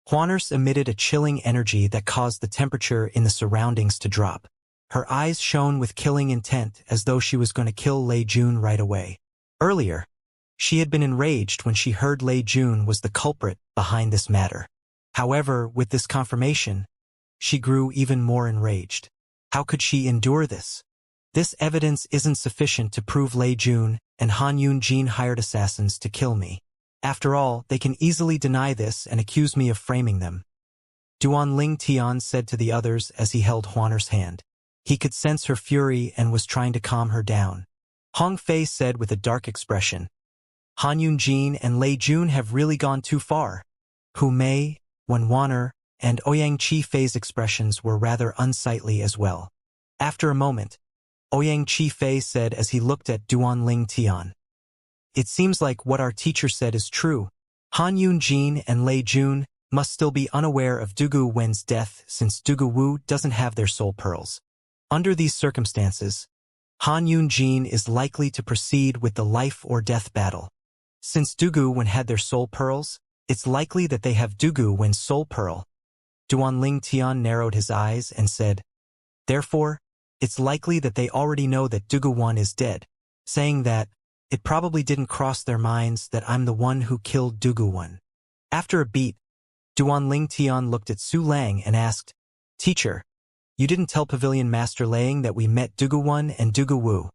Huaners emitted a chilling energy that caused the temperature in the surroundings to drop. Her eyes shone with killing intent as though she was going to kill Lei Jun right away. Earlier, she had been enraged when she heard Lei Jun was the culprit behind this matter. However, with this confirmation, she grew even more enraged. How could she endure this? This evidence isn't sufficient to prove Lei Jun and Han Yunjin hired assassins to kill me. After all, they can easily deny this and accuse me of framing them. Duanling Tian said to the others as he held Huaner's hand. He could sense her fury and was trying to calm her down. Hong Fei said with a dark expression, Han Yunjin and Lei Jun have really gone too far. Hu Mei, Wen Huaner, and Ouyang Chi Fei's expressions were rather unsightly as well. After a moment, Ouyang Chi Fei said as he looked at Duanling Tian. It seems like what our teacher said is true. Han Yunjin and Lei Jun must still be unaware of Dugu Wen's death since Dugu Wu doesn't have their soul pearls. Under these circumstances, Han Yunjin is likely to proceed with the life or death battle. Since Dugu Wen had their soul pearls, it's likely that they have Dugu Wen's soul pearl. Duanling Tian narrowed his eyes and said, therefore, it's likely that they already know that Dugu Wen is dead, saying that, it probably didn't cross their minds that I'm the one who killed Dugu Wen. After a beat, Duanling Tian looked at Su Lang and asked, Teacher, you didn't tell Pavilion Master Lang that we met Dugu Wen and Dugu Wu,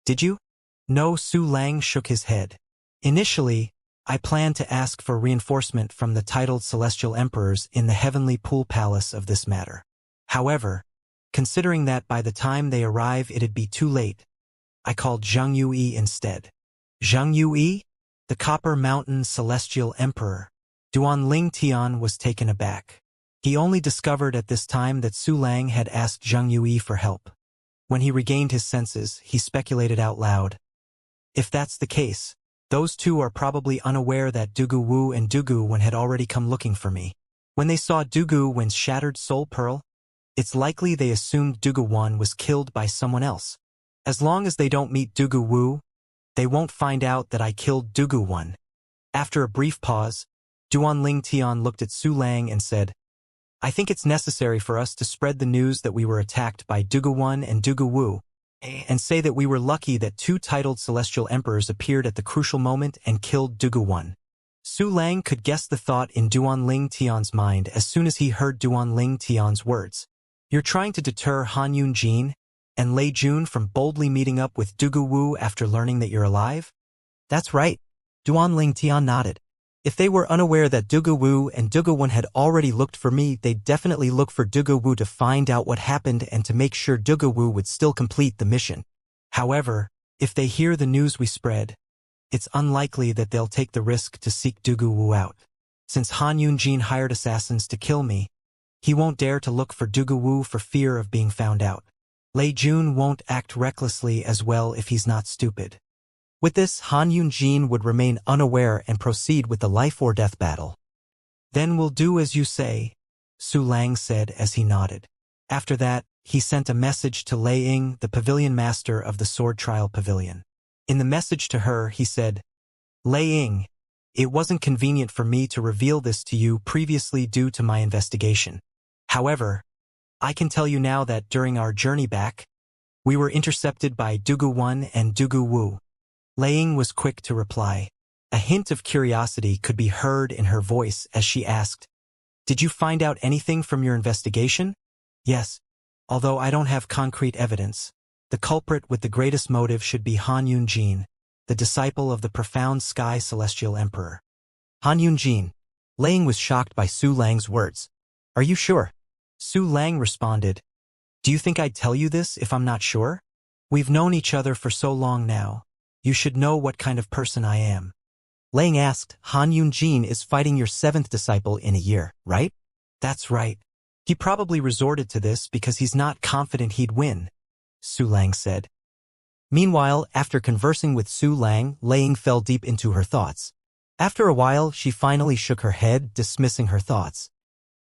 did you? No, Su Lang shook his head. Initially, I planned to ask for reinforcement from the titled celestial emperors in the heavenly pool palace of this matter. However, considering that by the time they arrive it'd be too late, I called Zhang Yui instead. Zhang Yui? The Copper Mountain Celestial Emperor. Duanling Tian was taken aback. He only discovered at this time that Su Lang had asked Zhang Yui for help. When he regained his senses, he speculated out loud. If that's the case, those two are probably unaware that Dugu Wu and Dugu Wen had already come looking for me. When they saw Dugu Wen's shattered soul pearl, it's likely they assumed Dugu Wen was killed by someone else. As long as they don't meet Dugu Wu, they won't find out that I killed Dugu Wen. After a brief pause, Duanling Tian looked at Su Lang and said, I think it's necessary for us to spread the news that we were attacked by Dugu Wen and Dugu Wu, and say that we were lucky that two titled celestial emperors appeared at the crucial moment and killed Dugu Wen. Su Lang could guess the thought in Duanling Tian's mind as soon as he heard Duanling Tian's words. You're trying to deter Han Yunjin and Lei Jun from boldly meeting up with Dugu Wu after learning that you're alive? That's right. Duanling Tian nodded. If they were unaware that Dugu Wu and Dugu Wen had already looked for me, they'd definitely look for Dugu Wu to find out what happened and to make sure Dugu Wu would still complete the mission. However, if they hear the news we spread, it's unlikely that they'll take the risk to seek Dugu Wu out. Since Han Yunjin hired assassins to kill me, he won't dare to look for Dugu Wu for fear of being found out. Lei Jun won't act recklessly as well if he's not stupid. With this, Han Yunjin would remain unaware and proceed with the life-or-death battle. Then we'll do as you say, Su Lang said as he nodded. After that, he sent a message to Lei Ying, the pavilion master of the Sword Trial Pavilion. In the message to her, he said, Lei Ying, it wasn't convenient for me to reveal this to you previously due to my investigation. However, I can tell you now that during our journey back, we were intercepted by Dugu Wen and Dugu Wu. Lei Ying was quick to reply. A hint of curiosity could be heard in her voice as she asked, Did you find out anything from your investigation? Yes, although I don't have concrete evidence. The culprit with the greatest motive should be Han Yunjin, the disciple of the profound Sky Celestial Emperor. Han Yunjin. Lei Ying was shocked by Su Lang's words. Are you sure? Su Lang responded, Do you think I'd tell you this if I'm not sure? We've known each other for so long now. You should know what kind of person I am. Lei Ying asked, Han Yunjin is fighting your 7th disciple in a year, right? That's right. He probably resorted to this because he's not confident he'd win, Su Lang said. Meanwhile, after conversing with Su Lang, Lei Ying fell deep into her thoughts. After a while, she finally shook her head, dismissing her thoughts.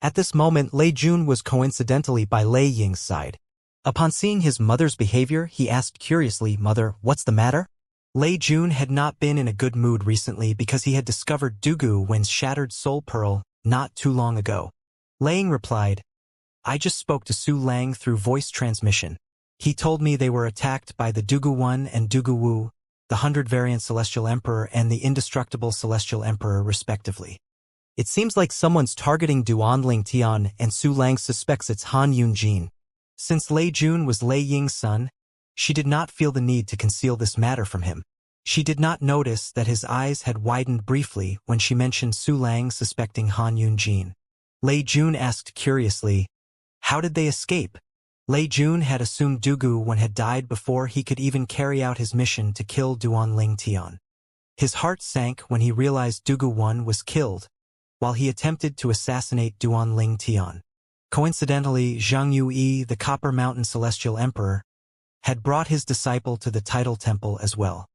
At this moment, Lei Jun was coincidentally by Lei Ying's side. Upon seeing his mother's behavior, he asked curiously, "Mother, what's the matter?" Lei Jun had not been in a good mood recently because he had discovered Dugu Wen's shattered soul pearl not too long ago. Lei Ying replied, "I just spoke to Su Lang through voice transmission. He told me they were attacked by the Dugu Wen and Dugu Wu, the 100-variant Celestial Emperor and the Indestructible Celestial Emperor respectively. It seems like someone's targeting Duanling Tian and Su Lang suspects it's Han Yunjin." Since Lei Jun was Lei Ying's son, she did not feel the need to conceal this matter from him. She did not notice that his eyes had widened briefly when she mentioned Su Lang suspecting Han Yunjin. Lei Jun asked curiously, "How did they escape?" Lei Jun had assumed Dugu Wen had died before he could even carry out his mission to kill Duanling Tian. His heart sank when he realized Dugu Wen was killed, while he attempted to assassinate Duanling Tian. Coincidentally, Zhang Yui, the Copper Mountain Celestial Emperor, had brought his disciple to the Title Temple as well.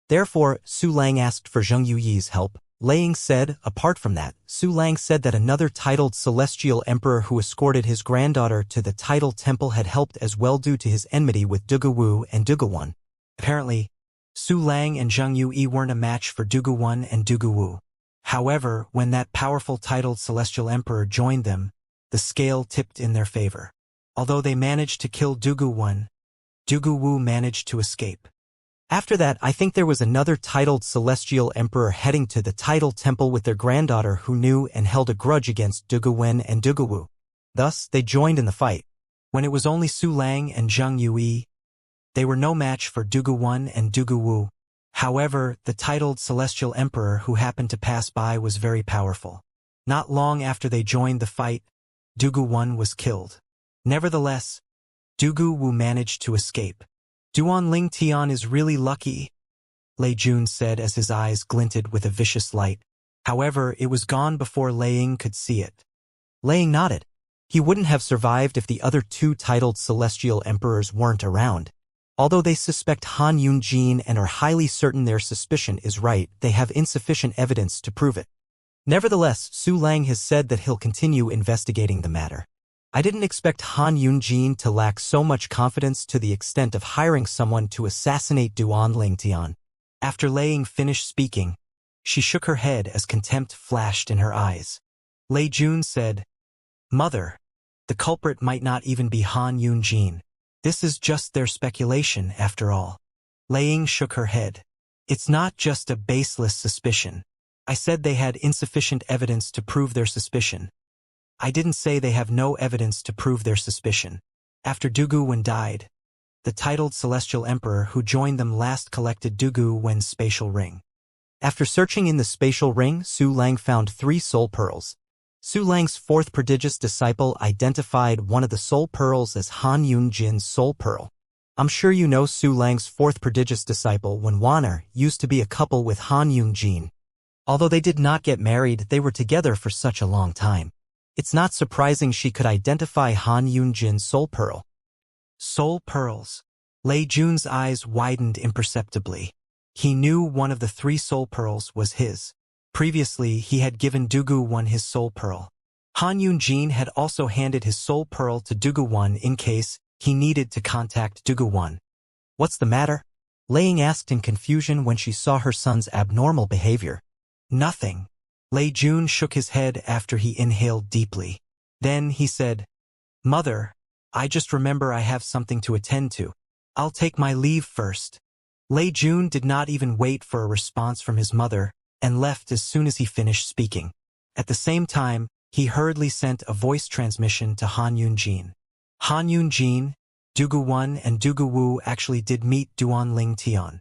Therefore, Su Lang asked for Zhang Yuyi's help. Lei Ying said, apart from that, Su Lang said that another titled Celestial Emperor who escorted his granddaughter to the Title Temple had helped as well due to his enmity with Dugu Wu and Dugu Wen. Apparently, Su Lang and Zhang Yui weren't a match for Dugu Wen and Dugu Wu. However, when that powerful titled Celestial Emperor joined them, the scale tipped in their favor. Although they managed to kill Dugu Wen, Dugu Wu managed to escape. After that, I think there was another titled Celestial Emperor heading to the Title Temple with their granddaughter who knew and held a grudge against Dugu Wen and Dugu Wu. Thus, they joined in the fight. When it was only Su Lang and Zhang Yui, they were no match for Dugu Wen and Dugu Wu. However, the titled Celestial Emperor who happened to pass by was very powerful. Not long after they joined the fight, Dugu Wen was killed. Nevertheless, Dugu Wu managed to escape. "Duanling Tian is really lucky," Lei Jun said as his eyes glinted with a vicious light. However, it was gone before Lei Ying could see it. Lei Ying nodded. He wouldn't have survived if the other two titled Celestial Emperors weren't around. Although they suspect Han Yunjin and are highly certain their suspicion is right, they have insufficient evidence to prove it. Nevertheless, Su Lang has said that he'll continue investigating the matter. I didn't expect Han Yunjin to lack so much confidence to the extent of hiring someone to assassinate Duanling Tian. After Lei Ying finished speaking, she shook her head as contempt flashed in her eyes. Lei Jun said, "Mother, the culprit might not even be Han Yunjin. This is just their speculation, after all." Lei Ying shook her head. "It's not just a baseless suspicion. I said they had insufficient evidence to prove their suspicion. I didn't say they have no evidence to prove their suspicion. After Dugu Wen died, the titled Celestial Emperor who joined them last collected Dugu Wen's spatial ring. After searching in the spatial ring, Su Lang found 3 soul pearls. Su Lang's 4th prodigious disciple identified one of the soul pearls as Han Yunjin's soul pearl. I'm sure you know Su Lang's 4th prodigious disciple Wen Wan'er used to be a couple with Han Yunjin. Although they did not get married, they were together for such a long time. It's not surprising she could identify Han Yunjin's soul pearl. Soul pearls. Lei Jun's eyes widened imperceptibly. He knew one of the 3 soul pearls was his. Previously, he had given Dugu Wen his soul pearl. Han Yunjin had also handed his soul pearl to Dugu Wen in case he needed to contact Dugu Wen. "What's the matter?" Lei Ying asked in confusion when she saw her son's abnormal behavior. "Nothing." Lei Jun shook his head after he inhaled deeply. Then he said, "Mother, I just remember I have something to attend to. I'll take my leave first." Lei Jun did not even wait for a response from his mother and left as soon as he finished speaking. At the same time, he hurriedly sent a voice transmission to Han Yunjin. "Han Yunjin, Dugu Wen and Dugu Wu actually did meet Duanling Tian.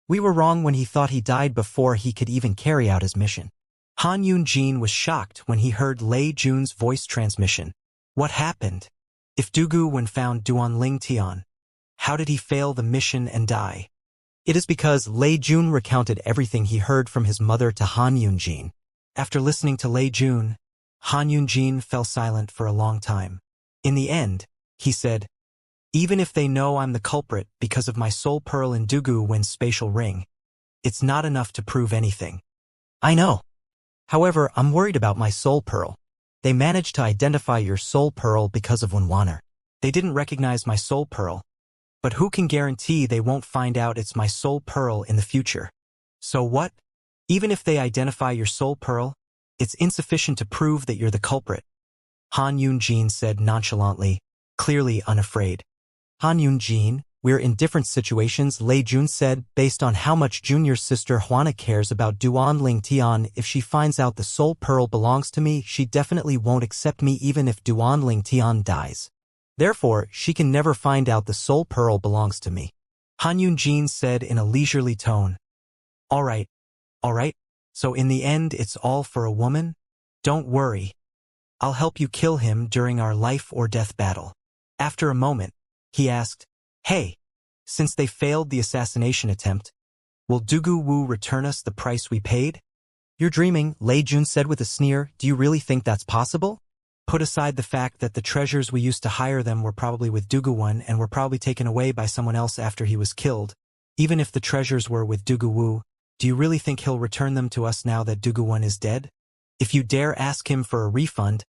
We were wrong when he thought he died before he could even carry out his mission." Han Yunjin was shocked when he heard Lei Jun's voice transmission. What happened? If Dugu Wen found Duanling Tian, how did he fail the mission and die? It is because Lei Jun recounted everything he heard from his mother to Han Yunjin. After listening to Lei Jun, Han Yunjin fell silent for a long time. In the end, he said, "Even if they know I'm the culprit because of my soul pearl in Dugu Wen's spatial ring, it's not enough to prove anything. I know. However, I'm worried about my soul pearl. They managed to identify your soul pearl because of Wunwaner. They didn't recognize my soul pearl. But who can guarantee they won't find out it's my soul pearl in the future? So what? Even if they identify your soul pearl, it's insufficient to prove that you're the culprit. Han Yun-jin said nonchalantly, clearly unafraid. Han Yun-jin, we're in different situations, Lei Jun said, based on how much Junior's sister Huana cares about Duan Ling Tian. If she finds out the soul pearl belongs to me, she definitely won't accept me even if Duan Ling Tian dies. Therefore, she can never find out the soul pearl belongs to me. Han Yun-jin said in a leisurely tone. All right. So in the end, it's all for a woman? Don't worry. I'll help you kill him during our life or death battle. After a moment, he asked, Hey, since they failed the assassination attempt, will Dugu Wu return us the price we paid? You're dreaming, Lei Jun said with a sneer. Do you really think that's possible? Put aside the fact that the treasures we used to hire them were probably with Dugu-won and were probably taken away by someone else after he was killed. Even if the treasures were with Dugu Wu, do you really think he'll return them to us now that Dugu-won is dead? If you dare ask him for a refund,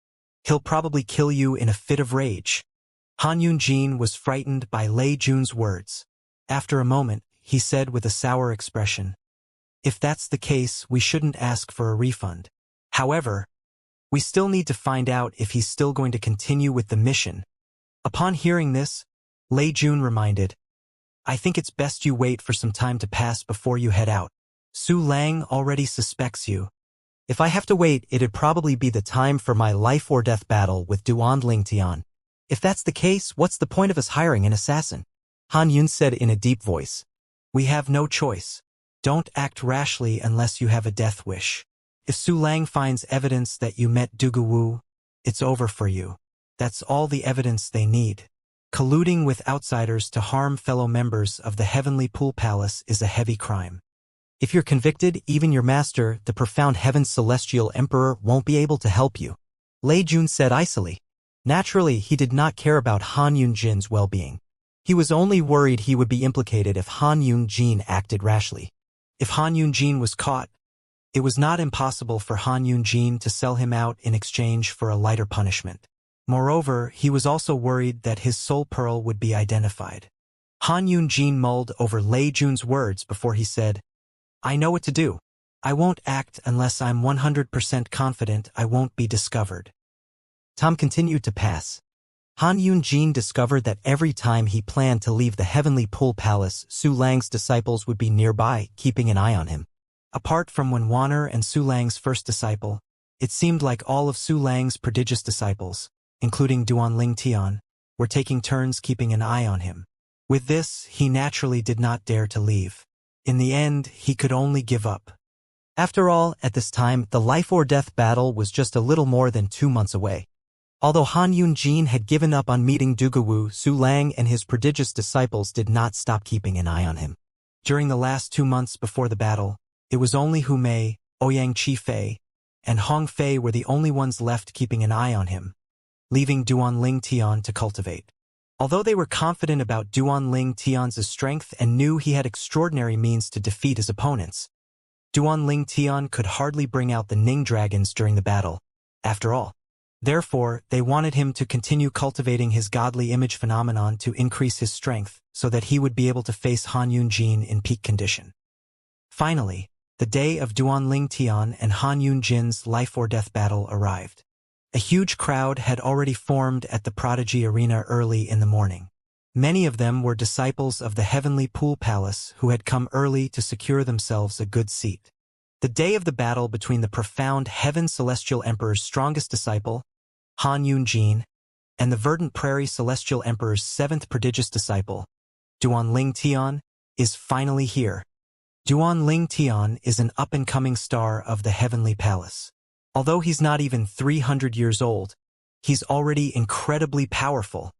he'll probably kill you in a fit of rage. Han Yun-jin was frightened by Lei Jun's words. After a moment, he said with a sour expression, If that's the case, we shouldn't ask for a refund. However, we still need to find out if he's still going to continue with the mission. Upon hearing this, Lei Jun reminded, I think it's best you wait for some time to pass before you head out. Su Lang already suspects you. If I have to wait, it'd probably be the time for my life or death battle with Duan Ling Tian. If that's the case, what's the point of us hiring an assassin? Han Yun said in a deep voice. We have no choice. Don't act rashly unless you have a death wish. If Su Lang finds evidence that you met Dugu Wu, it's over for you. That's all the evidence they need. Colluding with outsiders to harm fellow members of the Heavenly Pool Palace is a heavy crime. If you're convicted, even your master, the profound Heaven's Celestial Emperor, won't be able to help you. Lei Jun said icily. Naturally, he did not care about Han Yun-jin's well-being. He was only worried he would be implicated if Han Yun-jin acted rashly. If Han Yun-jin was caught, it was not impossible for Han Yun-jin to sell him out in exchange for a lighter punishment. Moreover, he was also worried that his soul pearl would be identified. Han Yun-jin mulled over Lei Jun's words before he said, I know what to do. I won't act unless I'm 100% confident I won't be discovered. Time continued to pass. Han Yun-jin discovered that every time he planned to leave the Heavenly Pool Palace, Su Lang's disciples would be nearby, keeping an eye on him. Apart from Wunwaner and Su Lang's first disciple, it seemed like all of Su Lang's prodigious disciples, including Duan Ling Tian, were taking turns keeping an eye on him. With this, he naturally did not dare to leave. In the end, he could only give up. After all, at this time, the life or death battle was just a little more than 2 months away. Although Han Yun-jin had given up on meeting Dugu Wu, Su Lang and his prodigious disciples did not stop keeping an eye on him. During the last 2 months before the battle, it was only Hu Mei, Ouyang Chi-fei, and Hong Fei were the only ones left keeping an eye on him, leaving Duan Ling Tian to cultivate. Although they were confident about Duan Ling Tian's strength and knew he had extraordinary means to defeat his opponents, Duan Ling Tian could hardly bring out the Ning dragons during the battle, after all. Therefore, they wanted him to continue cultivating his godly image phenomenon to increase his strength so that he would be able to face Han Yun-jin in peak condition. Finally, the day of Duan Ling Tian and Han Yun-jin's life or death battle arrived. A huge crowd had already formed at the Prodigy Arena early in the morning. Many of them were disciples of the Heavenly Pool Palace who had come early to secure themselves a good seat. The day of the battle between the profound Heaven Celestial Emperor's strongest disciple, Han Yun-jin, and the Verdant Prairie Celestial Emperor's 7th prodigious disciple, Duan Ling Tian, is finally here. Duan Ling Tian is an up-and-coming star of the Heavenly Palace. Although he's not even 300 years old, he's already incredibly powerful.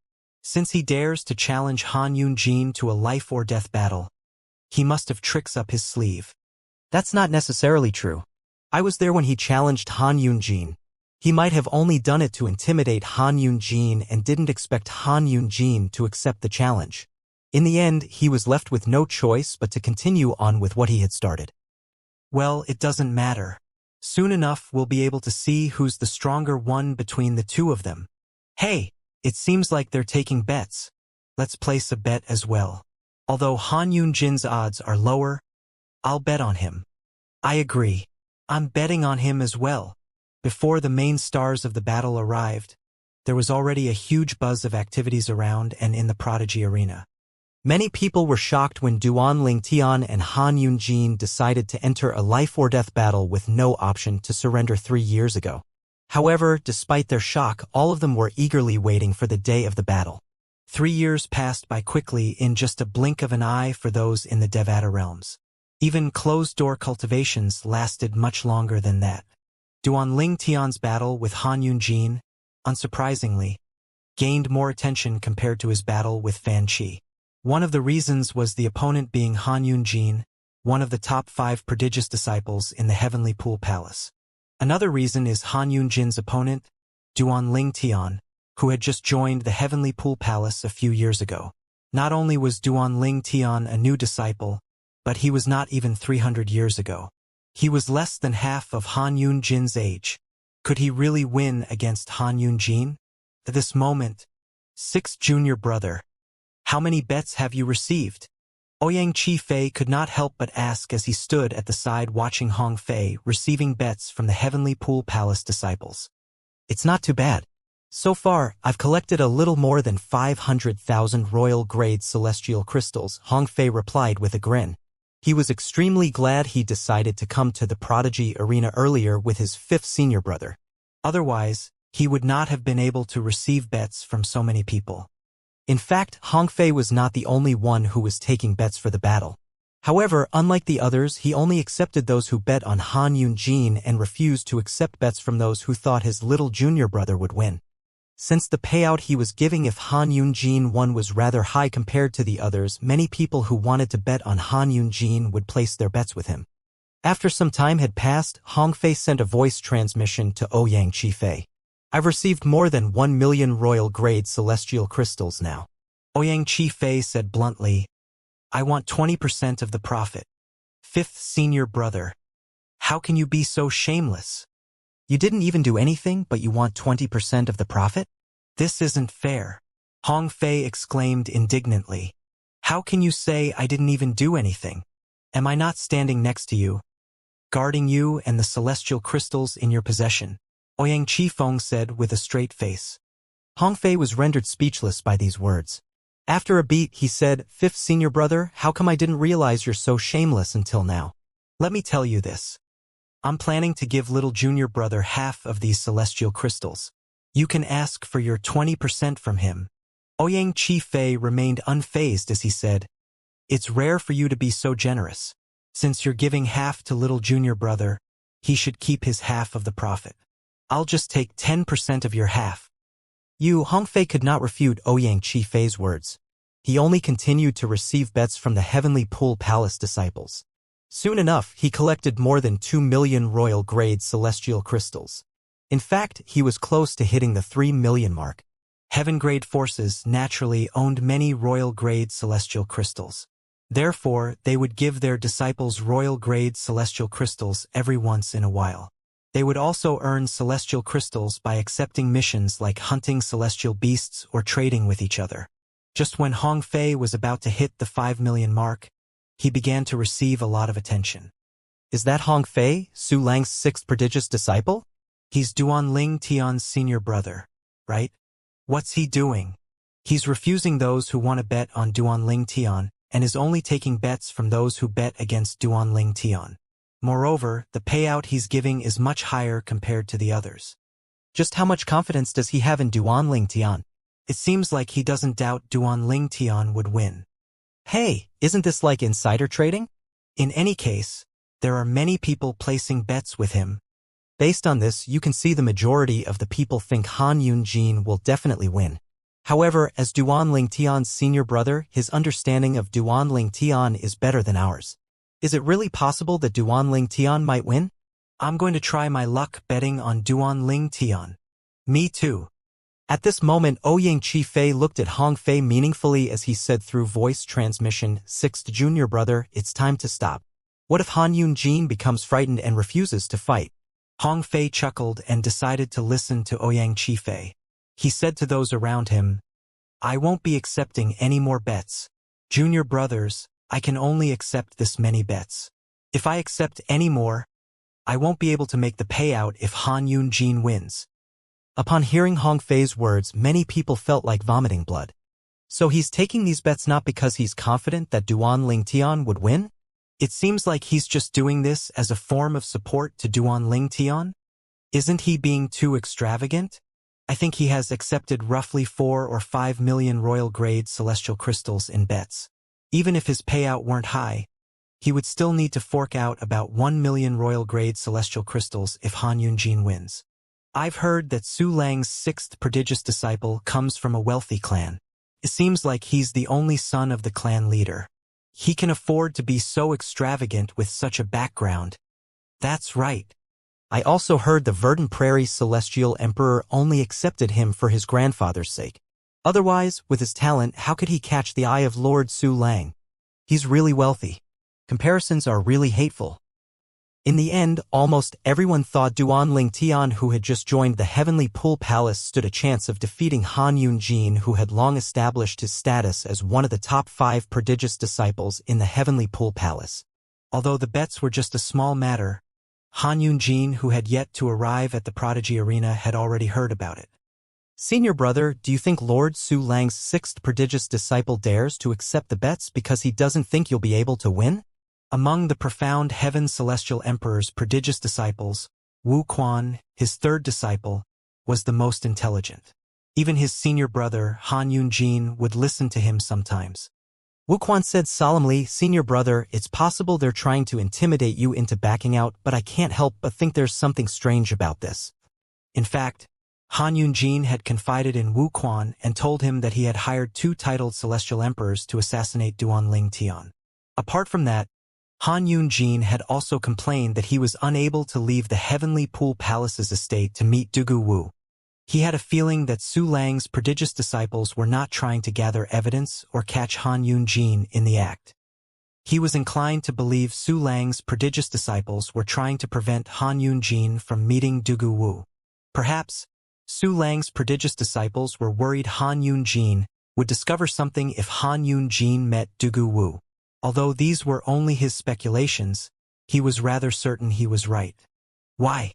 Since he dares to challenge Han Yun-jin to a life or death battle, he must have tricks up his sleeve. That's not necessarily true. I was there when he challenged Han Yun-jin. He might have only done it to intimidate Han Yun-jin and didn't expect Han Yun-jin to accept the challenge. In the end, he was left with no choice but to continue on with what he had started. Well, it doesn't matter. Soon enough we'll be able to see who's the stronger one between the two of them. Hey, it seems like they're taking bets. Let's place a bet as well. Although Han Yunjin's odds are lower, I'll bet on him. I agree. I'm betting on him as well. Before the main stars of the battle arrived, there was already a huge buzz of activities around and in the Prodigy Arena. Many people were shocked when Duan Lingtian and Han Yunjin decided to enter a life-or-death battle with no option to surrender 3 years ago. However, despite their shock, all of them were eagerly waiting for the day of the battle. 3 years passed by quickly in just a blink of an eye for those in the Devata realms. Even closed-door cultivations lasted much longer than that. Duan Lingtian's battle with Han Yunjin, unsurprisingly, gained more attention compared to his battle with Fan Qi. One of the reasons was the opponent being Han Yunjin, one of the top 5 prodigious disciples in the Heavenly Pool Palace. Another reason is Han Yunjin's opponent, Duan Lingtian, who had just joined the Heavenly Pool Palace a few years ago. Not only was Duan Lingtian a new disciple, but he was not even 300 years ago. He was less than half of Han Yunjin's age. Could he really win against Han Yunjin? At this moment, 6th junior brother. How many bets have you received? Ouyang Chi-Fei could not help but ask as he stood at the side watching Hong Fei receiving bets from the Heavenly Pool Palace disciples. It's not too bad. So far, I've collected a little more than 500,000 royal-grade celestial crystals, Hong Fei replied with a grin. He was extremely glad he decided to come to the Prodigy Arena earlier with his 5th senior brother. Otherwise, he would not have been able to receive bets from so many people. In fact, Hong Fei was not the only one who was taking bets for the battle. However, unlike the others, he only accepted those who bet on Han Yunjin and refused to accept bets from those who thought his little junior brother would win. Since the payout he was giving if Han Yunjin won was rather high compared to the others, many people who wanted to bet on Han Yunjin would place their bets with him. After some time had passed, Hong Fei sent a voice transmission to Ouyang Chi-Fei. I've received more than 1 million royal-grade celestial crystals now. Ouyang Chi-Fei said bluntly, I want 20% of the profit. 5th senior brother. How can you be so shameless? You didn't even do anything, but you want 20% of the profit? This isn't fair. Hong Fei exclaimed indignantly. How can you say I didn't even do anything? Am I not standing next to you, guarding you and the celestial crystals in your possession? Ouyang Chi-Feng said with a straight face. Hong Fei was rendered speechless by these words. After a beat, he said, 5th senior brother, how come I didn't realize you're so shameless until now? Let me tell you this. I'm planning to give little junior brother half of these celestial crystals. You can ask for your 20% from him. Ouyang Chi-Fei remained unfazed as he said, It's rare for you to be so generous. Since you're giving half to little junior brother, he should keep his half of the profit. I'll just take 10% of your half. Hong Fei could not refute Ouyang Chi-Fei's words. He only continued to receive bets from the Heavenly Pool Palace disciples. Soon enough, he collected more than 2 million royal-grade celestial crystals. In fact, he was close to hitting the 3 million mark. Heaven-grade forces naturally owned many royal-grade celestial crystals. Therefore, they would give their disciples royal-grade celestial crystals every once in a while. They would also earn celestial crystals by accepting missions like hunting celestial beasts or trading with each other. Just when Hong Fei was about to hit the 5 million mark, he began to receive a lot of attention. Is that Hong Fei, Su Lang's 6th prodigious disciple? He's Duan Lingtian's senior brother, right? What's he doing? He's refusing those who want to bet on Duan Lingtian and is only taking bets from those who bet against Duan Lingtian. Moreover, the payout he's giving is much higher compared to the others. Just how much confidence does he have in Duan Lingtian? It seems like he doesn't doubt Duan Lingtian would win. Hey, isn't this like insider trading? In any case, there are many people placing bets with him. Based on this, you can see the majority of the people think Han Yunjin will definitely win. However, as Duan Lingtian's senior brother, his understanding of Duan Lingtian is better than ours. Is it really possible that Duan Lingtian might win? I'm going to try my luck betting on Duan Lingtian. Me too. At this moment, Ouyang Chi-Fei looked at Hong Fei meaningfully as he said through voice transmission, 6th junior brother, it's time to stop. What if Han Yunjin becomes frightened and refuses to fight? Hong Fei chuckled and decided to listen to Ouyang Qifei. He said to those around him, I won't be accepting any more bets. Junior brothers, I can only accept this many bets. If I accept any more, I won't be able to make the payout if Han Yunjin wins. Upon hearing Hong Fei's words, many people felt like vomiting blood. So he's taking these bets not because he's confident that Duan Lingtian would win? It seems like he's just doing this as a form of support to Duan Lingtian. Isn't he being too extravagant? I think he has accepted roughly 4 or 5 million royal-grade celestial crystals in bets. Even if his payout weren't high, he would still need to fork out about 1 million royal-grade celestial crystals if Han Yunjin wins. I've heard that Su Lang's 6th prodigious disciple comes from a wealthy clan. It seems like he's the only son of the clan leader. He can afford to be so extravagant with such a background. That's right. I also heard the Verdant Prairie Celestial Emperor only accepted him for his grandfather's sake. Otherwise, with his talent, how could he catch the eye of Lord Su Lang? He's really wealthy. Comparisons are really hateful. In the end, almost everyone thought Duan Lingtian, who had just joined the Heavenly Pool Palace, stood a chance of defeating Han Yunjin, who had long established his status as one of the top 5 prodigious disciples in the Heavenly Pool Palace. Although the bets were just a small matter, Han Yunjin, who had yet to arrive at the Prodigy Arena, had already heard about it. Senior brother, do you think Lord Su Lang's 6th prodigious disciple dares to accept the bets because he doesn't think you'll be able to win? Among the profound Heaven Celestial Emperor's prodigious disciples, Wu Quan, his 3rd disciple, was the most intelligent. Even his senior brother, Han Yunjin, would listen to him sometimes. Wu Quan said solemnly, Senior brother, it's possible they're trying to intimidate you into backing out, but I can't help but think there's something strange about this. In fact, Han Yunjin had confided in Wu Quan and told him that he had hired 2 titled Celestial Emperors to assassinate Duan Lingtian. Apart from that, Han Yunjin had also complained that he was unable to leave the Heavenly Pool Palace's estate to meet Dugu Wu. He had a feeling that Su Lang's prodigious disciples were not trying to gather evidence or catch Han Yunjin in the act. He was inclined to believe Su Lang's prodigious disciples were trying to prevent Han Yunjin from meeting Dugu Wu. Perhaps, Su Lang's prodigious disciples were worried Han Yunjin would discover something if Han Yunjin met Dugu Wu. Although these were only his speculations, he was rather certain he was right. Why?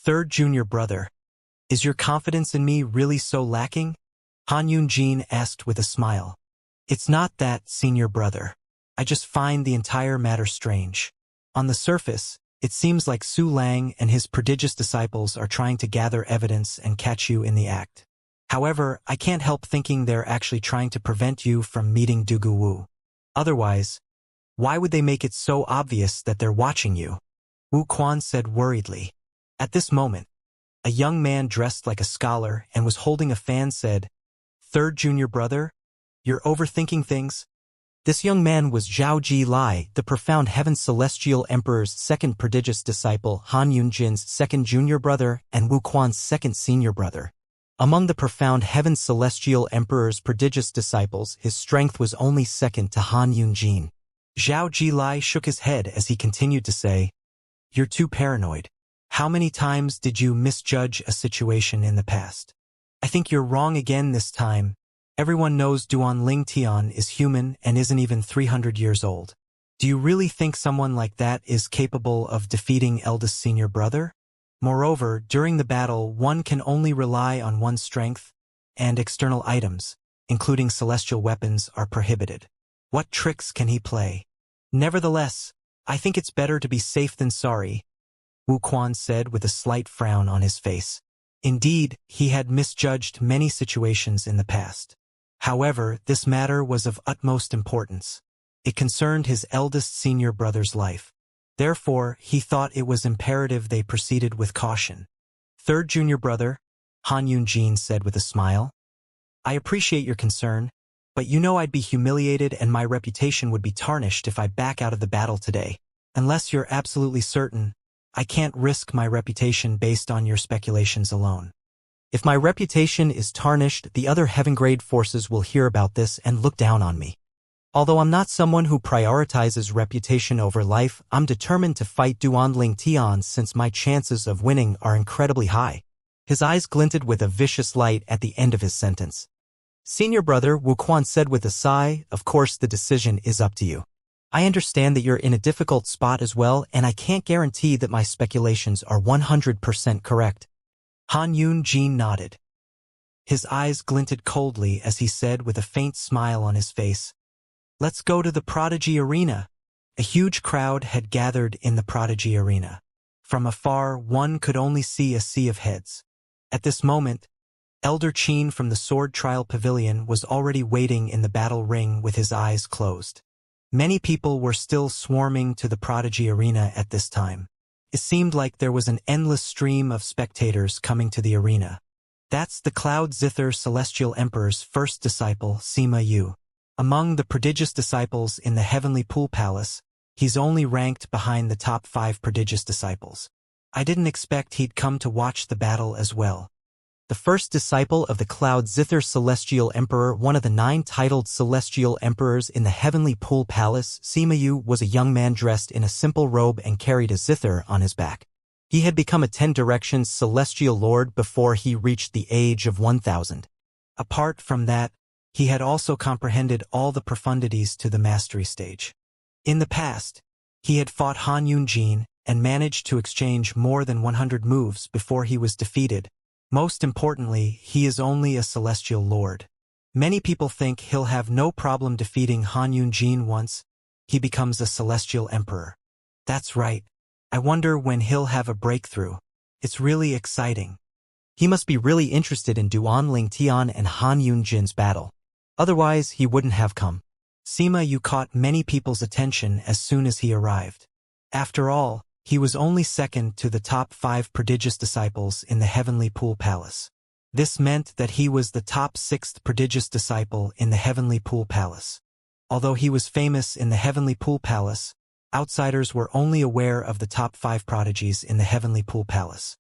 3rd junior brother. Is your confidence in me really so lacking? Han Yunjin asked with a smile. It's not that, senior brother. I just find the entire matter strange. On the surface, it seems like Su Lang and his prodigious disciples are trying to gather evidence and catch you in the act. However, I can't help thinking they're actually trying to prevent you from meeting Dugu Wu. Otherwise, why would they make it so obvious that they're watching you? Wu Quan said worriedly. At this moment, a young man dressed like a scholar and was holding a fan said, 3rd junior brother, you're overthinking things? This young man was Zhao Ji Lai, the profound Heaven Celestial Emperor's 2nd prodigious disciple, Han Yunjin's 2nd junior brother, and Wu Quan's 2nd senior brother. Among the profound Heaven Celestial Emperor's prodigious disciples, his strength was only 2nd to Han Yunjin. Zhao Ji Lai shook his head as he continued to say, You're too paranoid. How many times did you misjudge a situation in the past? I think you're wrong again this time. Everyone knows Duan Lingtian is human and isn't even 300 years old. Do you really think someone like that is capable of defeating eldest senior brother? Moreover, during the battle, one can only rely on one's strength, and external items, including celestial weapons, are prohibited. What tricks can he play? Nevertheless, I think it's better to be safe than sorry, Wu Quan said with a slight frown on his face. Indeed, he had misjudged many situations in the past. However, this matter was of utmost importance. It concerned his eldest senior brother's life. Therefore, he thought it was imperative they proceeded with caution. 3rd junior brother, Han Yunjin said with a smile. I appreciate your concern, but you know I'd be humiliated and my reputation would be tarnished if I back out of the battle today. Unless you're absolutely certain, I can't risk my reputation based on your speculations alone. If my reputation is tarnished, the other heaven-grade forces will hear about this and look down on me. Although I'm not someone who prioritizes reputation over life, I'm determined to fight Duanling Tian since my chances of winning are incredibly high. His eyes glinted with a vicious light at the end of his sentence. Senior brother, Wuquan said with a sigh, of course the decision is up to you. I understand that you're in a difficult spot as well, and I can't guarantee that my speculations are 100% correct. Han Yun-jin nodded. His eyes glinted coldly as he said with a faint smile on his face, "Let's go to the Prodigy Arena." A huge crowd had gathered in the Prodigy Arena. From afar, one could only see a sea of heads. At this moment, Elder Qin from the Sword Trial Pavilion was already waiting in the battle ring with his eyes closed. Many people were still swarming to the Prodigy Arena at this time. It seemed like there was an endless stream of spectators coming to the arena. That's the Cloud Zither Celestial Emperor's first disciple, Sima Yu. Among the prodigious disciples in the Heavenly Pool Palace, he's only ranked behind the top 5 prodigious disciples. I didn't expect he'd come to watch the battle as well. The first disciple of the Cloud Zither Celestial Emperor, one of the 9 titled Celestial Emperors in the Heavenly Pool Palace, Sima Yu was a young man dressed in a simple robe and carried a zither on his back. He had become a 10 Directions Celestial Lord before he reached the age of 1000. Apart from that, he had also comprehended all the profundities to the mastery stage. In the past, he had fought Han Yun-jin and managed to exchange more than 100 moves before he was defeated. Most importantly, he is only a Celestial Lord. Many people think he'll have no problem defeating Han Yun-jin once he becomes a Celestial Emperor. That's right. I wonder when he'll have a breakthrough. It's really exciting. He must be really interested in Duanling Tian and Han Yun-jin's battle. Otherwise, he wouldn't have come. Sima Yu caught many people's attention as soon as he arrived. After all, he was only second to the top 5 prodigious disciples in the Heavenly Pool Palace. This meant that he was the top 6th prodigious disciple in the Heavenly Pool Palace. Although he was famous in the Heavenly Pool Palace, outsiders were only aware of the top 5 prodigies in the Heavenly Pool Palace.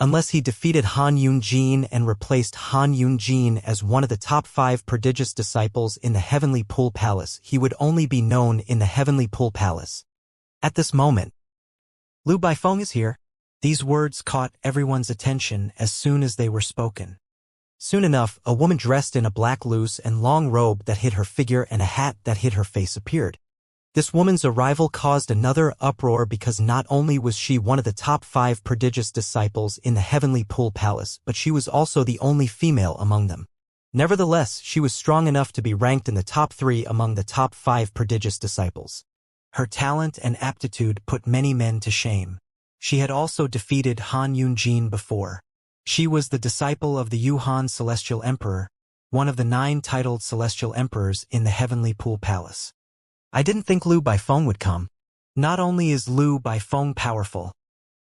Unless he defeated Han Yun-jin and replaced Han Yun-jin as one of the top 5 prodigious disciples in the Heavenly Pool Palace, he would only be known in the Heavenly Pool Palace. At this moment, "Lu Baifeng is here." These words caught everyone's attention as soon as they were spoken. Soon enough, a woman dressed in a black loose and long robe that hid her figure and a hat that hid her face appeared. This woman's arrival caused another uproar because not only was she one of the top 5 prodigious disciples in the Heavenly Pool Palace, but she was also the only female among them. Nevertheless, she was strong enough to be ranked in the top 3 among the top 5 prodigious disciples. Her talent and aptitude put many men to shame. She had also defeated Han Yun-jin before. She was the disciple of the Yuhan Celestial Emperor, one of the 9 titled Celestial Emperors in the Heavenly Pool Palace. I didn't think Lu Baifeng would come. Not only is Lu Baifeng powerful,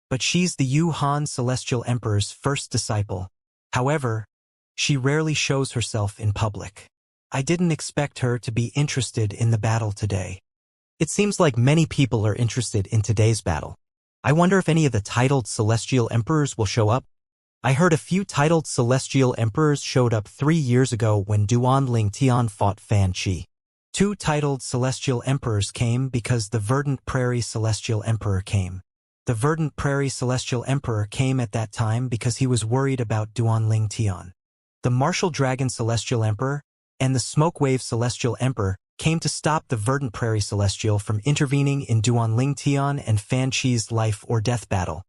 but she's the Yuhan Celestial Emperor's first disciple. However, she rarely shows herself in public. I didn't expect her to be interested in the battle today. It seems like many people are interested in today's battle. I wonder if any of the titled Celestial Emperors will show up. I heard a few titled Celestial Emperors showed up 3 years ago when Duanling Tian fought Fan Qi. 2 titled Celestial Emperors came because the Verdant Prairie Celestial Emperor came. The Verdant Prairie Celestial Emperor came at that time because he was worried about Duanling Tian. The Martial Dragon Celestial Emperor and the Smokewave Celestial Emperor came to stop the Verdant Prairie Celestial from intervening in Duanling Tian and Fan Qi's life or death battle.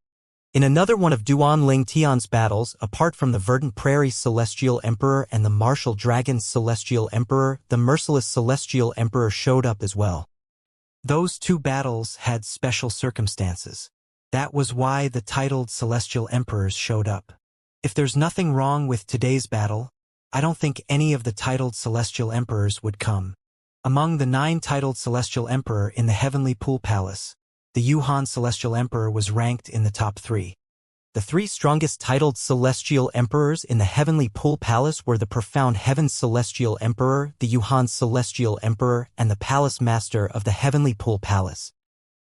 In another one of Duanling Tian's battles, apart from the Verdant Prairie Celestial Emperor and the Martial Dragon Celestial Emperor, the Merciless Celestial Emperor showed up as well. Those 2 battles had special circumstances. That was why the titled Celestial Emperors showed up. If there's nothing wrong with today's battle, I don't think any of the titled Celestial Emperors would come. Among the 9 titled Celestial Emperor in the Heavenly Pool Palace, the Yuhan Celestial Emperor was ranked in the top 3. The 3 strongest titled Celestial Emperors in the Heavenly Pool Palace were the Profound Heaven Celestial Emperor, the Yuhan Celestial Emperor, and the Palace Master of the Heavenly Pool Palace.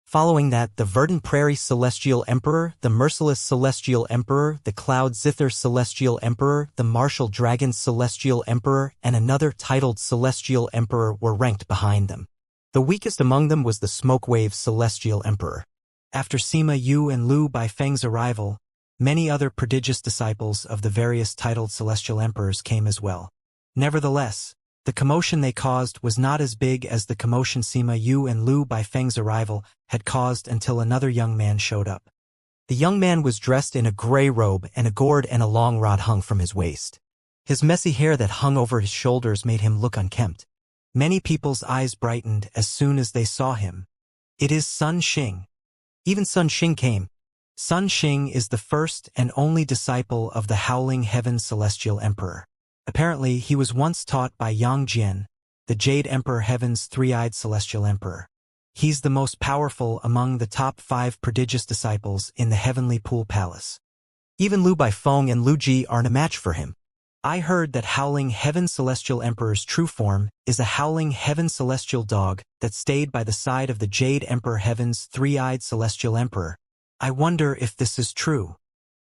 Following that, the Verdant Prairie Celestial Emperor, the Merciless Celestial Emperor, the Cloud Zither Celestial Emperor, the Martial Dragon Celestial Emperor, and another titled Celestial Emperor were ranked behind them. The weakest among them was the Smoke Wave Celestial Emperor. After Sima Yu and Lu Baifeng's arrival, many other prodigious disciples of the various titled Celestial Emperors came as well. Nevertheless, the commotion they caused was not as big as the commotion Sima Yu and Lu Baifeng's arrival had caused until another young man showed up. The young man was dressed in a gray robe, and a gourd and a long rod hung from his waist. His messy hair that hung over his shoulders made him look unkempt. Many people's eyes brightened as soon as they saw him. It is Sun Xing. Even Sun Xing came. Sun Xing is the first and only disciple of the Howling Heaven Celestial Emperor. Apparently, he was once taught by Yang Jian, the Jade Emperor Heaven's three-eyed Celestial Emperor. He's the most powerful among the top 5 prodigious disciples in the Heavenly Pool Palace. Even Lu Baifeng and Lu Ji aren't a match for him. I heard that Howling Heaven Celestial Emperor's true form is a Howling Heaven Celestial dog that stayed by the side of the Jade Emperor Heaven's three-eyed Celestial Emperor. I wonder if this is true.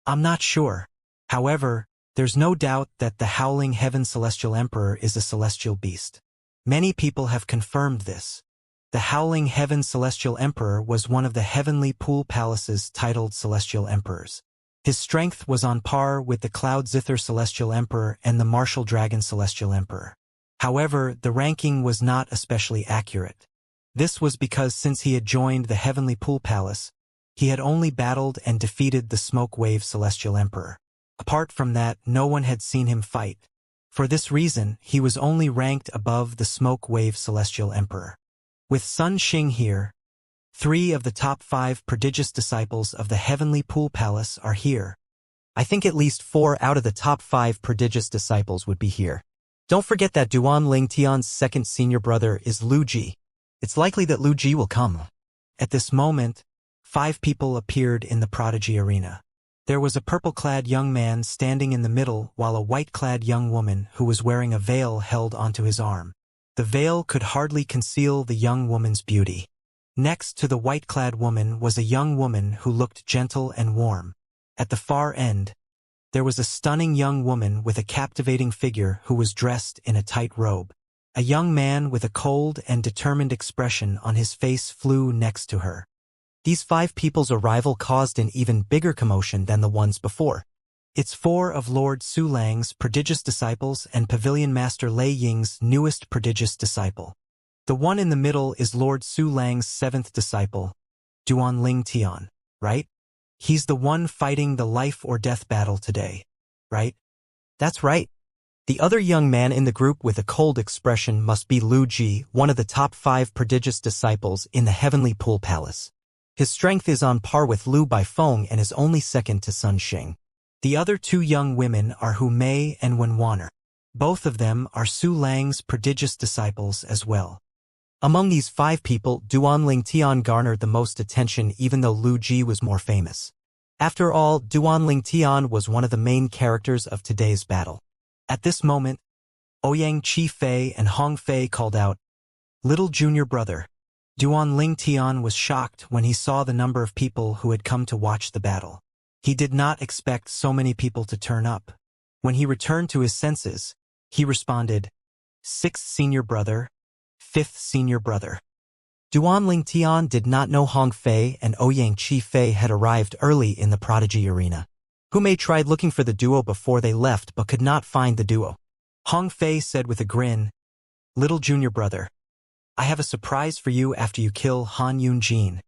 I'm not sure. However, there's no doubt that the Howling Heaven Celestial Emperor is a celestial beast. Many people have confirmed this. The Howling Heaven Celestial Emperor was one of the Heavenly Pool Palace's titled Celestial Emperors. His strength was on par with the Cloud Zither Celestial Emperor and the Martial Dragon Celestial Emperor. However, the ranking was not especially accurate. This was because since he had joined the Heavenly Pool Palace, he had only battled and defeated the Smoke Wave Celestial Emperor. Apart from that, no one had seen him fight. For this reason, he was only ranked above the Smoke Wave Celestial Emperor. With Sun Xing here, 3 of the top 5 prodigious disciples of the Heavenly Pool Palace are here. I think at least 4 out of the top 5 prodigious disciples would be here. Don't forget that Duan Ling Tian's second senior brother is Lu Ji. It's likely that Lu Ji will come. At this moment, 5 people appeared in the Prodigy Arena. There was a purple-clad young man standing in the middle while a white-clad young woman who was wearing a veil held onto his arm. The veil could hardly conceal the young woman's beauty. Next to the white-clad woman was a young woman who looked gentle and warm. At the far end, there was a stunning young woman with a captivating figure who was dressed in a tight robe. A young man with a cold and determined expression on his face flew next to her. These 5 people's arrival caused an even bigger commotion than the ones before. It's 4 of Lord Su Lang's prodigious disciples and Pavilion Master Lei Ying's newest prodigious disciple. The one in the middle is Lord Su Lang's 7th disciple, Duan Ling Tian, right? He's the one fighting the life-or-death battle today, right? That's right. The other young man in the group with a cold expression must be Lu Ji, one of the top 5 prodigious disciples in the Heavenly Pool Palace. His strength is on par with Lu Baifeng and is only second to Sun Xing. The other 2 young women are Hu Mei and Wen Wanner. Both of them are Su Lang's prodigious disciples as well. Among these 5 people, Duan Ling Tian garnered the most attention even though Lu Ji was more famous. After all, Duan Ling Tian was one of the main characters of today's battle. At this moment, Ouyang Chi Fei and Hong Fei called out, "Little junior brother." Duan Ling Tian was shocked when he saw the number of people who had come to watch the battle. He did not expect so many people to turn up. When he returned to his senses, he responded, "Sixth senior brother, 5th senior brother." Duan Ling Tian did not know Hong Fei and Ouyang Chi Fei had arrived early in the Prodigy Arena. Hu Mei tried looking for the duo before they left but could not find the duo. Hong Fei said with a grin, "Little junior brother, I have a surprise for you after you kill Han Yunjin."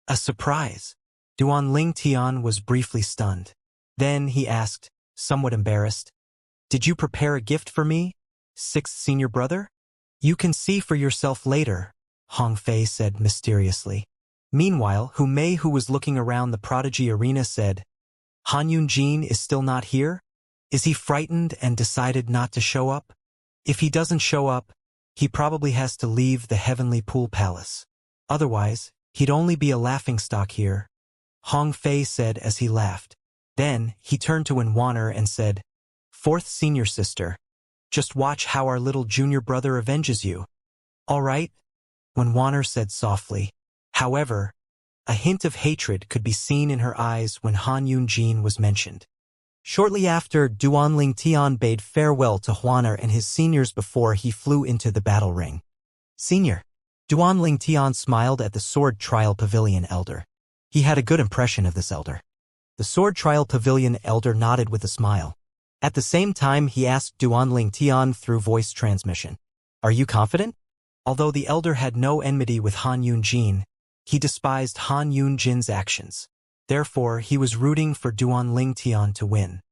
A surprise? Duan Ling Tian was briefly stunned. Then he asked, somewhat embarrassed, "Did you prepare a gift for me, 6th senior brother?" "You can see for yourself later," Hong Fei said mysteriously. Meanwhile, Hu Mei, who was looking around the Prodigy Arena, said, "Han Yunjin is still not here? Is he frightened and decided not to show up? If he doesn't show up, he probably has to leave the Heavenly Pool Palace. Otherwise, he'd only be a laughingstock here," Hong Fei said as he laughed. Then, he turned to Wen Wanner and said, "4th senior sister, just watch how our little junior brother avenges you." "All right," Wen Wanner said softly. However, A hint of hatred could be seen in her eyes when Han Yunjin was mentioned. Shortly after, Duanling Tian bade farewell to Huaner and his seniors before he flew into the battle ring. Senior. Duanling Tian smiled at the Sword Trial Pavilion elder. He had a good impression of this elder. The Sword Trial Pavilion elder nodded with a smile. At the same time, he asked Duanling Tian through voice transmission, "Are you confident?" Although the elder had no enmity with Han Yunjin, he despised Han Yunjin's actions. Therefore, he was rooting for Duanling Tian to win.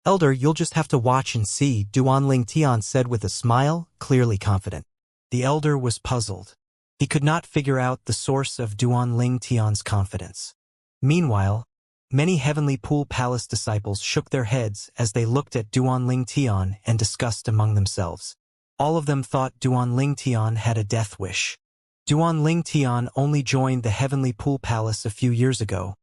"Elder, you'll just have to watch and see," Duanling Tian said with a smile, clearly confident. The elder was puzzled. He could not figure out the source of Duanling Tian's confidence. Meanwhile, many Heavenly Pool Palace disciples shook their heads as they looked at Duanling Tian and discussed among themselves. All of them thought Duanling Tian had a death wish. Duanling Tian only joined the Heavenly Pool Palace a few years ago,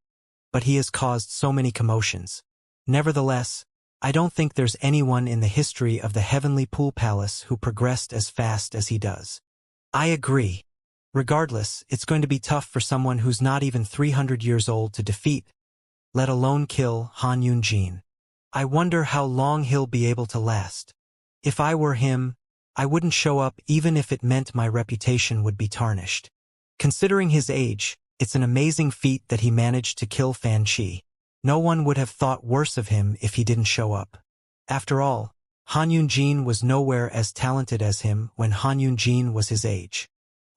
but he has caused so many commotions. Nevertheless, I don't think there's anyone in the history of the Heavenly Pool Palace who progressed as fast as he does. I agree. Regardless, it's going to be tough for someone who's not even 300 years old to defeat, let alone kill, Han Yunjin. I wonder how long he'll be able to last. If I were him, I wouldn't show up even if it meant my reputation would be tarnished. Considering his age, it's an amazing feat that he managed to kill Fan Qi. No one would have thought worse of him if he didn't show up. After all, Han Yunjin was nowhere as talented as him when Han Yunjin was his age.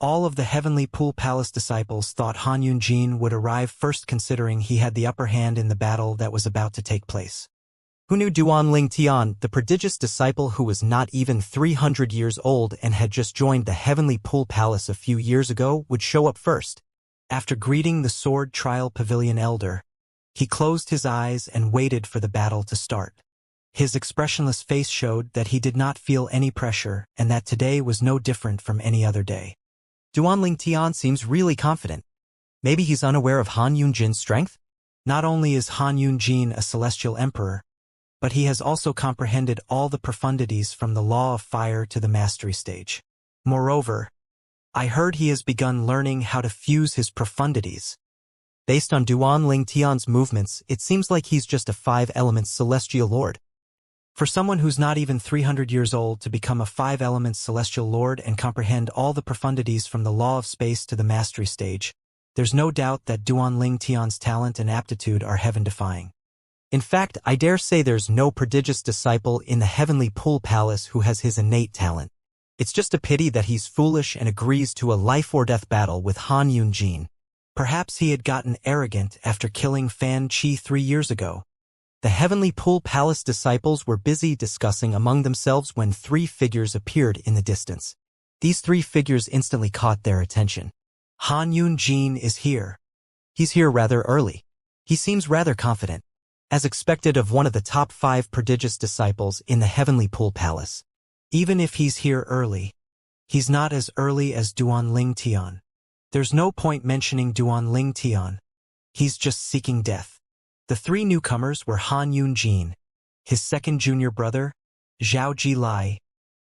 All of the Heavenly Pool Palace disciples thought Han Yunjin would arrive first considering he had the upper hand in the battle that was about to take place. Who knew Duanling Tian, the prodigious disciple who was not even 300 years old and had just joined the Heavenly Pool Palace a few years ago, would show up first? After greeting the Sword Trial Pavilion elder, he closed his eyes and waited for the battle to start. His expressionless face showed that he did not feel any pressure and that today was no different from any other day. Duanling Tian seems really confident. Maybe he's unaware of Han Yunjin's strength? Not only is Han Yunjin a celestial emperor, but he has also comprehended all the profundities from the law of fire to the mastery stage. Moreover, I heard he has begun learning how to fuse his profundities. Based on Duanling Tian's movements, it seems like he's just a 5-element celestial lord. For someone who's not even 300 years old to become a 5-element celestial lord and comprehend all the profundities from the law of space to the mastery stage, there's no doubt that Duanling Tian's talent and aptitude are heaven-defying. In fact, I dare say there's no prodigious disciple in the Heavenly Pool Palace who has his innate talent. It's just a pity that he's foolish and agrees to a life-or-death battle with Han Yunjin. Perhaps he had gotten arrogant after killing Fan Qi 3 years ago. The Heavenly Pool Palace disciples were busy discussing among themselves when 3 figures appeared in the distance. These 3 figures instantly caught their attention. Han Yunjin is here. He's here rather early. He seems rather confident, as expected of one of the top 5 prodigious disciples in the Heavenly Pool Palace. Even if he's here early, he's not as early as Duanling Tian. There's no point mentioning Duanling Tian. He's just seeking death. The 3 newcomers were Han Yunjin, his second junior brother, Zhao Jilai,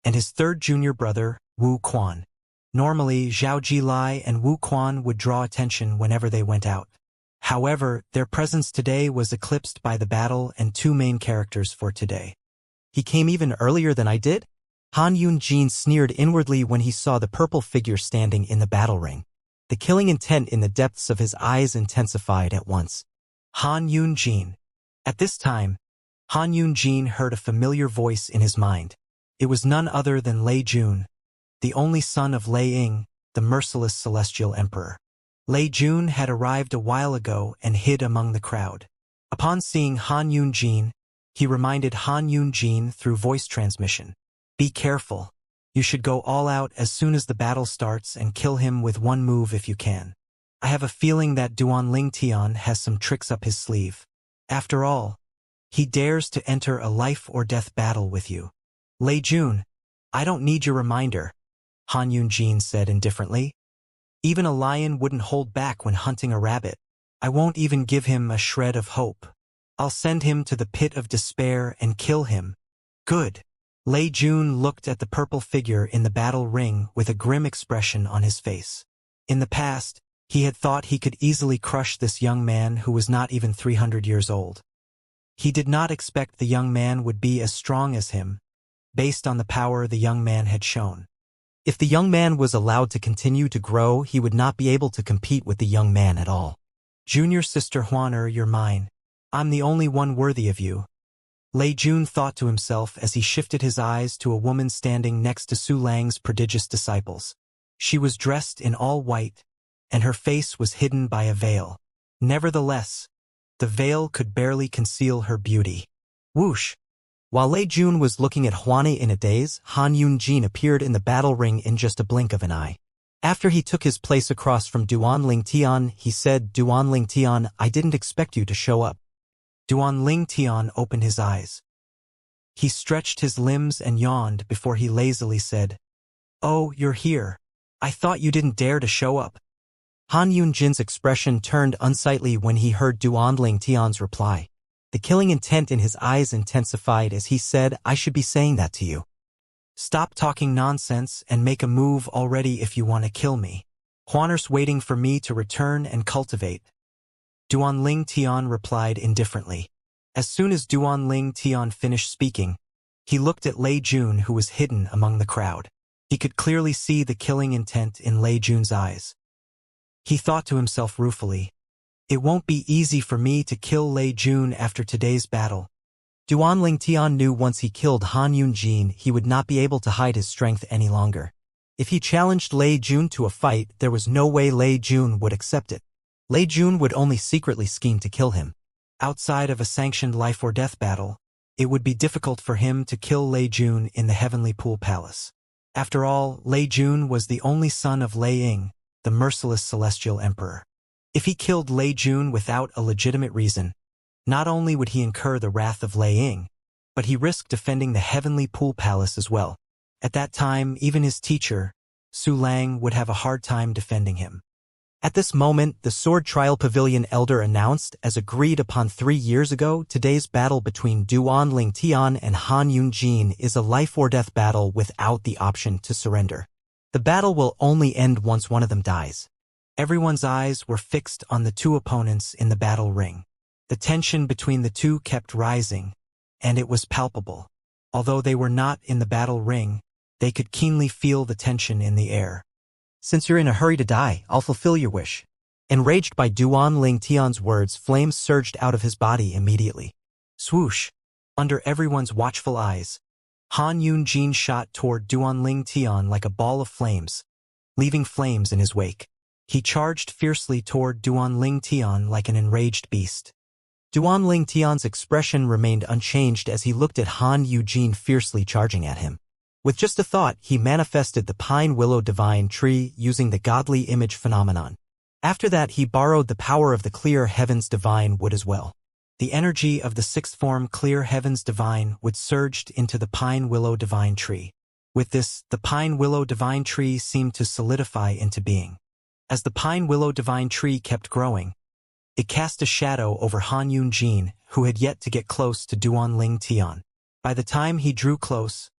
and his third junior brother, Wu Quan. Normally, Zhao Jilai and Wu Quan would draw attention whenever they went out. However, their presence today was eclipsed by the battle and 2 main characters for today. He came even earlier than I did? Han Yunjin sneered inwardly when he saw the purple figure standing in the battle ring. The killing intent in the depths of his eyes intensified at once. Han Yunjin. At this time, Han Yunjin heard a familiar voice in his mind. It was none other than Lei Jun, the only son of Lei Ying, the merciless celestial emperor. Lei Jun had arrived a while ago and hid among the crowd. Upon seeing Han Yunjin, he reminded Han Yunjin through voice transmission, "Be careful. You should go all out as soon as the battle starts and kill him with 1 move if you can. I have a feeling that Duanling Tian has some tricks up his sleeve. After all, he dares to enter a life-or-death battle with you." "Lei Jun, I don't need your reminder," Han Yunjin said indifferently. "Even a lion wouldn't hold back when hunting a rabbit. I won't even give him a shred of hope. I'll send him to the pit of despair and kill him." "Good." Lei Jun looked at the purple figure in the battle ring with a grim expression on his face. In the past, He had thought he could easily crush this young man who was not even 300 years old. He did not expect the young man would be as strong as him, based on the power the young man had shown. If the young man was allowed to continue to grow, he would not be able to compete with the young man at all. Junior sister Huaner, you're mine. I'm the only one worthy of you. Lei Jun thought to himself as he shifted his eyes to a woman standing next to Su Lang's prodigious disciples. She was dressed in all white, and her face was hidden by a veil. Nevertheless, the veil could barely conceal her beauty. Whoosh! While Lei Jun was looking at Huani in a daze, Han Yunjin appeared in the battle ring in just a blink of an eye. After he took his place across from Duan Lingtian, he said, Duan Lingtian, I didn't expect you to show up. Duan Lingtian opened his eyes. He stretched his limbs and yawned before he lazily said, Oh, you're here. I thought you didn't dare to show up. Han Yunjin's expression turned unsightly when he heard Duan Lingtian's reply. The killing intent in his eyes intensified as he said, I should be saying that to you. Stop talking nonsense and make a move already if you want to kill me. Huaner's waiting for me to return and cultivate. Duan Lingtian replied indifferently. As soon as Duan Lingtian finished speaking, he looked at Lei Jun, who was hidden among the crowd. He could clearly see the killing intent in Lei Jun's eyes. He thought to himself ruefully, it won't be easy for me to kill Lei Jun after today's battle. Duan Lingtian knew once he killed Han Yunjin, he would not be able to hide his strength any longer. If he challenged Lei Jun to a fight, there was no way Lei Jun would accept it. Lei Jun would only secretly scheme to kill him. Outside of a sanctioned life-or-death battle, it would be difficult for him to kill Lei Jun in the Heavenly Pool Palace. After all, Lei Jun was the only son of Lei Ying, the merciless celestial emperor. If he killed Lei Jun without a legitimate reason, not only would he incur the wrath of Lei Ying, but he risked defending the Heavenly Pool Palace as well. At that time, even his teacher, Su Lang, would have a hard time defending him. At this moment, the Sword Trial Pavilion Elder announced, as agreed upon 3 years ago, today's battle between Duan Lingtian and Han Yunjin is a life-or-death battle without the option to surrender. The battle will only end once one of them dies. Everyone's eyes were fixed on the two opponents in the battle ring. The tension between the two kept rising, and it was palpable. Although they were not in the battle ring, they could keenly feel the tension in the air. Since you're in a hurry to die, I'll fulfill your wish. Enraged by Duan Lingtian's words, flames surged out of his body immediately. Swoosh! Under everyone's watchful eyes, Han Yunjin shot toward Duan Lingtian like a ball of flames, leaving flames in his wake. He charged fiercely toward Duan Lingtian like an enraged beast. Duan Lingtian's expression remained unchanged as he looked at Han Yunjin fiercely charging at him. With just a thought, he manifested the Pine Willow Divine Tree using the Godly Image phenomenon. After that, he borrowed the power of the Clear Heavens Divine Wood as well. The energy of the sixth form Clear Heavens Divine Wood surged into the Pine Willow Divine Tree. With this, the Pine Willow Divine Tree seemed to solidify into being. As the Pine Willow Divine Tree kept growing, it cast a shadow over Han Yunjin, who had yet to get close to Duan Lingtian. By the time he drew close,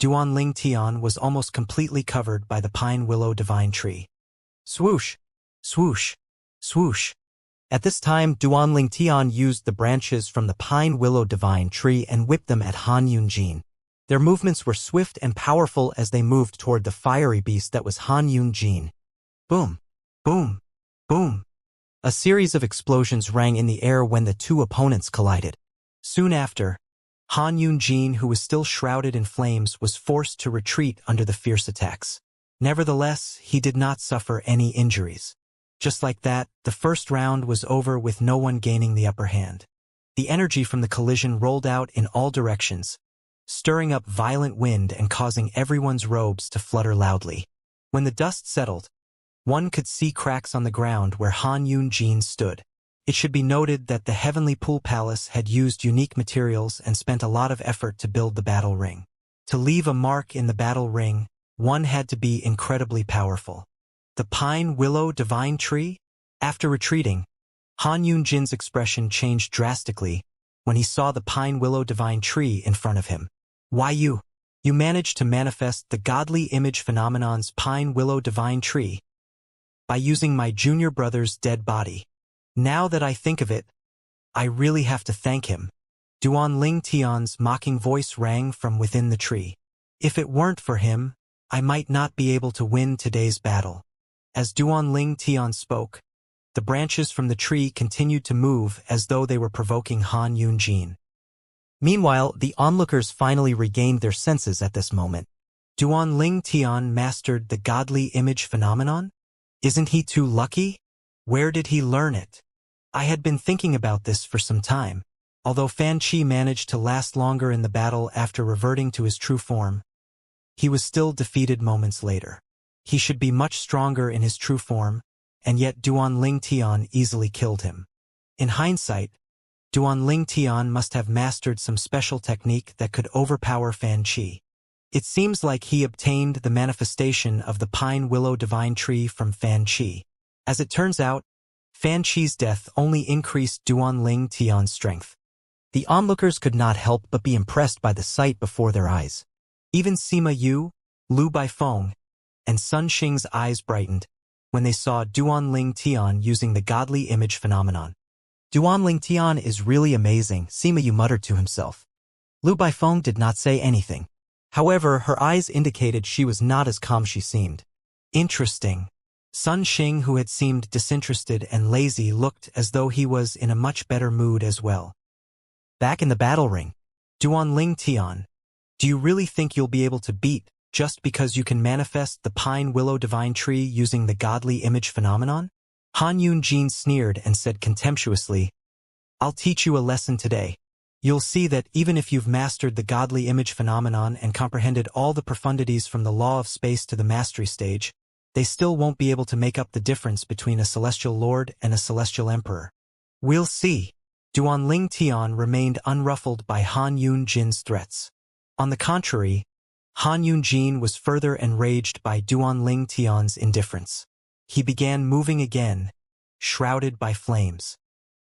Duan Lingtian was almost completely covered by the Pine Willow Divine Tree. Swoosh! Swoosh! Swoosh! At this time, Duan Lingtian used the branches from the Pine Willow Divine Tree and whipped them at Han Yunjin. Their movements were swift and powerful as they moved toward the fiery beast that was Han Yunjin. Boom! Boom! Boom! A series of explosions rang in the air when the two opponents collided. Soon after, Han Yunjin, who was still shrouded in flames, was forced to retreat under the fierce attacks. Nevertheless, he did not suffer any injuries. Just like that, the first round was over with no one gaining the upper hand. The energy from the collision rolled out in all directions, stirring up violent wind and causing everyone's robes to flutter loudly. When the dust settled, one could see cracks on the ground where Han Yunjin stood. It should be noted that the Heavenly Pool Palace had used unique materials and spent a lot of effort to build the battle ring. To leave a mark in the battle ring, one had to be incredibly powerful. The Pine Willow Divine Tree? After retreating, Han Yunjin's expression changed drastically when he saw the Pine Willow Divine Tree in front of him. Why you? You managed to manifest the Godly Image phenomenon's Pine Willow Divine Tree. by using my junior brother's dead body. Now that I think of it, I really have to thank him. Duan Ling Tian's mocking voice rang from within the tree. If it weren't for him, I might not be able to win today's battle. As Duan Ling Tian spoke, the branches from the tree continued to move as though they were provoking Han Yunjin. Meanwhile, the onlookers finally regained their senses at this moment. Duan Ling Tian mastered the godly image phenomenon? Isn't he too lucky? Where did he learn it? I had been thinking about this for some time. Although Fan Chi managed to last longer in the battle after reverting to his true form, he was still defeated moments later. He should be much stronger in his true form, and yet Duan Ling Tian easily killed him. In hindsight, Duan Ling Tian must have mastered some special technique that could overpower Fan Chi. It seems like he obtained the manifestation of the Pine Willow Divine Tree from Fan Chi. As it turns out, Fan Chi's death only increased Duan Ling Tian's strength. The onlookers could not help but be impressed by the sight before their eyes. Even Sima Yu, Lu Baifeng, and Sun Xing's eyes brightened when they saw Duan Ling Tian using the godly image phenomenon. Duan Ling Tian is really amazing, Sima Yu muttered to himself. Lu Baifeng did not say anything. However, her eyes indicated she was not as calm she seemed. Interesting. Sun Xing, who had seemed disinterested and lazy, looked as though he was in a much better mood as well. Back in the battle ring, Duan Ling Tian, do you really think you'll be able to beat just because you can manifest the Pine Willow Divine Tree using the godly image phenomenon? Han Yunjin sneered and said contemptuously, I'll teach you a lesson today. You'll see that even if you've mastered the godly image phenomenon and comprehended all the profundities from the law of space to the mastery stage, they still won't be able to make up the difference between a celestial lord and a celestial emperor. We'll see. Duan Ling Tian remained unruffled by Han Yunjin's threats. On the contrary, Han Yunjin was further enraged by Duan Ling Tian's indifference. He began moving again, shrouded by flames.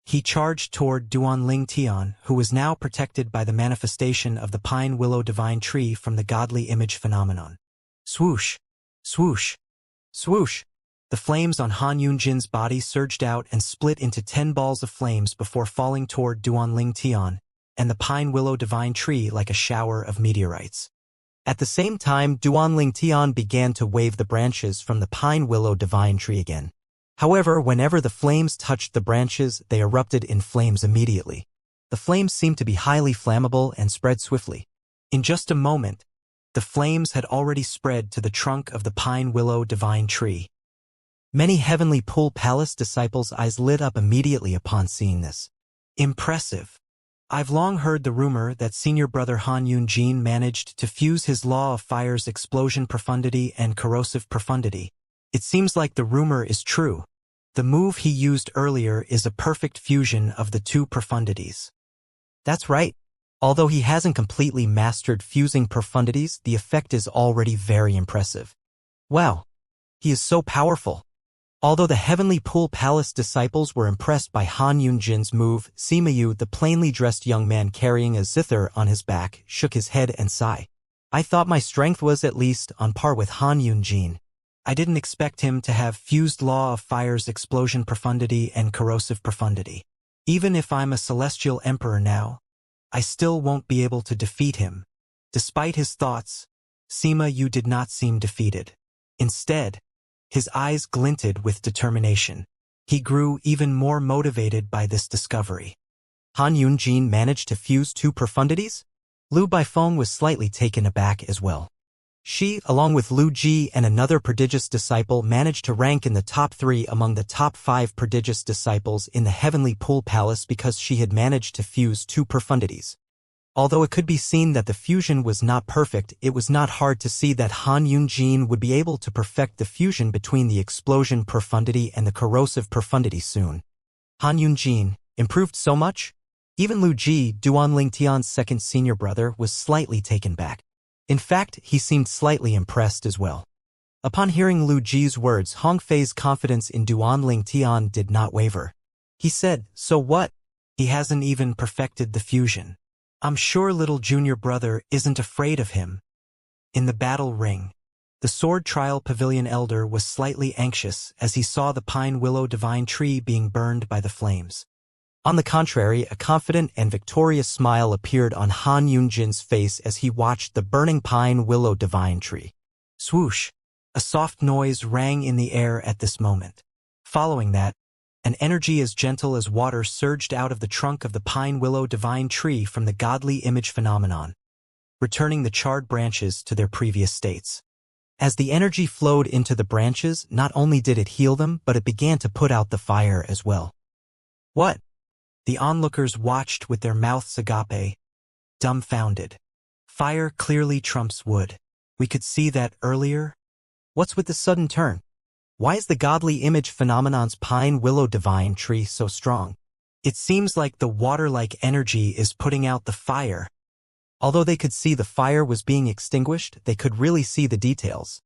He charged toward Duan Ling Tian, who was now protected by the manifestation of the Pine Willow Divine Tree from the godly image phenomenon. Swoosh! Swoosh! Swoosh! The flames on Han Yunjin's body surged out and split into 10 balls of flames before falling toward Duan Ling Tian and the Pine Willow Divine Tree like a shower of meteorites. At the same time, Duan Ling Tian began to wave the branches from the Pine Willow Divine Tree again. However, whenever the flames touched the branches, they erupted in flames immediately. The flames seemed to be highly flammable and spread swiftly. In just a moment, the flames had already spread to the trunk of the Pine Willow Divine Tree. Many Heavenly Pool Palace disciples' eyes lit up immediately upon seeing this. Impressive. I've long heard the rumor that senior brother Han Yunjin managed to fuse his law of fire's explosion profundity and corrosive profundity. It seems like the rumor is true. The move he used earlier is a perfect fusion of the two profundities. That's right. Although he hasn't completely mastered fusing profundities, the effect is already very impressive. Wow. He is so powerful. Although the Heavenly Pool Palace disciples were impressed by Han Yunjin's move, Sima Yu, the plainly dressed young man carrying a zither on his back, shook his head and sighed. I thought my strength was at least on par with Han Yunjin. I didn't expect him to have fused law of fire's explosion profundity and corrosive profundity. Even if I'm a celestial emperor now, I still won't be able to defeat him. Despite his thoughts, Sima Yu did not seem defeated. Instead, his eyes glinted with determination. He grew even more motivated by this discovery. Han Yunjin managed to fuse two profundities? Lu Baifeng was slightly taken aback as well. She, along with Lu Ji and another prodigious disciple, managed to rank in the top 3 among the top 5 prodigious disciples in the Heavenly Pool Palace because she had managed to fuse two profundities. Although it could be seen that the fusion was not perfect, it was not hard to see that Han Yunjin would be able to perfect the fusion between the explosion profundity and the corrosive profundity soon. Han Yunjin improved so much? Even Lu Ji, Duan Ling Tian's second senior brother, was slightly taken back. In fact, he seemed slightly impressed as well. Upon hearing Lu Ji's words, Hong Fei's confidence in Duan Ling Tian did not waver. He said, so what? He hasn't even perfected the fusion. I'm sure little junior brother isn't afraid of him. In the battle ring, The Sword Trial Pavilion Elder was slightly anxious as he saw the pine willow divine tree being burned by the flames. On the contrary, a confident and victorious smile appeared on Han Yunjin's face as he watched the burning pine willow divine tree. Swoosh! A soft noise rang in the air at this moment. Following that, an energy as gentle as water surged out of the trunk of the pine willow divine tree from the godly image phenomenon, returning the charred branches to their previous states. As the energy flowed into the branches, not only did it heal them, but it began to put out the fire as well. What? The onlookers watched with their mouths agape, dumbfounded. Fire clearly trumps wood. We could see that earlier. What's with the sudden turn? Why is the godly image phenomenon's pine willow divine tree so strong? It seems like the water-like energy is putting out the fire. Although they could see the fire was being extinguished, they could really see the details.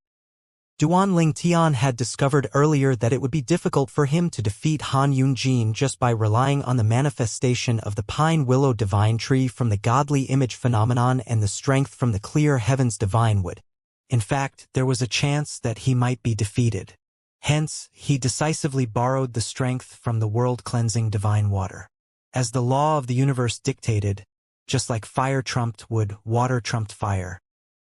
Duan Ling Tian had discovered earlier that it would be difficult for him to defeat Han Yunjin just by relying on the manifestation of the pine willow divine tree from the godly image phenomenon and the strength from the clear heavens divine wood. In fact, there was a chance that he might be defeated. Hence, he decisively borrowed the strength from the world-cleansing divine water. As the law of the universe dictated, just like fire trumped wood, water trumped fire.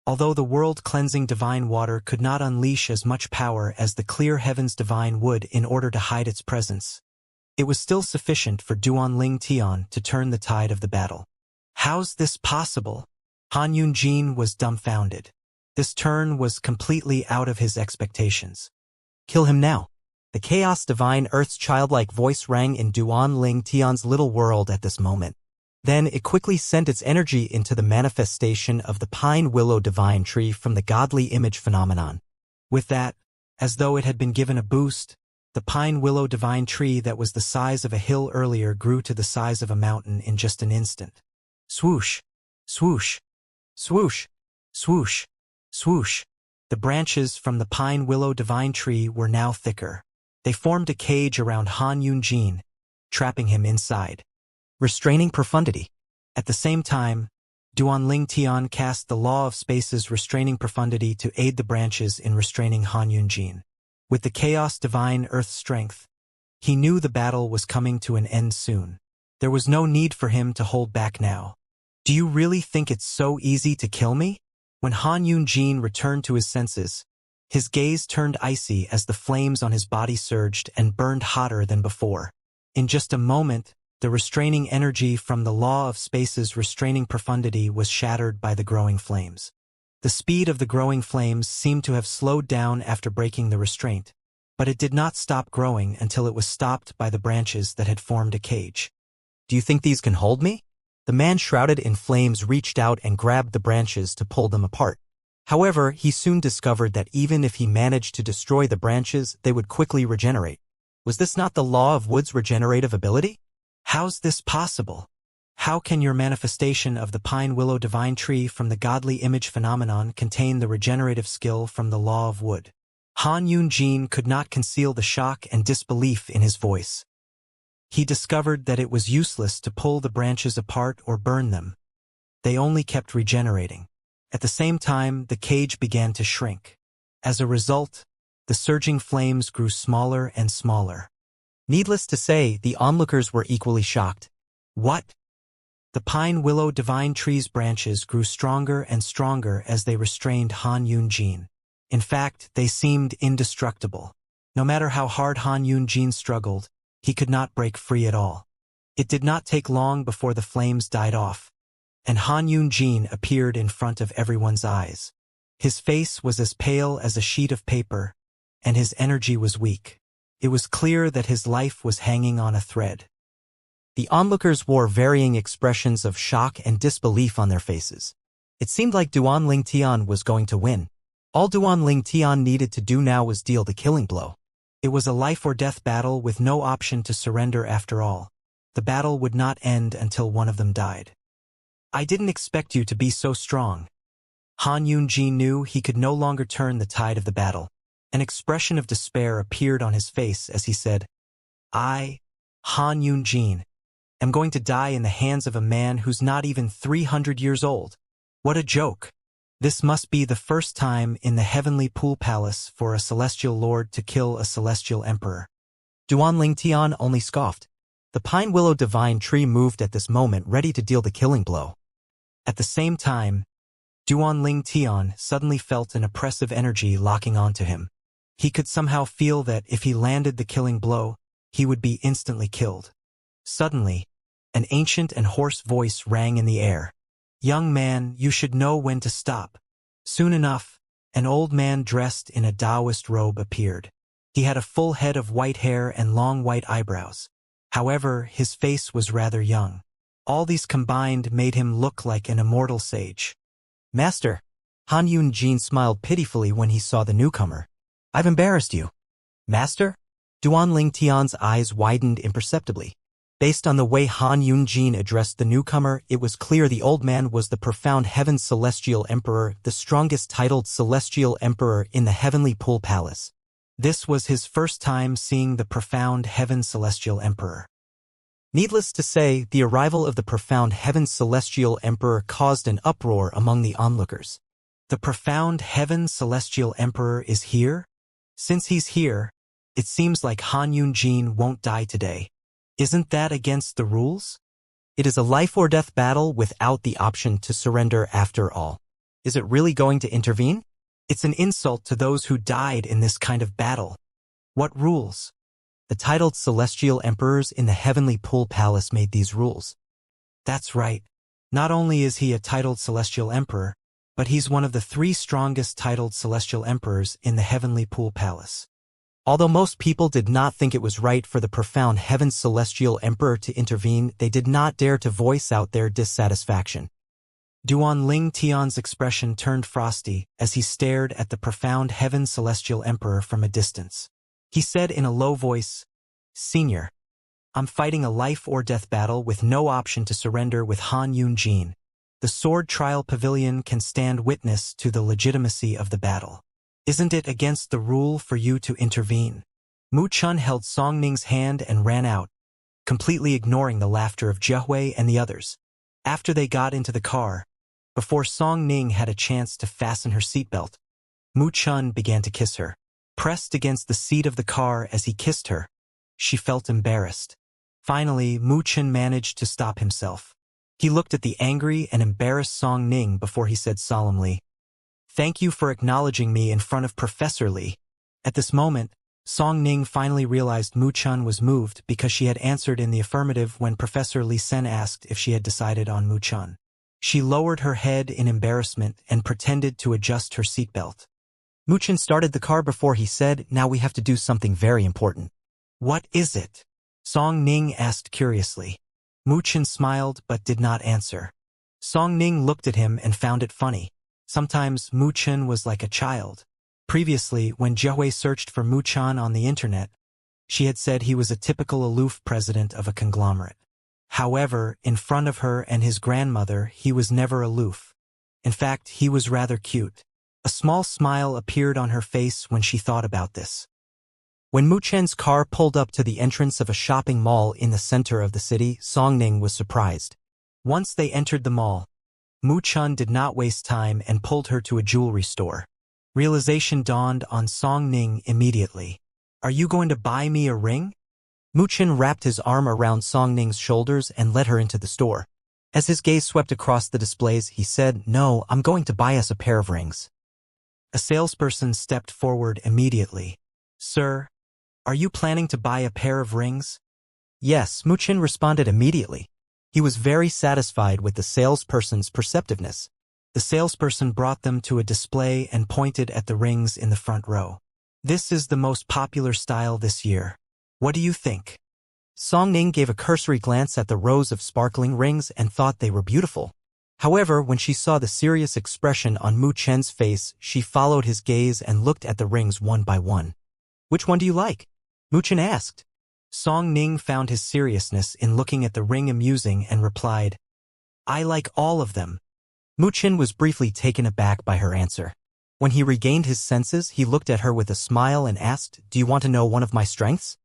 Although the world-cleansing divine water could not unleash as much power as the clear heavens divine wood in order to hide its presence, it was still sufficient for Duan Ling Tian to turn the tide of the battle. How's this possible? Han Yunjin was dumbfounded. This turn was completely out of his expectations. Kill him now. The chaos divine earth's childlike voice rang in Duan Ling Tian's little world at this moment. Then it quickly sent its energy into the manifestation of the pine willow divine tree from the godly image phenomenon. With that, as though it had been given a boost, the pine willow divine tree that was the size of a hill earlier grew to the size of a mountain in just an instant. Swoosh! Swoosh! Swoosh! Swoosh! Swoosh! The branches from the pine willow divine tree were now thicker. They formed a cage around Han Yunjin, trapping him inside. Restraining profundity. At the same time, Duan Ling Tian cast the law of space's restraining profundity to aid the branches in restraining Han Yunjin. With the chaos divine earth strength, he knew the battle was coming to an end soon. There was no need for him to hold back now. Do you really think it's so easy to kill me? When Han Yunjin returned to his senses, his gaze turned icy as the flames on his body surged and burned hotter than before. In just a moment, the restraining energy from the law of space's restraining profundity was shattered by the growing flames. The speed of the growing flames seemed to have slowed down after breaking the restraint, but it did not stop growing until it was stopped by the branches that had formed a cage. Do you think these can hold me? The man shrouded in flames reached out and grabbed the branches to pull them apart. However, he soon discovered that even if he managed to destroy the branches, they would quickly regenerate. Was this not the law of wood's regenerative ability? How's this possible? How can your manifestation of the pine willow divine tree from the godly image phenomenon contain the regenerative skill from the law of wood? Han Yunjin could not conceal the shock and disbelief in his voice. He discovered that it was useless to pull the branches apart or burn them. They only kept regenerating. At the same time, the cage began to shrink. As a result, the surging flames grew smaller and smaller. Needless to say, the onlookers were equally shocked. What? The pine willow divine tree's branches grew stronger and stronger as they restrained Han Yunjin. In fact, they seemed indestructible. No matter how hard Han Yunjin struggled, he could not break free at all. It did not take long before the flames died off, and Han Yunjin appeared in front of everyone's eyes. His face was as pale as a sheet of paper, and his energy was weak. It was clear that his life was hanging on a thread. The onlookers wore varying expressions of shock and disbelief on their faces. It seemed like Duan Ling Tian was going to win. All Duan Ling Tian needed to do now was deal the killing blow. It was a life-or-death battle with no option to surrender after all. The battle would not end until one of them died. I didn't expect you to be so strong. Han Yunjin knew he could no longer turn the tide of the battle. An expression of despair appeared on his face as he said, I, Han Yunjin, am going to die in the hands of a man who's not even 300 years old. What a joke. This must be the first time in the heavenly pool palace for a celestial lord to kill a celestial emperor. Duan Tian only scoffed. The pine willow divine tree moved at this moment, ready to deal the killing blow. At the same time, Duan Tian suddenly felt an oppressive energy locking onto him. He could somehow feel that if he landed the killing blow, he would be instantly killed. Suddenly, an ancient and hoarse voice rang in the air. "Young man, you should know when to stop." Soon enough, an old man dressed in a Taoist robe appeared. He had a full head of white hair and long white eyebrows. However, his face was rather young. All these combined made him look like an immortal sage. "Master," Han Yunjin smiled pitifully when he saw the newcomer. "I've embarrassed you." "Master?" Duan Tian's eyes widened imperceptibly. Based on the way Han Yunjin addressed the newcomer, it was clear the old man was the profound Heaven's Celestial Emperor, the strongest titled Celestial Emperor in the Heavenly Pool Palace. This was his first time seeing the profound Heaven's Celestial Emperor. Needless to say, the arrival of the profound Heaven's Celestial Emperor caused an uproar among the onlookers. The profound Heaven's Celestial Emperor is here? Since he's here, it seems like Han Yunjin won't die today. Isn't that against the rules? It is a life-or-death battle without the option to surrender after all. Is it really going to intervene? It's an insult to those who died in this kind of battle. What rules? The titled Celestial Emperors in the Heavenly Pool Palace made these rules. That's right. Not only is he a titled Celestial Emperor, but he's one of the 3 strongest titled Celestial Emperors in the Heavenly Pool Palace. Although most people did not think it was right for the profound Heaven's Celestial Emperor to intervene, they did not dare to voice out their dissatisfaction. Duan Tian's expression turned frosty as he stared at the profound Heaven's Celestial Emperor from a distance. He said in a low voice, "Senior, I'm fighting a life-or-death battle with no option to surrender with Han Yunjin. The Sword Trial Pavilion can stand witness to the legitimacy of the battle. Isn't it against the rule for you to intervene?" Mu Chun held Song Ning's hand and ran out, completely ignoring the laughter of Jiehui and the others. After they got into the car, before Song Ning had a chance to fasten her seatbelt, Mu Chun began to kiss her. Pressed against the seat of the car as he kissed her, she felt embarrassed. Finally, Mu Chun managed to stop himself. He looked at the angry and embarrassed Song Ning before he said solemnly, "Thank you for acknowledging me in front of Professor Li." At this moment, Song Ning finally realized Mu Chun was moved because she had answered in the affirmative when Professor Li Sen asked if she had decided on Mu Chun. She lowered her head in embarrassment and pretended to adjust her seatbelt. Mu Chun started the car before he said, "Now we have to do something very important." "What is it?" Song Ning asked curiously. Mu Chun smiled but did not answer. Song Ning looked at him and found it funny. Sometimes Mu Chun was like a child. Previously, when Jiehui searched for Mu Chun on the internet, she had said he was a typical aloof president of a conglomerate. However, in front of her and his grandmother, he was never aloof. In fact, he was rather cute. A small smile appeared on her face when she thought about this. When Mu Chen's car pulled up to the entrance of a shopping mall in the center of the city, Song Ning was surprised. Once they entered the mall, Mu Chun did not waste time and pulled her to a jewelry store. Realization dawned on Song Ning immediately. "Are you going to buy me a ring?" Mu Chun wrapped his arm around Song Ning's shoulders and led her into the store. As his gaze swept across the displays, he said, "No, I'm going to buy us a pair of rings." A salesperson stepped forward immediately. "Sir, are you planning to buy a pair of rings?" "Yes," Mu Chun responded immediately. He was very satisfied with the salesperson's perceptiveness. The salesperson brought them to a display and pointed at the rings in the front row. "This is the most popular style this year. What do you think?" Song Ning gave a cursory glance at the rows of sparkling rings and thought they were beautiful. However, when she saw the serious expression on Mu Chen's face, she followed his gaze and looked at the rings one by one. "Which one do you like?" Mu Chen asked. Song Ning found his seriousness in looking at the ring amusing and replied, "I like all of them." Mu Chen was briefly taken aback by her answer. When he regained his senses, he looked at her with a smile and asked, "Do you want to know one of my strengths?"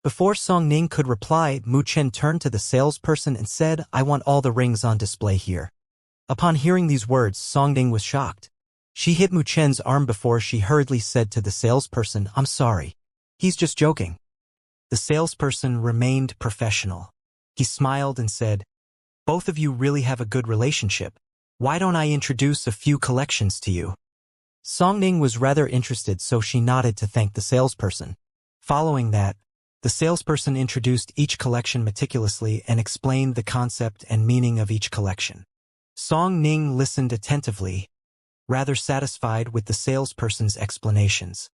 Before Song Ning could reply, Mu Chen turned to the salesperson and said, "I want all the rings on display here." Upon hearing these words, Song Ning was shocked. She hit Mu Chen's arm before she hurriedly said to the salesperson, "I'm sorry. He's just joking." The salesperson remained professional. He smiled and said, "Both of you really have a good relationship. Why don't I introduce a few collections to you?" Songning was rather interested, so she nodded to thank the salesperson. Following that, the salesperson introduced each collection meticulously and explained the concept and meaning of each collection. Songning listened attentively, rather satisfied with the salesperson's explanations.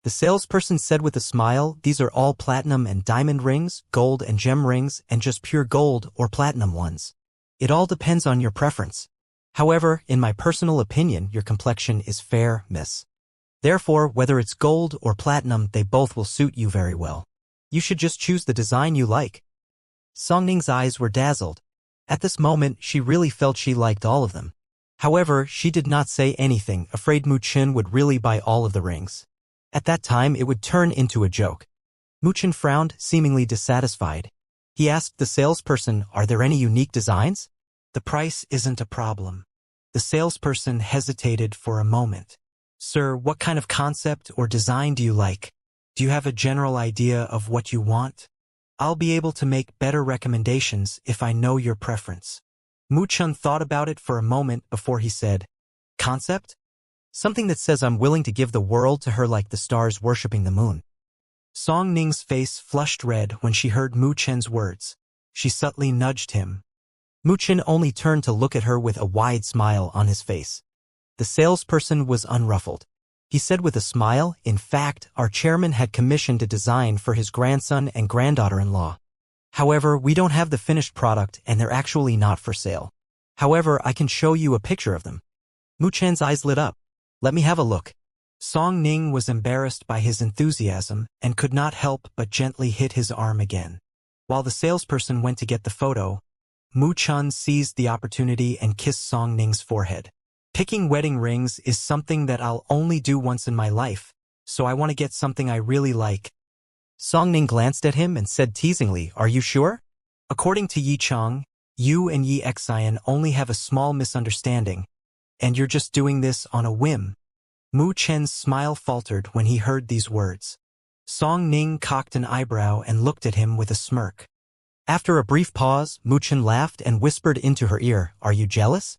The salesperson said with a smile, "These are all platinum and diamond rings, gold and gem rings, and just pure gold or platinum ones. It all depends on your preference. However, in my personal opinion, your complexion is fair, miss. Therefore, whether it's gold or platinum, they both will suit you very well. You should just choose the design you like." Songning's eyes were dazzled. At this moment, she really felt she liked all of them. However, she did not say anything, afraid Mu Chen would really buy all of the rings. At that time, it would turn into a joke. Mu Chen frowned, seemingly dissatisfied. He asked the salesperson, "Are there any unique designs?" "The price isn't a problem." The salesperson hesitated for a moment. "Sir, what kind of concept or design do you like? Do you have a general idea of what you want? I'll be able to make better recommendations if I know your preference." Mu Chen thought about it for a moment before he said, "Concept? Something that says I'm willing to give the world to her like the stars worshipping the moon." Song Ning's face flushed red when she heard Mu Chen's words. She subtly nudged him. Mu Chen only turned to look at her with a wide smile on his face. The salesperson was unruffled. He said with a smile, "In fact, our chairman had commissioned a design for his grandson and granddaughter-in-law. However, we don't have the finished product and they're actually not for sale. However, I can show you a picture of them." Mu Chen's eyes lit up. "Let me have a look." Song Ning was embarrassed by his enthusiasm and could not help but gently hit his arm again. While the salesperson went to get the photo, Mu Chen seized the opportunity and kissed Song Ning's forehead. "Picking wedding rings is something that I'll only do once in my life, so I want to get something I really like." Song Ning glanced at him and said teasingly, "Are you sure? According to Yi Chang, you and Yi Xian only have a small misunderstanding, and you're just doing this on a whim." Mu Chen's smile faltered when he heard these words. Song Ning cocked an eyebrow and looked at him with a smirk. After a brief pause, Mu Chen laughed and whispered into her ear, "Are you jealous?"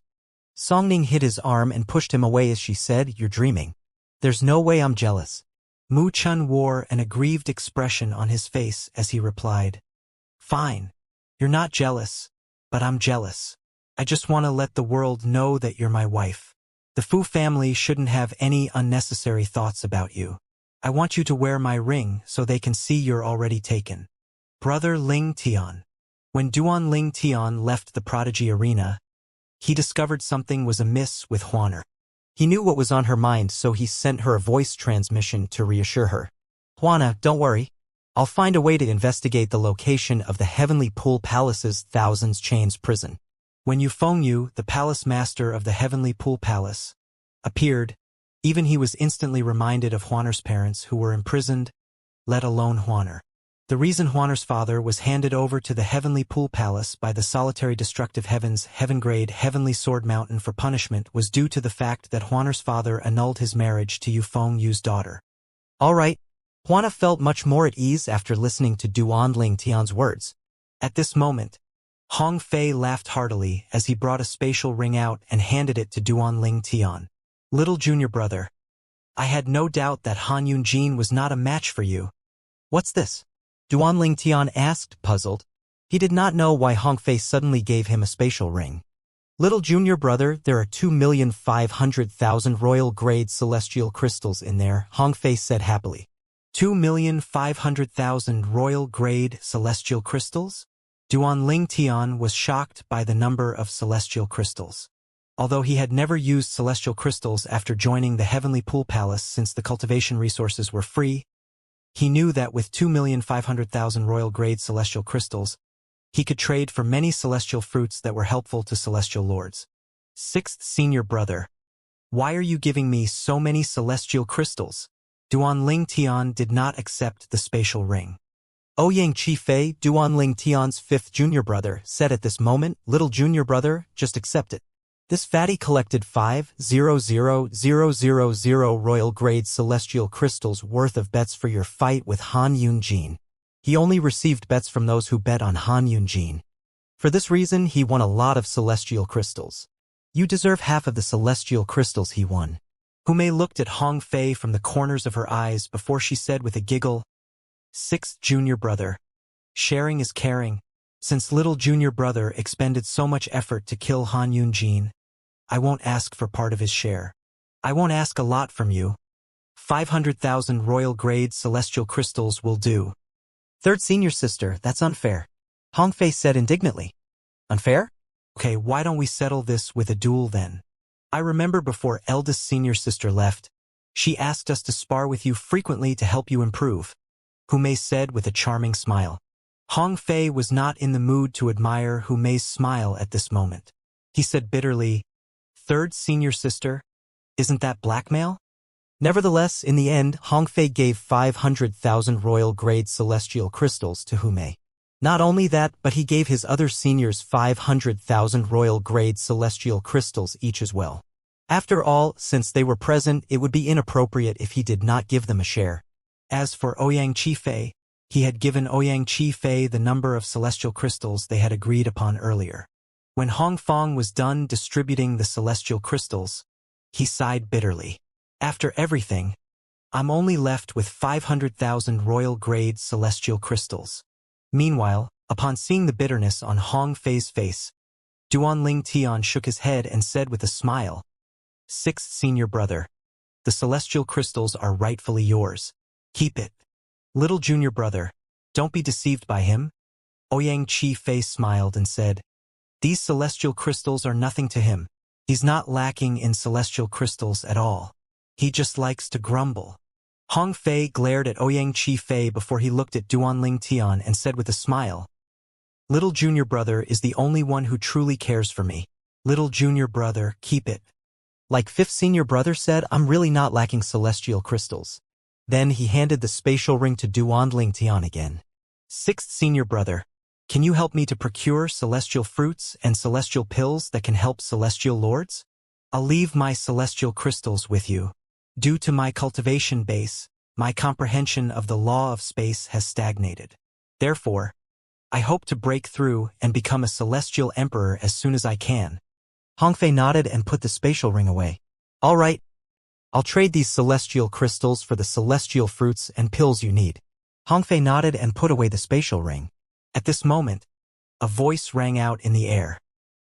Song Ning hit his arm and pushed him away as she said, "You're dreaming. There's no way I'm jealous." Mu Chen wore an aggrieved expression on his face as he replied, "Fine. You're not jealous, but I'm jealous. I just want to let the world know that you're my wife. The Fu family shouldn't have any unnecessary thoughts about you. I want you to wear my ring so they can see you're already taken." Brother Ling Tian. When Duan Ling Tian left the prodigy arena, he discovered something was amiss with Huaner. He knew what was on her mind, so he sent her a voice transmission to reassure her. "Huana, don't worry. I'll find a way to investigate the location of the Heavenly Pool Palace's Thousands Chains prison." When Yufeng, the palace master of the Heavenly Pool Palace, appeared, even he was instantly reminded of Huaner's parents who were imprisoned, let alone Huaner. The reason Huaner's father was handed over to the Heavenly Pool Palace by the solitary destructive heavens Heaven-grade Heavenly Sword Mountain for punishment was due to the fact that Huaner's father annulled his marriage to Yufeng-Yu's daughter. All right, Huana felt much more at ease after listening to Duan Ling Tian's words. At this moment, Hong Fei laughed heartily as he brought a spatial ring out and handed it to Duan Ling Tian. "Little junior brother, I had no doubt that Han Yunjin was not a match for you." "What's this?" Duan Ling Tian asked, puzzled. He did not know why Hong Fei suddenly gave him a spatial ring. "Little junior brother, there are 2,500,000 royal-grade celestial crystals in there," Hong Fei said happily. 2,500,000 royal-grade celestial crystals? Duan Ling Tian was shocked by the number of celestial crystals. Although he had never used celestial crystals after joining the Heavenly Pool Palace since the cultivation resources were free, he knew that with 2,500,000 royal-grade celestial crystals, he could trade for many celestial fruits that were helpful to celestial lords. "Sixth senior brother, why are you giving me so many celestial crystals?" Duan Ling Tian did not accept the spatial ring. Ouyang Qifei, Duan Ling Tian's fifth junior brother, said at this moment, "Little junior brother, just accept it." This fatty collected 5,000,000 royal-grade celestial crystals worth of bets for your fight with Han Yunjin. He only received bets from those who bet on Han Yunjin. For this reason, he won a lot of celestial crystals. You deserve half of the celestial crystals he won. Humei looked at Hong Fei from the corners of her eyes before she said with a giggle, "Sixth junior brother. Sharing is caring. Since little junior brother expended so much effort to kill Han Yunjin, I won't ask for part of his share. I won't ask a lot from you. 500,000 royal-grade celestial crystals will do." "Third senior sister, that's unfair," Hong Fei said indignantly. "Unfair? Okay, why don't we settle this with a duel then? I remember before eldest senior sister left, she asked us to spar with you frequently to help you improve," Humei said with a charming smile. Hong Fei was not in the mood to admire Humei's smile at this moment. He said bitterly, "Third senior sister? Isn't that blackmail?" Nevertheless, in the end, Hong Fei gave 500,000 royal-grade celestial crystals to Humei. Not only that, but he gave his other seniors 500,000 royal-grade celestial crystals each as well. After all, since they were present, it would be inappropriate if he did not give them a share. As for Ouyang Qifei, he had given Ouyang Qifei the number of celestial crystals they had agreed upon earlier. When Hong Fong was done distributing the celestial crystals, he sighed bitterly. "After everything, I'm only left with 500,000 royal-grade celestial crystals." Meanwhile, upon seeing the bitterness on Hong Fei's face, Duanling Tian shook his head and said with a smile, "Sixth senior brother, the celestial crystals are rightfully yours. Keep it. Little junior brother, don't be deceived by him." Ouyang Qifei smiled and said, "These celestial crystals are nothing to him. He's not lacking in celestial crystals at all. He just likes to grumble." Hong Fei glared at Ouyang Qifei before he looked at Duanling Tian and said with a smile, "Little junior brother is the only one who truly cares for me. Little junior brother, keep it." Like fifth senior brother said, "I'm really not lacking celestial crystals." Then he handed the spatial ring to Duanling Tian again. "Sixth senior brother, can you help me to procure celestial fruits and celestial pills that can help celestial lords? I'll leave my celestial crystals with you. Due to my cultivation base, my comprehension of the law of space has stagnated. Therefore, I hope to break through and become a celestial emperor as soon as I can." Hong Fei nodded and put the spatial ring away. "All right. I'll trade these celestial crystals for the celestial fruits and pills you need." Hong Fei nodded and put away the spatial ring. At this moment, a voice rang out in the air.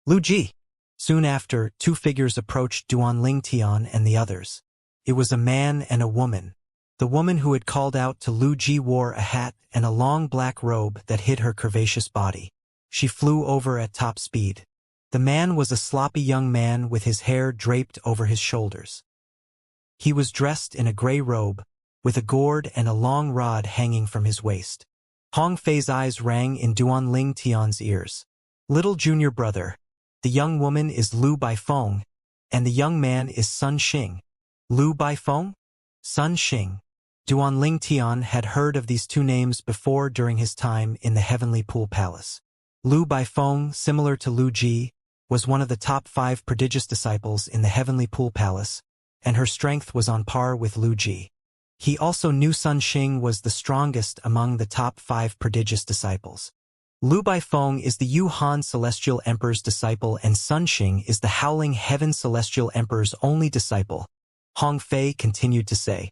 "Lu Ji." Soon after, two figures approached Duanling Tian and the others. It was a man and a woman. The woman who had called out to Lu Ji wore a hat and a long black robe that hid her curvaceous body. She flew over at top speed. The man was a sloppy young man with his hair draped over his shoulders. He was dressed in a gray robe, with a gourd and a long rod hanging from his waist. Hong Fei's eyes rang in Duanling Tian's ears. "Little junior brother, the young woman is Lu Baifeng, and the young man is Sun Xing." Lu Baifeng? Sun Xing. Duanling Tian had heard of these two names before during his time in the Heavenly Pool Palace. Lu Baifeng, similar to Lu Ji, was one of the top 5 prodigious disciples in the Heavenly Pool Palace, and her strength was on par with Lu Ji. He also knew Sun Xing was the strongest among the top 5 prodigious disciples. Lu Baifeng is the Yu Han Celestial Emperor's disciple and Sun Xing is the Howling Heaven Celestial Emperor's only disciple. Hong Fei continued to say,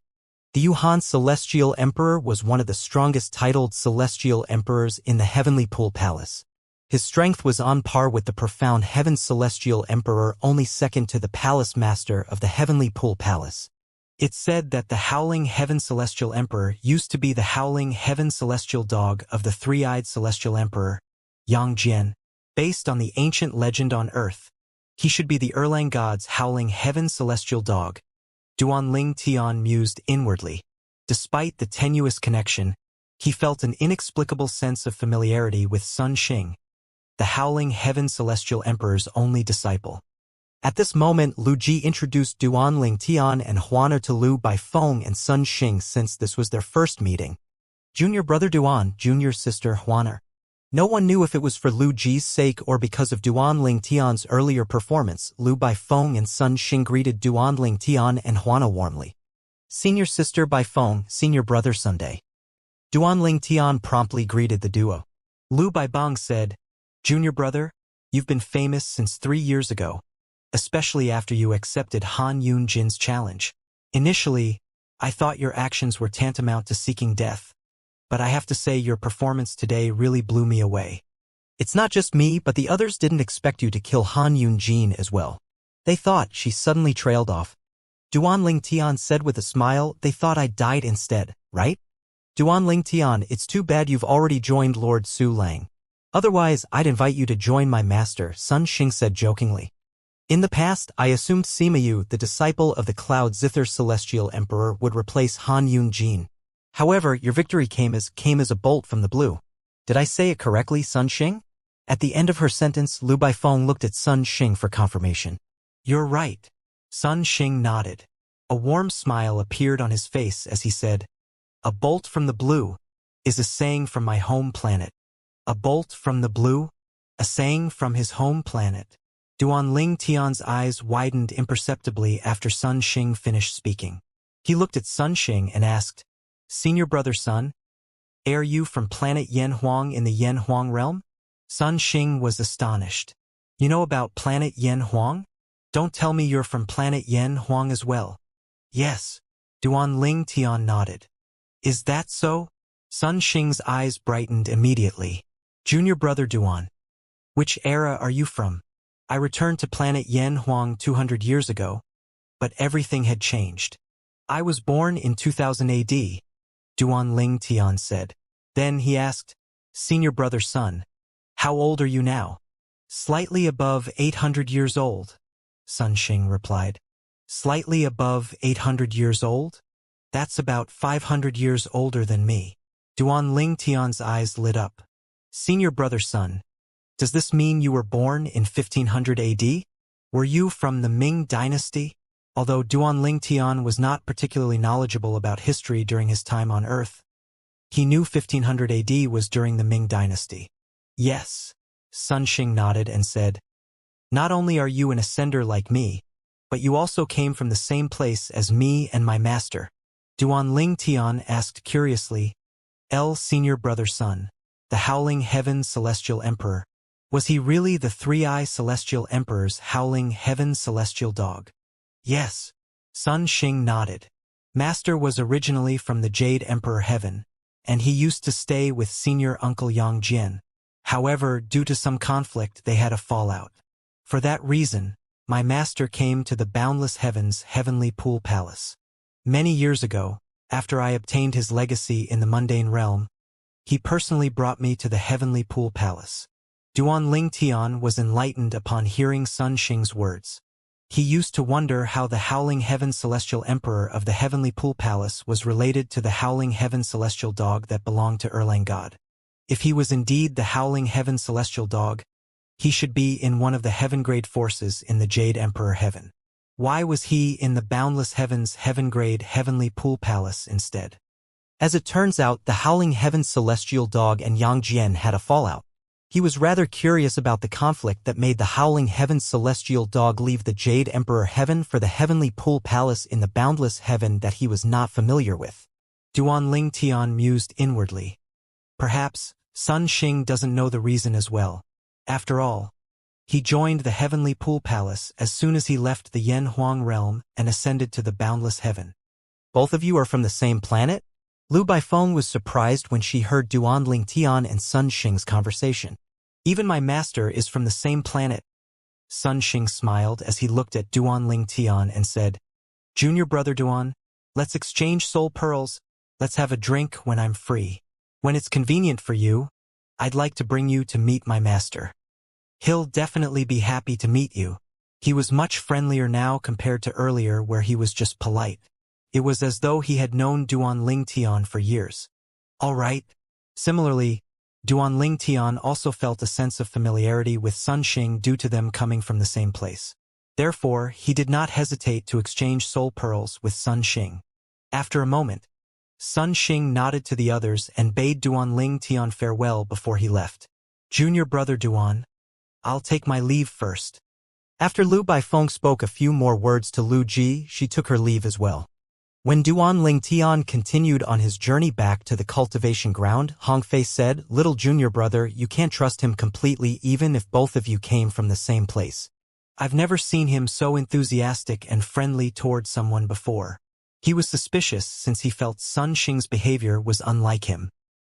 "The Yu Han Celestial Emperor was one of the strongest titled Celestial Emperors in the Heavenly Pool Palace. His strength was on par with the profound Heaven Celestial Emperor, only second to the Palace Master of the Heavenly Pool Palace. It's said that the Howling Heaven Celestial Emperor used to be the Howling Heaven Celestial Dog of the Three-Eyed Celestial Emperor, Yang Jian. Based on the ancient legend on Earth, he should be the Erlang God's Howling Heaven Celestial Dog." Duanling Tian mused inwardly. Despite the tenuous connection, he felt an inexplicable sense of familiarity with Sun Xing, the Howling Heaven Celestial Emperor's only disciple. At this moment, Lu Ji introduced Duanling Tian and Huana to Lu Baifeng and Sun Xing since this was their first meeting. "Junior brother Duan, junior sister Huana." No one knew if it was for Lu Ji's sake or because of Duan Ling Tian's earlier performance. Lu Baifeng and Sun Xing greeted Duan Ling Tian and Huana warmly. Senior sister Baifeng, senior brother Sunday. Duan Ling Tian promptly greeted the duo. Lu Baibang said, Junior brother, you've been famous since 3 years ago, especially after you accepted Han Yunjin's challenge. Initially, I thought your actions were tantamount to seeking death, but I have to say your performance today really blew me away. It's not just me, but the others didn't expect you to kill Han Yunjin as well. They thought. She suddenly trailed off. Duan Ling Tian said with a smile, they thought I died instead, right? Duan Ling Tian, it's too bad you've already joined Lord Su Lang. Otherwise, I'd invite you to join my master, Sun Xing said jokingly. In the past, I assumed Sima Yu, the disciple of the Cloud Zither Celestial Emperor, would replace Han Yunjin. However, your victory came as a bolt from the blue. Did I say it correctly, Sun Xing? At the end of her sentence, Lu Baifeng looked at Sun Xing for confirmation. You're right. Sun Xing nodded. A warm smile appeared on his face as he said, A bolt from the blue is a saying from my home planet. A bolt from the blue? A saying from his home planet. Duan Ling Tian's eyes widened imperceptibly after Sun Xing finished speaking. He looked at Sun Xing and asked, Senior brother Sun, are you from planet Yanhuang in the Yanhuang realm? Sun Xing was astonished. You know about planet Yanhuang? Don't tell me you're from planet Yanhuang as well. Yes. Duan Ling Tian nodded. Is that so? Sun Xing's eyes brightened immediately. Junior brother Duan, which era are you from? I returned to planet Yanhuang 200 years ago, but everything had changed. I was born in 2000 AD. Duan Ling Tian said. Then he asked, Senior brother Sun, how old are you now? Slightly above 800 years old, Sun Xing replied. Slightly above 800 years old? That's about 500 years older than me. Duan Ling Tian's eyes lit up. Senior brother Sun, does this mean you were born in 1500 AD? Were you from the Ming dynasty? Although Duan Ling Tian was not particularly knowledgeable about history during his time on Earth, he knew 1500 AD was during the Ming dynasty. Yes, Sun Xing nodded and said, Not only are you an ascender like me, but you also came from the same place as me and my master. Duan Ling Tian asked curiously, Senior brother Sun, the Howling Heaven Celestial Emperor, was he really the Three-Eye Celestial Emperor's Howling Heaven Celestial Dog? Yes. Sun Xing nodded. Master was originally from the Jade Emperor Heaven, and he used to stay with senior uncle Yang Jian. However, due to some conflict, they had a fallout. For that reason, my master came to the Boundless Heaven's Heavenly Pool Palace. Many years ago, after I obtained his legacy in the mundane realm, he personally brought me to the Heavenly Pool Palace. Duan Ling Tian was enlightened upon hearing Sun Xing's words. He used to wonder how the Howling Heaven Celestial Emperor of the Heavenly Pool Palace was related to the Howling Heaven Celestial Dog that belonged to Erlang God. If he was indeed the Howling Heaven Celestial Dog, he should be in one of the heaven-grade forces in the Jade Emperor Heaven. Why was he in the Boundless Heaven's heaven-grade Heavenly Pool Palace instead? As it turns out, the Howling Heaven Celestial Dog and Yang Jian had a fallout. He was rather curious about the conflict that made the Howling Heaven Celestial Dog leave the Jade Emperor Heaven for the Heavenly Pool Palace in the Boundless Heaven that he was not familiar with. Duan Ling Tian mused inwardly. Perhaps Sun Xing doesn't know the reason as well. After all, he joined the Heavenly Pool Palace as soon as he left the Yanhuang realm and ascended to the Boundless Heaven. Both of you are from the same planet? Lu Baifeng was surprised when she heard Duan Ling Tian and Sun Xing's conversation. Even my master is from the same planet. Sun Xing smiled as he looked at Duan Ling Tian and said, Junior brother Duan, let's exchange soul pearls. Let's have a drink when I'm free. When it's convenient for you, I'd like to bring you to meet my master. He'll definitely be happy to meet you. He was much friendlier now compared to earlier where he was just polite. It was as though he had known Duan Ling Tian for years. All right. Similarly, Duan Ling Tian also felt a sense of familiarity with Sun Xing due to them coming from the same place. Therefore, he did not hesitate to exchange soul pearls with Sun Xing. After a moment, Sun Xing nodded to the others and bade Duan Ling Tian farewell before he left. Junior brother Duan, I'll take my leave first. After Lu Baifeng spoke a few more words to Lu Ji, she took her leave as well. When Duan Lingtian continued on his journey back to the cultivation ground, Hong Fei said, "Little junior brother, you can't trust him completely even if both of you came from the same place. I've never seen him so enthusiastic and friendly toward someone before." He was suspicious since he felt Sun Xing's behavior was unlike him.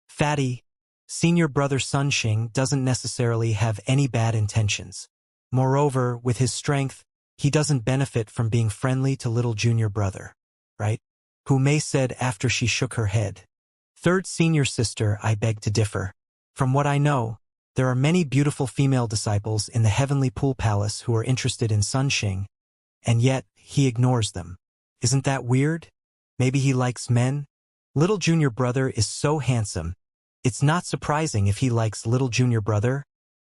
Fatty, senior brother Sun Xing doesn't necessarily have any bad intentions. Moreover, with his strength, he doesn't benefit from being friendly to little junior brother, right? Hu Mei said after she shook her head. Third senior sister, I beg to differ. From what I know, there are many beautiful female disciples in the Heavenly Pool Palace who are interested in Sun Xing, and yet he ignores them. Isn't that weird? Maybe he likes men? Little junior brother is so handsome. It's not surprising if he likes little junior brother,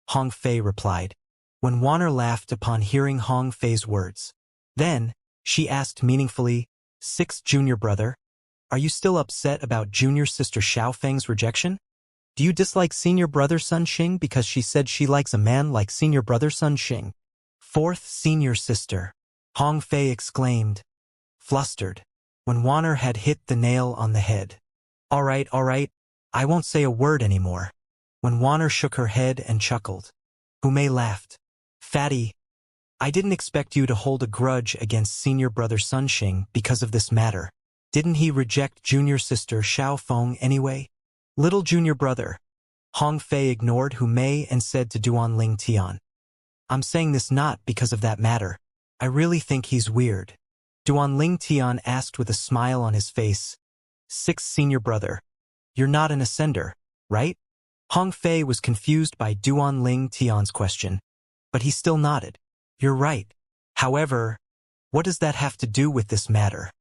Hong Fei replied. When Wanner laughed upon hearing Hong Fei's words. Then, she asked meaningfully, "Sixth junior brother, are you still upset about junior sister Xiaofeng's rejection? Do you dislike senior brother Sun Xing because she said she likes a man like senior brother Sun Xing?" Fourth senior sister, Hong Fei exclaimed, flustered, when Wanner had hit the nail on the head. All right, I won't say a word anymore." When Wanner shook her head and chuckled. Hu Mei laughed. "Fatty, I didn't expect you to hold a grudge against senior brother Sun Xing because of this matter. Didn't he reject junior sister Xiaofeng anyway?" Little junior brother. Hong Fei ignored Hu Mei and said to Duan Ling Tian, "I'm saying this not because of that matter. I really think he's weird." Duan Ling Tian asked with a smile on his face, "Sixth senior brother, you're not an ascender, right?" Hong Fei was confused by Duan Ling Tian's question, but he still nodded. "You're right. However, what does that have to do with this matter?"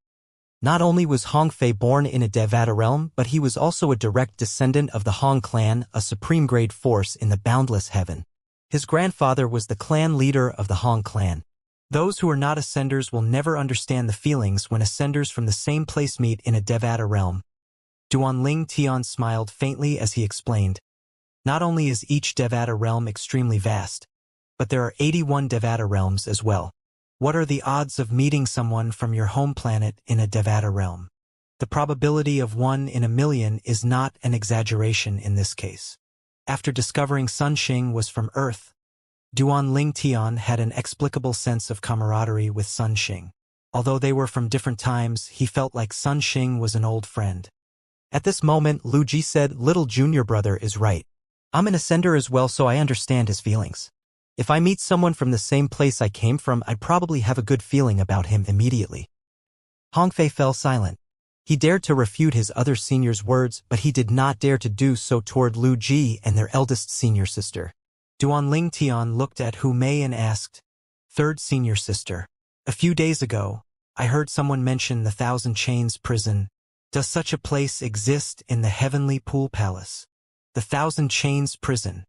Not only was Hong Fei born in a Devata realm, but he was also a direct descendant of the Hong clan, a supreme-grade force in the boundless heaven. His grandfather was the clan leader of the Hong clan. Those who are not ascenders will never understand the feelings when ascenders from the same place meet in a Devata realm. Duan Ling Tian smiled faintly as he explained, "Not only is each Devata realm extremely vast, but there are 81 Devata realms as well. What are the odds of meeting someone from your home planet in a Devata realm? The probability of 1 in a million is not an exaggeration in this case." After discovering Sun Xing was from Earth, Duan Ling Tian had an explicable sense of camaraderie with Sun Xing. Although they were from different times, he felt like Sun Xing was an old friend. At this moment, Lu Ji said, "Little junior brother is right. I'm an ascender as well, so I understand his feelings. If I meet someone from the same place I came from, I'd probably have a good feeling about him immediately." Hong Fei fell silent. He dared to refute his other senior's words, but he did not dare to do so toward Lu Ji and their eldest senior sister. Duan Ling Tian looked at Hu Mei and asked, "Third senior sister, a few days ago, I heard someone mention the Thousand Chains prison. Does such a place exist in the Heavenly Pool Palace?" The Thousand Chains prison.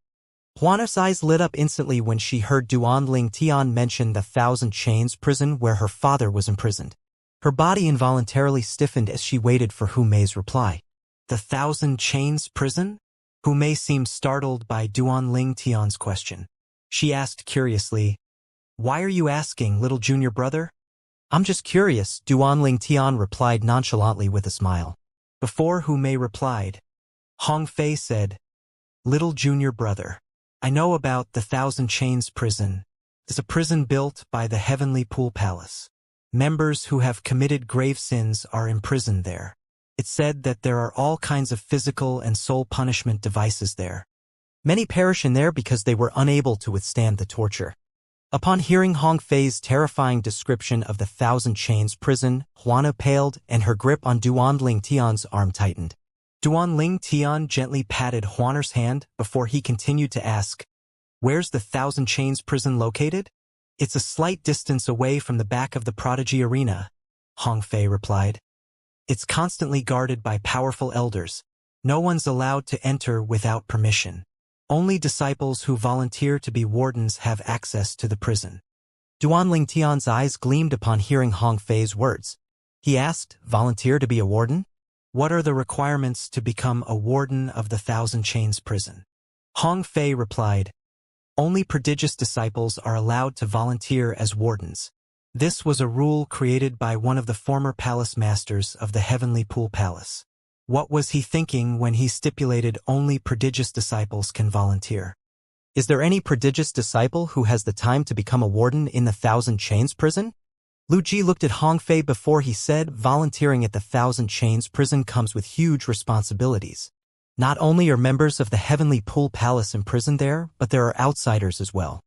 Juana's eyes lit up instantly when she heard Duan Ling Tian mention the Thousand Chains prison where her father was imprisoned. Her body involuntarily stiffened as she waited for Hu Mei's reply. The Thousand Chains prison? Hu Mei seemed startled by Duan Ling Tian's question. She asked curiously, "Why are you asking, little junior brother?" "I'm just curious," Duan Ling Tian replied nonchalantly with a smile. Before Hu Mei replied, Hong Fei said, "Little junior brother, I know about the Thousand Chains prison. It's a prison built by the Heavenly Pool Palace. Members who have committed grave sins are imprisoned there. It's said that there are all kinds of physical and soul punishment devices there. Many perish in there because they were unable to withstand the torture." Upon hearing Hong Fei's terrifying description of the Thousand Chains prison, Juana paled and her grip on Duan Ling Tian's arm tightened. Duan Ling Tian gently patted Juana's hand before he continued to ask, "Where's the Thousand Chains prison located?" "It's a slight distance away from the back of the Prodigy Arena," Hong Fei replied. "It's constantly guarded by powerful elders. No one's allowed to enter without permission. Only disciples who volunteer to be wardens have access to the prison." Duan Ling Tian's eyes gleamed upon hearing Hong Fei's words. He asked, "Volunteer to be a warden? What are the requirements to become a warden of the Thousand Chains prison?" Hong Fei replied, only prodigious disciples are allowed to volunteer as wardens. This was a rule created by one of the former palace masters of the Heavenly Pool Palace. What was he thinking when he stipulated only prodigious disciples can volunteer? Is there any prodigious disciple who has the time to become a warden in the Thousand Chains prison? Lu Ji looked at Hong Fei before he said, volunteering at the Thousand Chains prison comes with huge responsibilities. Not only are members of the Heavenly Pool Palace imprisoned there, but there are outsiders as well.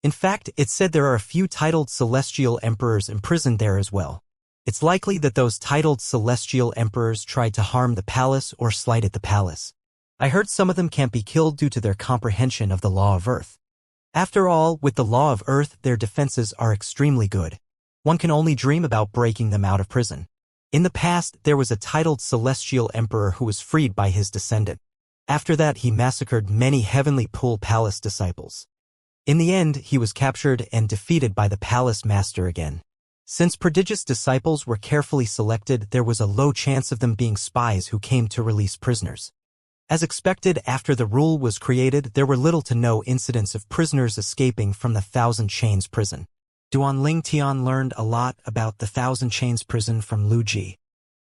In fact, it's said there are a few titled celestial emperors imprisoned there as well. It's likely that those titled celestial emperors tried to harm the palace or slighted the palace. I heard some of them can't be killed due to their comprehension of the law of Earth. After all, with the law of Earth, their defenses are extremely good. One can only dream about breaking them out of prison. In the past, there was a titled celestial emperor who was freed by his descendant. After that, he massacred many Heavenly Pool Palace disciples. In the end, he was captured and defeated by the palace master again. Since prodigious disciples were carefully selected, there was a low chance of them being spies who came to release prisoners. As expected, after the rule was created, there were little to no incidents of prisoners escaping from the Thousand Chains prison. Duan Ling Tian learned a lot about the Thousand Chains prison from Lu Ji.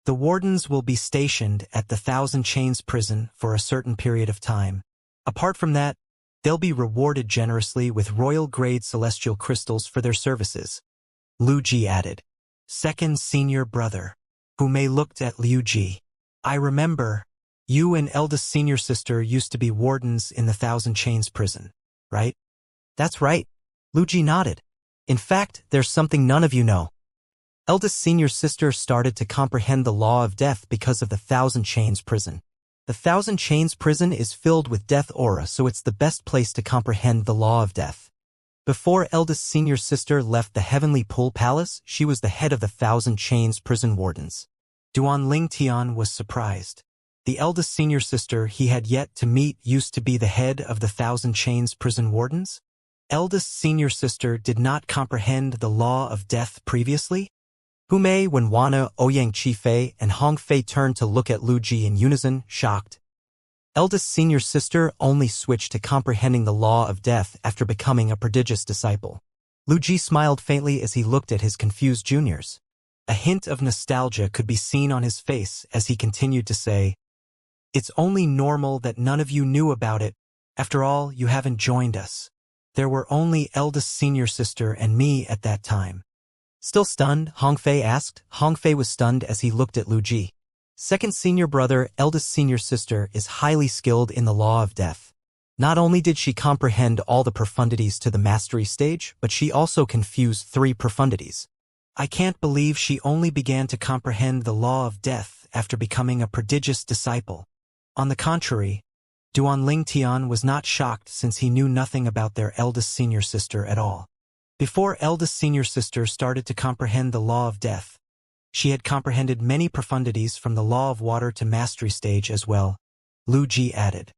The wardens will be stationed at the Thousand Chains prison for a certain period of time. Apart from that, they'll be rewarded generously with royal-grade celestial crystals for their services. Lu Ji added. Second senior brother. Hu Mei looked at Liu Ji. I remember, you and eldest senior sister used to be wardens in the Thousand Chains prison, right? That's right. Lu Ji nodded. In fact, there's something none of you know. Eldest senior sister started to comprehend the law of death because of the Thousand Chains prison. The Thousand Chains prison is filled with death aura, so it's the best place to comprehend the law of death. Before eldest senior sister left the Heavenly Pool Palace, she was the head of the Thousand Chains prison wardens. Duan Ling Tian was surprised. The eldest senior sister he had yet to meet used to be the head of the Thousand Chains prison wardens? Eldest senior sister did not comprehend the law of death previously? Hu Mei, Wen Wana, Ouyang Qifei, and Hong Fei turned to look at Lu Ji in unison, shocked. Eldest senior sister only switched to comprehending the law of death after becoming a prodigious disciple. Lu Ji smiled faintly as he looked at his confused juniors. A hint of nostalgia could be seen on his face as he continued to say, it's only normal that none of you knew about it. After all, you haven't joined us. There were only eldest senior sister and me at that time. Still stunned, Hong Fei asked. Hong Fei was stunned as he looked at Lu Ji. Second senior brother, eldest senior sister is highly skilled in the law of death. Not only did she comprehend all the profundities to the mastery stage, but she also can fuse 3 profundities. I can't believe she only began to comprehend the law of death after becoming a prodigious disciple. On the contrary, Duan Ling Tian was not shocked since he knew nothing about their eldest senior sister at all. Before eldest senior sister started to comprehend the law of death, she had comprehended many profundities from the law of water to mastery stage as well, Lu Ji added.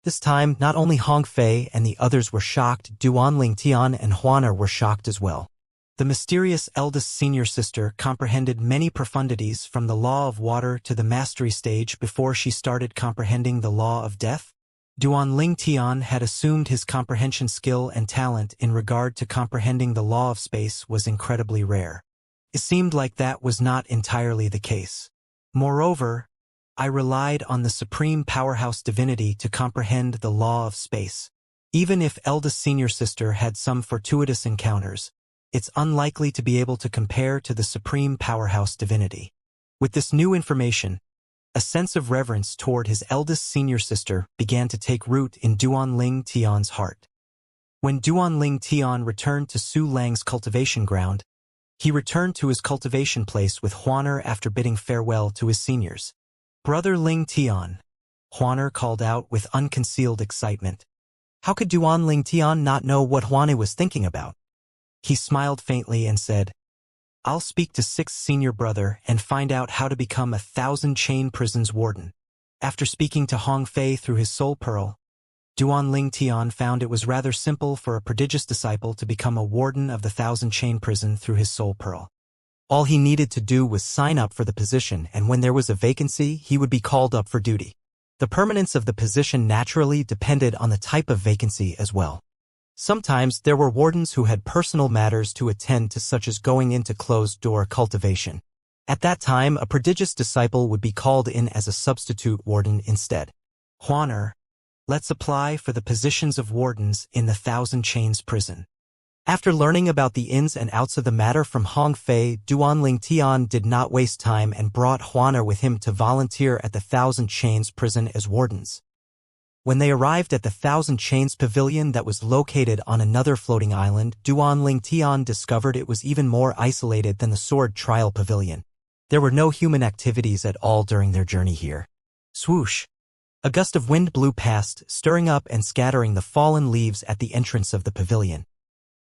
This time, not only Hong Fei and the others were shocked, Duan Ling Tian and Huaner were shocked as well. The mysterious eldest senior sister comprehended many profundities from the law of water to the mastery stage before she started comprehending the law of death. Duan Ling Tian had assumed his comprehension skill and talent in regard to comprehending the law of space was incredibly rare. It seemed like that was not entirely the case. Moreover, I relied on the supreme powerhouse divinity to comprehend the law of space. Even if eldest senior sister had some fortuitous encounters, it's unlikely to be able to compare to the supreme powerhouse divinity. With this new information, a sense of reverence toward his eldest senior sister began to take root in Duan Ling Tian's heart. When Duan Ling Tian returned to Su Lang's cultivation ground, he returned to his cultivation place with Huaner after bidding farewell to his seniors. Brother Ling Tian, Huaner called out with unconcealed excitement. How could Duan Ling Tian not know what Huaner was thinking about? He smiled faintly and said, I'll speak to 6th senior brother and find out how to become a 1,000-chain prison's warden. After speaking to Hong Fei through his soul pearl, Duan Ling Tian found it was rather simple for a prodigious disciple to become a warden of the 1,000-chain prison through his soul pearl. All he needed to do was sign up for the position, and when there was a vacancy, he would be called up for duty. The permanence of the position naturally depended on the type of vacancy as well. Sometimes there were wardens who had personal matters to attend to, such as going into closed-door cultivation. At that time, a prodigious disciple would be called in as a substitute warden instead. Huaner, let's apply for the positions of wardens in the Thousand Chains prison. After learning about the ins and outs of the matter from Hong Fei, Duanling Tian did not waste time and brought Huaner with him to volunteer at the Thousand Chains prison as wardens. When they arrived at the Thousand Chains pavilion that was located on another floating island, Duanling Tian discovered it was even more isolated than the Sword Trial Pavilion. There were no human activities at all during their journey here. Swoosh! A gust of wind blew past, stirring up and scattering the fallen leaves at the entrance of the pavilion.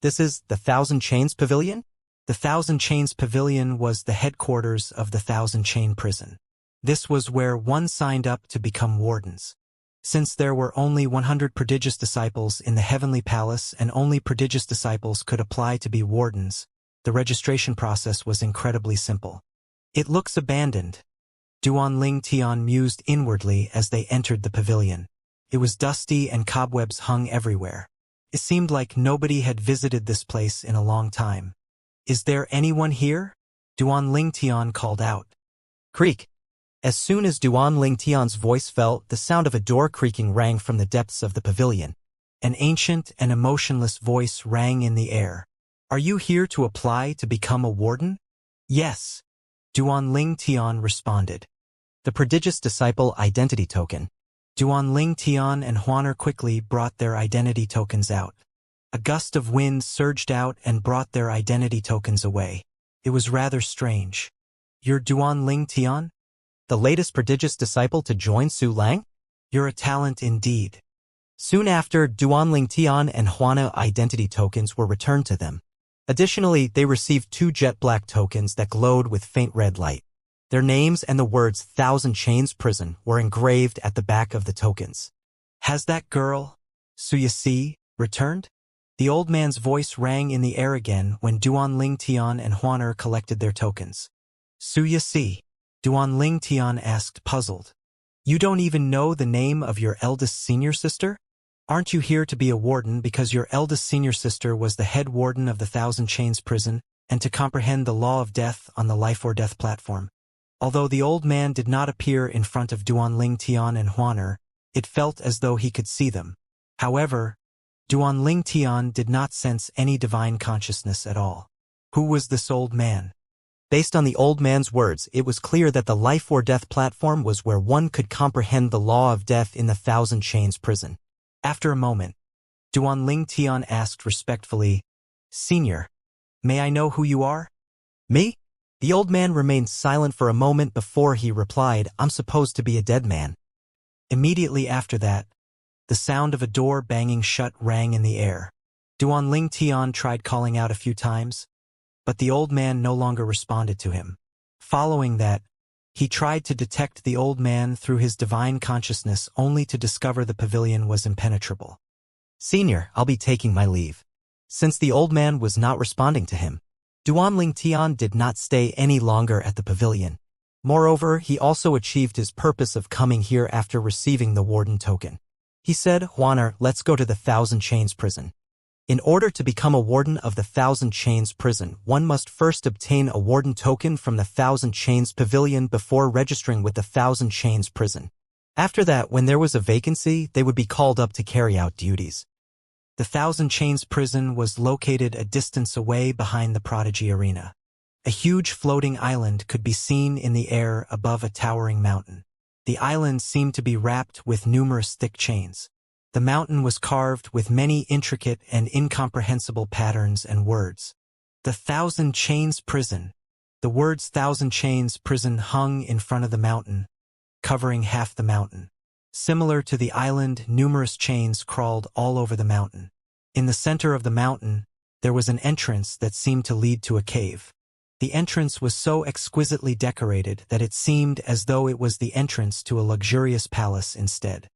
This is the Thousand Chains Pavilion? The Thousand Chains Pavilion was the headquarters of the Thousand Chain Prison. This was where one signed up to become wardens. Since there were only 100 prodigious disciples in the Heavenly Palace and only prodigious disciples could apply to be wardens, the registration process was incredibly simple. It looks abandoned. Duanling Tian mused inwardly as they entered the pavilion. It was dusty and cobwebs hung everywhere. It seemed like nobody had visited this place in a long time. Is there anyone here? Duanling Tian called out. Creak! As soon as Duanling Tian's voice fell, the sound of a door creaking rang from the depths of the pavilion. An ancient and emotionless voice rang in the air. Are you here to apply to become a warden? Yes. Duanling Tian responded. The prodigious disciple identity token. Duanling Tian and Huaner quickly brought their identity tokens out. A gust of wind surged out and brought their identity tokens away. It was rather strange. You're Duanling Tian? The latest prodigious disciple to join Su Lang? You're a talent indeed. Soon after, Duanling Tian and Huaner identity tokens were returned to them. Additionally, they received 2 jet black tokens that glowed with faint red light. Their names and the words Thousand Chains Prison were engraved at the back of the tokens. Has that girl, Xianxia, returned? The old man's voice rang in the air again when Duanling Tian and Huaner collected their tokens. Xianxia, Duanling Tian asked, puzzled. You don't even know the name of your eldest senior sister? Aren't you here to be a warden because your eldest senior sister was the head warden of the Thousand Chains prison and to comprehend the law of death on the life or death platform? Although the old man did not appear in front of Duanling Tian and Huaner, it felt as though he could see them. However, Duanling Tian did not sense any divine consciousness at all. Who was this old man? Based on the old man's words, it was clear that the life or death platform was where one could comprehend the law of death in the Thousand Chains prison. After a moment, Duanling Tian asked respectfully, Senior, may I know who you are? Me? The old man remained silent for a moment before he replied, I'm supposed to be a dead man. Immediately after that, the sound of a door banging shut rang in the air. Duanling Tian tried calling out a few times, but the old man no longer responded to him. Following that, he tried to detect the old man through his divine consciousness only to discover the pavilion was impenetrable. Senior, I'll be taking my leave. Since the old man was not responding to him, Duanling Tian did not stay any longer at the pavilion. Moreover, he also achieved his purpose of coming here after receiving the warden token. He said, Huaner, let's go to the Thousand Chains prison. In order to become a warden of the Thousand Chains prison, one must first obtain a warden token from the Thousand Chains pavilion before registering with the Thousand Chains prison. After that, when there was a vacancy, they would be called up to carry out duties. The Thousand Chains prison was located a distance away behind the Prodigy Arena. A huge floating island could be seen in the air above a towering mountain. The island seemed to be wrapped with numerous thick chains. The mountain was carved with many intricate and incomprehensible patterns and words. The Thousand Chains prison. The words Thousand Chains prison hung in front of the mountain, covering half the mountain. Similar to the island, numerous chains crawled all over the mountain. In the center of the mountain, there was an entrance that seemed to lead to a cave. The entrance was so exquisitely decorated that it seemed as though it was the entrance to a luxurious palace instead.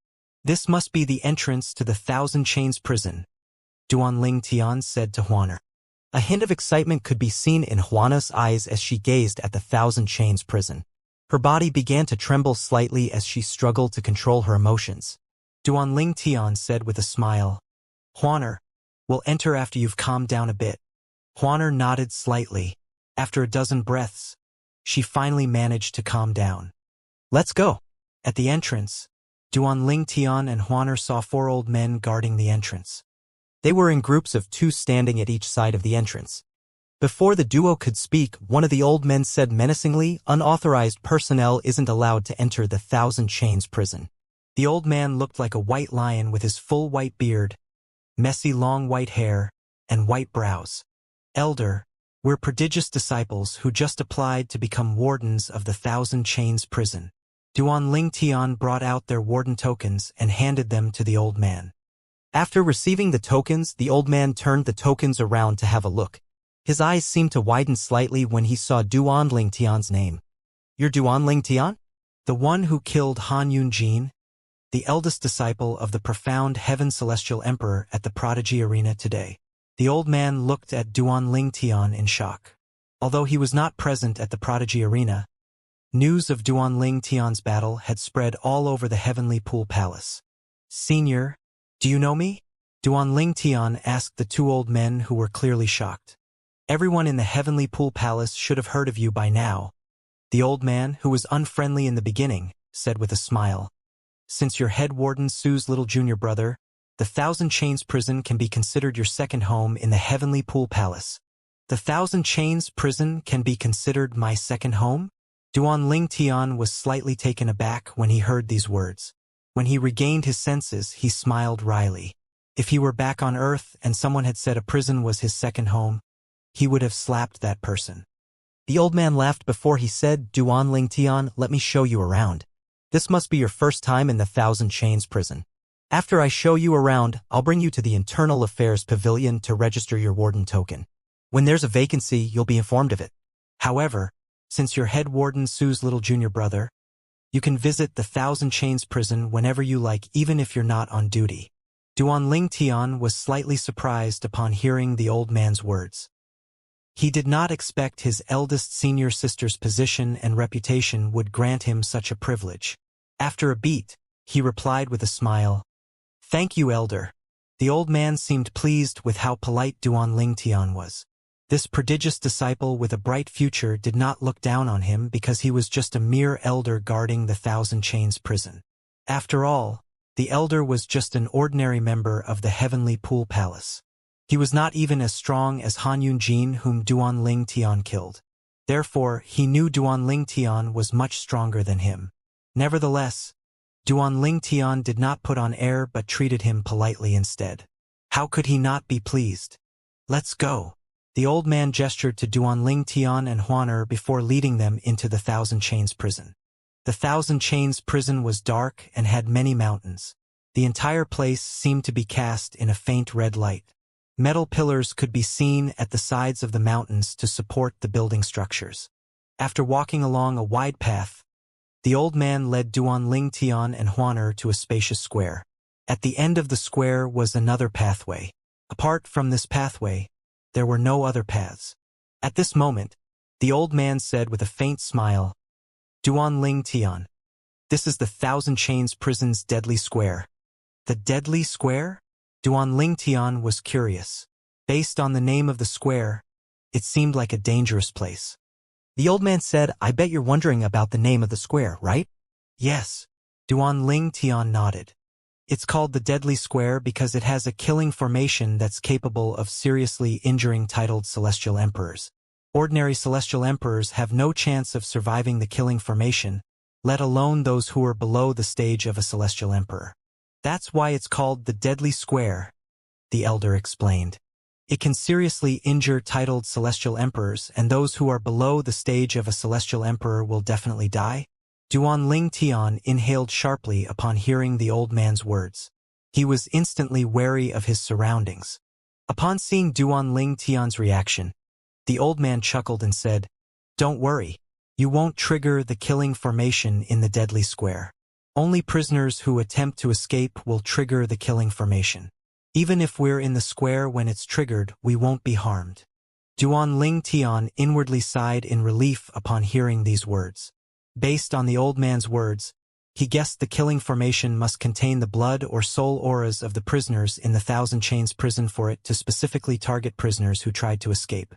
This must be the entrance to the Thousand Chains prison, Duanling Tian said to Huaner. A hint of excitement could be seen in Huaner's eyes as she gazed at the Thousand Chains prison. Her body began to tremble slightly as she struggled to control her emotions. Duanling Tian said with a smile, "Huaner, we'll enter after you've calmed down a bit." Huaner nodded slightly. After a dozen breaths, she finally managed to calm down. "Let's go." At the entrance, Duanling Tian and Huaner saw 4 old men guarding the entrance. They were in groups of 2 standing at each side of the entrance. Before the duo could speak, one of the old men said menacingly, "Unauthorized personnel isn't allowed to enter the Thousand Chains prison." The old man looked like a white lion with his full white beard, messy long white hair, and white brows. "Elder, we're prodigious disciples who just applied to become wardens of the Thousand Chains prison." Duanling Tian brought out their warden tokens and handed them to the old man. After receiving the tokens, the old man turned the tokens around to have a look. His eyes seemed to widen slightly when he saw Duanling Tian's name. "You're Duanling Tian? The one who killed Han Yunjin, the eldest disciple of the profound Heaven Celestial Emperor at the Prodigy Arena today." The old man looked at Duanling Tian in shock. Although he was not present at the Prodigy Arena, news of Duanling Tian's battle had spread all over the Heavenly Pool Palace. "Senior, do you know me?" Duanling Tian asked the 2 old men who were clearly shocked. "Everyone in the Heavenly Pool Palace should have heard of you by now," the old man, who was unfriendly in the beginning, said with a smile. "Since your head warden Sue's little junior brother, the Thousand Chains prison can be considered your second home in the Heavenly Pool Palace." "The Thousand Chains prison can be considered my second home?" Duanling Tian was slightly taken aback when he heard these words. When he regained his senses, he smiled wryly. If he were back on Earth and someone had said a prison was his second home, he would have slapped that person. The old man laughed before he said, "Duanling Tian, let me show you around. This must be your first time in the Thousand Chains prison. After I show you around, I'll bring you to the Internal Affairs Pavilion to register your warden token. When there's a vacancy, you'll be informed of it. However, since your head warden Sue's little junior brother, you can visit the Thousand Chains prison whenever you like, even if you're not on duty." Duanling Tian was slightly surprised upon hearing the old man's words. He did not expect his eldest senior sister's position and reputation would grant him such a privilege. After a beat, he replied with a smile, "Thank you, elder." The old man seemed pleased with how polite Duanling Tian was. This prodigious disciple with a bright future did not look down on him because he was just a mere elder guarding the Thousand Chains prison. After all, the elder was just an ordinary member of the Heavenly Pool Palace. He was not even as strong as Han Yunjin, whom Duanling Tian killed. Therefore, he knew Duanling Tian was much stronger than him. Nevertheless, Duanling Tian did not put on air but treated him politely instead. How could he not be pleased? "Let's go." The old man gestured to Duanling Tian and Huaner before leading them into the Thousand Chains prison. The Thousand Chains prison was dark and had many mountains. The entire place seemed to be cast in a faint red light. Metal pillars could be seen at the sides of the mountains to support the building structures. After walking along a wide path, the old man led Duanling Tian and Huaner to a spacious square. At the end of the square was another pathway. Apart from this pathway, there were no other paths. At this moment, the old man said with a faint smile, "Duanling Tian, this is the Thousand Chains prison's deadly square." "The deadly square?" Duanling Tian was curious. Based on the name of the square, it seemed like a dangerous place. The old man said, "I bet you're wondering about the name of the square, right?" "Yes." Duanling Tian nodded. "It's called the Deadly Square because it has a killing formation that's capable of seriously injuring titled Celestial Emperors. Ordinary Celestial Emperors have no chance of surviving the killing formation, let alone those who are below the stage of a Celestial Emperor. That's why it's called the Deadly Square," the elder explained. "It can seriously injure titled Celestial Emperors, and those who are below the stage of a Celestial Emperor will definitely die." Duanling Tian inhaled sharply upon hearing the old man's words. He was instantly wary of his surroundings. Upon seeing Duanling Tian's reaction, the old man chuckled and said, "Don't worry, you won't trigger the killing formation in the Deadly Square. Only prisoners who attempt to escape will trigger the killing formation. Even if we're in the square when it's triggered, we won't be harmed." Duanling Tian inwardly sighed in relief upon hearing these words. Based on the old man's words, he guessed the killing formation must contain the blood or soul auras of the prisoners in the Thousand Chains prison for it to specifically target prisoners who tried to escape.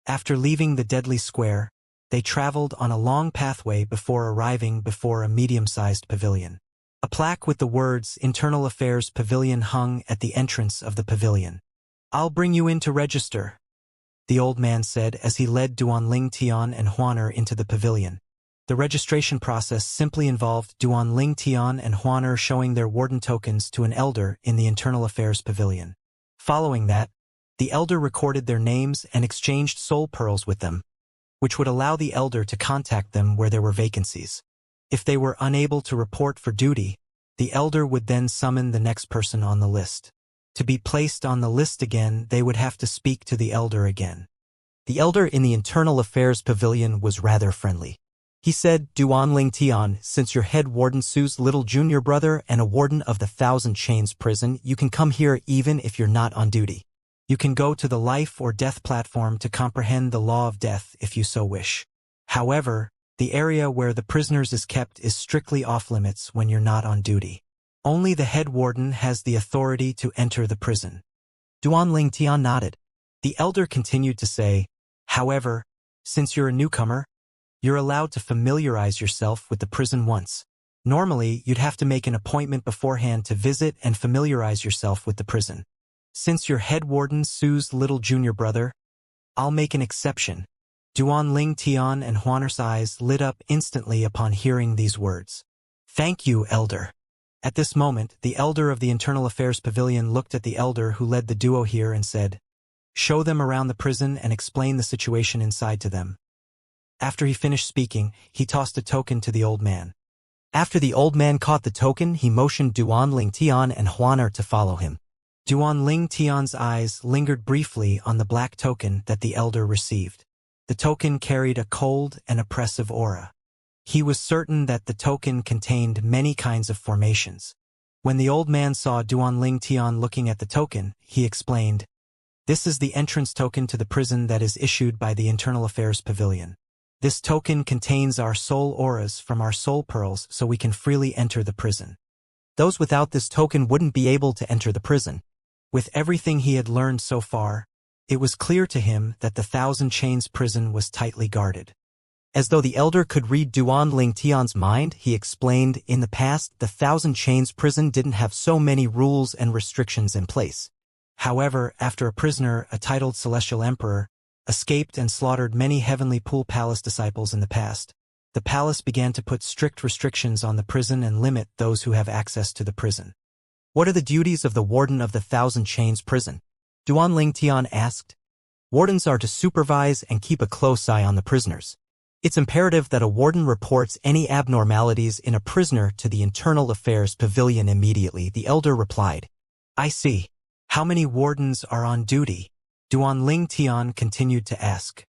After leaving the deadly square, they traveled on a long pathway before arriving before a medium-sized pavilion. A plaque with the words Internal Affairs Pavilion hung at the entrance of the pavilion. "I'll bring you in to register," the old man said as he led Duanling Tian and Huaner into the pavilion. The registration process simply involved Duanling Tian and Huaner showing their warden tokens to an elder in the Internal Affairs Pavilion. Following that, the elder recorded their names and exchanged soul pearls with them, which would allow the elder to contact them where there were vacancies. If they were unable to report for duty, the elder would then summon the next person on the list. To be placed on the list again, they would have to speak to the elder again. The elder in the Internal Affairs Pavilion was rather friendly. He said, "Duanling Tian, since your head warden Su's little junior brother and a warden of the Thousand Chains prison, you can come here even if you're not on duty. You can go to the life or death platform to comprehend the law of death if you so wish. However, the area where the prisoners is kept is strictly off-limits when you're not on duty. Only the head warden has the authority to enter the prison." Duanling Tian nodded. The elder continued to say, "However, since you're a newcomer, you're allowed to familiarize yourself with the prison once. Normally, you'd have to make an appointment beforehand to visit and familiarize yourself with the prison. Since your head warden Su's little junior brother, I'll make an exception." Duanling Tian and Huaner's eyes lit up instantly upon hearing these words. "Thank you, elder." At this moment, the elder of the Internal Affairs Pavilion looked at the elder who led the duo here and said, "Show them around the prison and explain the situation inside to them." After he finished speaking, he tossed a token to the old man. After the old man caught the token, he motioned Duanling Tian and Huaner to follow him. Duanling Tian's eyes lingered briefly on the black token that the elder received. The token carried a cold and oppressive aura. He was certain that the token contained many kinds of formations. When the old man saw Duanling Tian looking at the token, he explained, "This is the entrance token to the prison that is issued by the Internal Affairs Pavilion. This token contains our soul auras from our soul pearls so we can freely enter the prison. Those without this token wouldn't be able to enter the prison." With everything he had learned so far, it was clear to him that the Thousand Chains prison was tightly guarded. As though the elder could read Duanling Tian's mind, he explained, in the past, the Thousand Chains prison didn't have so many rules and restrictions in place. However, after a prisoner, a titled Celestial Emperor, escaped and slaughtered many Heavenly Pool Palace disciples in the past, the palace began to put strict restrictions on the prison and limit those who have access to the prison. "What are the duties of the warden of the Thousand Chains prison?" Duanling Tian asked. "Wardens are to supervise and keep a close eye on the prisoners. It's imperative that a warden reports any abnormalities in a prisoner to the Internal Affairs Pavilion immediately," the elder replied. "I see. How many wardens are on duty?" Duanling Tian continued to ask.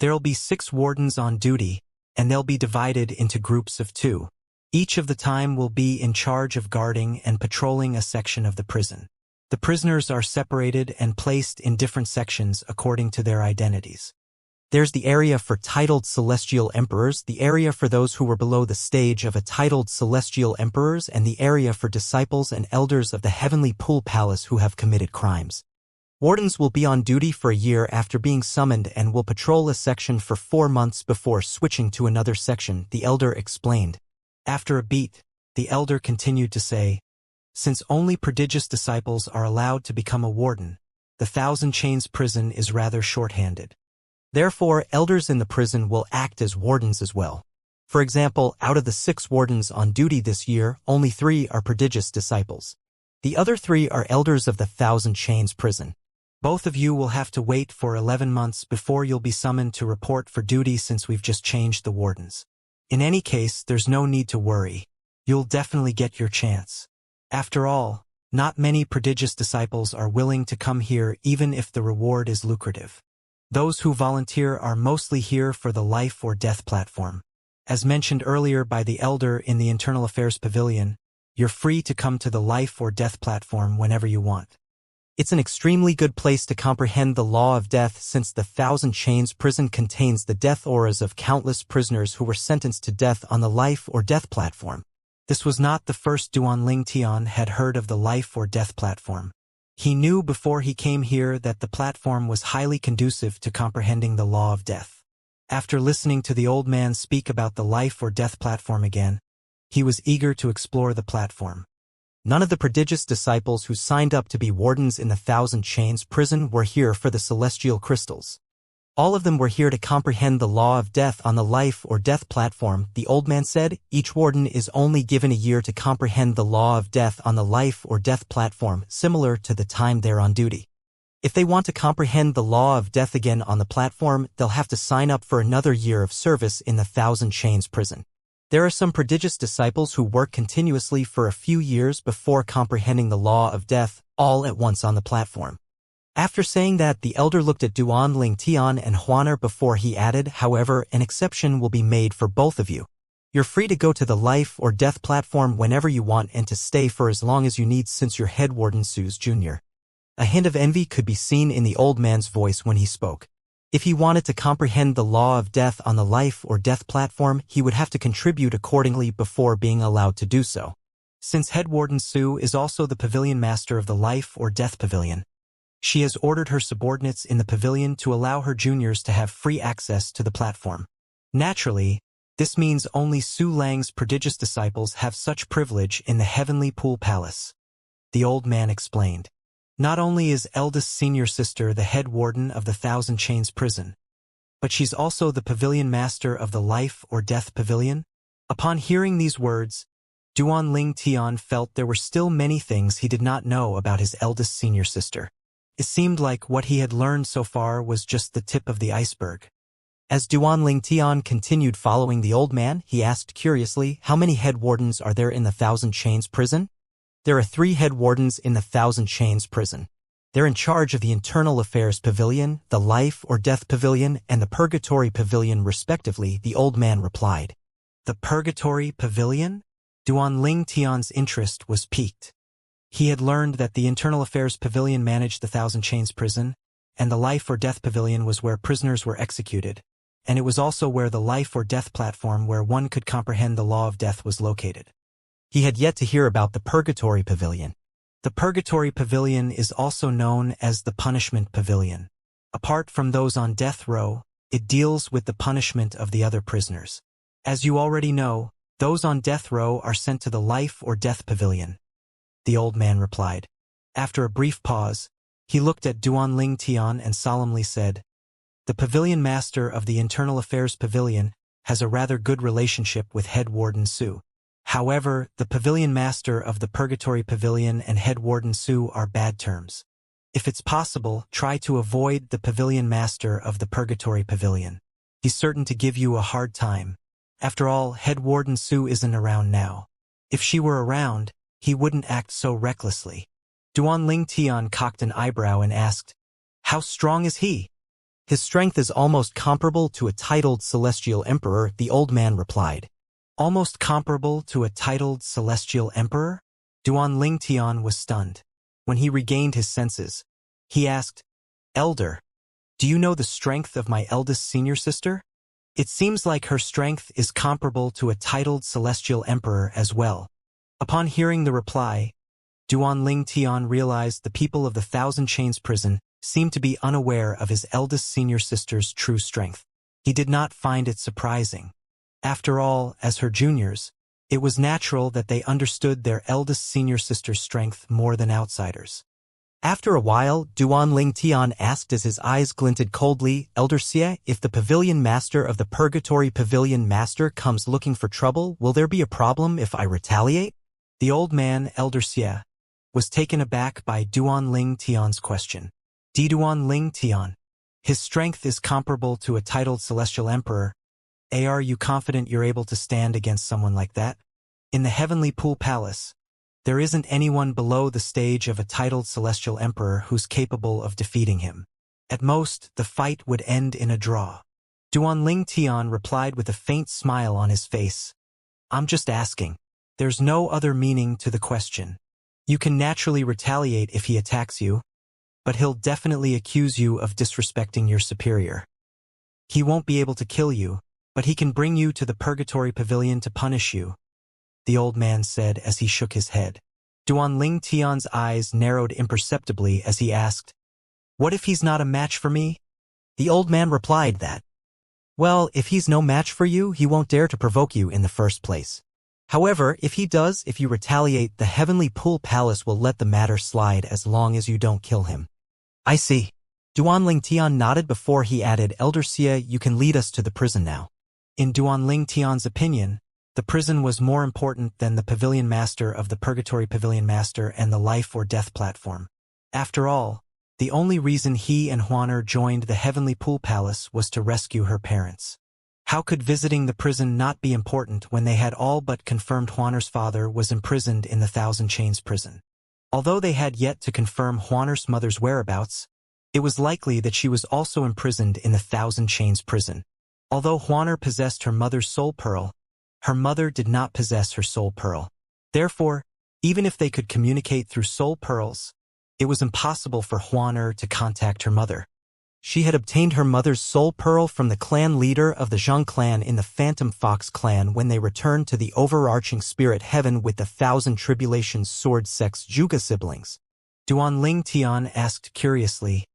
"There'll be 6 wardens on duty, and they'll be divided into groups of 2. Each of the time will be in charge of guarding and patrolling a section of the prison. The prisoners are separated and placed in different sections according to their identities. There's the area for titled Celestial Emperors, the area for those who were below the stage of a titled Celestial Emperors, and the area for disciples and elders of the Heavenly Pool Palace who have committed crimes. Wardens will be on duty for a year after being summoned and will patrol a section for 4 months before switching to another section," the elder explained. After a beat, the elder continued to say, "Since only prodigious disciples are allowed to become a warden, the Thousand Chains prison is rather short-handed. Therefore, elders in the prison will act as wardens as well. For example, out of the 6 wardens on duty this year, only 3 are prodigious disciples. The other 3 are elders of the Thousand Chains prison. Both of you will have to wait for 11 months before you'll be summoned to report for duty since we've just changed the wardens. In any case, there's no need to worry. You'll definitely get your chance. After all, not many prodigious disciples are willing to come here even if the reward is lucrative. Those who volunteer are mostly here for the life or death platform. As mentioned earlier by the elder in the Internal Affairs Pavilion, you're free to come to the life or death platform whenever you want. It's an extremely good place to comprehend the law of death since the Thousand Chains prison contains the death auras of countless prisoners who were sentenced to death on the life or death platform. This was not the first Duanling Tian had heard of the life or death platform. He knew before he came here that the platform was highly conducive to comprehending the law of death. After listening to the old man speak about the life or death platform again, he was eager to explore the platform. None of the prodigious disciples who signed up to be wardens in the Thousand Chains prison were here for the celestial crystals. All of them were here to comprehend the law of death on the life or death platform, the old man said. Each warden is only given a year to comprehend the law of death on the life or death platform, similar to the time they're on duty. If they want to comprehend the law of death again on the platform, they'll have to sign up for another year of service in the Thousand Chains prison. There are some prodigious disciples who work continuously for a few years before comprehending the law of death, all at once on the platform. After saying that, the elder looked at Duanling Tian and Huaner before he added, however, an exception will be made for both of you. You're free to go to the life or death platform whenever you want and to stay for as long as you need since you're head warden Su's Jr. A hint of envy could be seen in the old man's voice when he spoke. If he wanted to comprehend the law of death on the life or death platform, he would have to contribute accordingly before being allowed to do so. Since Head Warden Su is also the pavilion master of the life or death pavilion, she has ordered her subordinates in the pavilion to allow her juniors to have free access to the platform. Naturally, this means only Su Lang's prodigious disciples have such privilege in the Heavenly Pool Palace. The old man explained. Not only is eldest senior sister the head warden of the Thousand Chains prison, but she's also the pavilion master of the life or death pavilion. Upon hearing these words, Duanling Tian felt there were still many things he did not know about his eldest senior sister. It seemed like what he had learned so far was just the tip of the iceberg. As Duanling Tian continued following the old man, he asked curiously, how many head wardens are there in the Thousand Chains prison? There are 3 head wardens in the Thousand Chains prison. They're in charge of the Internal Affairs Pavilion, the Life or Death Pavilion, and the Purgatory Pavilion respectively, the old man replied. The Purgatory Pavilion? Duanling Tian's interest was piqued. He had learned that the Internal Affairs Pavilion managed the Thousand Chains prison, and the Life or Death Pavilion was where prisoners were executed, and it was also where the Life or Death platform where one could comprehend the law of death was located. He had yet to hear about the Purgatory Pavilion. The Purgatory Pavilion is also known as the Punishment Pavilion. Apart from those on death row, it deals with the punishment of the other prisoners. As you already know, those on death row are sent to the Life or Death Pavilion. The old man replied. After a brief pause, he looked at Duanling Tian and solemnly said, the pavilion master of the Internal Affairs Pavilion has a rather good relationship with Head Warden Su. However, the pavilion master of the Purgatory Pavilion and Head Warden Su are bad terms. If it's possible, try to avoid the pavilion master of the Purgatory Pavilion. He's certain to give you a hard time. After all, Head Warden Su isn't around now. If she were around, he wouldn't act so recklessly. Duanling Tian cocked an eyebrow and asked, how strong is he? His strength is almost comparable to a titled celestial emperor, the old man replied. Almost comparable to a titled celestial emperor? Duanling Tian was stunned. When he regained his senses, he asked, Elder, do you know the strength of my eldest senior sister? It seems like her strength is comparable to a titled celestial emperor as well. Upon hearing the reply, Duanling Tian realized the people of the Thousand Chains prison seemed to be unaware of his eldest senior sister's true strength. He did not find it surprising. After all, as her juniors, it was natural that they understood their eldest senior sister's strength more than outsiders. After a while, Duanling Tian asked as his eyes glinted coldly, Elder Xie, if the pavilion master of the Purgatory Pavilion master comes looking for trouble, will there be a problem if I retaliate? The old man, Elder Xie, was taken aback by Duanling Tian's question. Duanling Tian. His strength is comparable to a titled celestial emperor. Are you confident you're able to stand against someone like that? In the Heavenly Pool Palace, there isn't anyone below the stage of a titled celestial emperor who's capable of defeating him. At most, the fight would end in a draw. Duanling Tian replied with a faint smile on his face. I'm just asking. There's no other meaning to the question. You can naturally retaliate if he attacks you. but he'll definitely accuse you of disrespecting your superior. He won't be able to kill you, but he can bring you to the Purgatory Pavilion to punish you," the old man said as he shook his head. Duan Ling Tian's eyes narrowed imperceptibly as he asked, "What if he's not a match for me?" The old man replied that, "Well, if he's no match for you, he won't dare to provoke you in the first place. However, if he does, if you retaliate, the Heavenly Pool Palace will let the matter slide as long as you don't kill him." "I see." Duan Ling Tian nodded before he added, "Elder Xia, you can lead us to the prison now." In Duan Ling Tian's opinion, the prison was more important than the Pavilion Master of the Purgatory Pavilion Master and the Life or Death platform. After all, the only reason he and Huaner joined the Heavenly Pool Palace was to rescue her parents. How could visiting the prison not be important when they had all but confirmed Huaner's father was imprisoned in the Thousand Chains prison? Although they had yet to confirm Huaner's mother's whereabouts, it was likely that she was also imprisoned in the Thousand Chains prison. Although Huaner possessed her mother's soul pearl, her mother did not possess her soul pearl. Therefore, even if they could communicate through soul pearls, it was impossible for Huaner to contact her mother. She had obtained her mother's soul pearl from the clan leader of the Zhang clan in the Phantom Fox clan when they returned to the overarching spirit heaven with the Thousand Tribulations sword sex Zhuge siblings. Duan Ling Tian asked curiously,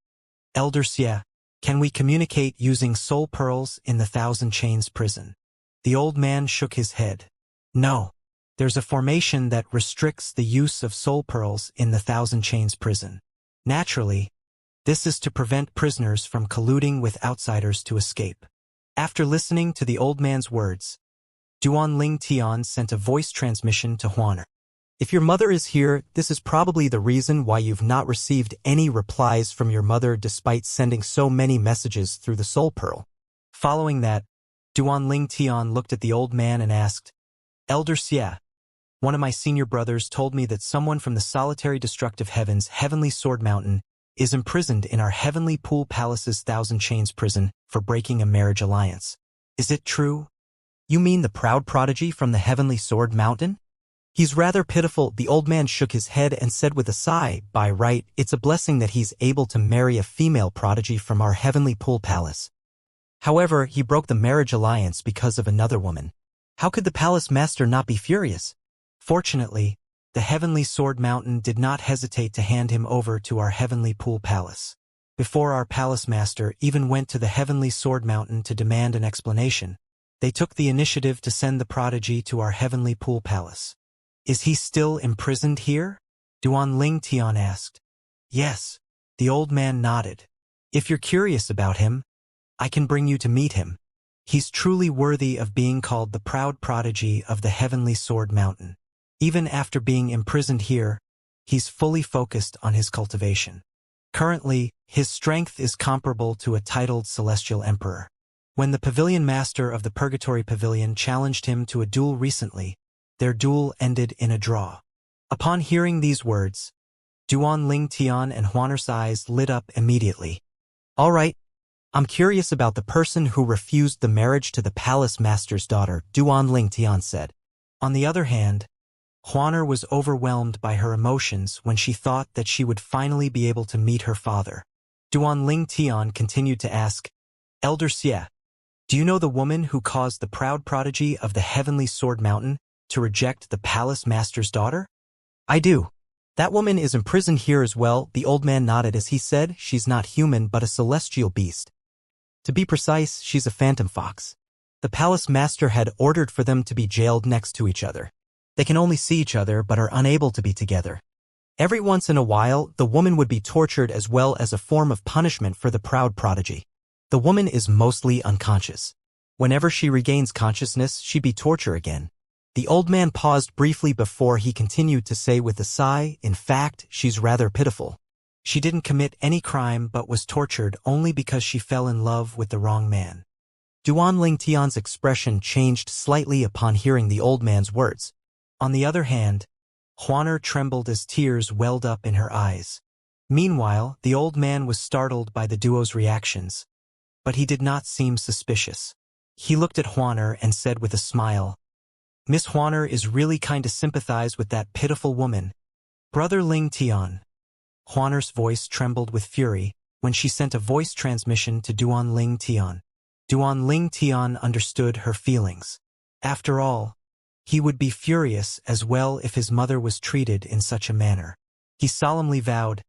"Elder Xie, can we communicate using soul pearls in the Thousand Chains prison?" The old man shook his head. "No. There's a formation that restricts the use of soul pearls in the Thousand Chains prison. Naturally, this is to prevent prisoners from colluding with outsiders to escape." After listening to the old man's words, Duan Ling Tian sent a voice transmission to Huaner. "If your mother is here, this is probably the reason why you've not received any replies from your mother despite sending so many messages through the soul pearl." Following that, Duan Ling Tian looked at the old man and asked, "Elder Xie, one of my senior brothers told me that someone from the solitary destructive heavens Heavenly Sword Mountain is imprisoned in our Heavenly Pool Palace's Thousand Chains prison for breaking a marriage alliance. Is it true?" "You mean the proud prodigy from the Heavenly Sword Mountain? He's rather pitiful." The old man shook his head and said with a sigh, "By right, it's a blessing that he's able to marry a female prodigy from our Heavenly Pool Palace. However, he broke the marriage alliance because of another woman. How could the palace master not be furious?" Fortunately, the Heavenly Sword Mountain did not hesitate to hand him over to our Heavenly Pool Palace. Before our palace master even went to the Heavenly Sword Mountain to demand an explanation, they took the initiative to send the prodigy to our Heavenly Pool Palace. "Is he still imprisoned here?" Duan Ling Tian asked. "Yes." The old man nodded. "If you're curious about him, I can bring you to meet him. He's truly worthy of being called the proud prodigy of the Heavenly Sword Mountain. Even after being imprisoned here, he's fully focused on his cultivation. Currently, his strength is comparable to a titled celestial emperor. When the pavilion master of the Purgatory Pavilion challenged him to a duel recently, their duel ended in a draw." Upon hearing these words, Duan Ling Tian and Huaner's eyes lit up immediately. "All right. I'm curious about the person who refused the marriage to the palace master's daughter," Duan Ling Tian said. On the other hand, Huaner was overwhelmed by her emotions when she thought that she would finally be able to meet her father. Duan Ling Tian continued to ask, "Elder Xie, do you know the woman who caused the proud prodigy of the Heavenly Sword Mountain to reject the palace master's daughter?" "I do. That woman is imprisoned here as well." The old man nodded as he said, "She's not human but a celestial beast. To be precise, she's a phantom fox. The palace master had ordered for them to be jailed next to each other. They can only see each other but are unable to be together. Every once in a while, the woman would be tortured as well as a form of punishment for the proud prodigy. The woman is mostly unconscious. Whenever she regains consciousness, she'd be tortured again." The old man paused briefly before he continued to say with a sigh, "In fact, she's rather pitiful. She didn't commit any crime but was tortured only because she fell in love with the wrong man." Duan Ling Tian's expression changed slightly upon hearing the old man's words. On the other hand, Huaner trembled as tears welled up in her eyes. Meanwhile, the old man was startled by the duo's reactions, but he did not seem suspicious. He looked at Huaner and said with a smile, "Miss Huaner is really kind to sympathize with that pitiful woman. Brother Ling Tian, Huaner's voice trembled with fury when she sent a voice transmission to Duan Ling Tian. Duan Ling Tian understood her feelings. After all, he would be furious as well if his mother was treated in such a manner. He solemnly vowed,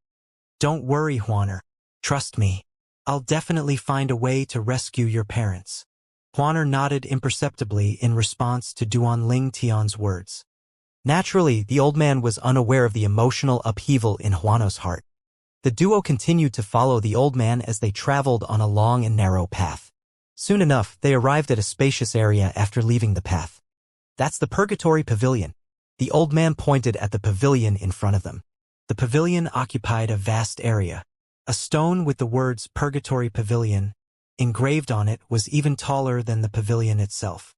"Don't worry, Huaner. Trust me. I'll definitely find a way to rescue your parents." Huaner nodded imperceptibly in response to Duan Ling Tian's words. Naturally, the old man was unaware of the emotional upheaval in Huaner's heart. The duo continued to follow the old man as they traveled on a long and narrow path. Soon enough, they arrived at a spacious area after leaving the path. "That's the Purgatory Pavilion." The old man pointed at the pavilion in front of them. The pavilion occupied a vast area. A stone with the words Purgatory Pavilion engraved on it was even taller than the pavilion itself.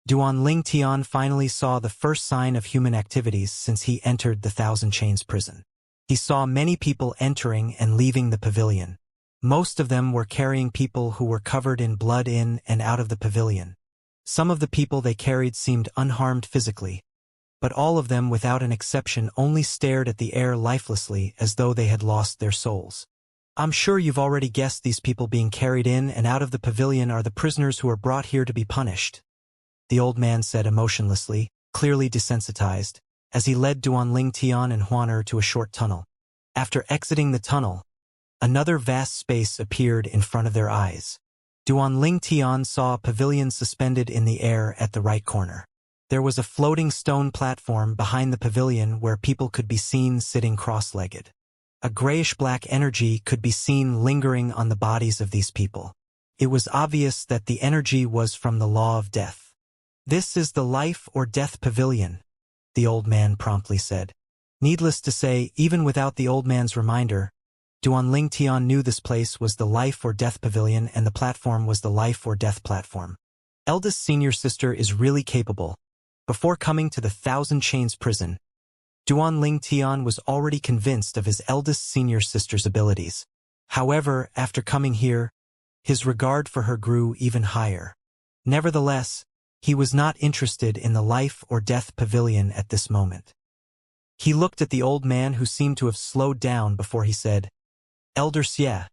Duan Ling Tian finally saw the first sign of human activities since he entered the Thousand Chains prison. He saw many people entering and leaving the pavilion. Most of them were carrying people who were covered in blood in and out of the pavilion. Some of the people they carried seemed unharmed physically, but all of them without an exception only stared at the air lifelessly as though they had lost their souls. "I'm sure you've already guessed these people being carried in and out of the pavilion are the prisoners who are brought here to be punished," the old man said emotionlessly, clearly desensitized, as he led Duan Ling Tian and Huaner to a short tunnel. After exiting the tunnel, another vast space appeared in front of their eyes. Duan Ling Tian saw a pavilion suspended in the air at the right corner. There was a floating stone platform behind the pavilion where people could be seen sitting cross-legged. A grayish-black energy could be seen lingering on the bodies of these people. It was obvious that the energy was from the law of death. "This is the life or death pavilion," the old man promptly said. Needless to say, even without the old man's reminder, Duan Ling Tian knew this place was the life or death pavilion and the platform was the life or death platform. Eldest senior sister is really capable. Before coming to the Thousand Chains prison, Duan Ling Tian was already convinced of his eldest senior sister's abilities. However, after coming here, his regard for her grew even higher. Nevertheless, he was not interested in the life or death pavilion at this moment. He looked at the old man who seemed to have slowed down before he said, "Elder Xie,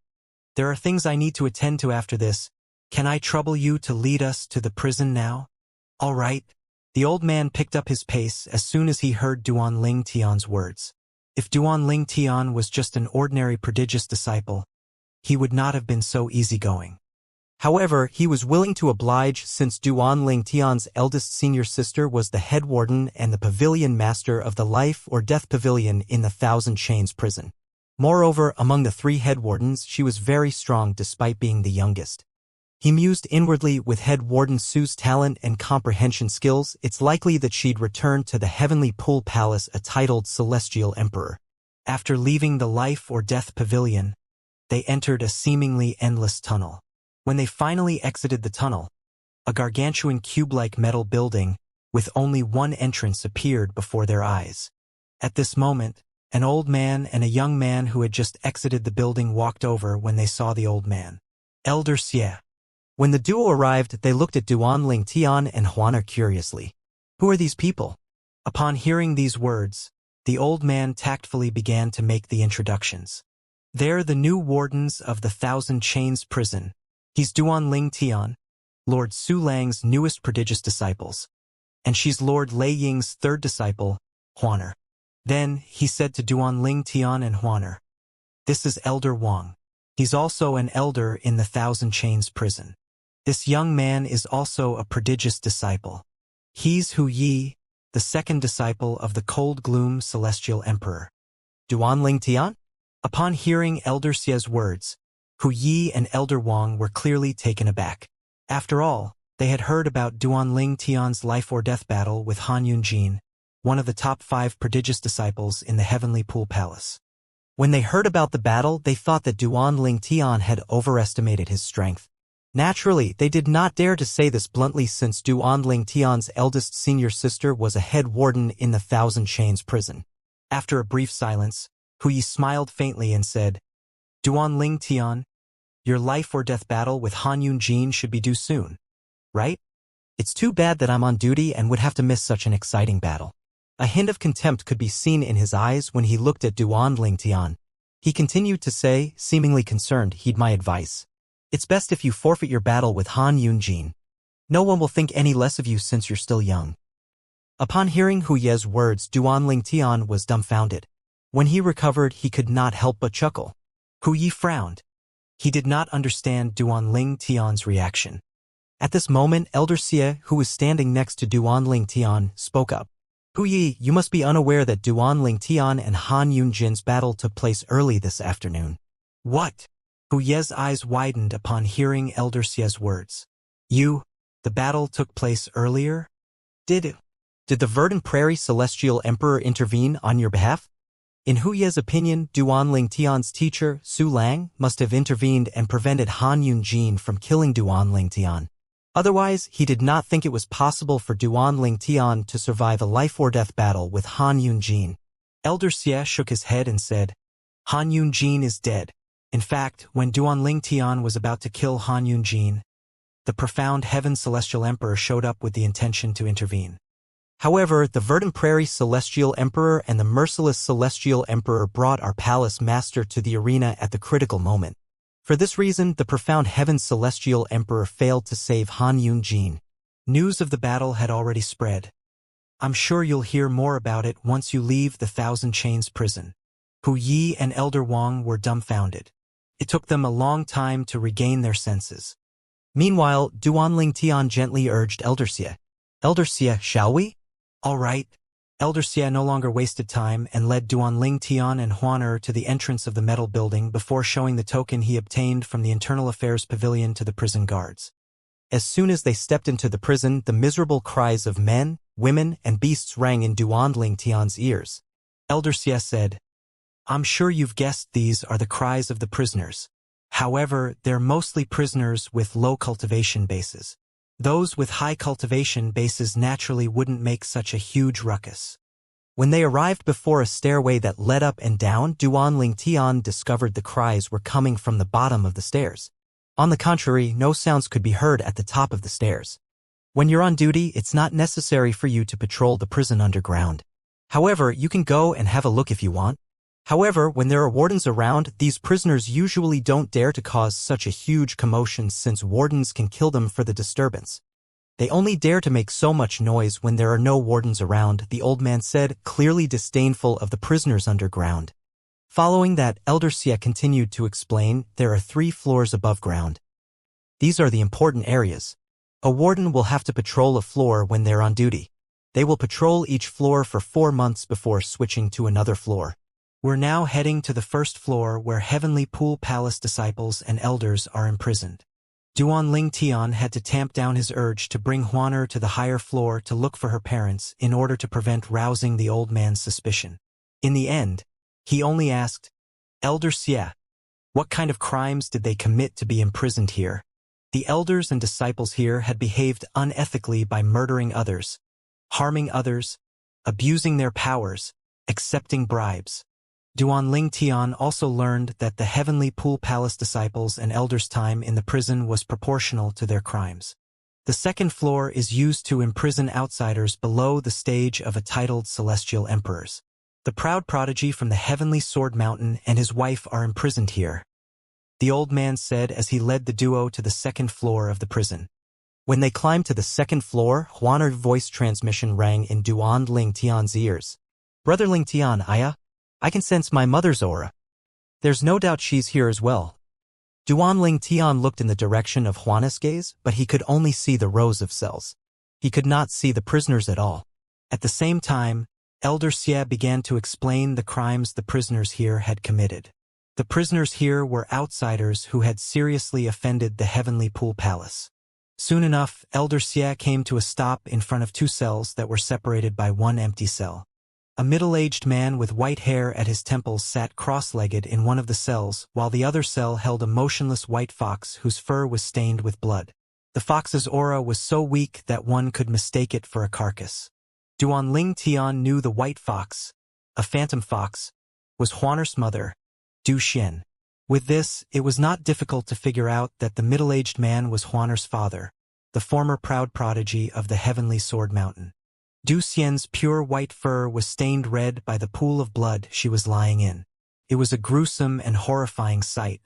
there are things I need to attend to after this. Can I trouble you to lead us to the prison now?" "All right." The old man picked up his pace as soon as he heard Duan Ling Tian's words. If Duan Ling Tian was just an ordinary prodigious disciple, he would not have been so easygoing. However, he was willing to oblige since Duan Ling Tian's eldest senior sister was the head warden and the pavilion master of the life or death pavilion in the Thousand Chains prison. Moreover, among the three head wardens, she was very strong despite being the youngest. He mused inwardly, with head warden Su's talent and comprehension skills, it's likely that she'd return to the Heavenly Pool Palace a titled Celestial Emperor. After leaving the life or death pavilion, they entered a seemingly endless tunnel. When they finally exited the tunnel, a gargantuan cube-like metal building with only one entrance appeared before their eyes. At this moment, an old man and a young man who had just exited the building walked over when they saw the old man. "Elder Xie." When the duo arrived, they looked at Duan Ling Tian and Huaner curiously. "Who are these people?" Upon hearing these words, the old man tactfully began to make the introductions. "They're the new wardens of the Thousand Chains prison. He's Duan Ling Tian, Lord Su Lang's newest prodigious disciples. And she's Lord Lei Ying's third disciple, Huaner." Then he said to Duan Ling Tian and Huaner, "This is Elder Wang. He's also an elder in the Thousand Chains prison. This young man is also a prodigious disciple. He's Hu Yi, the second disciple of the Cold Gloom Celestial Emperor." "Duan Ling Tian?" Upon hearing Elder Xie's words, Hu Yi and Elder Wang were clearly taken aback. After all, they had heard about Duan Ling Tian's life or death battle with Han Yunjin, one of the top 5 prodigious disciples in the Heavenly Pool Palace. When they heard about the battle, they thought that Duan Ling Tian had overestimated his strength. Naturally, they did not dare to say this bluntly since Duan Ling Tian's eldest senior sister was a head warden in the Thousand Chains prison. After a brief silence, Hu Yi smiled faintly and said, "Duan Ling Tian, your life or death battle with Han Yunjin should be due soon, right? It's too bad that I'm on duty and would have to miss such an exciting battle." A hint of contempt could be seen in his eyes when he looked at Duan Ling Tian. He continued to say, seemingly concerned, heed my advice. It's best if you forfeit your battle with Han Yunjin. No one will think any less of you since you're still young. Upon hearing Hu Ye's words, Duan Lingtian was dumbfounded. When he recovered, he could not help but chuckle. Hu Yi frowned. He did not understand Duan Lingtian's reaction. At this moment, Elder Xie, who was standing next to Duan Lingtian, spoke up. Hu Yi, you must be unaware that Duan Lingtian and Han Yunjin's battle took place early this afternoon. What? Hu Ye's eyes widened upon hearing Elder Xie's words. The battle took place earlier? Did the Verdant Prairie Celestial Emperor intervene on your behalf? In Hu Ye's opinion, Duan Lingtian's teacher, Su Lang, must have intervened and prevented Han Yunjin from killing Duan Lingtian. Otherwise, he did not think it was possible for Duan Lingtian to survive a life-or-death battle with Han Yunjin. Elder Xie shook his head and said, Han Yunjin is dead. In fact, when Duan Lingtian was about to kill Han Yunjin, the profound Heaven Celestial Emperor showed up with the intention to intervene. However, the Verdant Prairie Celestial Emperor and the Merciless Celestial Emperor brought our palace master to the arena at the critical moment. For this reason, the profound Heaven Celestial Emperor failed to save Han Yunjin. News of the battle had already spread. I'm sure you'll hear more about it once you leave the Thousand Chains prison. Hu Yi and Elder Wang were dumbfounded. It took them a long time to regain their senses. Meanwhile, Duan Lingtian gently urged Elder Xie. Elder Xie, shall we? All right. Elder Xie no longer wasted time and led Duan Lingtian and Huaner to the entrance of the metal building before showing the token he obtained from the Internal Affairs Pavilion to the prison guards. As soon as they stepped into the prison, the miserable cries of men, women, and beasts rang in Duan Lingtian's ears. Elder Xie said, I'm sure you've guessed these are the cries of the prisoners. However, they're mostly prisoners with low cultivation bases. Those with high cultivation bases naturally wouldn't make such a huge ruckus. When they arrived before a stairway that led up and down, Duan Lingtian discovered the cries were coming from the bottom of the stairs. On the contrary, no sounds could be heard at the top of the stairs. When you're on duty, it's not necessary for you to patrol the prison underground. However, you can go and have a look if you want. However, when there are wardens around, these prisoners usually don't dare to cause such a huge commotion since wardens can kill them for the disturbance. They only dare to make so much noise when there are no wardens around, the old man said, clearly disdainful of the prisoners underground. Following that, Elder Xie continued to explain, there are 3 floors above ground. These are the important areas. A warden will have to patrol a floor when they're on duty. They will patrol each floor for 4 months before switching to another floor. We're now heading to the first floor where Heavenly Pool Palace disciples and elders are imprisoned. Duan Lingtian had to tamp down his urge to bring Huaner to the higher floor to look for her parents in order to prevent rousing the old man's suspicion. In the end, he only asked, Elder Xie, what kind of crimes did they commit to be imprisoned here? The elders and disciples here had behaved unethically by murdering others, harming others, abusing their powers, accepting bribes. Duan Lingtian also learned that the Heavenly Pool Palace disciples and elders' time in the prison was proportional to their crimes. The second floor is used to imprison outsiders below the stage of a titled celestial emperors. The proud prodigy from the Heavenly Sword Mountain and his wife are imprisoned here, the old man said as he led the duo to the second floor of the prison. When they climbed to the second floor, Huaner's voice transmission rang in Duan Lingtian's ears. Brother Lingtian, I can sense my mother's aura. There's no doubt she's here as well. Duan Lingtian looked in the direction of Huaner's gaze, but he could only see the rows of cells. He could not see the prisoners at all. At the same time, Elder Xie began to explain the crimes the prisoners here had committed. The prisoners here were outsiders who had seriously offended the Heavenly Pool Palace. Soon enough, Elder Xie came to a stop in front of 2 cells that were separated by 1 empty cell. A middle-aged man with white hair at his temples sat cross-legged in one of the cells, while the other cell held a motionless white fox whose fur was stained with blood. The fox's aura was so weak that one could mistake it for a carcass. Duan Lingtian knew the white fox, a phantom fox, was Huaner's mother, Du Xian. With this, it was not difficult to figure out that the middle-aged man was Huaner's father, the former proud prodigy of the Heavenly Sword Mountain. Du Xian's pure white fur was stained red by the pool of blood she was lying in. It was a gruesome and horrifying sight.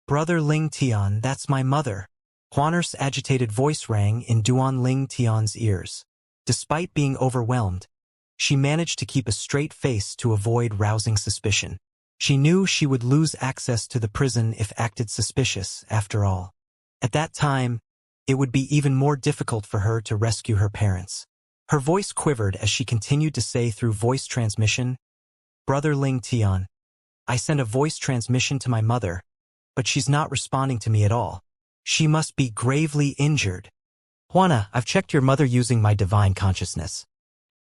"Brother Ling Tian, that's my mother." Huaner's agitated voice rang in Duan Ling Tian's ears. Despite being overwhelmed, she managed to keep a straight face to avoid rousing suspicion. She knew she would lose access to the prison if acted suspicious, after all. At that time, it would be even more difficult for her to rescue her parents. Her voice quivered as she continued to say through voice transmission, "Brother Ling Tian, I sent a voice transmission to my mother, but she's not responding to me at all. She must be gravely injured. Huana, I've checked your mother using my divine consciousness.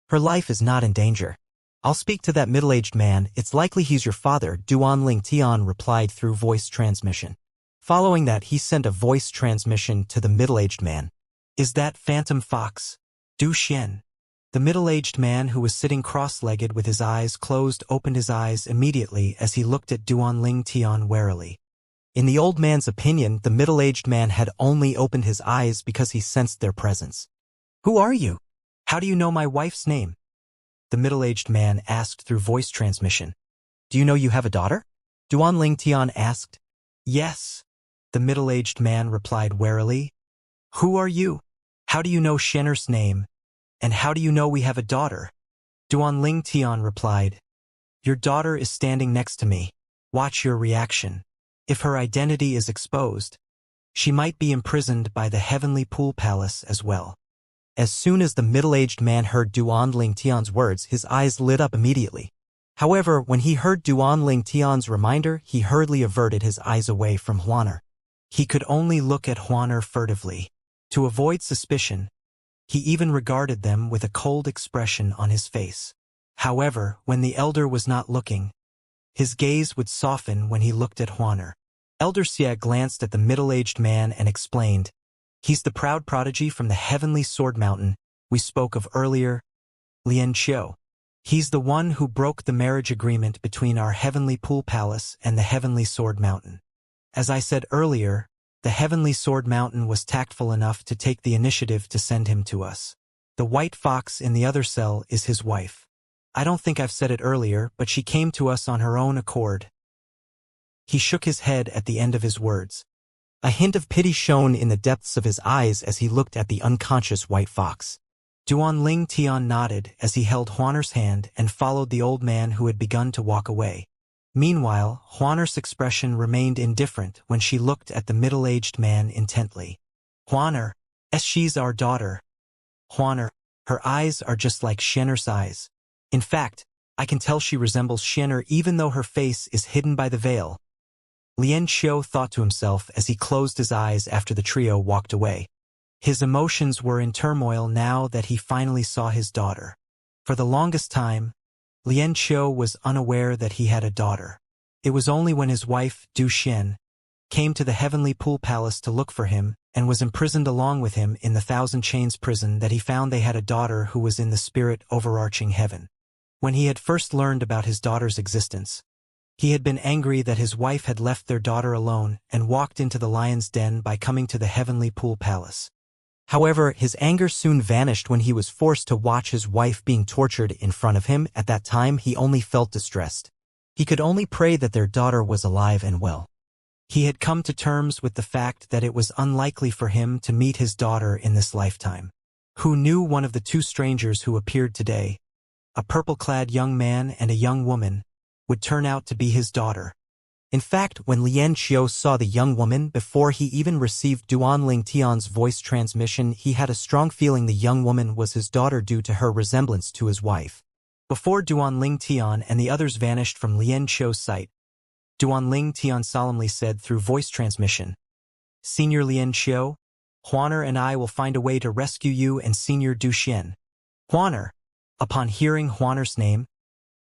Her life is not in danger. I'll speak to that middle-aged man. It's likely he's your father," Duan Ling Tian replied through voice transmission. Following that, he sent a voice transmission to the middle-aged man. "Is that Phantom Fox? Du Xian?" The middle-aged man, who was sitting cross-legged with his eyes closed, opened his eyes immediately as he looked at Duan Ling Tian warily. In the old man's opinion, the middle-aged man had only opened his eyes because he sensed their presence. "Who are you? How do you know my wife's name?" the middle-aged man asked through voice transmission. "Do you know you have a daughter?" Duan Ling Tian asked. "Yes," the middle-aged man replied warily. "Who are you? How do you know Shenner's name? And how do you know we have a daughter?" Duan Ling Tian replied, "Your daughter is standing next to me. Watch your reaction. If her identity is exposed, she might be imprisoned by the Heavenly Pool Palace as well." As soon as the middle-aged man heard Duan Ling Tian's words, his eyes lit up immediately. However, when he heard Duan Ling Tian's reminder, he hurriedly averted his eyes away from Huaner. He could only look at Huaner furtively. To avoid suspicion, he even regarded them with a cold expression on his face. However, when the elder was not looking, his gaze would soften when he looked at Huaner. Elder Xia glanced at the middle-aged man and explained, "He's the proud prodigy from the Heavenly Sword Mountain we spoke of earlier, Lian Qiu. He's the one who broke the marriage agreement between our Heavenly Pool Palace and the Heavenly Sword Mountain. As I said earlier, the Heavenly Sword Mountain was tactful enough to take the initiative to send him to us. The white fox in the other cell is his wife. I don't think I've said it earlier, but she came to us on her own accord." He shook his head at the end of his words. A hint of pity shone in the depths of his eyes as he looked at the unconscious white fox. Duan Ling Tian nodded as he held Huaner's hand and followed the old man who had begun to walk away. Meanwhile, Huaner's expression remained indifferent when she looked at the middle-aged man intently. "Huaner, she's our daughter. Huaner, her eyes are just like Shenner's eyes. In fact, I can tell she resembles Shenner even though her face is hidden by the veil." Lian Qiu thought to himself as he closed his eyes after the trio walked away. His emotions were in turmoil now that he finally saw his daughter. For the longest time, Lian Qiu was unaware that he had a daughter. It was only when his wife, Du Xian, came to the Heavenly Pool Palace to look for him and was imprisoned along with him in the Thousand Chains prison that he found they had a daughter who was in the spirit overarching heaven. When he had first learned about his daughter's existence, he had been angry that his wife had left their daughter alone and walked into the lion's den by coming to the Heavenly Pool Palace. However, his anger soon vanished when he was forced to watch his wife being tortured in front of him. At that time, he only felt distressed. He could only pray that their daughter was alive and well. He had come to terms with the fact that it was unlikely for him to meet his daughter in this lifetime. Who knew one of the two strangers who appeared today, a purple-clad young man and a young woman, would turn out to be his daughter? In fact, when Lian Qiu saw the young woman before he even received Duan Ling Tian's voice transmission, he had a strong feeling the young woman was his daughter due to her resemblance to his wife. Before Duan Ling Tian and the others vanished from Lian Qiu's sight, Duan Ling Tian solemnly said through voice transmission, "Senior Lian Qiu, Huaner and I will find a way to rescue you and Senior Du Xian." Huaner. Upon hearing Huaner's name,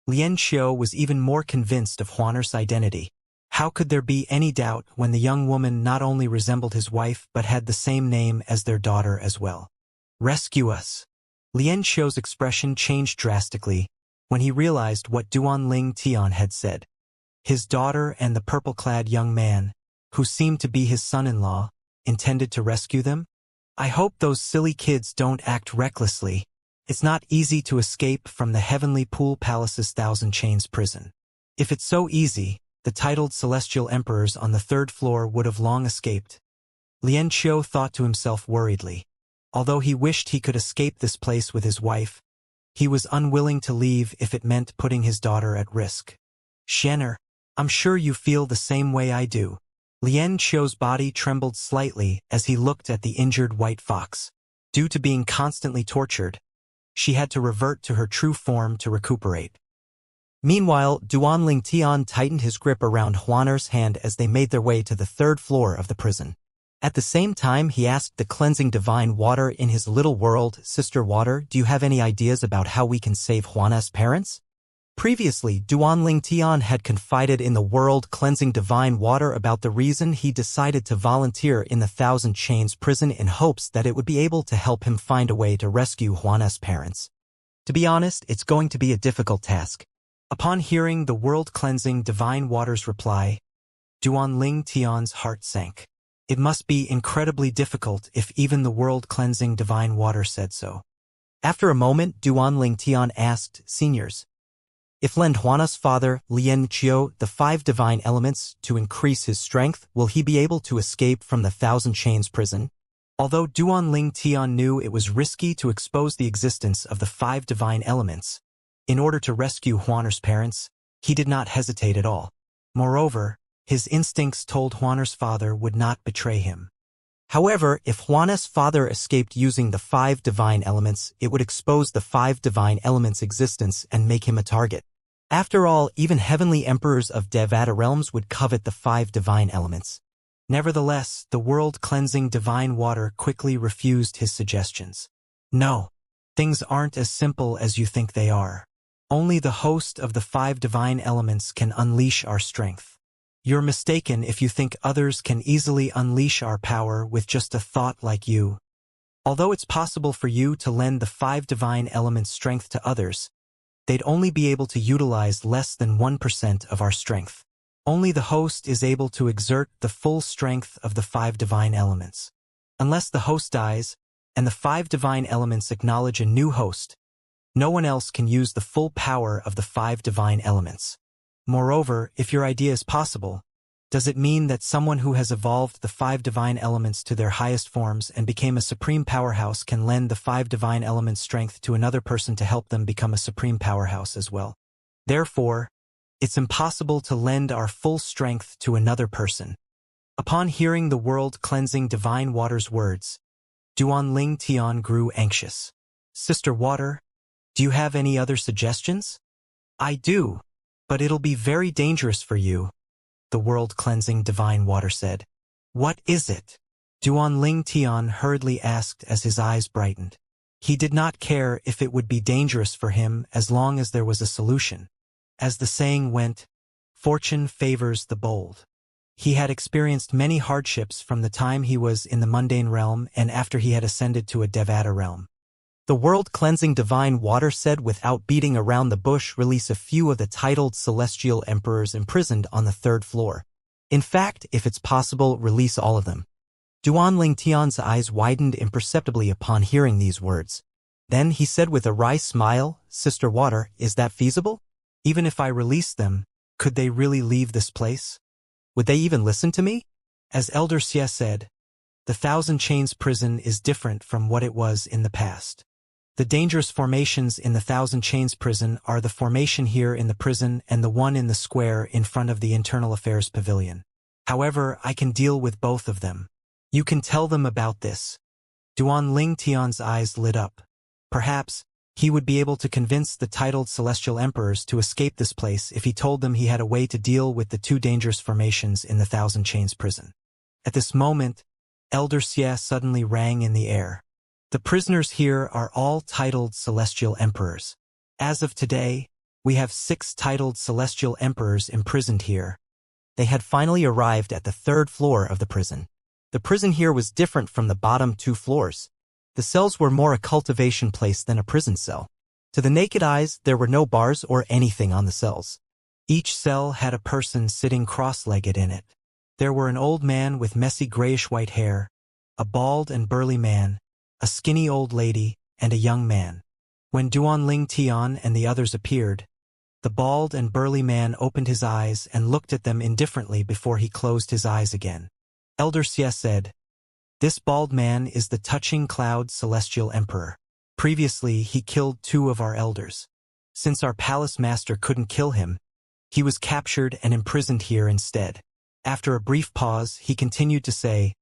Lian Qiu was even more convinced of Huaner's identity. How could there be any doubt when the young woman not only resembled his wife but had the same name as their daughter as well? "Rescue us." Lian Qiu's expression changed drastically when he realized what Duan Ling Tian had said. His daughter and the purple-clad young man, who seemed to be his son-in-law, intended to rescue them? "I hope those silly kids don't act recklessly. It's not easy to escape from the Heavenly Pool Palace's Thousand Chains prison. If it's so easy, the titled celestial emperors on the third floor would have long escaped. Lian Qiu thought to himself worriedly. Although he wished he could escape this place with his wife, he was unwilling to leave if it meant putting his daughter at risk. Xian'er, I'm sure you feel the same way I do. Lian Qiu's body trembled slightly as he looked at the injured white fox. Due to being constantly tortured, she had to revert to her true form to recuperate. Meanwhile, Duanling Tian tightened his grip around Huaner's hand as they made their way to the third floor of the prison. At the same time, he asked the cleansing divine water in his little world, Sister Water, do you have any ideas about how we can save Huana's parents? Previously, Duanling Tian had confided in the world cleansing divine water about the reason he decided to volunteer in the Thousand Chains prison in hopes that it would be able to help him find a way to rescue Huana's parents. To be honest, it's going to be a difficult task. Upon hearing the world-cleansing divine water's reply, Duanling Tian's heart sank. It must be incredibly difficult if even the world-cleansing divine water said so. After a moment, Duanling Tian asked, Seniors, if lend Huana's father, Lian Qiu, the 5 divine elements to increase his strength, will he be able to escape from the Thousand Chains prison? Although Duanling Tian knew it was risky to expose the existence of the 5 divine elements, in order to rescue Huaner's parents, he did not hesitate at all. Moreover, his instincts told Huaner's father would not betray him. However, if Huana's father escaped using the 5 divine elements, it would expose the 5 divine elements' existence and make him a target. After all, even heavenly emperors of Devata realms would covet the 5 divine elements. Nevertheless, the world-cleansing divine water quickly refused his suggestions. No, things aren't as simple as you think they are. Only the host of the 5 divine elements can unleash our strength. You're mistaken if you think others can easily unleash our power with just a thought like you. Although it's possible for you to lend the 5 divine elements' strength to others, they'd only be able to utilize less than 1% of our strength. Only the host is able to exert the full strength of the 5 divine elements. Unless the host dies, and the 5 divine elements acknowledge a new host, no one else can use the full power of the 5 divine elements. Moreover, if your idea is possible, does it mean that someone who has evolved the 5 divine elements to their highest forms and became a supreme powerhouse can lend the 5 divine elements' strength to another person to help them become a supreme powerhouse as well? Therefore, it's impossible to lend our full strength to another person. Upon hearing the world-cleansing divine water's words, Duanling Tian grew anxious. Sister Water, do you have any other suggestions? I do, but it'll be very dangerous for you, the world-cleansing divine water said. What is it? Duanling Tian hurriedly asked as his eyes brightened. He did not care if it would be dangerous for him as long as there was a solution. As the saying went, fortune favors the bold. He had experienced many hardships from the time he was in the mundane realm and after he had ascended to a Devata realm. The world-cleansing divine water said without beating around the bush, release a few of the titled celestial emperors imprisoned on the 3rd floor. In fact, if it's possible, release all of them. Duanling Tian's eyes widened imperceptibly upon hearing these words. Then he said with a wry smile, Sister Water, is that feasible? Even if I release them, could they really leave this place? Would they even listen to me? As Elder Xie said, the Thousand Chains prison is different from what it was in the past. The dangerous formations in the Thousand Chains prison are the formation here in the prison and the one in the square in front of the Internal Affairs Pavilion. However, I can deal with both of them. You can tell them about this. Duanling Tian's eyes lit up. Perhaps he would be able to convince the titled celestial emperors to escape this place if he told them he had a way to deal with the 2 dangerous formations in the Thousand Chains prison. At this moment, Elder Xie suddenly rang in the air. The prisoners here are all titled celestial emperors. As of today, we have 6 titled celestial emperors imprisoned here. They had finally arrived at the 3rd floor of the prison. The prison here was different from the bottom 2 floors. The cells were more a cultivation place than a prison cell. To the naked eyes, there were no bars or anything on the cells. Each cell had a person sitting cross-legged in it. There were an old man with messy grayish-white hair, a bald and burly man, a skinny old lady, and a young man. When Duanling Tian and the others appeared, The bald and burly man opened his eyes and looked at them indifferently before he closed his eyes again. Elder Xie said, "This bald man is the touching cloud celestial emperor. Previously, he killed 2 of our elders. Since our palace master couldn't kill him, he was captured and imprisoned here instead." After a brief pause, he continued to say,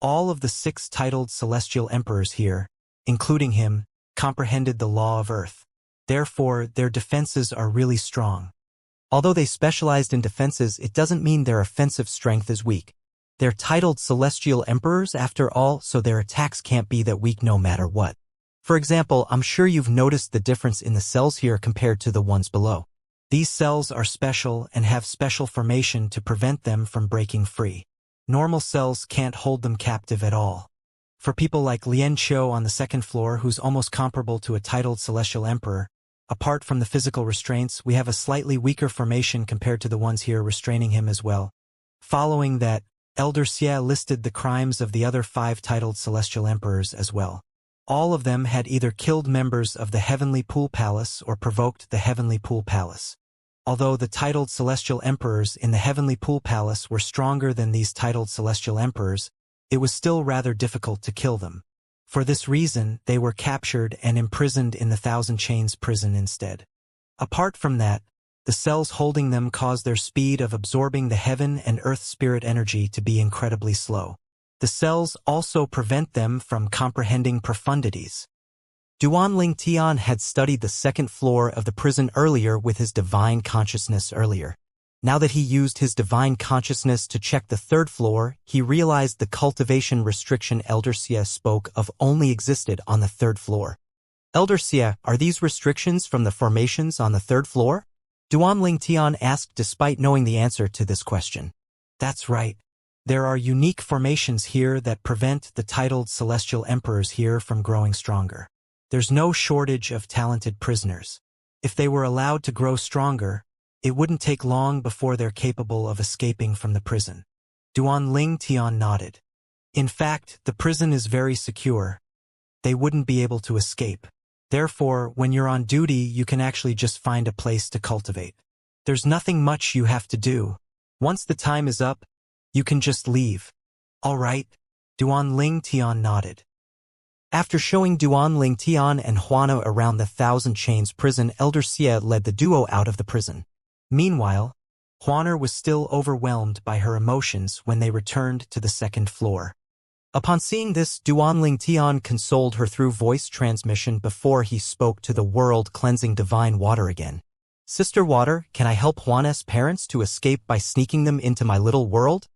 "All of the 6 titled celestial emperors here, including him, comprehended the law of Earth. Therefore, their defenses are really strong. Although they specialized in defenses, it doesn't mean their offensive strength is weak. They're titled celestial emperors after all, so their attacks can't be that weak no matter what. For example, I'm sure you've noticed the difference in the cells here compared to the ones below. These cells are special and have special formation to prevent them from breaking free. Normal cells can't hold them captive at all. For people like Lian Qiu on the 2nd floor, who's almost comparable to a titled celestial emperor, apart from the physical restraints, we have a slightly weaker formation compared to the ones here restraining him as well." Following that, Elder Xie listed the crimes of the other 5 titled celestial emperors as well. All of them had either killed members of the Heavenly Pool Palace or provoked the Heavenly Pool Palace. Although the titled celestial emperors in the Heavenly Pool Palace were stronger than these titled celestial emperors, it was still rather difficult to kill them. For this reason, they were captured and imprisoned in the Thousand Chains prison instead. Apart from that, the cells holding them caused their speed of absorbing the heaven and earth spirit energy to be incredibly slow. The cells also prevent them from comprehending profundities. Duan Tian had studied the 2nd floor of the prison earlier with his divine consciousness earlier. Now that he used his divine consciousness to check the 3rd floor, he realized the cultivation restriction Elder Xie spoke of only existed on the 3rd floor. "Elder Xie, are these restrictions from the formations on the 3rd floor?" Duan Tian asked despite knowing the answer to this question. "That's right. There are unique formations here that prevent the titled celestial emperors here from growing stronger. There's no shortage of talented prisoners. If they were allowed to grow stronger, it wouldn't take long before they're capable of escaping from the prison." Duan Tian nodded. "In fact, the prison is very secure. They wouldn't be able to escape. Therefore, when you're on duty, you can actually just find a place to cultivate. There's nothing much you have to do. Once the time is up, you can just leave." "All right." Duan Tian nodded. After showing Duan Tian and Huana around the Thousand Chains prison, Elder Xie led the duo out of the prison. Meanwhile, Huana was still overwhelmed by her emotions when they returned to the 2nd floor. Upon seeing this, Duan Tian consoled her through voice transmission before he spoke to the world-cleansing divine water again. "Sister Water, can I help Huana's parents to escape by sneaking them into my little world?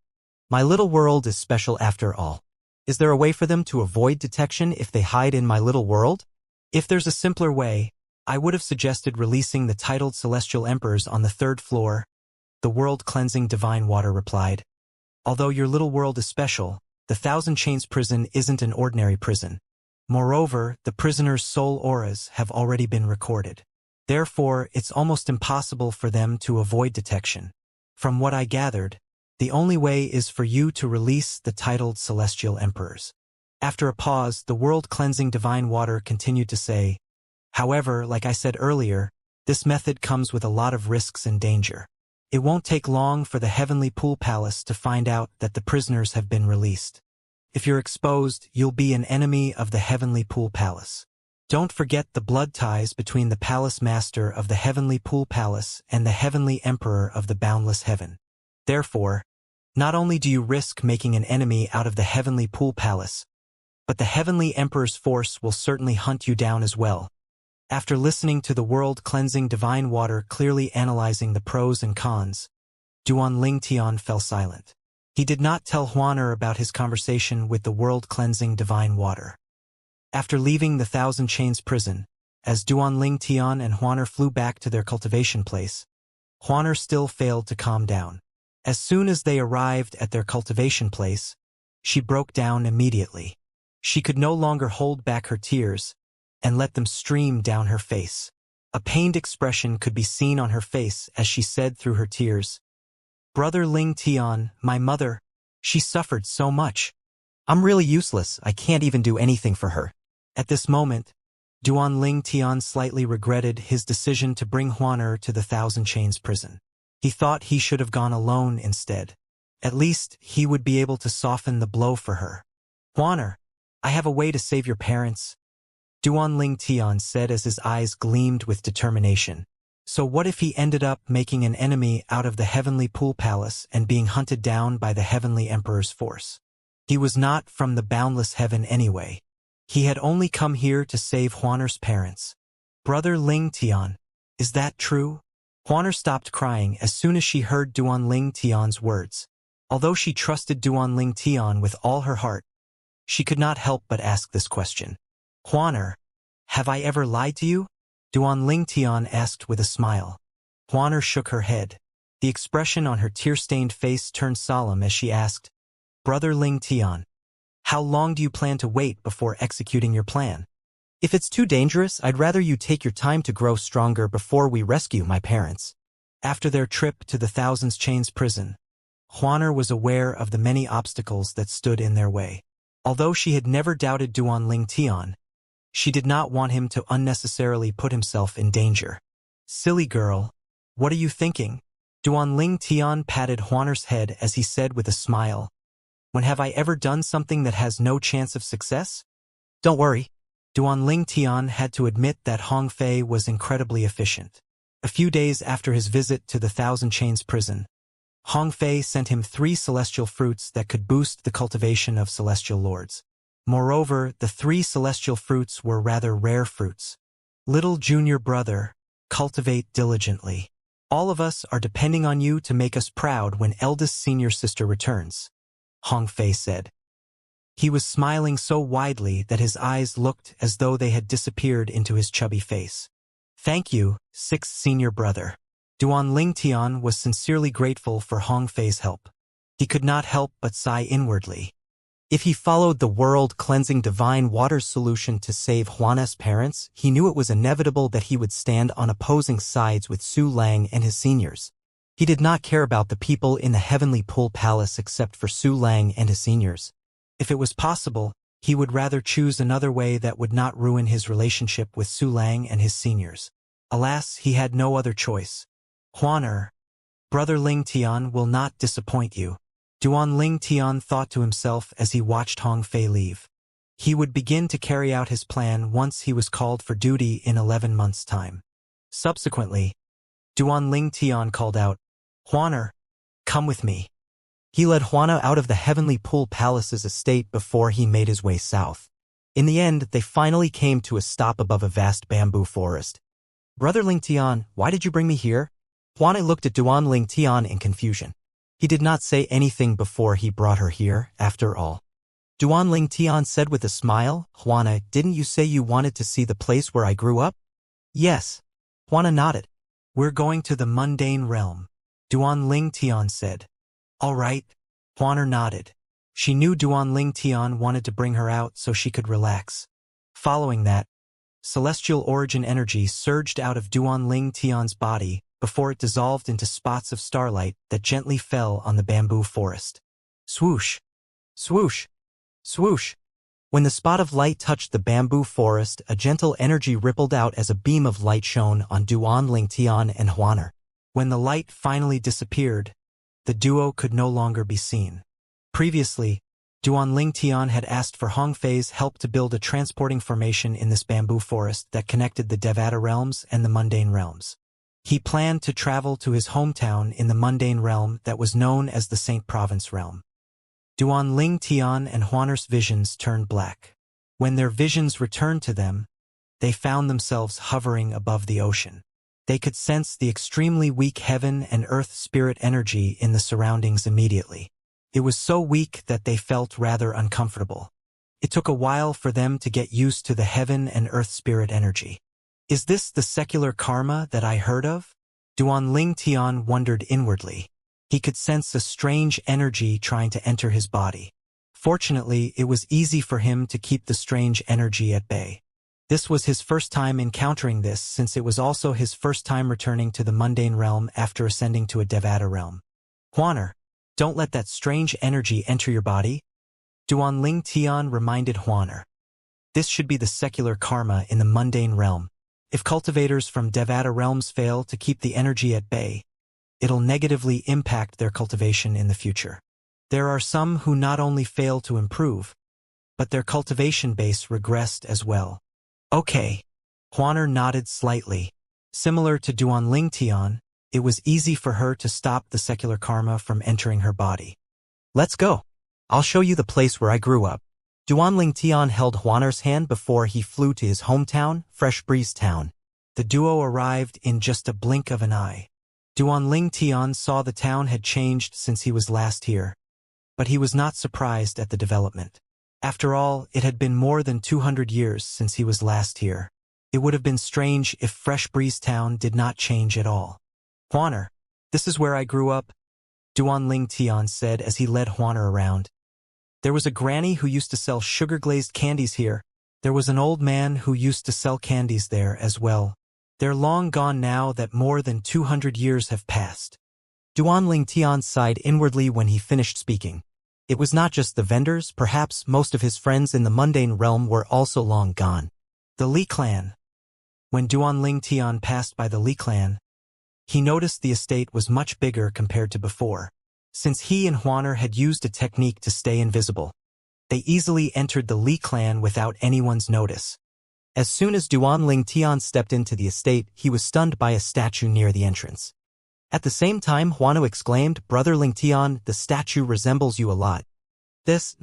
My little world is special after all. Is there a way for them to avoid detection if they hide in my little world?" "If there's a simpler way, I would have suggested releasing the titled celestial emperors on the 3rd floor," the world-cleansing divine water replied. "Although your little world is special, the Thousand Chains prison isn't an ordinary prison. Moreover, the prisoner's soul auras have already been recorded. Therefore, it's almost impossible for them to avoid detection. From what I gathered, the only way is for you to release the titled celestial emperors." After a pause, the world-cleansing divine water continued to say, "However, like I said earlier, this method comes with a lot of risks and danger. It won't take long for the Heavenly Pool Palace to find out that the prisoners have been released. If you're exposed, you'll be an enemy of the Heavenly Pool Palace. Don't forget the blood ties between the Palace Master of the Heavenly Pool Palace and the Heavenly Emperor of the Boundless Heaven. Therefore, not only do you risk making an enemy out of the Heavenly Pool Palace, but the Heavenly Emperor's force will certainly hunt you down as well." After listening to the world-cleansing divine water clearly analyzing the pros and cons, Duan Tian fell silent. He did not tell Huana about his conversation with the world-cleansing divine water. After leaving the Thousand Chains prison, as Duan Tian and Huana flew back to their cultivation place, Huana still failed to calm down. As soon as they arrived at their cultivation place, she broke down immediately. She could no longer hold back her tears and let them stream down her face. A pained expression could be seen on her face as she said through her tears, "Brother Tian, my mother, she suffered so much. I'm really useless, I can't even do anything for her." At this moment, Duan Ling Tian slightly regretted his decision to bring Huaner to the Thousand Chains prison. He thought he should have gone alone instead. At least, he would be able to soften the blow for her. Huaner, I have a way to save your parents, Duan Ling Tian said as his eyes gleamed with determination. So what if he ended up making an enemy out of the Heavenly Pool Palace and being hunted down by the Heavenly Emperor's force? He was not from the boundless heaven anyway. He had only come here to save Huaner's parents. Brother Ling Tian, is that true? Huaner stopped crying as soon as she heard Duan Ling Tian's words. Although she trusted Duan Ling Tian with all her heart, she could not help but ask this question. Huaner, have I ever lied to you? Duan Ling Tian asked with a smile. Huaner shook her head. The expression on her tear-stained face turned solemn as she asked, Brother Ling Tian, how long do you plan to wait before executing your plan? If it's too dangerous, I'd rather you take your time to grow stronger before we rescue my parents. After their trip to the Thousand Chains prison, Huaner was aware of the many obstacles that stood in their way. Although she had never doubted Duan Ling Tian, she did not want him to unnecessarily put himself in danger. Silly girl, what are you thinking? Duan Ling Tian patted Huaner's head as he said with a smile, When have I ever done something that has no chance of success? Don't worry. Duan Ling Tian had to admit that Hong Fei was incredibly efficient. A few days after his visit to the Thousand Chains prison, Hong Fei sent him 3 celestial fruits that could boost the cultivation of celestial lords. Moreover, the 3 celestial fruits were rather rare fruits. Little junior brother, cultivate diligently. All of us are depending on you to make us proud when eldest senior sister returns, Hong Fei said. He was smiling so widely that his eyes looked as though they had disappeared into his chubby face. Thank you, 6th senior brother. Duan Ling Tian was sincerely grateful for Hong Fei's help. He could not help but sigh inwardly. If he followed the world-cleansing divine waters solution to save Huaner's parents, he knew it was inevitable that he would stand on opposing sides with Su Lang and his seniors. He did not care about the people in the Heavenly Pool Palace except for Su Lang and his seniors. If it was possible, he would rather choose another way that would not ruin his relationship with Su Lang and his seniors. Alas, he had no other choice. Huaner, Brother Ling Tian will not disappoint you, Duan Ling Tian thought to himself as he watched Hong Fei leave. He would begin to carry out his plan once he was called for duty in 11 months' time. Subsequently, Duan Ling Tian called out, Huaner, come with me. He led Huaner out of the Heavenly Pool Palace's estate before he made his way south. In the end, they finally came to a stop above a vast bamboo forest. Brother Ling Tian, why did you bring me here? Huaner looked at Duan Ling Tian in confusion. He did not say anything before he brought her here, after all. Duan Ling Tian said with a smile, Huaner, didn't you say you wanted to see the place where I grew up? Yes. Huaner nodded. We're going to the mundane realm, Duan Ling Tian said. All right. Huaner nodded. She knew Duan Ling Tian wanted to bring her out so she could relax. Following that, celestial origin energy surged out of Duan Ling Tian's body before it dissolved into spots of starlight that gently fell on the bamboo forest. Swoosh! Swoosh! Swoosh! When the spot of light touched the bamboo forest, a gentle energy rippled out as a beam of light shone on Duan Ling Tian and Huaner. When the light finally disappeared, the duo could no longer be seen. Previously, Duan Ling Tian had asked for Hong Fei's help to build a transporting formation in this bamboo forest that connected the Devata realms and the mundane realms. He planned to travel to his hometown in the mundane realm that was known as the Saint Province realm. Duan Ling Tian and Huaner's visions turned black. When their visions returned to them, they found themselves hovering above the ocean. They could sense the extremely weak heaven and earth spirit energy in the surroundings immediately. It was so weak that they felt rather uncomfortable. It took a while for them to get used to the heaven and earth spirit energy. Is this the secular karma that I heard of? Duan Ling Tian wondered inwardly. He could sense a strange energy trying to enter his body. Fortunately, it was easy for him to keep the strange energy at bay. This was his first time encountering this since it was also his first time returning to the mundane realm after ascending to a Devata realm. Huaner, don't let that strange energy enter your body, Duan Ling Tian reminded Huaner. This should be the secular karma in the mundane realm. If cultivators from Devata realms fail to keep the energy at bay, it'll negatively impact their cultivation in the future. There are some who not only fail to improve, but their cultivation base regressed as well. Okay. Huaner nodded slightly. Similar to Duan Tian, it was easy for her to stop the secular karma from entering her body. Let's go. I'll show you the place where I grew up. Duan Tian held Huaner's hand before he flew to his hometown, Fresh Breeze Town. The duo arrived in just a blink of an eye. Duan Tian saw the town had changed since he was last here, but he was not surprised at the development. After all, it had been more than 200 years since he was last here. It would have been strange if Fresh Breeze Town did not change at all. Huaner, this is where I grew up, Duan Tian said as he led Huaner around. There was a granny who used to sell sugar-glazed candies here. There was an old man who used to sell candies there as well. They're long gone now that more than 200 years have passed. Duan Tian sighed inwardly when he finished speaking. It was not just the vendors, perhaps most of his friends in the mundane realm were also long gone. The Li clan. When Duan Tian passed by the Li clan, he noticed the estate was much bigger compared to before. Since he and Huaner had used a technique to stay invisible, they easily entered the Li clan without anyone's notice. As soon as Duan Tian stepped into the estate, he was stunned by a statue near the entrance. At the same time, Huaner exclaimed, "Brother Tian, the statue resembles you a lot. This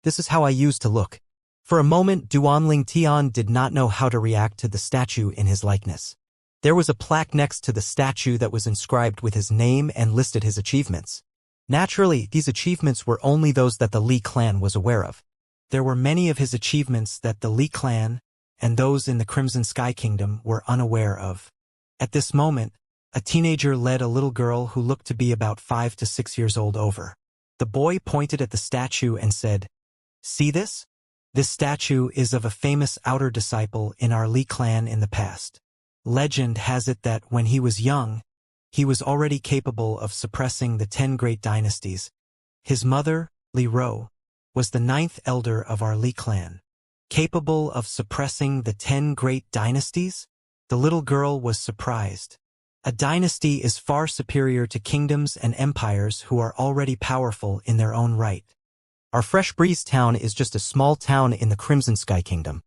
is how I used to look." For a moment, Duan Tian did not know how to react to the statue in his likeness. There was a plaque next to the statue that was inscribed with his name and listed his achievements. Naturally, these achievements were only those that the Li clan was aware of. There were many of his achievements that the Li clan and those in the Crimson Sky Kingdom were unaware of. At this moment, a teenager led a little girl who looked to be about 5 to 6 years old over. The boy pointed at the statue and said, "See this? This statue is of a famous outer disciple in our Li clan in the past. Legend has it that when he was young, he was already capable of suppressing the 10 great dynasties. His mother, Li Ro, was the 9th elder of our Li clan. Capable of suppressing the 10 great dynasties?" The little girl was surprised. A dynasty is far superior to kingdoms and empires who are already powerful in their own right. Our Fresh Breeze Town is just a small town in the Crimson Sky Kingdom.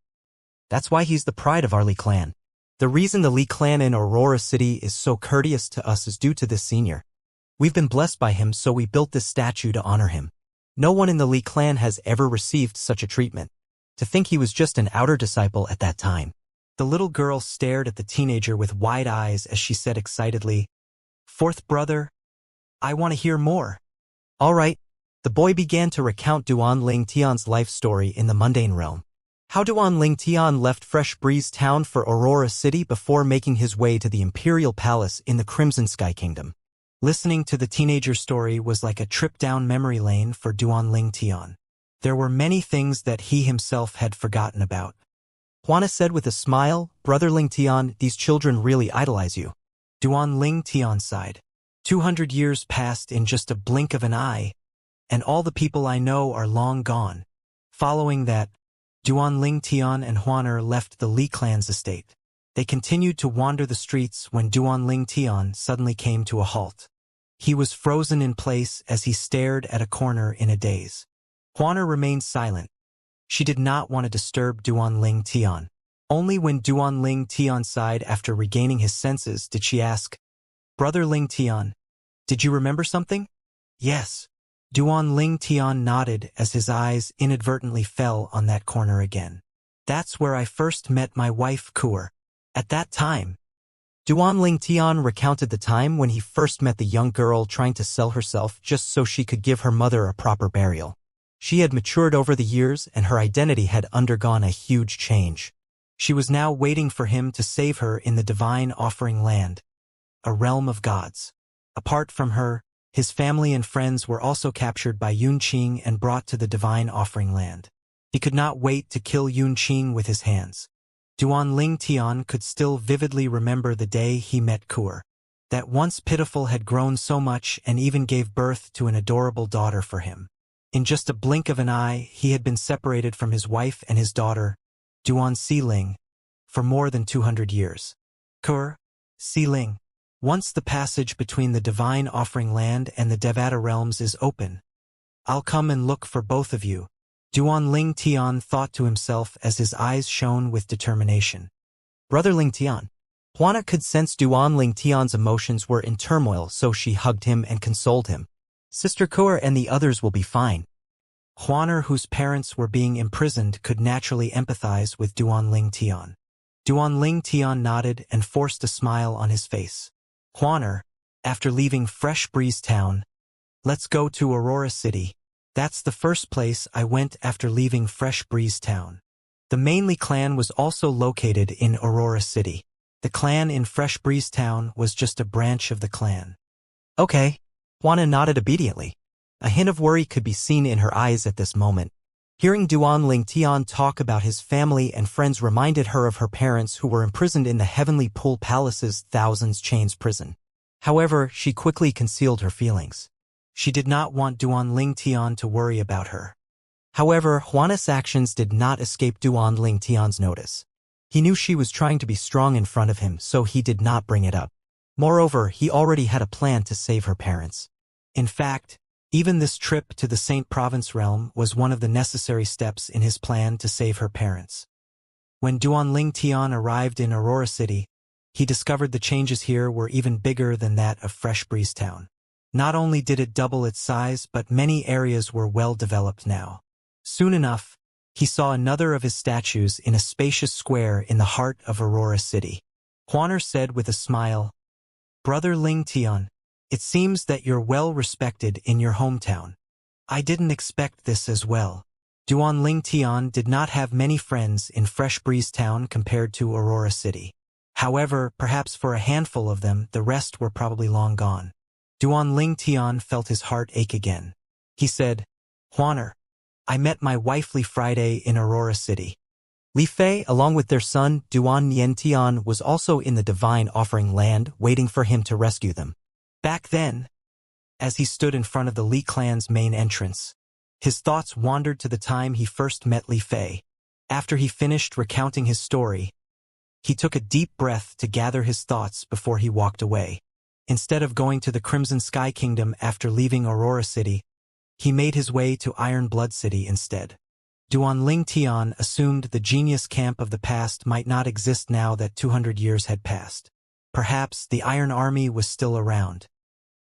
That's why he's the pride of our Li clan. The reason the Li clan in Aurora City is so courteous to us is due to this senior. We've been blessed by him, so we built this statue to honor him. No one in the Li clan has ever received such a treatment. To think he was just an outer disciple at that time. The little girl stared at the teenager with wide eyes as she said excitedly, "Fourth brother, I want to hear more." All right. The boy began to recount Duan Tian's life story in the mundane realm. How Duan Tian left Fresh Breeze Town for Aurora City before making his way to the Imperial Palace in the Crimson Sky Kingdom. Listening to the teenager's story was like a trip down memory lane for Duan Tian. There were many things that he himself had forgotten about. Huaner said with a smile, "Brother Tian, these children really idolize you." Duan Tian sighed. 200 years passed in just a blink of an eye, and all the people I know are long gone. Following that, Duan Tian and Huaner left the Li clan's estate. They continued to wander the streets when Duan Tian suddenly came to a halt. He was frozen in place as he stared at a corner in a daze. Huaner remained silent. She did not want to disturb Duan Tian. Only when Duan Tian sighed after regaining his senses did she ask, "Brother Tian, did you remember something?" "Yes." Duan Tian nodded as his eyes inadvertently fell on that corner again. "That's where I first met my wife Kuer. At that time." Duan Tian recounted the time when he first met the young girl trying to sell herself just so she could give her mother a proper burial. She had matured over the years and her identity had undergone a huge change. She was now waiting for him to save her in the divine offering land, a realm of gods. Apart from her, his family and friends were also captured by Yunqing and brought to the divine offering land. He could not wait to kill Yunqing with his hands. Duan Tian could still vividly remember the day he met Kuer. That once pitiful had grown so much and even gave birth to an adorable daughter for him. In just a blink of an eye, he had been separated from his wife and his daughter, Duan Xiling, for more than 200 years. Kur, Xiling. Once the passage between the divine offering land and the Devata realms is open, I'll come and look for both of you, Duan Ling Tian thought to himself as his eyes shone with determination. Brother Ling Tian. Juana could sense Duan Ling Tian's emotions were in turmoil, so she hugged him and consoled him. Sister Kur and the others will be fine. Juana, whose parents were being imprisoned, could naturally empathize with Duan Ling Tian. Duan Ling Tian nodded and forced a smile on his face. Juana, after leaving Fresh Breeze Town, let's go to Aurora City. That's the first place I went after leaving Fresh Breeze Town. The Mainly clan was also located in Aurora City. The clan in Fresh Breeze Town was just a branch of the clan. Okay. Juana nodded obediently. A hint of worry could be seen in her eyes at this moment. Hearing Duan Ling Tian talk about his family and friends reminded her of her parents who were imprisoned in the Heavenly Pool Palace's Thousands Chains prison. However, she quickly concealed her feelings. She did not want Duan Ling Tian to worry about her. However, Juana's actions did not escape Duan Ling Tian's notice. He knew she was trying to be strong in front of him, so he did not bring it up. Moreover, he already had a plan to save her parents. In fact, even this trip to the Saint Province realm was one of the necessary steps in his plan to save her parents. When Duan Ling Tian arrived in Aurora City, he discovered the changes here were even bigger than that of Fresh Breeze Town. Not only did it double its size, but many areas were well developed now. Soon enough, he saw another of his statues in a spacious square in the heart of Aurora City. Juana said with a smile, Brother Ling Tian, it seems that you're well respected in your hometown. I didn't expect this as well. Duan Ling Tian did not have many friends in Fresh Breeze Town compared to Aurora City. However, perhaps for a handful of them, the rest were probably long gone. Duan Ling Tian felt his heart ache again. He said, Juana, I met my wife Li Friday in Aurora City. Li Fei, along with their son, Duan Nian Tian, was also in the divine offering land waiting for him to rescue them. Back then, as he stood in front of the Li clan's main entrance, his thoughts wandered to the time he first met Li Fei. After he finished recounting his story, he took a deep breath to gather his thoughts before he walked away. Instead of going to the Crimson Sky Kingdom after leaving Aurora City, he made his way to Iron Blood City instead. Duan Ling Tian assumed the genius camp of the past might not exist now that 200 years had passed. Perhaps the Iron Army was still around.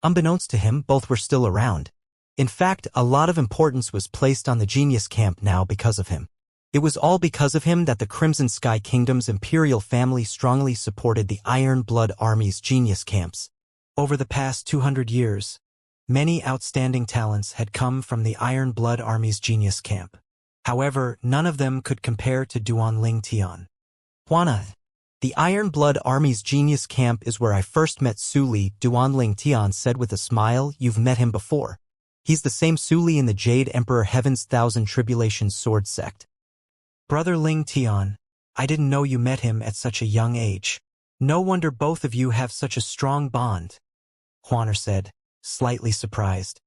Unbeknownst to him, both were still around. In fact, a lot of importance was placed on the genius camp now because of him. It was all because of him that the Crimson Sky Kingdom's imperial family strongly supported the Iron Blood Army's genius camps. Over the past 200 years, many outstanding talents had come from the Iron Blood Army's genius camp. However, none of them could compare to Duan Ling Tian. Juana, the Iron Blood Army's genius camp is where I first met Su Li, Duan Ling Tian said with a smile. You've met him before. He's the same Su Li in the Jade Emperor Heaven's Thousand Tribulations sword sect. Brother Ling Tian, I didn't know you met him at such a young age. No wonder both of you have such a strong bond, Juana said, slightly surprised.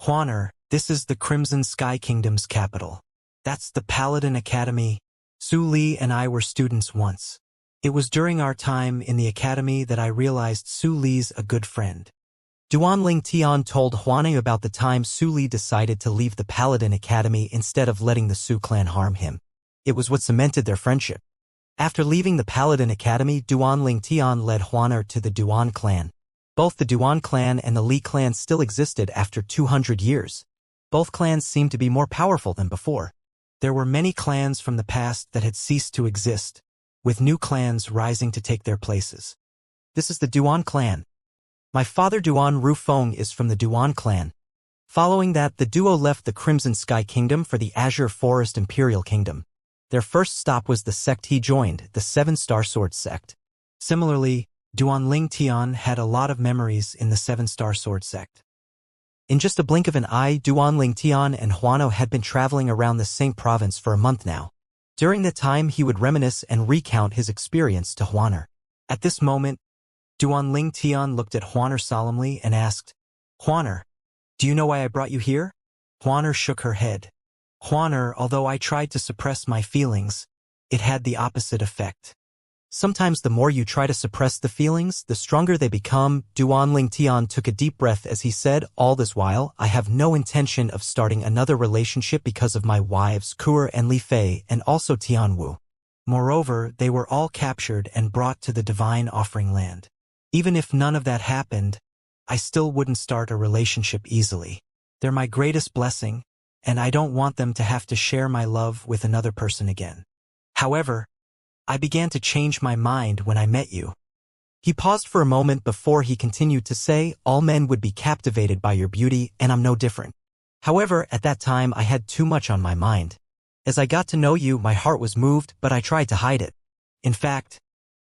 Juana, this is the Crimson Sky Kingdom's capital. That's the Paladin Academy. Su Li and I were students once. It was during our time in the academy that I realized Su Li's a good friend. Duan Ling Tian told Juana about the time Su Li decided to leave the Paladin Academy instead of letting the Su clan harm him. It was what cemented their friendship. After leaving the Paladin Academy, Duan Ling Tian led Juana to the Duan clan. Both the Duan clan and the Li clan still existed after 200 years. Both clans seemed to be more powerful than before. There were many clans from the past that had ceased to exist, with new clans rising to take their places. This is the Duan clan. My father Duan Rufeng is from the Duan clan. Following that, the duo left the Crimson Sky Kingdom for the Azure Forest Imperial Kingdom. Their first stop was the sect he joined, the Seven-Star Sword sect. Similarly, Duan Ling Tian had a lot of memories in the Seven-Star Sword sect. In just a blink of an eye, Duan Ling Tian and Juana had been traveling around the Saint Province for a month now. During that time, he would reminisce and recount his experience to Juana. At this moment, Duan Ling Tian looked at Juana solemnly and asked, Juana, do you know why I brought you here? Juana shook her head. Juana, although I tried to suppress my feelings, it had the opposite effect. Sometimes the more you try to suppress the feelings, the stronger they become. Duan Tian took a deep breath as he said, all this while, I have no intention of starting another relationship because of my wives Kuer and Li Fei and also Tianwu. Moreover, they were all captured and brought to the divine offering land. Even if none of that happened, I still wouldn't start a relationship easily. They're my greatest blessing, and I don't want them to have to share my love with another person again. However, I began to change my mind when I met you. He paused for a moment before he continued to say, all men would be captivated by your beauty, and I'm no different. However, at that time I had too much on my mind. As I got to know you, my heart was moved, but I tried to hide it. In fact,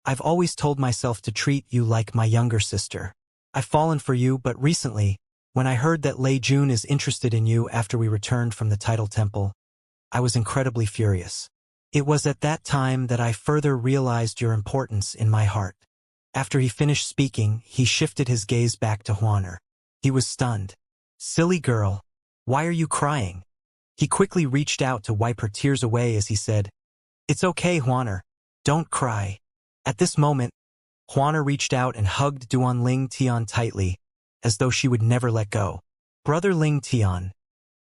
I've always told myself to treat you like my younger sister. I've fallen for you, but recently, when I heard that Lei Jun is interested in you after we returned from the Title Temple, I was incredibly furious. It was at that time that I further realized your importance in my heart. After he finished speaking, he shifted his gaze back to Huaner. He was stunned. Silly girl, why are you crying? He quickly reached out to wipe her tears away as he said, it's okay, Huaner. Don't cry. At this moment, Huaner reached out and hugged Duan Tian tightly, as though she would never let go. Brother Ling Tian,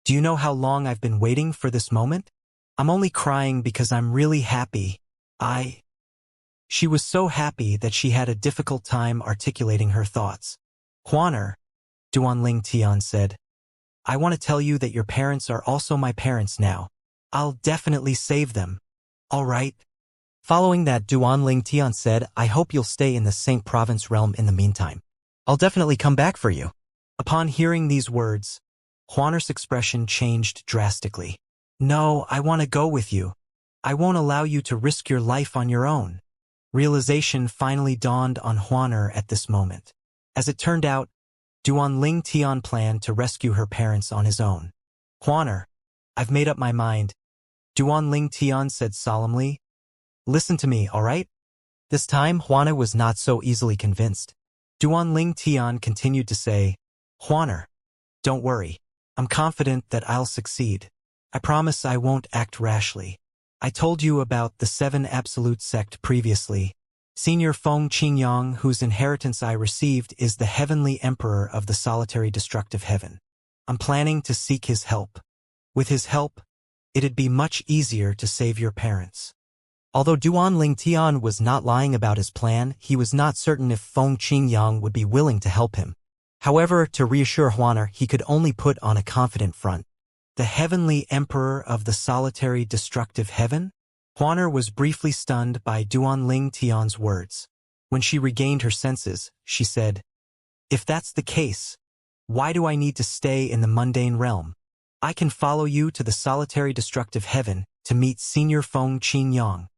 do you know how long I've been waiting for this moment? I'm only crying because I'm really happy. She was so happy that she had a difficult time articulating her thoughts. Huaner, Duan Tian said, I want to tell you that your parents are also my parents now. I'll definitely save them. All right. Following that, Duan Tian said, I hope you'll stay in the Saint Province realm in the meantime. I'll definitely come back for you. Upon hearing these words, Huaner's expression changed drastically. No, I want to go with you. I won't allow you to risk your life on your own. Realization finally dawned on Huaner at this moment. As it turned out, Duan Tian planned to rescue her parents on his own. Huaner, I've made up my mind, Duan Tian said solemnly. Listen to me, all right? This time, Huaner was not so easily convinced. Duan Tian continued to say, Huaner, don't worry. I'm confident that I'll succeed. I promise I won't act rashly. I told you about the 7 Absolute sect previously. Senior Feng Qingyang, whose inheritance I received, is the heavenly emperor of the solitary destructive heaven. I'm planning to seek his help. With his help, it'd be much easier to save your parents. Although Duan Tian was not lying about his plan, he was not certain if Feng Qingyang would be willing to help him. However, to reassure Huaner, he could only put on a confident front. The heavenly emperor of the solitary destructive heaven? Huaner was briefly stunned by Duan Tian's words. When she regained her senses, she said, if that's the case, why do I need to stay in the mundane realm? I can follow you to the solitary destructive heaven to meet Senior Feng Qingyang.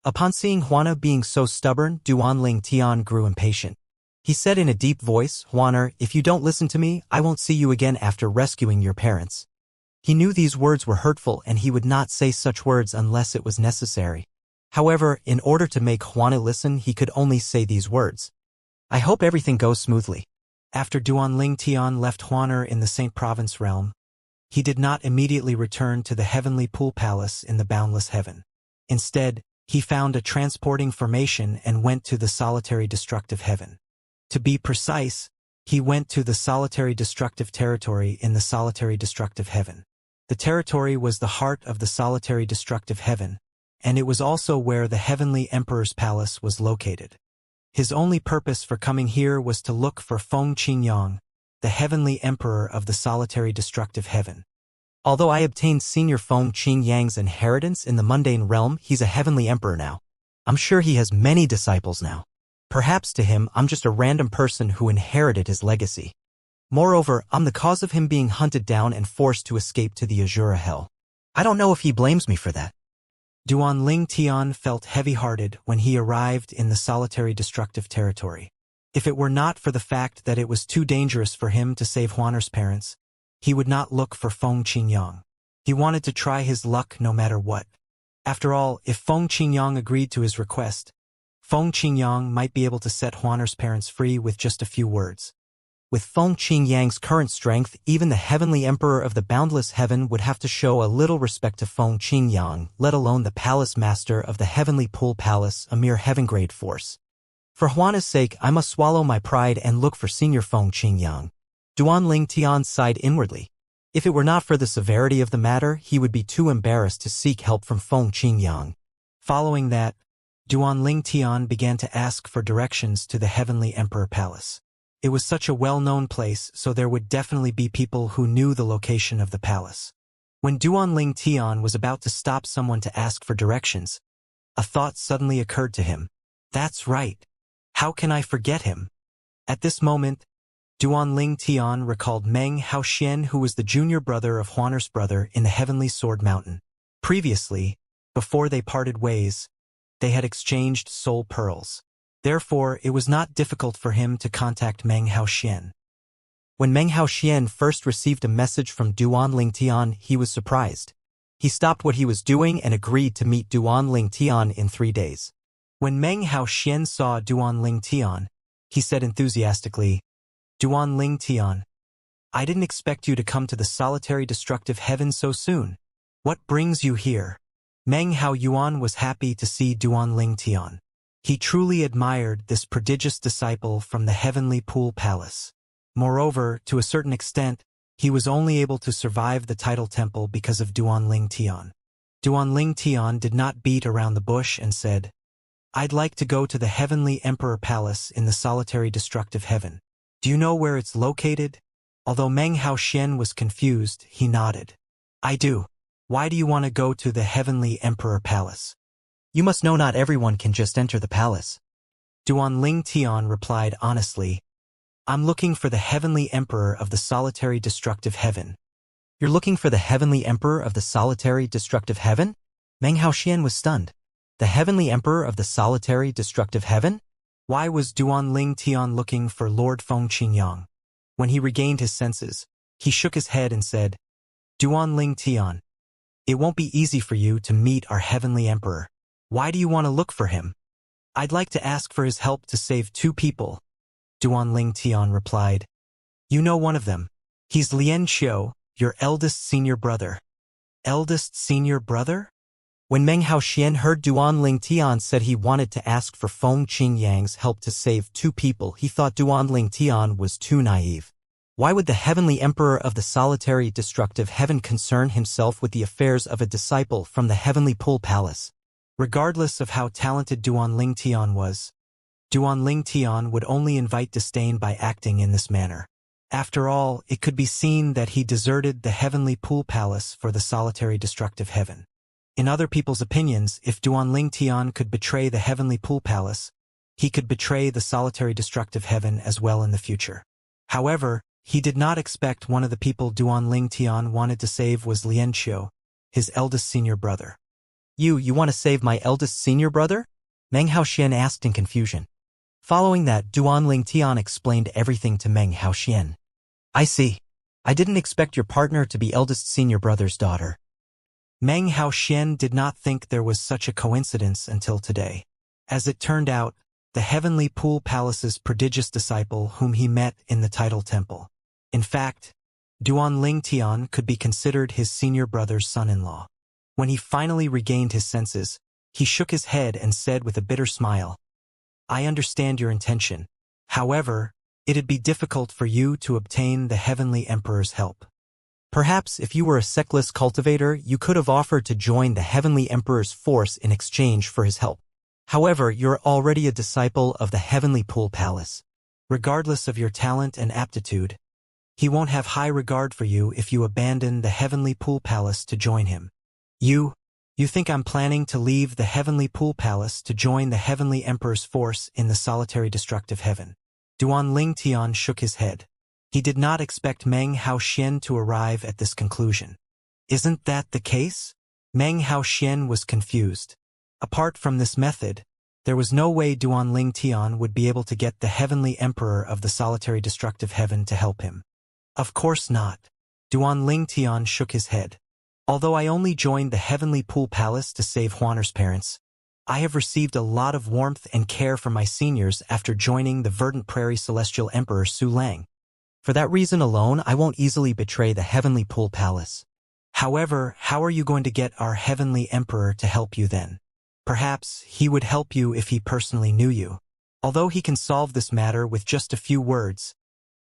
Upon seeing Huaner being so stubborn, Duan Tian grew impatient. He said in a deep voice, Huaner, if you don't listen to me, I won't see you again after rescuing your parents. He knew these words were hurtful and he would not say such words unless it was necessary. However, in order to make Huaner listen, he could only say these words. I hope everything goes smoothly. After Duan Tian left Huaner in the Saint Province realm, he did not immediately return to the heavenly pool palace in the boundless heaven. Instead, he found a transporting formation and went to the solitary destructive heaven. To be precise, he went to the solitary destructive territory in the solitary destructive heaven. The territory was the heart of the solitary destructive heaven, and it was also where the heavenly emperor's palace was located. His only purpose for coming here was to look for Feng Qingyang, the heavenly emperor of the solitary destructive heaven. Although I obtained Senior Feng Qingyang's inheritance in the mundane realm, he's a heavenly emperor now. I'm sure he has many disciples now. Perhaps to him, I'm just a random person who inherited his legacy. Moreover, I'm the cause of him being hunted down and forced to escape to the Azura Hell. I don't know if he blames me for that. Duan Tian felt heavy-hearted when he arrived in the solitary destructive territory. If it were not for the fact that it was too dangerous for him to save Huaner's parents, he would not look for Feng Qingyang. He wanted to try his luck no matter what. After all, if Feng Qingyang agreed to his request, Feng Qingyang might be able to set Huaner's parents free with just a few words. With Feng Qingyang's current strength, even the Heavenly Emperor of the Boundless Heaven would have to show a little respect to Feng Qingyang, let alone the Palace Master of the Heavenly Pool Palace, a mere heaven-grade force. For Huana's sake, I must swallow my pride and look for Senior Feng Qingyang. Duan Tian sighed inwardly. If it were not for the severity of the matter, he would be too embarrassed to seek help from Feng Qingyang. Following that, Duan Tian began to ask for directions to the Heavenly Emperor Palace. It was such a well-known place, so there would definitely be people who knew the location of the palace. When Duan Tian was about to stop someone to ask for directions, a thought suddenly occurred to him. That's right. How can I forget him? At this moment, Duan Tian recalled Meng Haoxian, who was the junior brother of Huaner's brother in the Heavenly Sword Mountain. Previously, before they parted ways, they had exchanged soul pearls. Therefore, it was not difficult for him to contact Meng Haoxian. When Meng Haoxian first received a message from Duan Tian, he was surprised. He stopped what he was doing and agreed to meet Duan Tian in 3 days. When Meng Haoxian saw Duan Tian, he said enthusiastically, Duan Tian, I didn't expect you to come to the solitary destructive heaven so soon. What brings you here? Meng Haoyuan was happy to see Duan Tian. He truly admired this prodigious disciple from the Heavenly Pool Palace. Moreover, to a certain extent, he was only able to survive the Tidal Temple because of Duan Tian. Duan Tian did not beat around the bush and said, I'd like to go to the Heavenly Emperor Palace in the solitary destructive heaven. Do you know where it's located? Although Meng Haoxian was confused, he nodded. I do. Why do you want to go to the Heavenly Emperor Palace? You must know not everyone can just enter the palace. Duan Tian replied honestly, I'm looking for the Heavenly Emperor of the solitary destructive heaven. You're looking for the Heavenly Emperor of the solitary destructive heaven? Meng Haoxian was stunned. The Heavenly Emperor of the solitary destructive heaven? Why was Duan Tian looking for Lord Feng Qingyang? When he regained his senses, he shook his head and said, Duan Tian, it won't be easy for you to meet our Heavenly Emperor. Why do you want to look for him? I'd like to ask for his help to save 2 people. Duan Tian replied. You know one of them. He's Lian Xiu, your eldest senior brother. Eldest senior brother? When Meng Haoxian heard Duan Tian said he wanted to ask for Feng Qingyang's help to save 2 people, he thought Duan Tian was too naive. Why would the Heavenly Emperor of the solitary destructive heaven concern himself with the affairs of a disciple from the Heavenly Pool Palace? Regardless of how talented Duan Tian was, Duan Tian would only invite disdain by acting in this manner. After all, it could be seen that he deserted the Heavenly Pool Palace for the solitary destructive heaven. In other people's opinions, if Duan Tian could betray the Heavenly Pool Palace, he could betray the solitary destructive heaven as well in the future. However, he did not expect one of the people Duan Tian wanted to save was Lian Xiu, his eldest senior brother. You want to save my eldest senior brother? Meng Haoxian asked in confusion. Following that, Duan Tian explained everything to Meng Haoxian. I see. I didn't expect your partner to be eldest senior brother's daughter. Meng Haoxian did not think there was such a coincidence until today. As it turned out, the Heavenly Pool Palace's prodigious disciple whom he met in the Tidal Temple. In fact, Duan Tian could be considered his senior brother's son-in-law. When he finally regained his senses, he shook his head and said with a bitter smile, I understand your intention. However, it'd be difficult for you to obtain the Heavenly Emperor's help. Perhaps if you were a sectless cultivator, you could have offered to join the Heavenly Emperor's force in exchange for his help. However, you're already a disciple of the Heavenly Pool Palace. Regardless of your talent and aptitude, he won't have high regard for you if you abandon the Heavenly Pool Palace to join him. You think I'm planning to leave the Heavenly Pool Palace to join the Heavenly Emperor's force in the solitary destructive heaven? Duan Tian shook his head. He did not expect Meng Haoxian to arrive at this conclusion. Isn't that the case? Meng Haoxian was confused. Apart from this method, there was no way Duan Tian would be able to get the Heavenly Emperor of the solitary destructive heaven to help him. Of course not. Duan Tian shook his head. Although I only joined the Heavenly Pool Palace to save Huaner's parents, I have received a lot of warmth and care from my seniors after joining the Verdant Prairie Celestial Emperor Su Lang. For that reason alone, I won't easily betray the Heavenly Pool Palace. However, how are you going to get our Heavenly Emperor to help you then? Perhaps he would help you if he personally knew you. Although he can solve this matter with just a few words,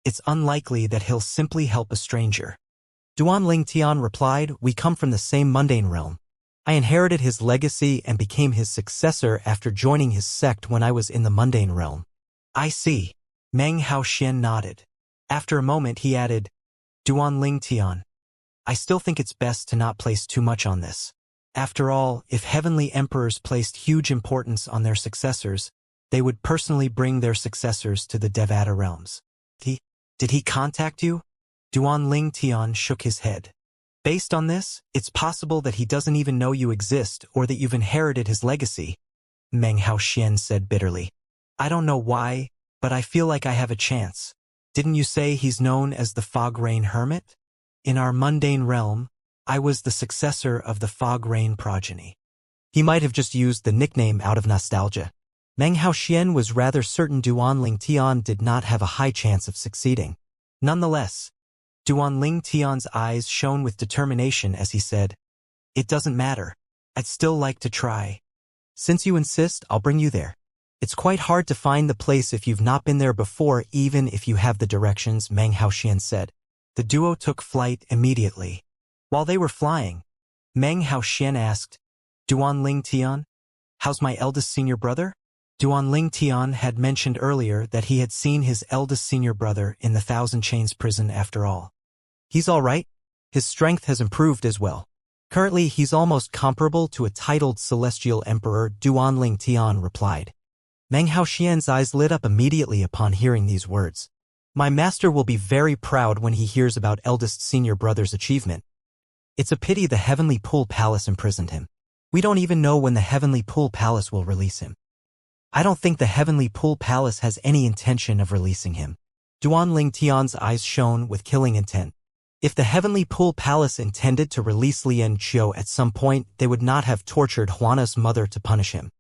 it's unlikely that he'll simply help a stranger. Duan Lingtian replied, we come from the same mundane realm. I inherited his legacy and became his successor after joining his sect when I was in the mundane realm. I see. Meng Haoxian nodded. After a moment he added, Duan Lingtian, I still think it's best to not place too much on this. After all, if heavenly emperors placed huge importance on their successors, they would personally bring their successors to the Devata realms. Did he contact you? Duan Lingtian shook his head. Based on this, it's possible that he doesn't even know you exist or that you've inherited his legacy, Meng Haoxian said bitterly. I don't know why, but I feel like I have a chance. Didn't you say he's known as the Fog Rain Hermit? In our mundane realm, I was the successor of the Fog Rain progeny. He might have just used the nickname out of nostalgia. Meng Haoxian was rather certain Duan Lingtian did not have a high chance of succeeding. Nonetheless, Duan Lingtian's eyes shone with determination as he said, It doesn't matter. I'd still like to try. Since you insist, I'll bring you there. It's quite hard to find the place if you've not been there before, even if you have the directions, Meng Haoxian said. The duo took flight immediately. While they were flying, Meng Haoxian asked, Duan Lingtian, how's my eldest senior brother? Duan Lingtian had mentioned earlier that he had seen his eldest senior brother in the Thousand Chains prison after all. He's all right. His strength has improved as well. Currently, he's almost comparable to a titled celestial emperor, Duan Lingtian replied. Meng Haoxian's eyes lit up immediately upon hearing these words. My master will be very proud when he hears about eldest senior brother's achievement. It's a pity the Heavenly Pool Palace imprisoned him. We don't even know when the Heavenly Pool Palace will release him. I don't think the Heavenly Pool Palace has any intention of releasing him. Duan Lingtian's eyes shone with killing intent. If the Heavenly Pool Palace intended to release Lian Qiu at some point, they would not have tortured Huana's mother to punish him.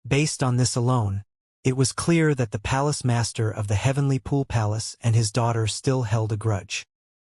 Based on this alone, it was clear that the palace master of the Heavenly Pool Palace and his daughter still held a grudge.